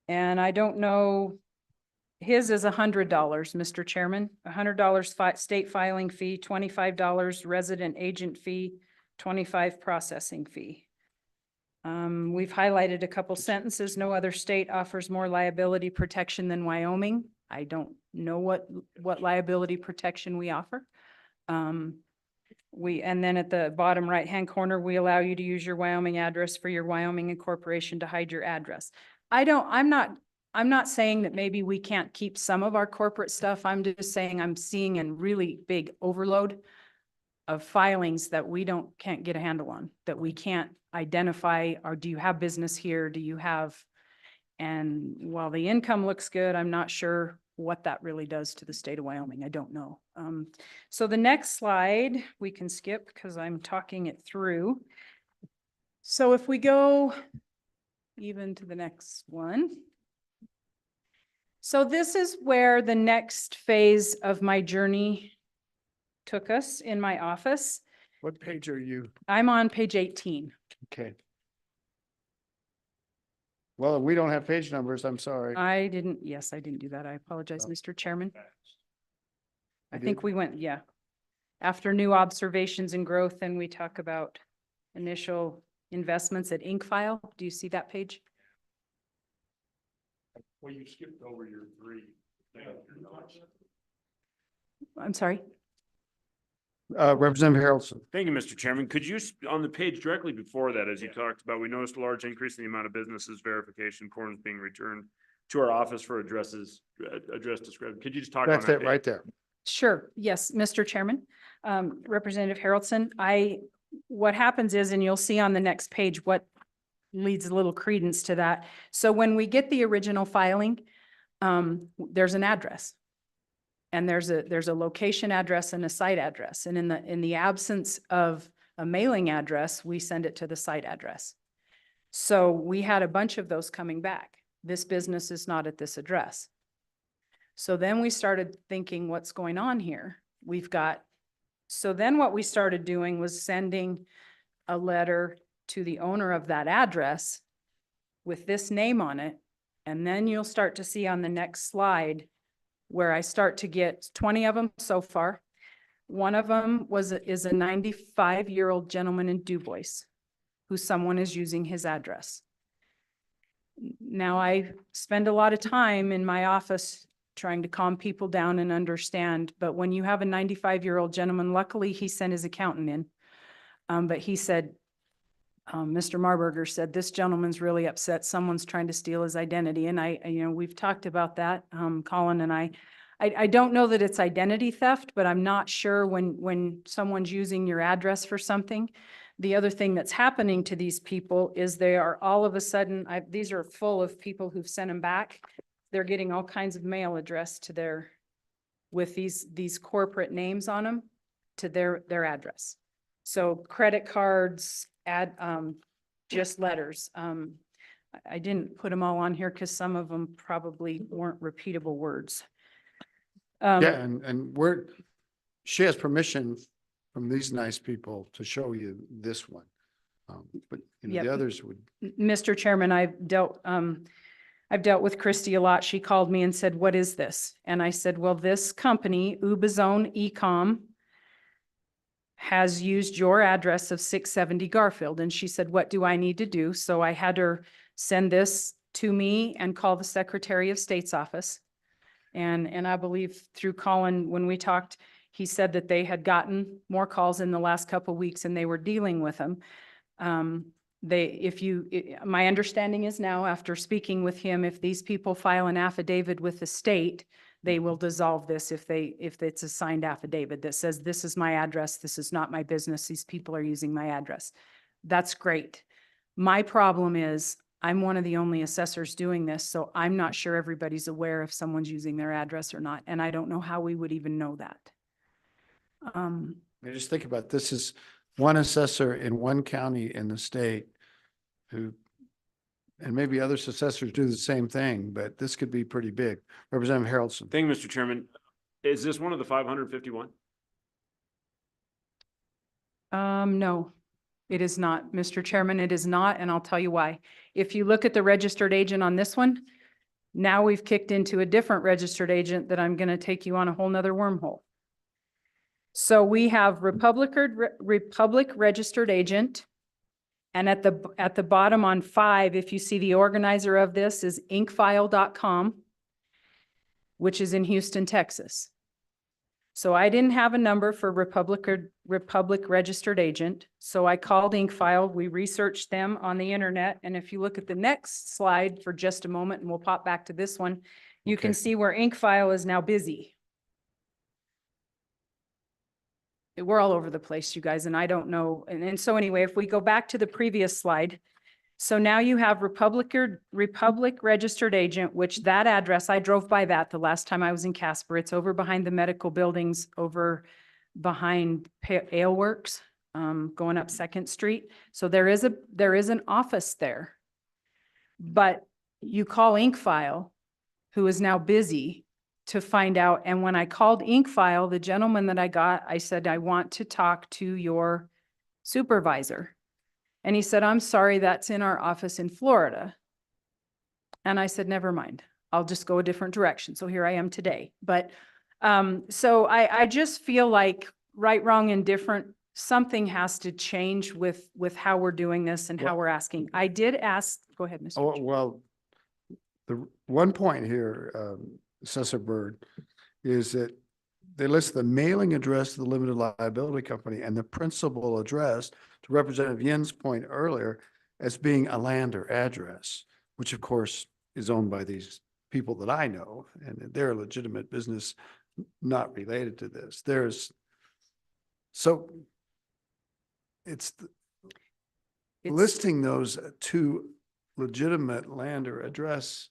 And I don't know, his is $100, Mr. Chairman, $100 state filing fee, $25 resident agent fee, $25 processing fee. We've highlighted a couple sentences. No other state offers more liability protection than Wyoming. I don't know what liability protection we offer. And then at the bottom right-hand corner, we allow you to use your Wyoming address for your Wyoming incorporation to hide your address. I'm not saying that maybe we can't keep some of our corporate stuff. I'm just saying I'm seeing a really big overload of filings that we can't get a handle on, that we can't identify, or do you have business here? Do you have, and while the income looks good, I'm not sure what that really does to the state of Wyoming. I don't know. So the next slide we can skip because I'm talking it through. So if we go even to the next one. So this is where the next phase of my journey took us in my office. What page are you? I'm on page 18. Okay. Well, we don't have page numbers. I'm sorry. I didn't do that. I apologize, Mr. Chairman. I think we went, yeah. After new observations and growth, then we talk about initial investments at ink file. Do you see that page? Well, you skipped over your three. I'm sorry. Representative Harrelson. Thank you, Mr. Chairman. Could you, on the page directly before that, as you talked about, we noticed a large increase in the amount of businesses verification forms being returned to our office for address described. Could you just talk on That's that it page? right there. Sure. Yes, Mr. Chairman. Representative Harrelson, what happens is, and you'll see on the next page what leads a little credence to that. So when we get the original filing, there's an address. And there's a location address and a site address. And in the absence of a mailing address, we send it to the site address. So we had a bunch of those coming back. This business is not at this address. So then we started thinking, what's going on here? So then what we started doing was sending a letter to the owner of that address with this name on it. And then you'll start to see on the next slide where I start to get 20 of them so far. One of them is a 95-year-old gentleman in Du Bois who someone is using his address. Now, I spend a lot of time in my office trying to calm people down and understand, but when you have a 95-year-old gentleman, luckily he sent his accountant in, but he said, Mr. Marburger said, this gentleman's really upset. Someone's trying to steal his identity. And we've talked about that, Colin and I don't know that it's identity theft, but I'm not sure when someone's using your address for something. The other thing that's happening to these people is they are all of a sudden, these are full of people who've sent them back. They're getting all kinds of mail addressed to with these corporate names on them to their address. So credit cards, just letters. I didn't put them all on here because some of them probably weren't repeatable words. Yeah, and she has permission from these nice people to show you this one. But Yep. the others would. Mr. Chairman, I've dealt with Christy a lot. She called me and said, what is this? And I said, well, this company, Ubazone Ecom, has used your address of 670 Garfield. And she said, what do I need to do? So I had her send this to me and call the Secretary of State's office. And I believe through Colin, when we talked, he said that they had gotten more calls in the last couple of weeks and they were dealing with them. My understanding is now, after speaking with him, if these people file an affidavit with the state, they will dissolve this if it's a signed affidavit that says, this is my address, this is not my business, these people are using my address. That's great. My problem is I'm one of the only assessors doing this, so I'm not sure everybody's aware if someone's using their address or not, and I don't know how we would even know that. Just think about it. This is one assessor in one county in the state who, and maybe other assessors do the same thing, but this could be pretty big. Representative Harrelson. Thank you, Mr. Chairman. Is this one of the 551? No, it is not, Mr. Chairman, it is not, and I'll tell you why. If you look at the registered agent on this one, now we've kicked into a different registered agent that I'm going to take you on a whole nother wormhole. So we have Republic registered agent. And at the bottom on 5, if you see the organizer of this is inkfile.com, which is in Houston, Texas. So I didn't have a number for Republic registered agent. So I called Inkfile. We researched them on the internet. And if you look at the next slide for just a moment, and we'll pop back to this one, you can see where Inkfile is now busy. We're all over the place, you guys, and I don't know. And so anyway, if we go back to the previous slide, so now you have Republic registered agent, which that address, I drove by that the last time I was in Casper. It's over behind the medical buildings, over behind Ale Works, going up 2nd Street. So there is an office there, but you call Inkfile, who is now busy, to find out. And when I called Inkfile, the gentleman that I got, I said, I want to talk to your supervisor. And he said, I'm sorry, that's in our office in Florida. And I said, never mind, I'll just go a different direction. So here I am today. But so I just feel like right, wrong, and different, something has to change with how we're doing this and how we're asking. I did ask, go ahead, Mr. Oh, well, the one point here, Assessor Byrd, is that they list the mailing address of the limited liability company and the principal address, to Representative Yen's point earlier, as being a land or address, which of course is owned by these people that I know, and they're a legitimate business not related to this. So it's listing those two legitimate land or address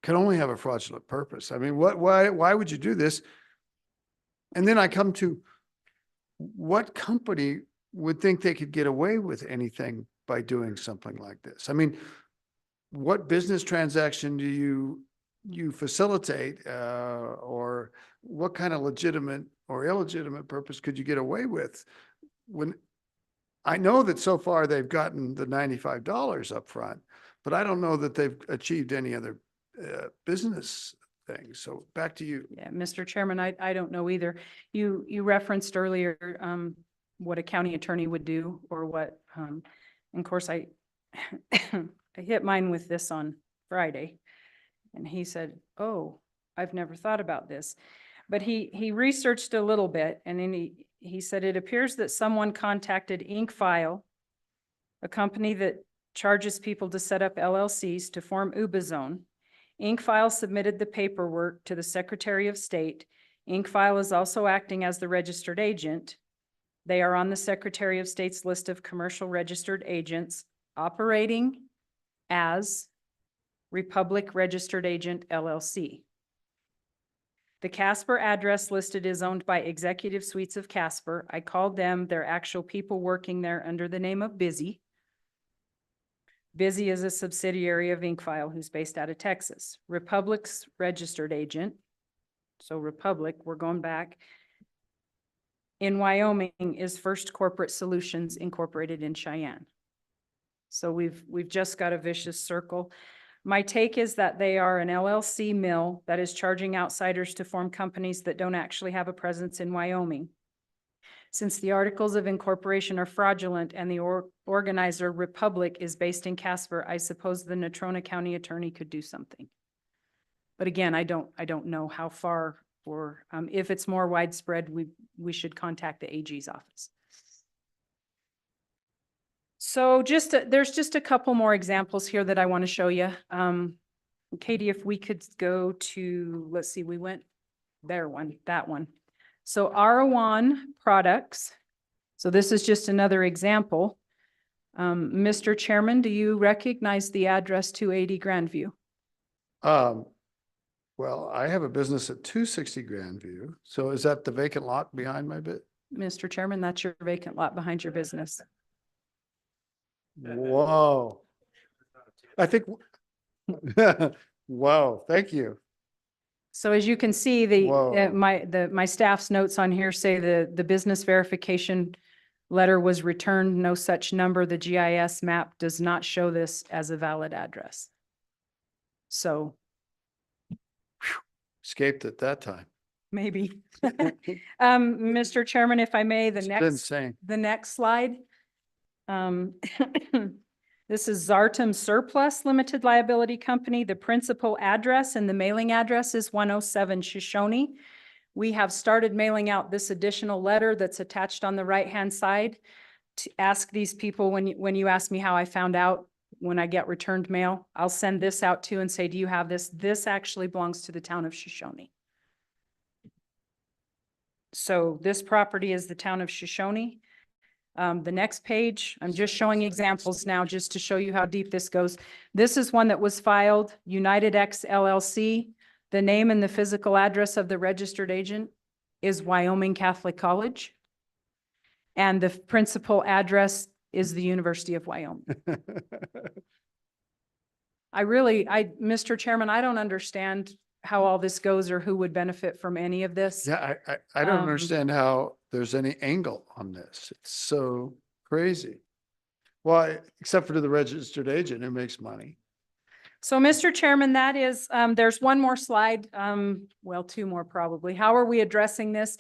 can only have a fraudulent purpose. I mean, why would you do this? And then I come to, what company would think they could get away with anything by doing something like this? I mean, what business transaction do you facilitate, or what kind of legitimate or illegitimate purpose could you get away with? When I know that so far they've gotten the $95 up front, but I don't know that they've achieved any other business things. So back to you. Yeah, Mr. Chairman, I don't know either. You referenced earlier what a county attorney would do, or what, and of course I I hit mine with this on Friday, and he said, "Oh, I've never thought about this." But he researched a little bit, and then he said, "It appears that someone contacted Inkfile, a company that charges people to set up LLCs to form UBAZone. Inkfile submitted the paperwork to the Secretary of State. Inkfile is also acting as the registered agent. They are on the Secretary of State's list of commercial registered agents operating as Republic Registered Agent LLC. The Casper address listed is owned by Executive Suites of Casper. I called them. They're actual people working there under the name of Busy. Busy is a subsidiary of Inkfile, who's based out of Texas. Republic's registered agent, so Republic, we're going back, in Wyoming is First Corporate Solutions Incorporated in Cheyenne. So we've just got a vicious circle. My take is that they are an LLC mill that is charging outsiders to form companies that don't actually have a presence in Wyoming. Since the articles of incorporation are fraudulent and the organizer Republic is based in Casper, I suppose the Natrona County attorney could do something. But again, I don't know how far, or if it's more widespread, we should contact the AG's office. So there's just a couple more examples here that I want to show you. Katie, if we could go to, let's see, we went that one. So Arawan Products. So this is just another example. Mr. Chairman, do you recognize the address 280 Grandview? Well, I have a business at 260 Grandview. So is that the vacant lot behind my bit? Mr. Chairman, that's your vacant lot behind your business. Whoa. I think, whoa, thank you. So as you can see, my staff's notes on here say the business verification letter was returned, no such number. The GIS map does not show this as a valid address. So. Escaped at that time. Maybe. Mr. Chairman, if I may, the next slide. This is Zartum Surplus Limited Liability Company. The principal address and the mailing address is 107 Shoshone. We have started mailing out this additional letter that's attached on the right-hand side to ask these people, when you ask me how I found out when I get returned mail, I'll send this out too and say, do you have this? This actually belongs to the town of Shoshone. So this property is the town of Shoshone. The next page, I'm just showing examples now just to show you how deep this goes. This is one that was filed, United X LLC. The name and the physical address of the registered agent is Wyoming Catholic College. And the principal address is the University of Wyoming. Mr. Chairman, I don't understand how all this goes or who would benefit from any of this. Yeah, I don't understand how there's any angle on this. It's so crazy. Well, except for to the registered agent who makes money. So, Mr. Chairman, that is, there's one more slide, well, two more probably. How are we addressing this?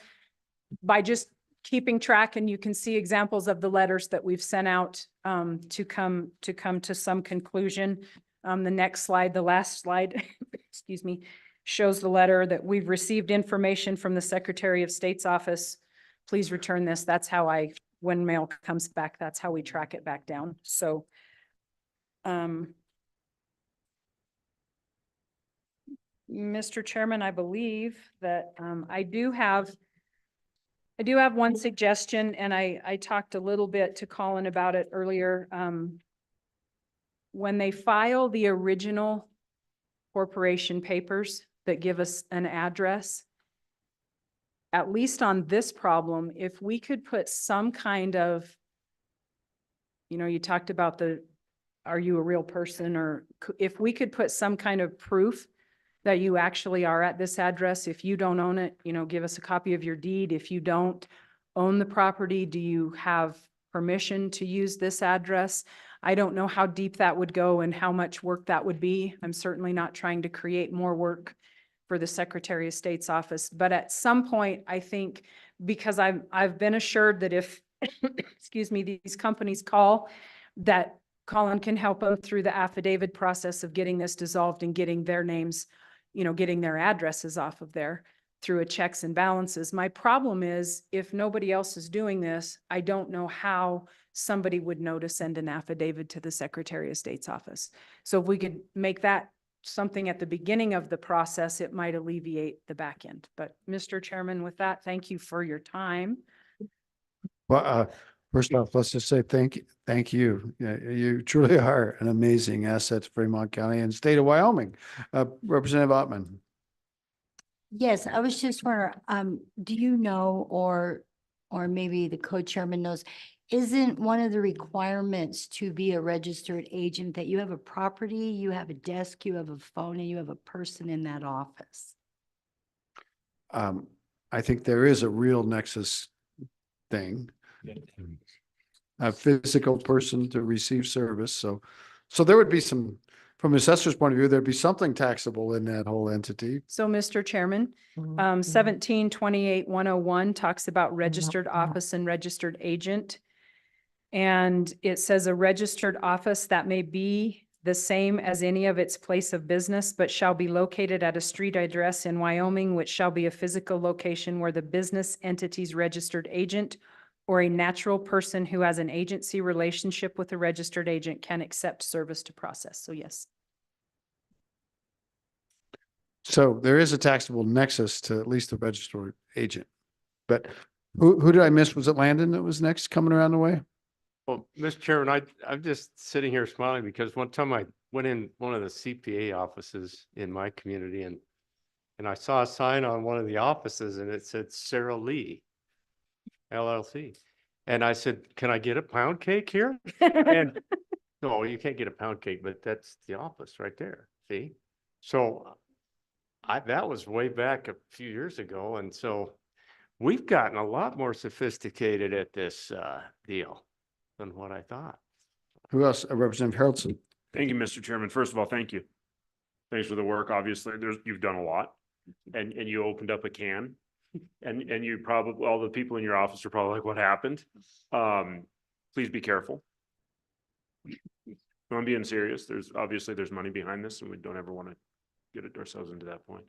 By just keeping track, and you can see examples of the letters that we've sent out to come to some conclusion. The next slide, the last slide, excuse me. shows the letter that we've received information from the Secretary of State's office. Please return this. That's how when mail comes back, that's how we track it back down. So, Mr. Chairman, I believe that, I do have one suggestion, and I talked a little bit to Colin about it earlier. When they file the original corporation papers that give us an address, at least on this problem, if we could put some kind of, you talked about are you a real person, or if we could put some kind of proof that you actually are at this address. If you don't own it, give us a copy of your deed. If you don't own the property, do you have permission to use this address? I don't know how deep that would go and how much work that would be. I'm certainly not trying to create more work for the Secretary of State's office. But at some point, I think, because I've been assured that if, excuse me, these companies call, that Colin can help them through the affidavit process of getting this dissolved and getting their names, getting their addresses off of there through a checks and balances. My problem is, if nobody else is doing this, I don't know how somebody would know to send an affidavit to the Secretary of State's office. So if we could make that something at the beginning of the process, it might alleviate the back end. But Mr. Chairman, with that, thank you for your time. Well, first off, let's just say thank you. Yeah, you truly are an amazing asset to Fremont County and state of Wyoming. Representative Ottman. Yes, I was just wondering, do you know, or maybe the co-chairman knows, isn't one of the requirements to be a registered agent that you have a property, you have a desk, you have a phone, and you have a person in that office? I think there is a real nexus thing. A physical person to receive service. So there would be some, from assessor's point of view, there'd be something taxable in that whole entity. So, Mr. Chairman, 1728-101 talks about registered office and registered agent. And it says a registered office that may be the same as any of its place of business, but shall be located at a street address in Wyoming, which shall be a physical location where the business entity's registered agent or a natural person who has an agency relationship with a registered agent can accept service to process. So yes. So there is a taxable nexus to at least the registered agent. But who did I miss? Was it Landon that was next coming around the way? Well, Mr. Chairman, I'm just sitting here smiling because one time I went in one of the CPA offices in my community and I saw a sign on one of the offices and it said Sarah Lee LLC. And I said, can I get a pound cake here? And no, you can't get a pound cake, but that's the office right there. See? So that was way back a few years ago. And so we've gotten a lot more sophisticated at this deal than what I thought. Who else? Representative Haroldson. Thank you, Mr. Chairman. First of all, thank you. Thanks for the work. Obviously, you've done a lot and you opened up a can and you probably, all the people in your office are probably like, what happened? Please be careful. I'm being serious. There's money behind this and we don't ever want to get ourselves into that point.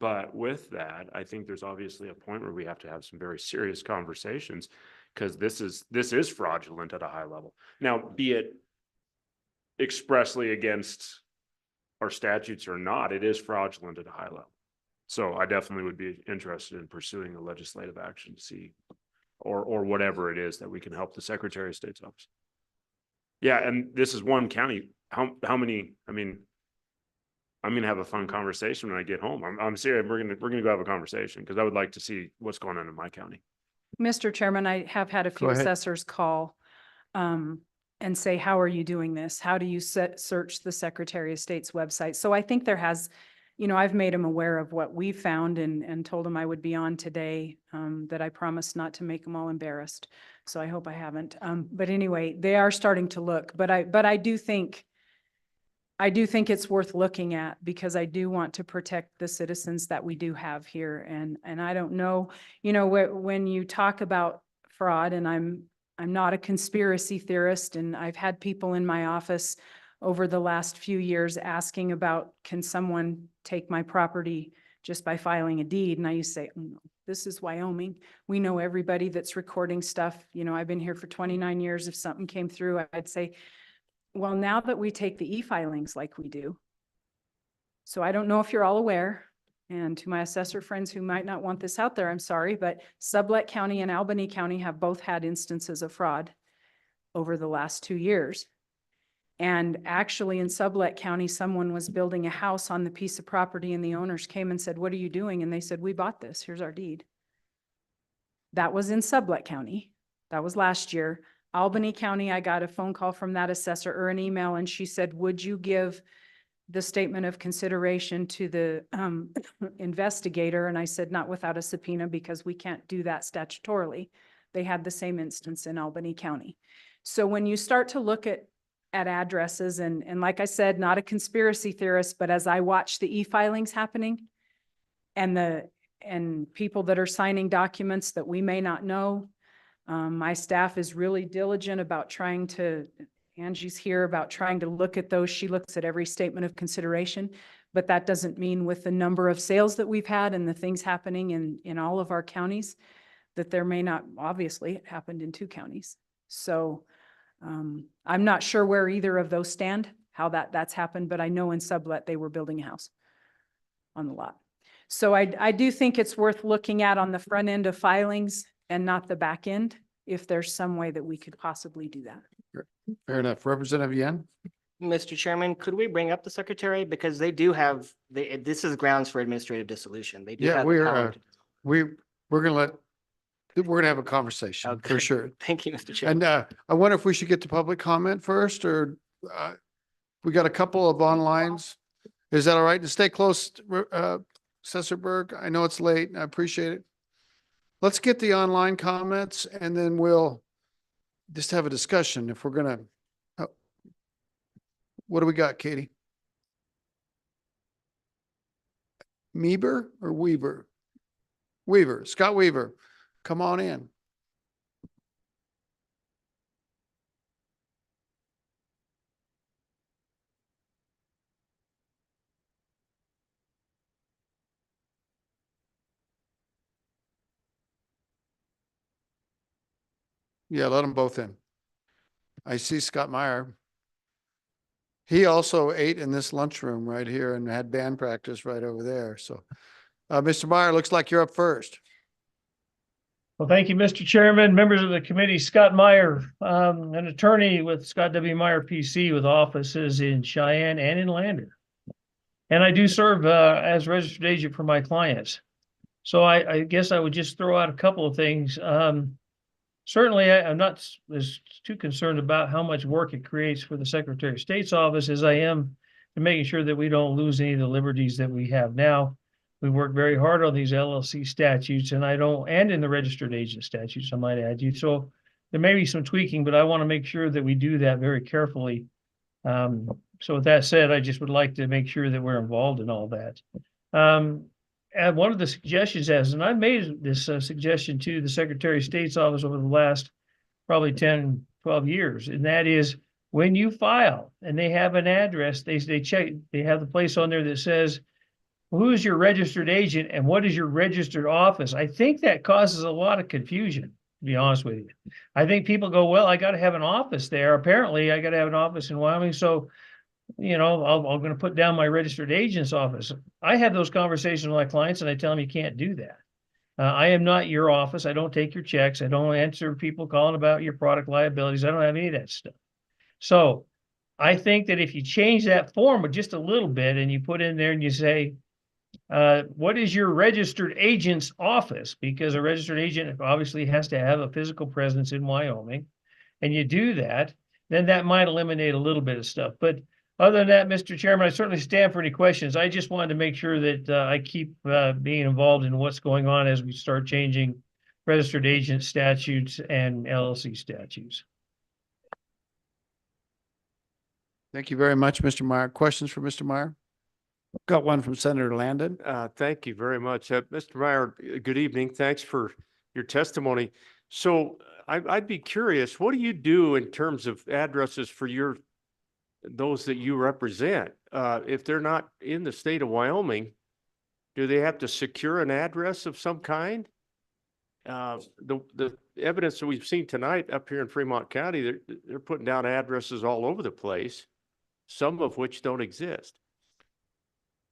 But with that, I think there's obviously a point where we have to have some very serious conversations because this is fraudulent at a high level. Now, be it expressly against our statutes or not, it is fraudulent at a high level. So I definitely would be interested in pursuing a legislative action to see, or whatever it is that we can help the Secretary of State's office. Yeah, and this is one county. How many? I mean, I'm gonna have a fun conversation when I get home. I'm serious. We're gonna go have a conversation because I would like to see what's going on in my county. Mr. Chairman, I have had a few assessors call and say, how are you doing this? How do you search the Secretary of State's website? So I think there has, I've made them aware of what we found and told them I would be on today, that I promised not to make them all embarrassed. So I hope I haven't. But anyway, they are starting to look, but I do think it's worth looking at because I do want to protect the citizens that we do have here. And I don't know, when you talk about fraud, and I'm not a conspiracy theorist, and I've had people in my office over the last few years asking about, can someone take my property just by filing a deed? And I used to say, "Oh, no, this is Wyoming. We know everybody that's recording stuff. You know, I've been here for 29 years. If something came through, I'd say, well, now that we take the e-filings like we do." So I don't know if you're all aware, and to my assessor friends who might not want this out there, I'm sorry, but Sublette County and Albany County have both had instances of fraud over the last 2 years. And actually in Sublette County, someone was building a house on the piece of property and the owners came and said, "What are you doing?" And they said, "We bought this. Here's our deed." That was in Sublette County. That was last year. Albany County, I got a phone call from that assessor or an email, and she said, "Would you give the statement of consideration to the investigator?" And I said, "Not without a subpoena, because we can't do that statutorily." They had the same instance in Albany County. So when you start to look at addresses, and like I said, not a conspiracy theorist, but as I watch the e-filings happening and people that are signing documents that we may not know, my staff is really diligent about trying to, Angie's here, about trying to look at those. She looks at every statement of consideration, but that doesn't mean with the number of sales that we've had and the things happening in all of our counties that there may not, obviously it happened in 2 counties. So I'm not sure where either of those stand, how that's happened, but I know in Sublette they were building a house on the lot. So I do think it's worth looking at on the front end of filings and not the back end, if there's some way that we could possibly do that. Fair enough. Representative Yan? Mr. Chairman, could we bring up the secretary? Because they do have, this is grounds for administrative dissolution. They do Yeah, have the power to- we're gonna have a conversation for sure. Thank you, Mr. Chairman. And I wonder if we should get to public comment first, or we got a couple of onlines. Is that all right? To stay close, Assessor Berg? I know it's late and I appreciate it. Let's get the online comments and then we'll just have a discussion if we're gonna. What do we got, Katie? Meeber or Weaver? Weaver, Scott Weaver, come on in. Yeah, let them both in. I see Scott Meyer. He also ate in this lunchroom right here and had band practice right over there. So, Mr. Meyer, looks like you're up first. Well, thank you, Mr. Chairman, members of the committee. Scott Meyer, an attorney with Scott W. Meyer PC with offices in Cheyenne and in Lander. And I do serve as registered agent for my clients. So I guess I would just throw out a couple of things. Certainly, I'm not as too concerned about how much work it creates for the Secretary of State's office as I am to making sure that we don't lose any of the liberties that we have now. We work very hard on these LLC statutes and in the registered agent statutes, I might add you. So there may be some tweaking, but I want to make sure that we do that very carefully. So with that said, I just would like to make sure that we're involved in all that. And one of the suggestions and I made this suggestion to the Secretary of State's office over the last probably 10, 12 years, and that is when you file and they have an address, they check, they have the place on there that says, who's your registered agent and what is your registered office? I think that causes a lot of confusion, to be honest with you. I think people go, well, I got to have an office there. Apparently, I got to have an office in Wyoming. So, you know, I'm going to put down my registered agent's office. I have those conversations with my clients and I tell them you can't do that. I am not your office. I don't take your checks. I don't answer people calling about your product liabilities. I don't have any of that stuff. So I think that if you change that form just a little bit and you put in there and you say, what is your registered agent's office? Because a registered agent obviously has to have a physical presence in Wyoming. And you do that, then that might eliminate a little bit of stuff. But other than that, Mr. Chairman, I certainly stand for any questions. I just wanted to make sure that I keep being involved in what's going on as we start changing registered agent statutes and LLC statutes. Thank you very much, Mr. Meyer. Questions for Mr. Meyer? Got one from Senator Landon. Thank you very much. Mr. Meyer, good evening. Thanks for your testimony. So I'd be curious, what do you do in terms of addresses for your those that you represent. If they're not in the state of Wyoming, do they have to secure an address of some kind? The evidence that we've seen tonight up here in Fremont County, they're putting down addresses all over the place, some of which don't exist.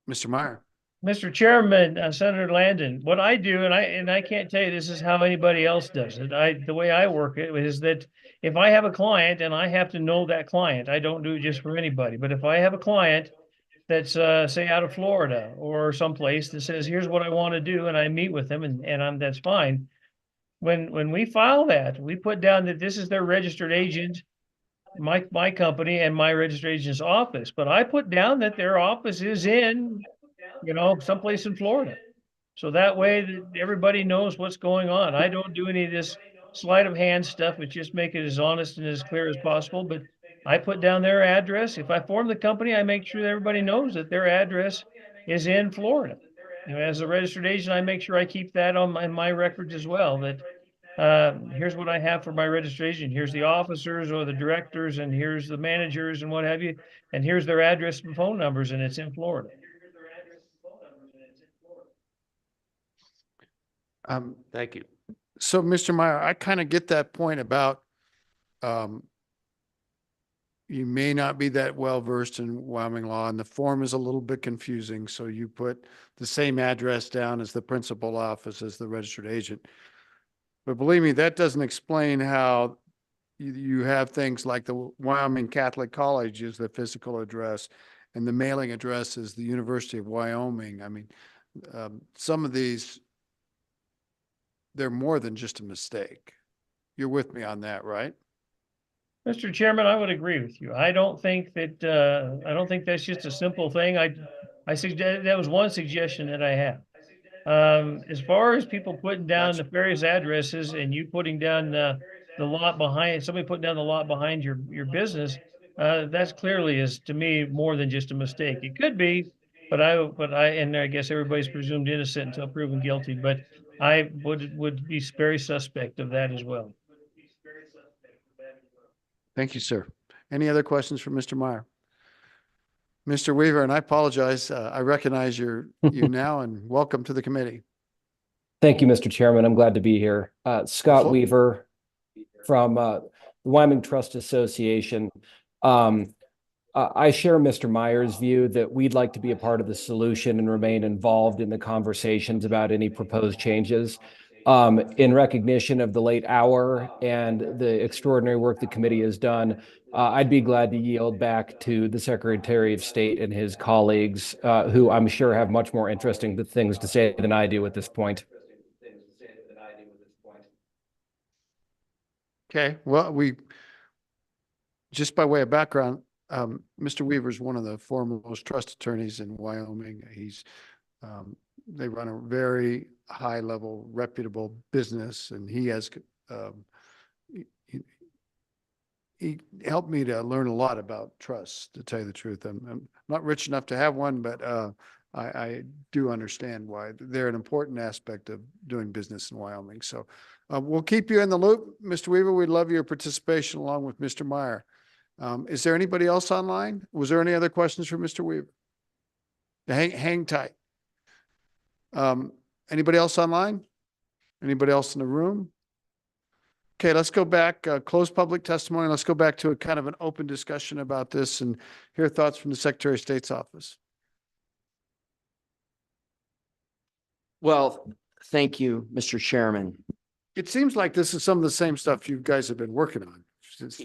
Mr. Meyer. Mr. Chairman, Senator Landon, what I do, and I can't tell you this is how anybody else does it. The way I work it is that if I have a client and I have to know that client, I don't do it just for anybody. But if I have a client that's say out of Florida or someplace that says, here's what I want to do, and I meet with them and that's fine. When we file that, we put down that this is their registered agent, my company and my registered agent's office. But I put down that their office is in, someplace in Florida. So that way that everybody knows what's going on. I don't do any of this sleight of hand stuff, but just make it as honest and as clear as possible. But I put down their address. If I form the company, I make sure that everybody knows that their address is in Florida. As a registered agent, I make sure I keep that in my records as well, that here's what I have for my registration. Here's the officers or the directors, and here's the managers and what have you. And here's their address and phone numbers, and it's in Florida. Thank you. So, Mr. Meyer, I kind of get that point about you may not be that well versed in Wyoming law, and the form is a little bit confusing. So you put the same address down as the principal office as the registered agent. But believe me, that doesn't explain how you have things like the Wyoming Catholic College is the physical address, and the mailing address is the University of Wyoming. I mean, some of these, they're more than just a mistake. You're with me on that, right? Mr. Chairman, I would agree with you. I don't think that's just a simple thing. I suggest that was one suggestion that I have. As far as people putting down the various addresses and you putting down the lot behind, somebody putting down the lot behind your business, that's clearly is to me more than just a mistake. It could be, but I guess everybody's presumed innocent until proven guilty, but I would be very suspect of that as well. Thank you, sir. Any other questions for Mr. Meyer? Mr. Weaver, and I apologize, I recognize you now, and welcome to the committee. Thank you, Mr. Chairman. I'm glad to be here. Scott Weaver from the Wyoming Trust Association. I share Mr. Meyer's view that we'd like to be a part of the solution and remain involved in the conversations about any proposed changes. In recognition of the late hour and the extraordinary work the committee has done, I'd be glad to yield back to the Secretary of State and his colleagues, who I'm sure have much more interesting things to say than I do at this point. Okay, well, just by way of background, Mr. Weaver is one of the foremost trust attorneys in Wyoming. They run a very high level, reputable business, and he has, he helped me to learn a lot about trust, to tell you the truth. I'm not rich enough to have one, but I do understand why they're an important aspect of doing business in Wyoming. So we'll keep you in the loop, Mr. Weaver. We'd love your participation along with Mr. Meyer. Is there anybody else online? Was there any other questions for Mr. Weaver? Hang tight. Anybody else online? Anybody else in the room? Okay, let's go back, close public testimony. Let's go back to a kind of an open discussion about this and hear thoughts from the Secretary of State's office. Well, thank you, Mr. Chairman. It seems like this is some of the same stuff you guys have been working on,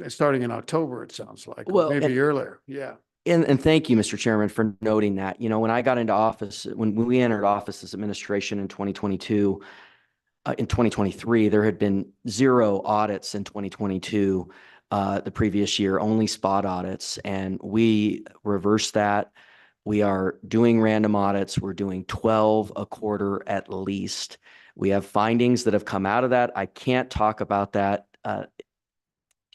starting in October, it sounds like, well, maybe earlier. Yeah. And thank you, Mr. Chairman, for noting that. When I got into office, when we entered office as administration in 2022, in 2023, there had been 0 audits in 2022, the previous year, only spot audits. And we reversed that. We are doing random audits. We're doing 12 a quarter at least. We have findings that have come out of that. I can't talk about that.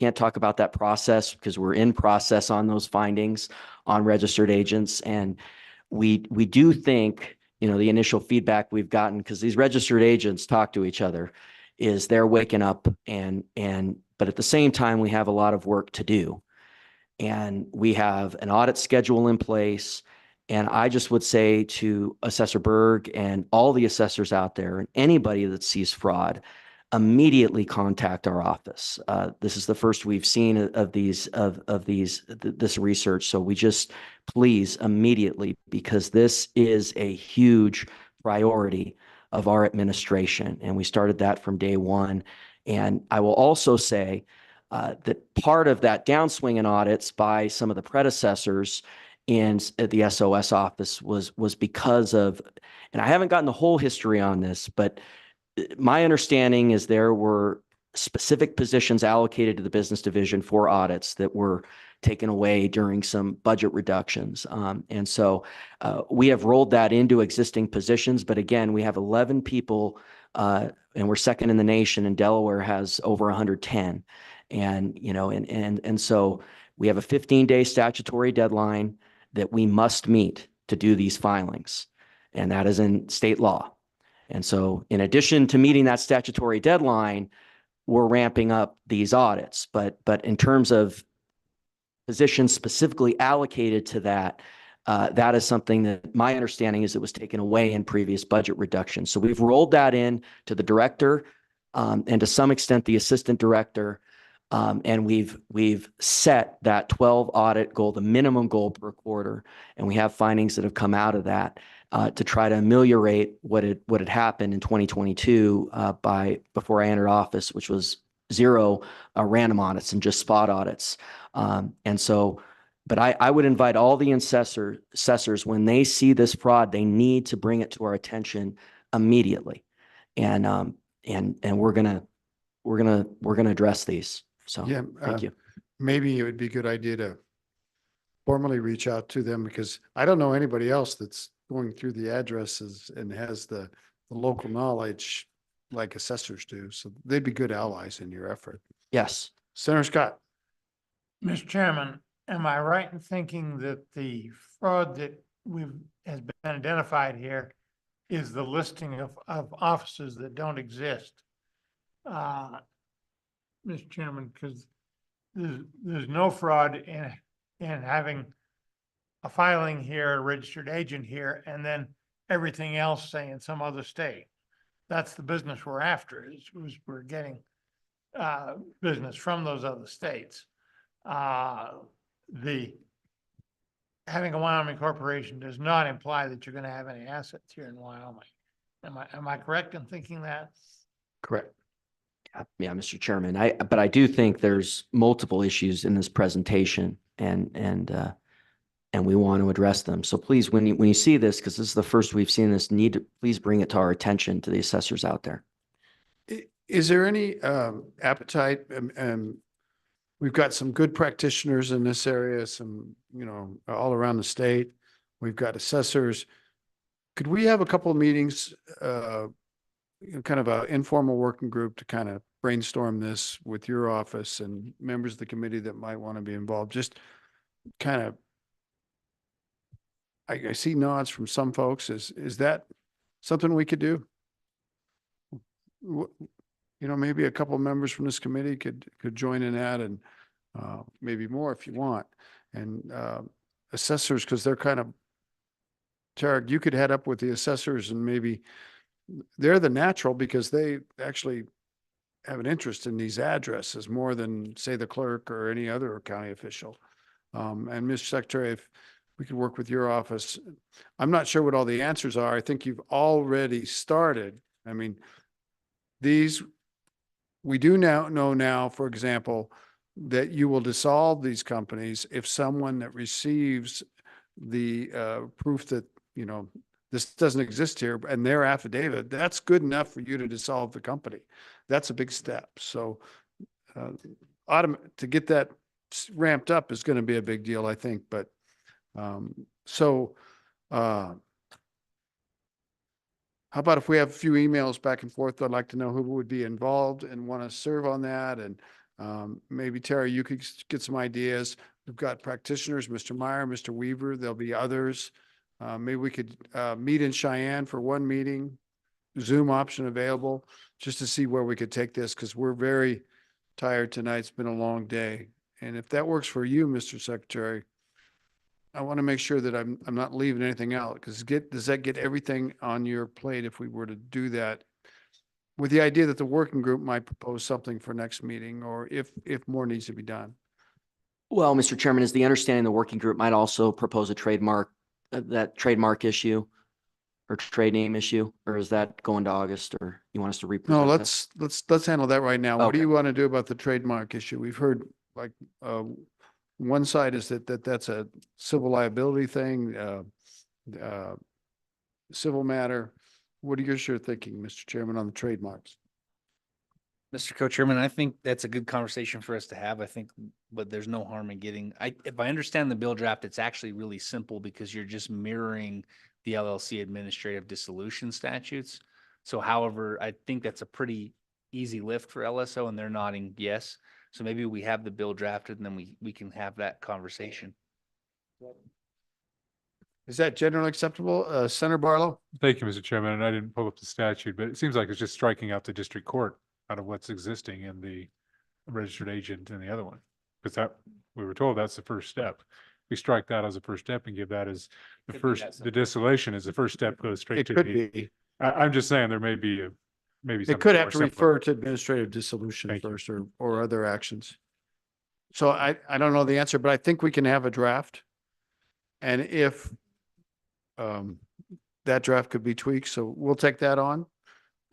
Can't talk about that process because we're in process on those findings on registered agents. And we do think, the initial feedback we've gotten, because these registered agents talk to each other, is they're waking up but at the same time, we have a lot of work to do. and we have an audit schedule in place. And I just would say to Assessor Berg and all the assessors out there and anybody that sees fraud, immediately contact our office. This is the first we've seen of this research. So we just please immediately, because this is a huge priority of our administration. And we started that from day one. And I will also say that part of that downswing in audits by some of the predecessors in the SOS office was because of, and I haven't gotten the whole history on this, but my understanding is there were specific positions allocated to the business division for audits that were taken away during some budget reductions. And so we have rolled that into existing positions. But again, we have 11 people and we're second in the nation, and Delaware has over 110. And, you know, and so we have a 15-day statutory deadline that we must meet to do these filings. And that is in state law. And so in addition to meeting that statutory deadline, we're ramping up these audits. But in terms of positions specifically allocated to that, that is something that my understanding is it was taken away in previous budget reductions. So we've rolled that in to the director and to some extent the assistant director. And we've set that 12 audit goal, the minimum goal per quarter. And we have findings that have come out of that to try to ameliorate what had happened in 2022 before I entered office, which was 0 random audits and just spot audits. And so, but I would invite all the assessors, when they see this fraud, they need to bring it to our attention immediately. And we're gonna address these. So Yeah, thank you. Maybe it would be a good idea to formally reach out to them, because I don't know anybody else that's going through the addresses and has the local knowledge like assessors do. So they'd be good allies in your effort. Yes. Senator Scott. Mr. Chairman, am I right in thinking that the fraud that has been identified here is the listing of offices that don't exist? Mr. Chairman, because there's no fraud in having a filing here, a registered agent here, and then everything else, say, in some other state. That's the business we're after, is we're getting business from those other states. Having a Wyoming corporation does not imply that you're going to have any assets here in Wyoming. Am I correct in thinking that? Correct. Yeah, Mr. Chairman, but I do think there's multiple issues in this presentation, and we want to address them. So please, when you see this, because this is the first we've seen this, please bring it to our attention, to the assessors out there. Is there any appetite? We've got some good practitioners in this area, some, you know, all around the state. We've got assessors. Could we have a couple of meetings, kind of an informal working group to kind of brainstorm this with your office and members of the committee that might want to be involved? Just kind of, I see nods from some folks. Is that something we could do? You know, maybe a couple of members from this committee could join in that, and maybe more if you want. And assessors, because they're kind of, Tarek, you could head up with the assessors, and maybe they're the natural, because they actually have an interest in these addresses more than, say, the clerk or any other county official. And Mr. Secretary, if we could work with your office, I'm not sure what all the answers are. I think you've already started. I mean, we do now know, for example, that you will dissolve these companies if someone that receives the proof that, you know, this doesn't exist here, and their affidavit, that's good enough for you to dissolve the company. That's a big step. So to get that ramped up is going to be a big deal, I think. But how about if we have a few emails back and forth? I'd like to know who would be involved and want to serve on that. And maybe, Terry, you could get some ideas. We've got practitioners, Mr. Meyer, Mr. Weaver. There'll be others. Maybe we could meet in Cheyenne for one meeting, Zoom option available, just to see where we could take this, because we're very tired tonight. It's been a long day. And if that works for you, Mr. Secretary, I want to make sure that I'm not leaving anything out, because does that get everything on your plate if we were to do that? With the idea that the working group might propose something for next meeting, or if more needs to be done. Well, Mr. Chairman, is the understanding the working group might also propose a trademark, that trademark issue or trade name issue, or is that going to August, or you want us to No, represent that? let's handle that right now. What do Okay. you want to do about the trademark issue? We've heard like, one side is that's a civil liability thing, civil matter. What are your thinking, Mr. Chairman, on the trademarks? Mr. Co-Chairman, I think that's a good conversation for us to have. I think, but there's no harm in getting, if I understand the bill draft, it's actually really simple because you're just mirroring the LLC administrative dissolution statutes. So however, I think that's a pretty easy lift for LSO, and they're nodding yes. So maybe we have the bill drafted and then we can have that conversation. Is that generally acceptable? Senator Barlow? Thank you, Mr. Chairman. And I didn't pull up the statute, but it seems like it's just striking out the district court out of what's existing in the registered agent and the other one. Because that, we were told that's the first step. We strike that as a first step and give that as the Could be first, that the simple. dissolution is the first step, goes straight It to could the. be. I'm just saying there may be maybe. It something could more have to simpler. refer to administrative dissolution Thank you. first, or other actions. So I don't know the answer, but I think we can have a draft. And if that draft could be tweaked, so we'll take that on.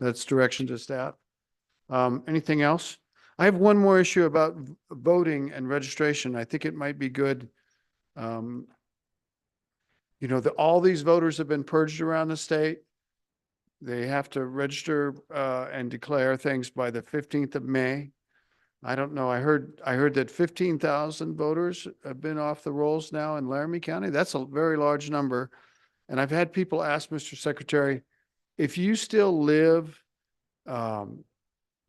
That's direction to staff. Anything else? I have one more issue about voting and registration. I think it might be good. You know, all these voters have been purged around the state. They have to register and declare things by the 15th of May. I don't know. I heard that 15,000 voters have been off the rolls now in Laramie County. That's a very large number. And I've had people ask, Mr. Secretary, if you still live,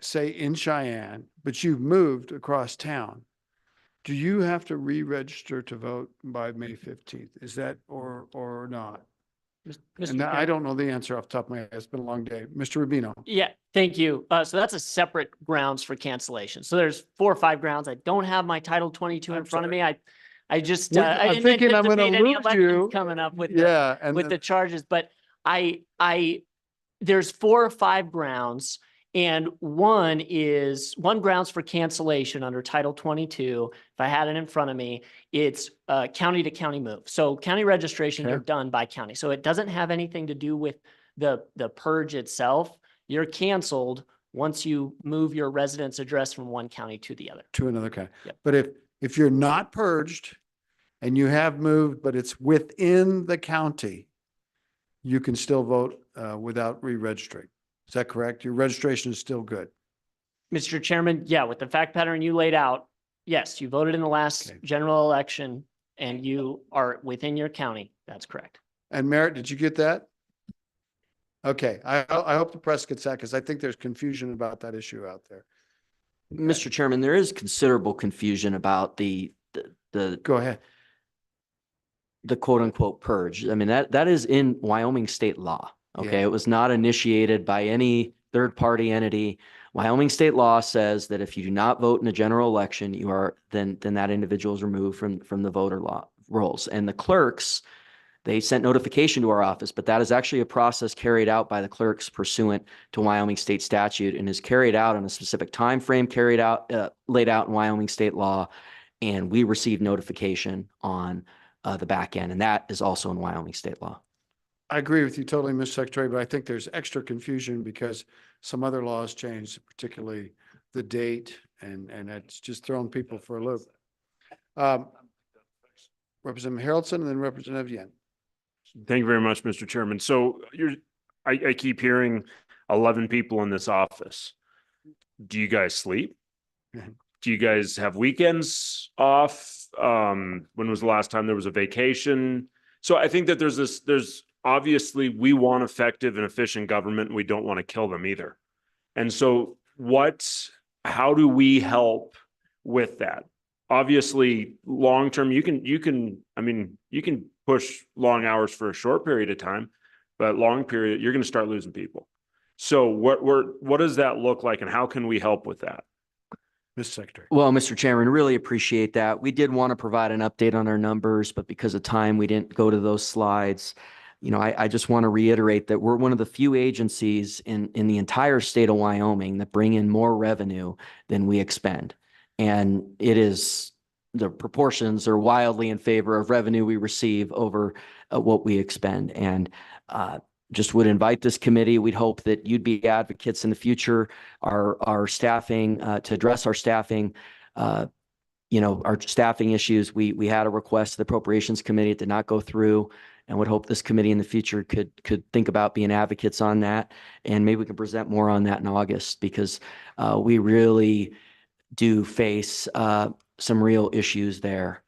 say in Cheyenne, but you've moved across town, do you have to re-register to vote by May 15th? Is that or not? And I don't know the answer off the top of my head. It's been a long day. Mr. Rubino. Yeah, thank you. So that's a separate grounds for cancellation. So there's 4 or 5 grounds. I don't have my Title 22 in front of me. I just, I I'm didn't thinking I'm gonna anticipate any lose elections you. coming up with Yeah, and with the charges, but there's 4 or 5 grounds. And one grounds for cancellation under Title 22. If I had it in front of me, it's county to county move. So county registrations are done by county. So it doesn't have anything to do with the purge itself. You're canceled once you move your residence address from one county to the other. To another county. Yep. But if you're not purged and you have moved, but it's within the county, you can still vote without re-registering. Is that correct? Your registration is still good. Mr. Chairman, yeah, with the fact pattern you laid out, yes, you voted in the last general election and you are within your county. That's correct. And Merritt, did you get that? Okay, I hope the press gets that, because I think there's confusion about that issue out there. Mr. Chairman, there is considerable confusion about the Go ahead. the quote unquote purge. I mean, that is in Wyoming state law. Okay. Yeah. It was not initiated by any third party entity. Wyoming state law says that if you do not vote in a general election, you are, then that individual is removed from the voter law rolls. And the clerks, they sent notification to our office, but that is actually a process carried out by the clerks pursuant to Wyoming state statute and is carried out in a specific time frame, laid out in Wyoming state law. And we received notification on the back end, and that is also in Wyoming state law. I agree with you totally, Mr. Secretary, but I think there's extra confusion because some other laws changed, particularly the date, and it's just throwing people for a loop. Representative Harrelson and then Representative Yen. Thank you very much, Mr. Chairman. So I keep hearing 11 people in this office. Do you guys sleep? Do you guys have weekends off? When was the last time there was a vacation? So I think that there's obviously we want effective and efficient government, and we don't want to kill them either. And so how do we help with that? Obviously, long-term, you can push long hours for a short period of time, but long period, you're going to start losing people. So what does that look like, and how can we help with that? Mr. Secretary. Well, Mr. Chairman, really appreciate that. We did want to provide an update on our numbers, but because of time, we didn't go to those slides. You know, I just want to reiterate that we're one of the few agencies in the entire state of Wyoming that bring in more revenue than we expend. And the proportions are wildly in favor of revenue we receive over what we expend. And just would invite this committee. We'd hope that you'd be advocates in the future, our staffing, to address our staffing, our staffing issues. We had a request to the Appropriations Committee. It did not go through, and would hope this committee in the future could think about being advocates on that. And maybe we can present more on that in August, because we really do face some real issues there.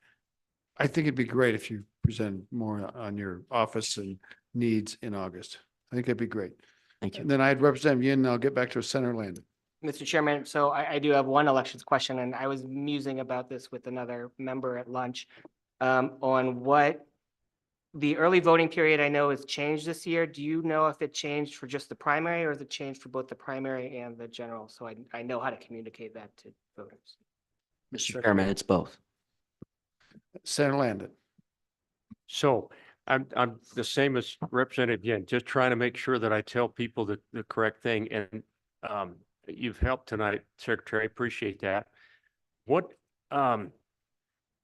I think it'd be great if you present more on your office and needs in August. I think that'd be great. Thank you. And then I had Representative Yin, and I'll get back to Senator Landon. Mr. Chairman, so I do have one elections question, and I was musing about this with another member at lunch on what the early voting period I know has changed this year. Do you know if it changed for just the primary, or has it changed for both the primary and the general? So I know how to communicate that to voters. Mr. Chairman, it's both. Senator Landon. So I'm the same as Representative Yen, just trying to make sure that I tell people the correct thing. And you've helped tonight, Secretary. I appreciate that. What,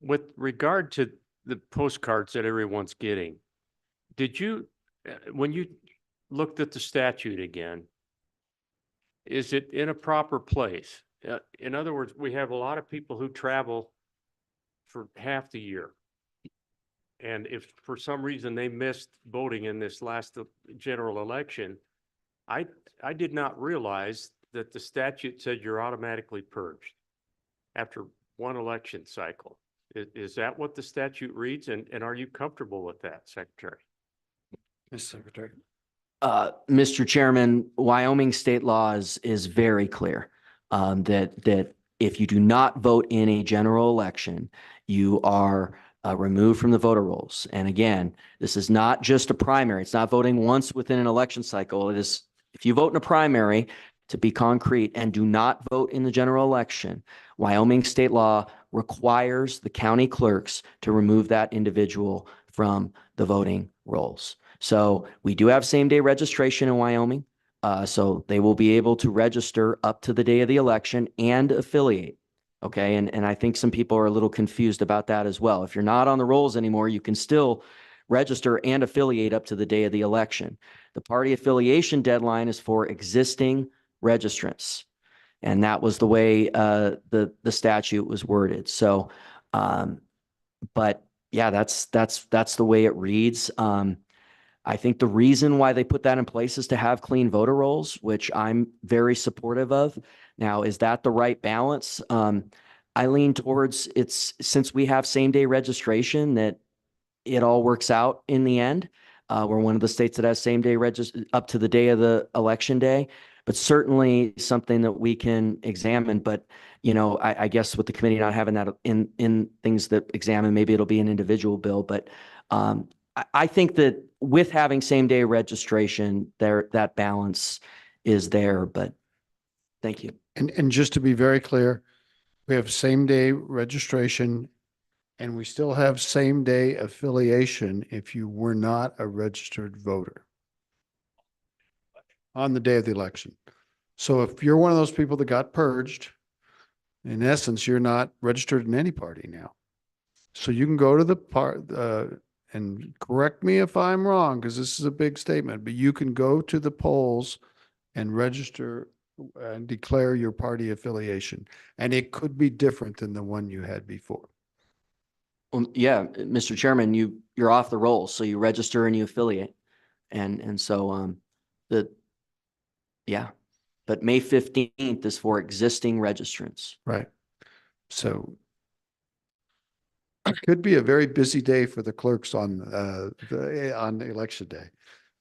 with regard to the postcards that everyone's getting, did you, when you looked at the statute again, is it in a proper place? In other words, we have a lot of people who travel for half the year. And if for some reason they missed voting in this last general election, I did not realize that the statute said you're automatically purged after one election cycle. Is that what the statute reads? And are you comfortable with that, Secretary? Mr. Secretary. Mr. Chairman, Wyoming state law is very clear that if you do not vote in a general election, you are removed from the voter rolls. And again, this is not just a primary. It's not voting once within an election cycle. It is, if you vote in a primary, to be concrete, and do not vote in the general election, Wyoming state law requires the county clerks to remove that individual from the voting rolls. So we do have same-day registration in Wyoming. So they will be able to register up to the day of the election and affiliate. Okay. And I think some people are a little confused about that as well. If you're not on the rolls anymore, you can still register and affiliate up to the day of the election. The party affiliation deadline is for existing registrants. And that was the way the statute was worded. So, but yeah, that's the way it reads. I think the reason why they put that in place is to have clean voter rolls, which I'm very supportive of. Now, is that the right balance? I lean towards since we have same-day registration, that it all works out in the end. We're one of the states that has same-day up to the day of the election day, but certainly something that we can examine. But, you know, I guess with the committee not having that in things that examine, maybe it'll be an individual bill. But I think that with having same-day registration, that balance is there. But thank you. And just to be very clear, we have same-day registration, and we still have same-day affiliation if you were not a registered voter on the day of the election. So if you're one of those people that got purged, in essence, you're not registered in any party now. So you can go to the and correct me if I'm wrong, because this is a big statement, but you can go to the polls and register and declare your party affiliation. And it could be different than the one you had before. Well, yeah, Mr. Chairman, you're off the rolls, so you register and you affiliate. And so yeah, but May 15th is for existing registrants. Right. So it could be a very busy day for the clerks on election day,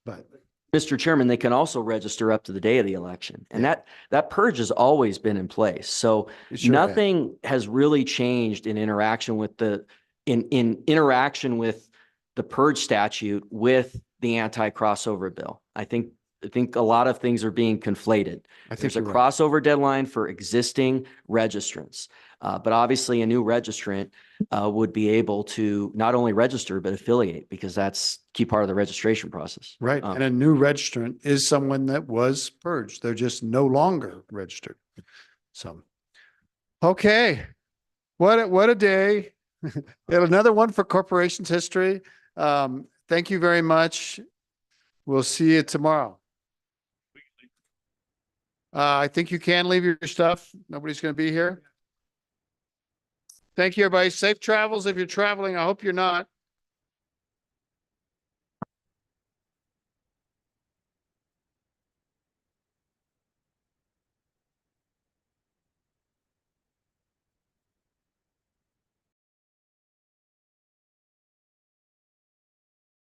but Mr. Chairman, they can also register up to the day of the election, and that purge has always been in place. So nothing has really changed in interaction with interaction with the purge statute with the anti-crossover bill. I think I think a lot of things are being conflated. I think There's a you're right. crossover deadline for existing registrants. But obviously a new registrant would be able to not only register, but affiliate, because that's key part of the registration process. Right. And a new registrant is someone that was purged. They're just no longer registered. So, okay. What a day. And another one for corporations history. Thank you very much. We'll see you tomorrow. I think you can leave your stuff. Nobody's going to be here. Thank you, everybody. Safe travels if you're traveling. I hope you're not.